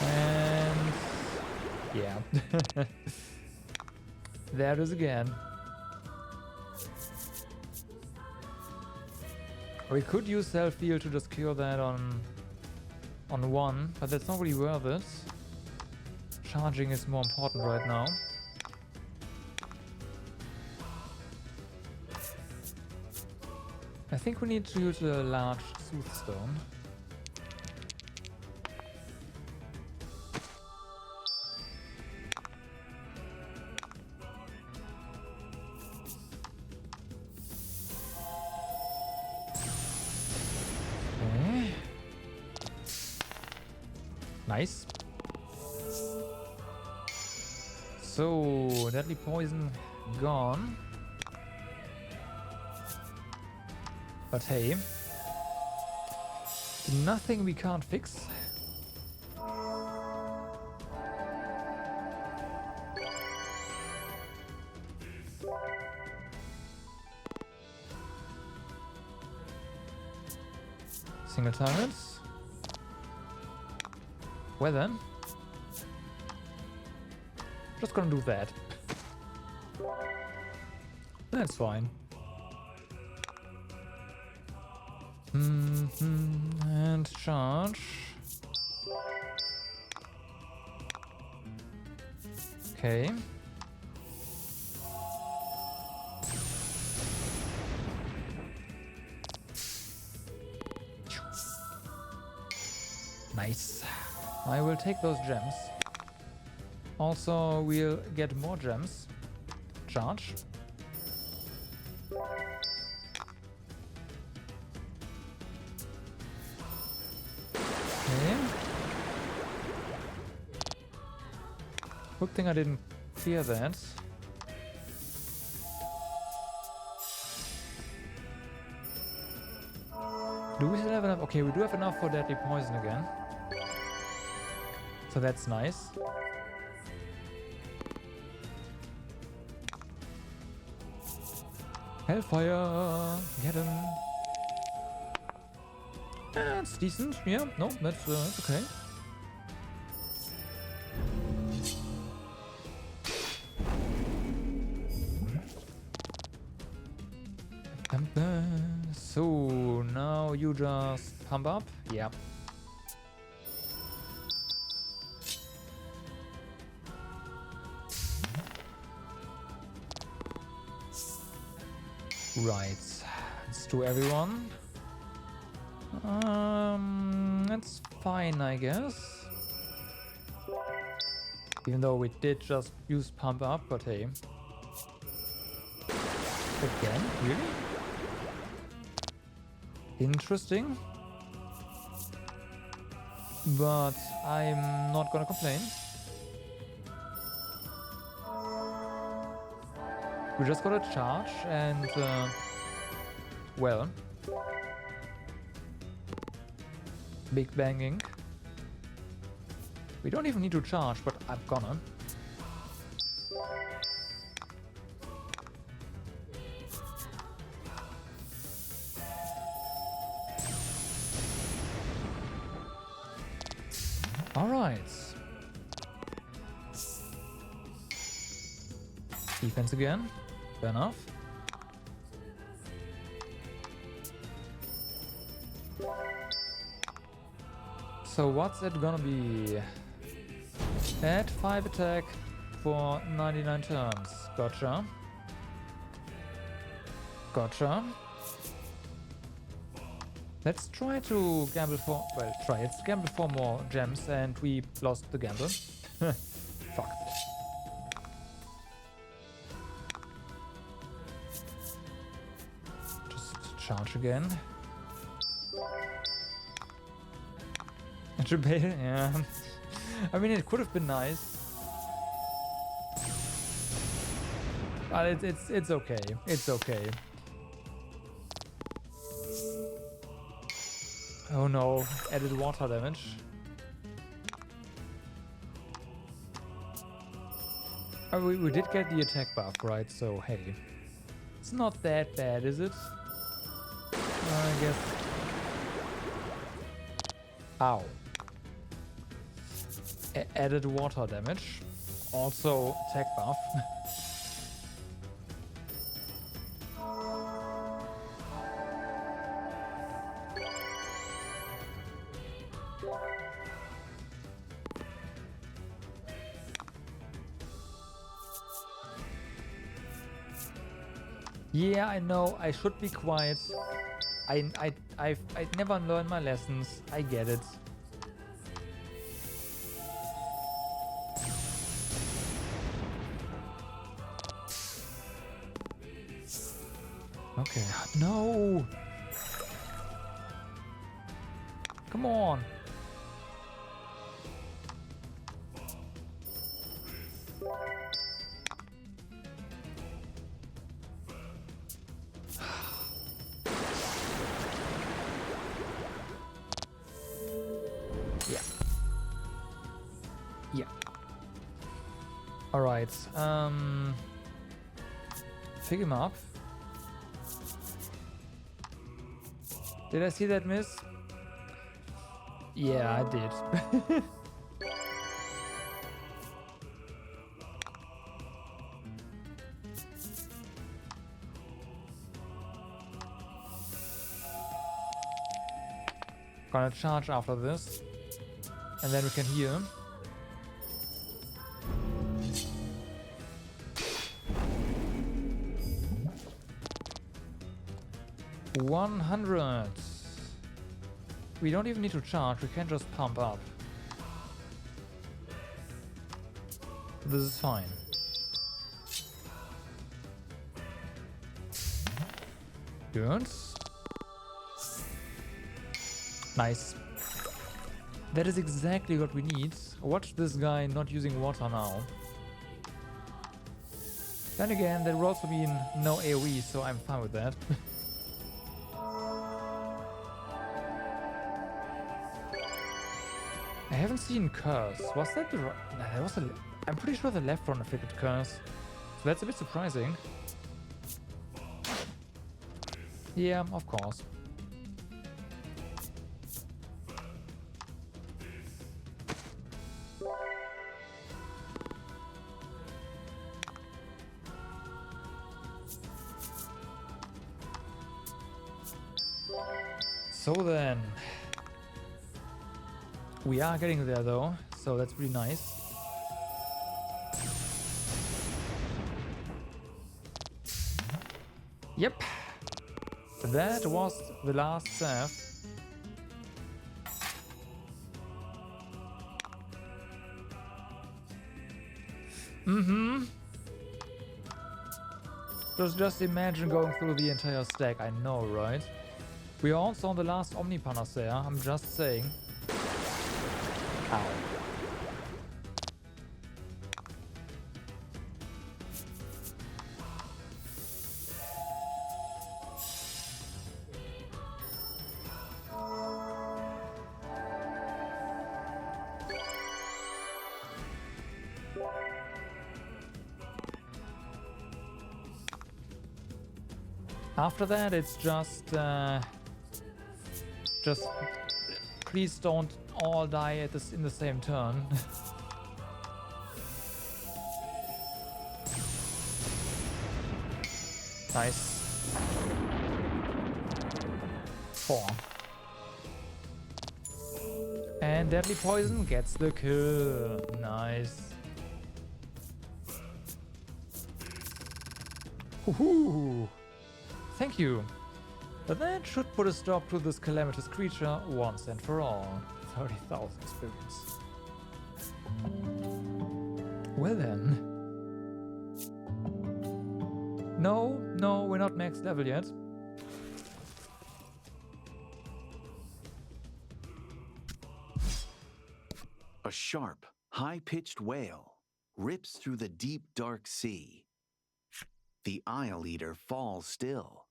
And yeah. There it is again. We could use self-heal to just cure that on one, but that's not really worth it. Charging is more important right now. I think we need to use a large Soothstone. Okay. Nice. So, deadly poison gone. But hey, nothing we can't fix. Single targets. Well then, just gonna do that. That's fine. And charge. Okay. Nice. I will take those gems. Also, we'll get more gems. Charge. Good thing I didn't clear that. Do we still have enough? Okay, we do have enough for deadly poison again. So that's nice. Hellfire! Get him! That's decent. Yeah, no, that's okay. So now you just pump up. Yeah. Right. Let's do everyone. That's fine, I guess. Even though we did just use pump up, but hey. Again? Really? Interesting. But I'm not gonna complain. We just got a charge and well, big banging. We don't even need to charge, but I'm gonna. Alright. Defense again. Fair enough. So what's it gonna be? Add 5 attack for 99 turns. Gotcha. Gotcha. Let's try to gamble for... Well, try. Let's gamble for more gems and we lost the gamble. Fuck. Just charge again. Yeah. I mean, it could have been nice. But it's okay. It's okay. Oh no, added water damage. Oh, we did get the attack buff, right? So hey, it's not that bad, is it? I guess. Ow. Added water damage. Also attack buff. Yeah, I know. I should be quiet. I never learned my lessons. I get it. Okay. No. Come on. Yeah. Yeah. All right. Pick him up. Did I see that miss? Yeah, I did. Gonna charge after this. And then we can heal. $100. We don't even need to charge, we can just pump up. This is fine. Good. Nice. That is exactly what we need. Watch this guy not using water now. Then again, there will also be no AoE, so I'm fine with that. I haven't seen Curse. Was that the right? That was a, I'm pretty sure the left one afflicted Curse. So that's a bit surprising. Yeah, of course. So then, we are getting there though, so that's pretty nice. Yep, that was the last save. Just imagine going through the entire stack, I know, right? We are also on the last Omni Panacea, I'm just saying. Ow. After that, it's just please don't all die at in the same turn. Nice. 4. And Deadly Poison gets the kill. Nice. Woohoo! Thank you. But that should put a stop to this calamitous creature once and for all. 30,000 experience. Well then. No, we're not max level yet. A sharp, high-pitched wail rips through the deep, dark sea. the Isle Eater falls still.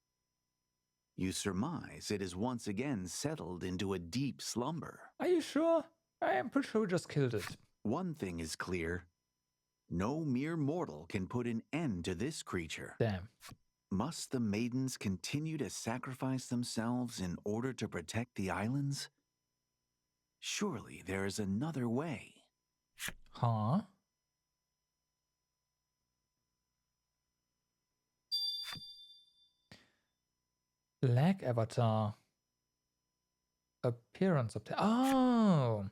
You surmise it is once again settled into a deep slumber. Are you sure? I am pretty sure we just killed it. One thing is clear. No mere mortal can put an end to this creature. Damn. Must the maidens continue to sacrifice themselves in order to protect the islands? Surely there is another way. Huh? Lag avatar. Appearance of oh,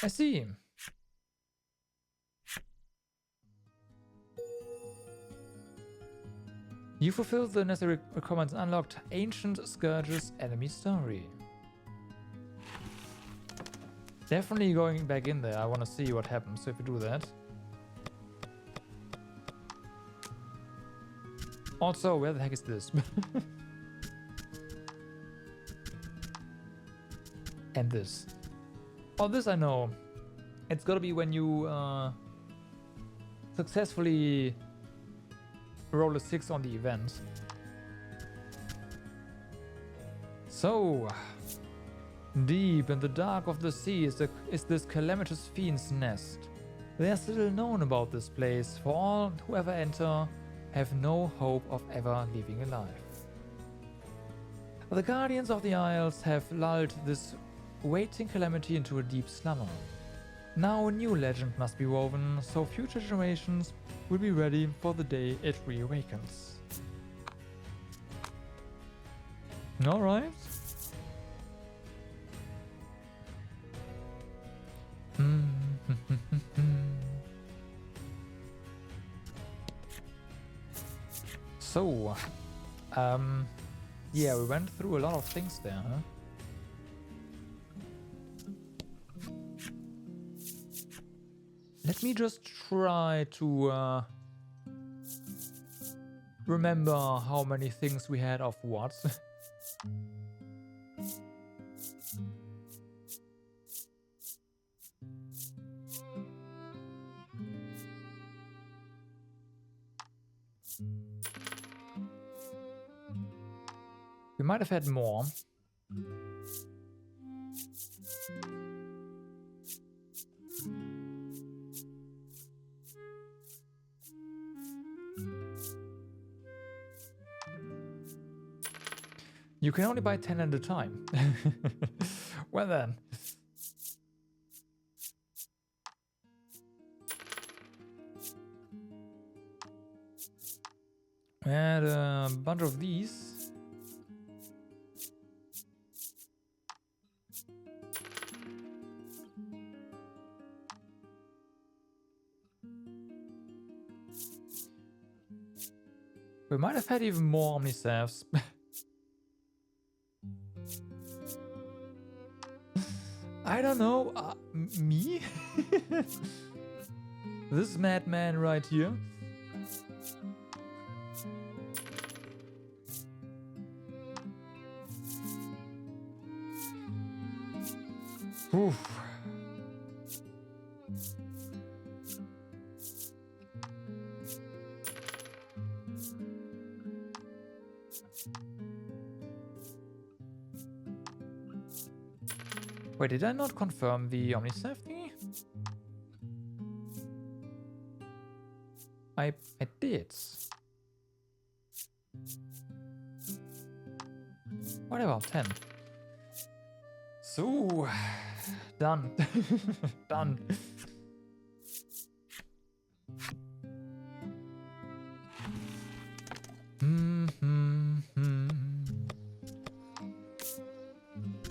I see. You fulfilled the necessary requirements and unlocked Ancient Scourge's enemy story. Definitely going back in there. I want to see what happens if we do that. Also, where the heck is this? And this. Oh, this I know. It's gotta be when you successfully roll a 6 on the event. So, deep in the dark of the sea is this calamitous fiend's nest. There's little known about this place, for all who ever enter have no hope of ever leaving alive. The guardians of the Isles have lulled this waiting calamity into a deep slumber. Now a new legend must be woven, so future generations will be ready for the day it reawakens. Alright. So, yeah, we went through a lot of things there, huh? Let me just try to remember how many things we had of what. We might have had more. You can only buy 10 at a time. Well then. We had a bunch of these. We might have had even more Omnistaffs. I don't know. Me? This madman right here. Oof. Wait, did I not confirm the Omnistaff thingy? I did. What about 10? So, done. Done.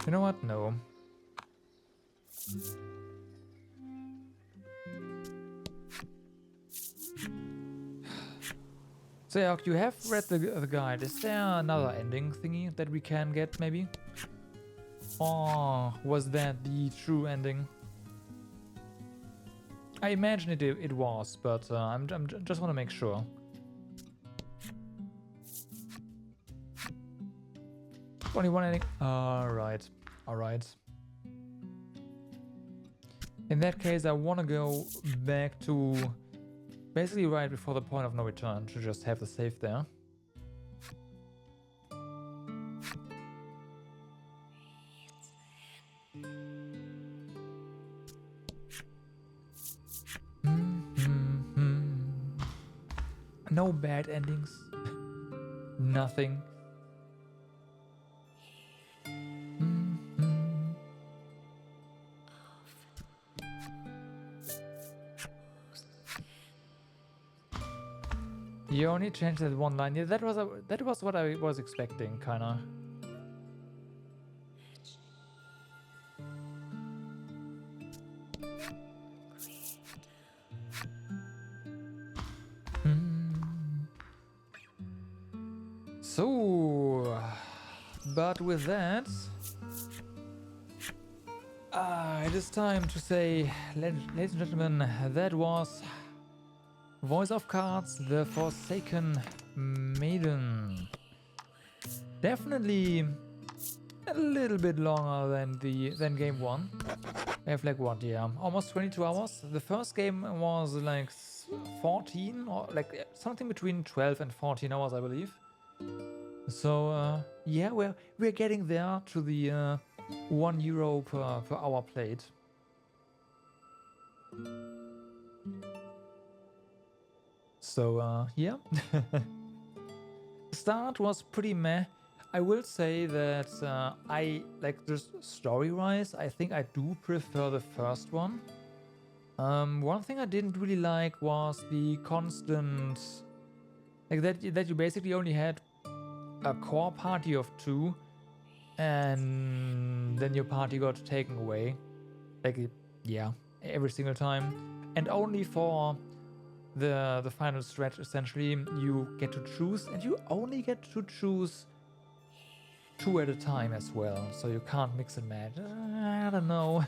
You know what? No. So yeah, you have read the guide. Is there another ending thingy that we can get, maybe? Or was that the true ending? I imagine it was, but I'm just want to make sure. Only one ending. Alright. Alright. In that case, I want to go back to basically right before the point of no return to just have the save there. No bad endings. Nothing. You only changed that one line. Yeah, that was what I was expecting, kinda. So, but with that, it is time to say, ladies and gentlemen, that was Voice of Cards, the Forsaken Maiden. Definitely a little bit longer than game one. I have like what, yeah, almost 22 hours. The first game was like 14 or like something between 12 and 14 hours, I believe. So yeah, we're getting there to the €1 per hour played. So yeah. Start was pretty meh. I will say that I like just story-wise, I think I do prefer the first one. One thing I didn't really like was the constant, like that you basically only had a core party of 2, and then your party got taken away, like yeah, every single time, and only for the final stretch. Essentially, you get to choose, and you only get to choose 2 at a time as well, so you can't mix and match. I don't know.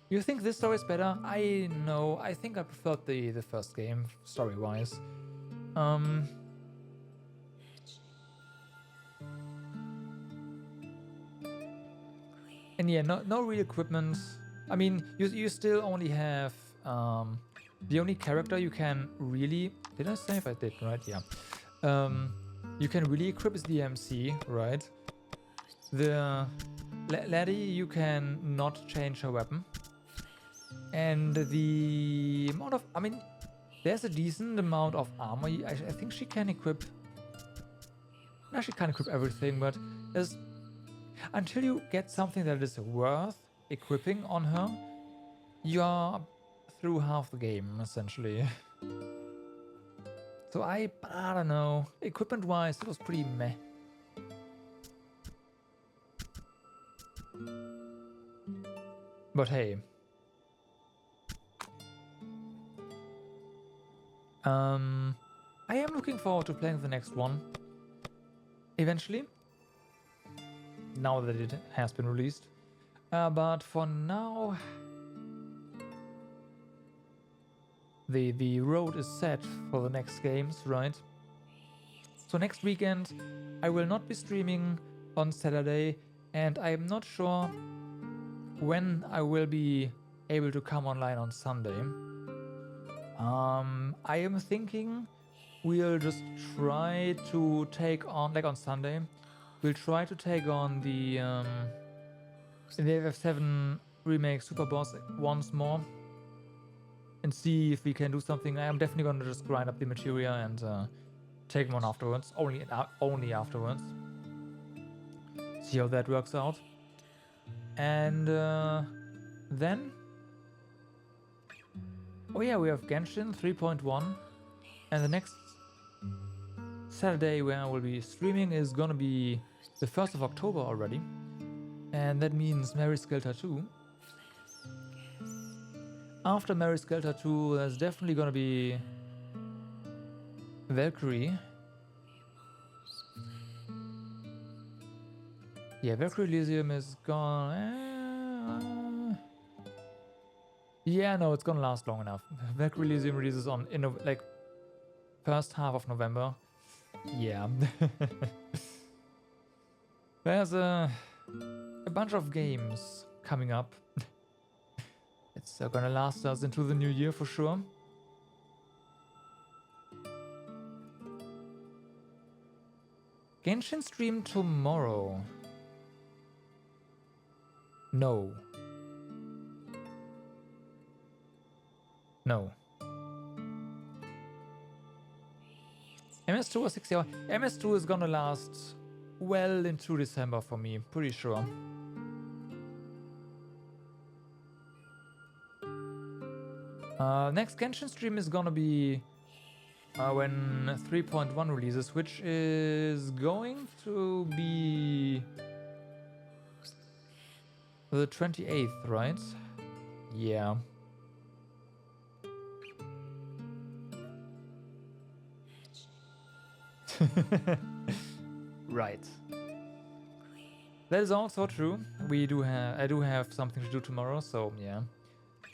You think this story is better? I know. I think I preferred the first game story-wise. And yeah, no real equipment. I mean, you still only have the only character you can really. Did I say if I did right? Yeah. You can really equip is the MC, right? The laddie, you can not change her weapon. And the amount of, I mean, there's a decent amount of armor. I think she can equip. No, she can't equip everything, but there's, until you get something that is worth equipping on her, you are through half the game, essentially. So I don't know. Equipment-wise, it was pretty meh. But hey. I am looking forward to playing the next one. Eventually. Now that it has been released. But for now, the road is set for the next games, right? So next weekend, I will not be streaming on Saturday, and I am not sure when I will be able to come online on Sunday. I am thinking we'll just try to take on, like on Sunday, we'll try to take on the FF7 remake Super Boss once more and see if we can do something. I am definitely gonna just grind up the materia and take him on afterwards, only afterwards. See how that works out. And then, oh yeah, we have Genshin 3.1, and the next Saturday where I will be streaming is gonna be the 1st of October already, and that means Mary Skelter 2. After Mary Skelter 2, there's definitely gonna be Valkyrie. Yeah, Valkyrie Elysium is gone. Yeah, no, it's gonna last long enough. Valkyrie Elysium releases on like first half of November. Yeah. There's a bunch of games coming up. It's gonna last us into the new year for sure. Genshin stream tomorrow. No. No. MS2 was 60 hours. MS2 is gonna last well into December for me, pretty sure. Next Genshin stream is gonna be when 3.1 releases, which is going to be the 28th, right? Yeah. Right. That is also true. I do have something to do tomorrow, so yeah.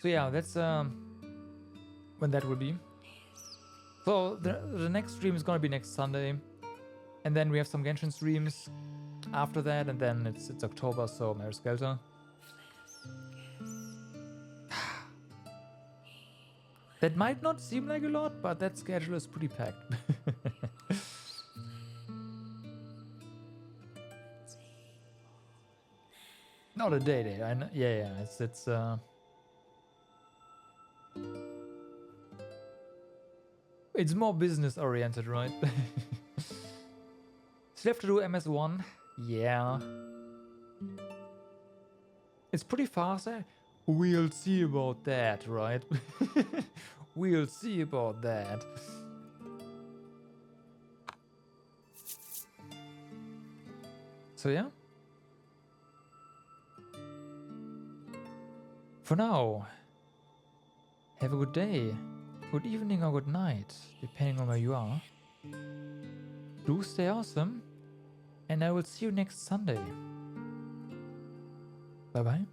So yeah, that's when that will be. So the next stream is gonna be next Sunday, and then we have some Genshin streams after that, and then it's October, so Merry Skelter. That might not seem like a lot, but that schedule is pretty packed. Not a day. I know, yeah. It's more business oriented, right? Still have to do MS1. Yeah. It's pretty fast. We'll see about that, right? We'll see about that. So yeah. For now, have a good day, good evening or good night, depending on where you are. Do stay awesome, and I will see you next Sunday. Bye bye.